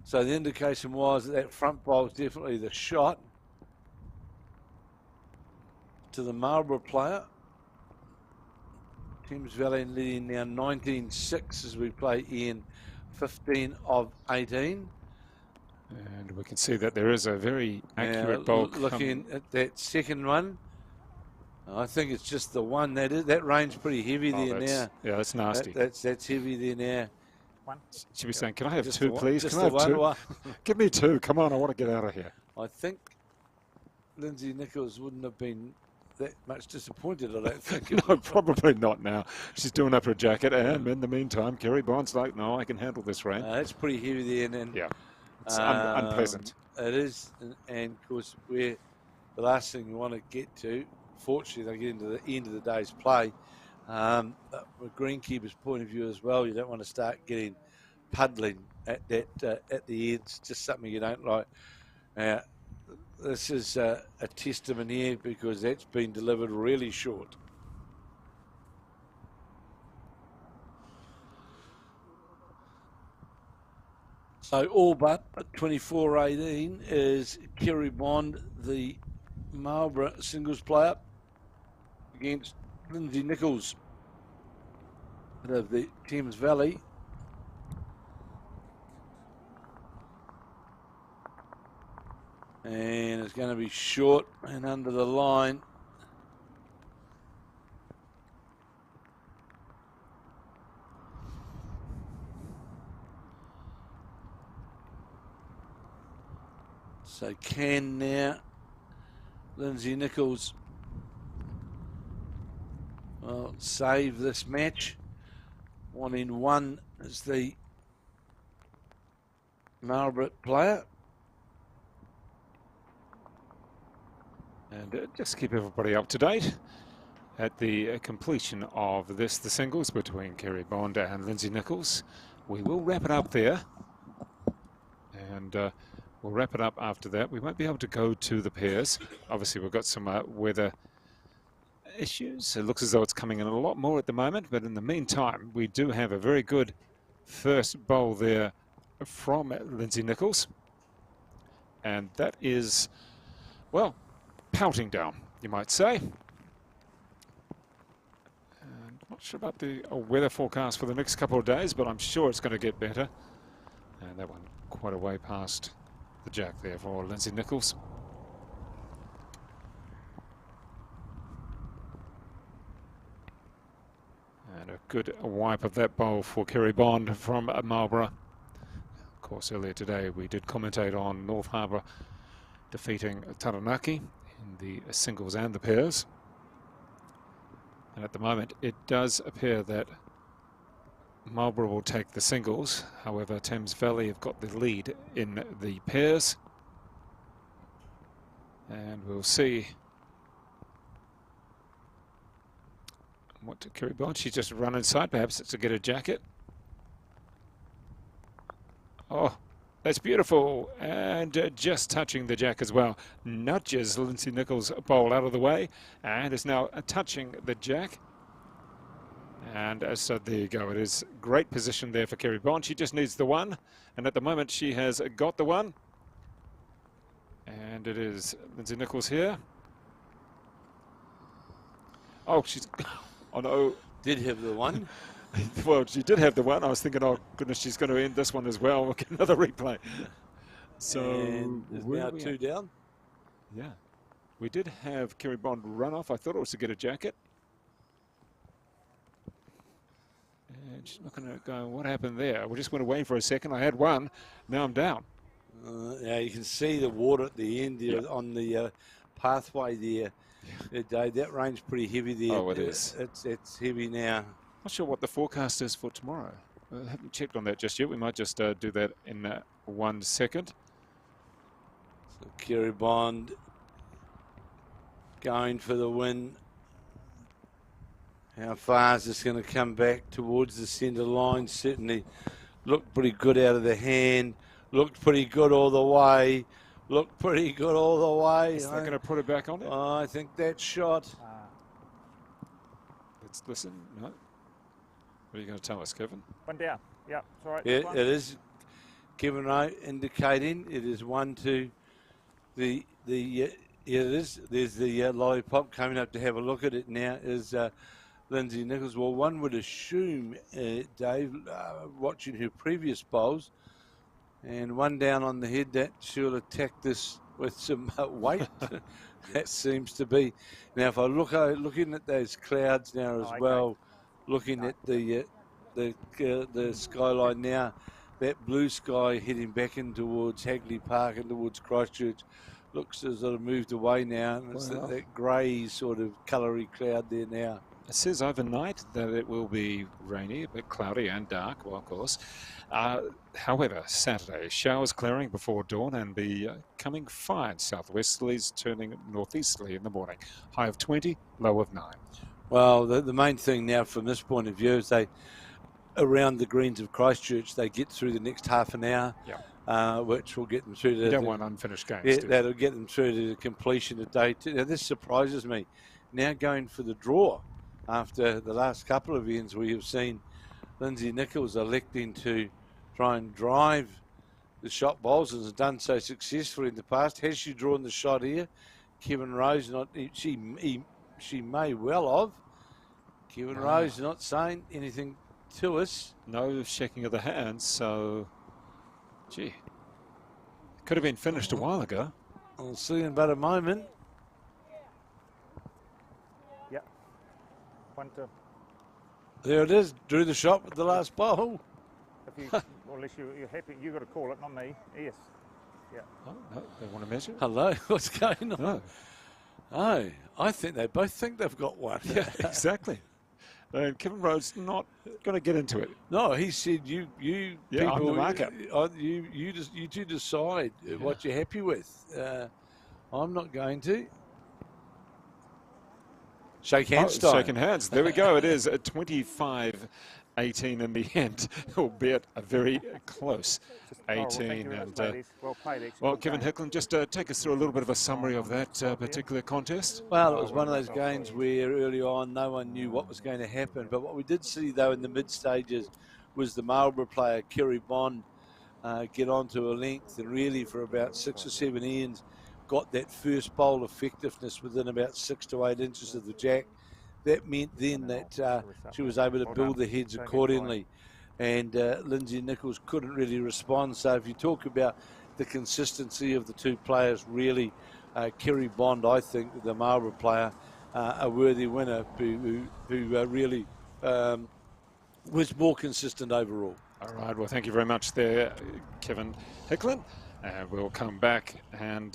Speaker 3: So the indication was that front bowl is definitely the shot to the Marlborough player. Thames Valley leading now 19-6 as we play in 15 of 18.
Speaker 1: And we can see that there is a very accurate bowl.
Speaker 3: Looking at that second one, I think it's just the one. That range pretty heavy there now.
Speaker 1: Yeah, that's nasty.
Speaker 3: That's heavy there now.
Speaker 1: She'll be saying, can I have
Speaker 3: Just
Speaker 1: two, please?
Speaker 3: Just
Speaker 1: can I have
Speaker 3: one.
Speaker 1: two? Give me two. Come on, I want to get out of here.
Speaker 3: I think Lindsay Nichols wouldn't have been that much disappointed, I don't think.
Speaker 1: No, probably not now. She's doing up her jacket, and in the meantime, Kerry Bond's like, no, I can handle this rain.
Speaker 3: It's pretty heavy there. And
Speaker 1: yeah, it's unpleasant.
Speaker 3: It is, and of course, the last thing you want to get to, fortunately, they get into the end of the day's play. But from a greenkeeper's point of view as well, you don't want to start getting puddling at the ends, just something you don't like. This is a testament here because that's been delivered really short. So all but 24-18 is Kerry Bond, the Marlborough singles player, against Lindsay Nichols of the Thames Valley. And it's going to be short and under the line. So can now Lindsay Nichols save this match? 1-in-1 is the Marlborough player.
Speaker 1: And just keep everybody up to date at the completion of the singles between Kerry Bond and Lindsay Nichols. We will wrap it up there. And we'll wrap it up after that. We won't be able to go to the pairs. Obviously, we've got some weather issues. It looks as though it's coming in a lot more at the moment. But in the meantime, we do have a very good first bowl there from Lindsay Nichols. And that is, well, pouting down, you might say. And not sure about the weather forecast for the next couple of days, but I'm sure it's going to get better. And that one quite a way past the jack there for Lindsay Nichols. And a good wipe of that bowl for Kerry Bond from Marlborough. Of course, earlier today we did commentate on North Harbour defeating Taranaki in the singles and the pairs. And at the moment it does appear that Marlborough will take the singles. However, Thames Valley have got the lead in the pairs. And we'll see What to Kerry Bond? She's just run inside, perhaps to get a jacket. Oh, that's beautiful. And just touching the jack as well. Nudges Lindsay Nichols' bowl out of the way and is now touching the jack. And so there you go. It is great position there for Kerry Bond. She just needs the one. And at the moment, she has got the one. And it is Lindsay Nichols here. Oh, she's... Oh, no.
Speaker 3: Did have the one.
Speaker 1: Well, she did have the one. I was thinking, oh, goodness, she's going to end this one as well. We'll get another replay. So,
Speaker 3: and there's now 2 down.
Speaker 1: Yeah. We did have Kerry Bond run off. I thought it was to get a jacket. And she's not going to go, what happened there? We just went away for a second. I had one. Now I'm down.
Speaker 3: Yeah, you can see the water at the end there on the pathway there. Dave, that rain's pretty heavy there.
Speaker 1: Oh, it is.
Speaker 3: It's heavy now.
Speaker 1: Not sure what the forecast is for tomorrow. I haven't checked on that just yet. We might just do that in 1 second.
Speaker 3: So Kerry Bond going for the win. How far is this going to come back towards the centre line? Certainly looked pretty good out of the hand. Looked pretty good all the way. Looked pretty good all the way.
Speaker 1: Is that going to put it back on it?
Speaker 3: I think that shot.
Speaker 1: Let's listen. No. What are you going to tell us, Kevin?
Speaker 5: One down. Yeah, it's all right.
Speaker 3: Yeah, it is. Kevin Rowe indicating it is 1 to the yeah, it is. There's the lollipop coming up to have a look at it now. Is Lindsay Nichols. Well, one would assume, Dave, watching her previous bowls, and one down on the head, that she'll attack this with some weight. That seems to be. Now, if I looking at those clouds now as well, looking at the skyline now, that blue sky heading back in towards Hagley Park and towards Christchurch looks as though it moved away now, and it's that grey sort of coloury cloud there now.
Speaker 1: It says overnight that it will be rainy, a bit cloudy and dark, well, of course. However, Saturday, showers clearing before dawn and becoming fine. Southwesterlies turning northeasterly in the morning. High of 20, low of 9.
Speaker 3: Well, the main thing now from this point of view is around the greens of Christchurch, they get through the next half an hour, which will get them through to...
Speaker 1: You don't want unfinished games,
Speaker 3: yeah,
Speaker 1: do you?
Speaker 3: that'll get them through to the completion of day 2. Now, this surprises me. Now going for the draw after the last couple of ends we have seen Lindsay Nichols electing to try and drive the shot bowls and has done so successfully in the past. Has she drawn the shot here? Kevin Rose, she may well have. Kevin Rose not saying anything to us.
Speaker 1: No shaking of the hands, so, gee, could have been finished a while ago.
Speaker 3: I'll see in about a moment.
Speaker 5: Yeah. 1 to...
Speaker 3: There it is, drew the shot with the last bowl.
Speaker 5: If you, well, unless you're happy, you've got to call it, not me. Yes. Yeah.
Speaker 1: Oh, no, they want to measure?
Speaker 3: Hello, what's going on?
Speaker 1: No.
Speaker 3: Oh, I think they both think they've got one.
Speaker 1: Yeah, exactly. And Kevin Rhodes not going to get into it.
Speaker 3: No, he said you people,
Speaker 1: I'm the market.
Speaker 3: You two decide what you're happy with. I'm not going to. Shake hands, time.
Speaker 1: Shaking hands. There we go. It is a 25-18 in the end, albeit a very close 18.
Speaker 5: Well played,
Speaker 1: well, Kevin Hicklin, just take us through a little bit of a summary of that particular contest.
Speaker 3: Well, it was one of those games where early on no one knew what was going to happen. But what we did see, though, in the mid-stages was the Marlborough player, Kerry Bond, get onto a length and really for about 6 or 7 ends got that first bowl effectiveness within about 6 to 8 inches of the jack. That meant then that she was able to build the heads accordingly. And Lindsay Nichols couldn't really respond. So if you talk about the consistency of the two players, really, Kerry Bond, I think, the Marlborough player, a worthy winner who really was more consistent overall.
Speaker 1: All right, well, thank you very much there, Kevin Hicklin. And we'll come back and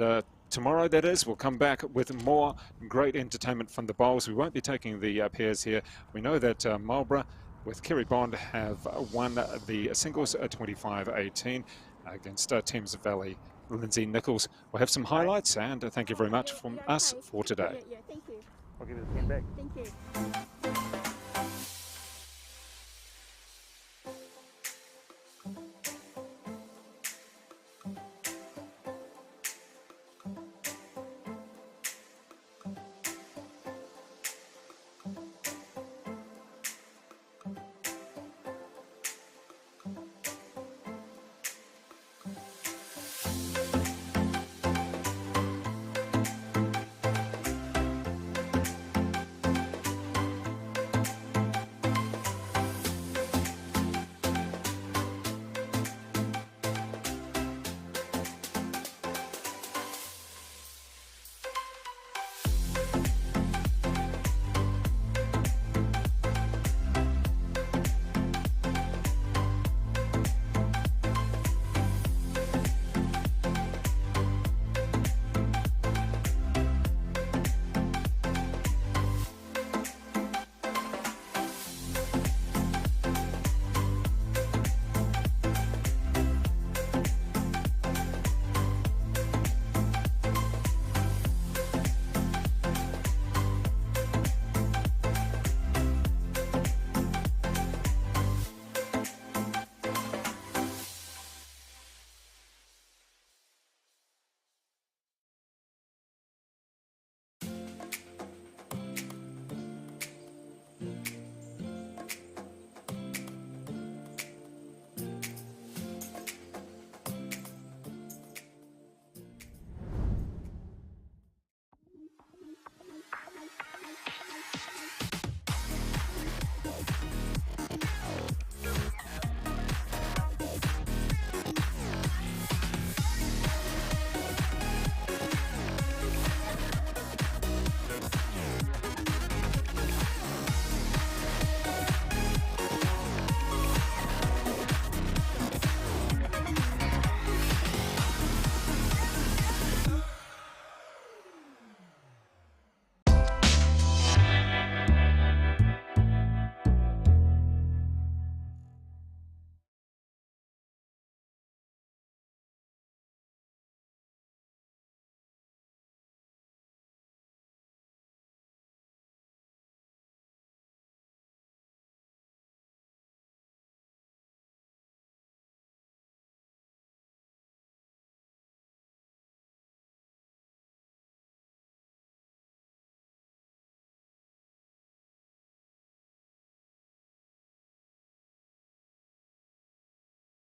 Speaker 1: tomorrow, that is, we'll come back with more great entertainment from the bowls. We won't be taking the pairs here. We know that Marlborough with Kerry Bond have won the singles 25-18 against Thames Valley Lindsay Nichols. We'll have some highlights and thank you very much from us for today.
Speaker 6: Thank you.
Speaker 5: I'll give you the pen back.
Speaker 6: Thank you.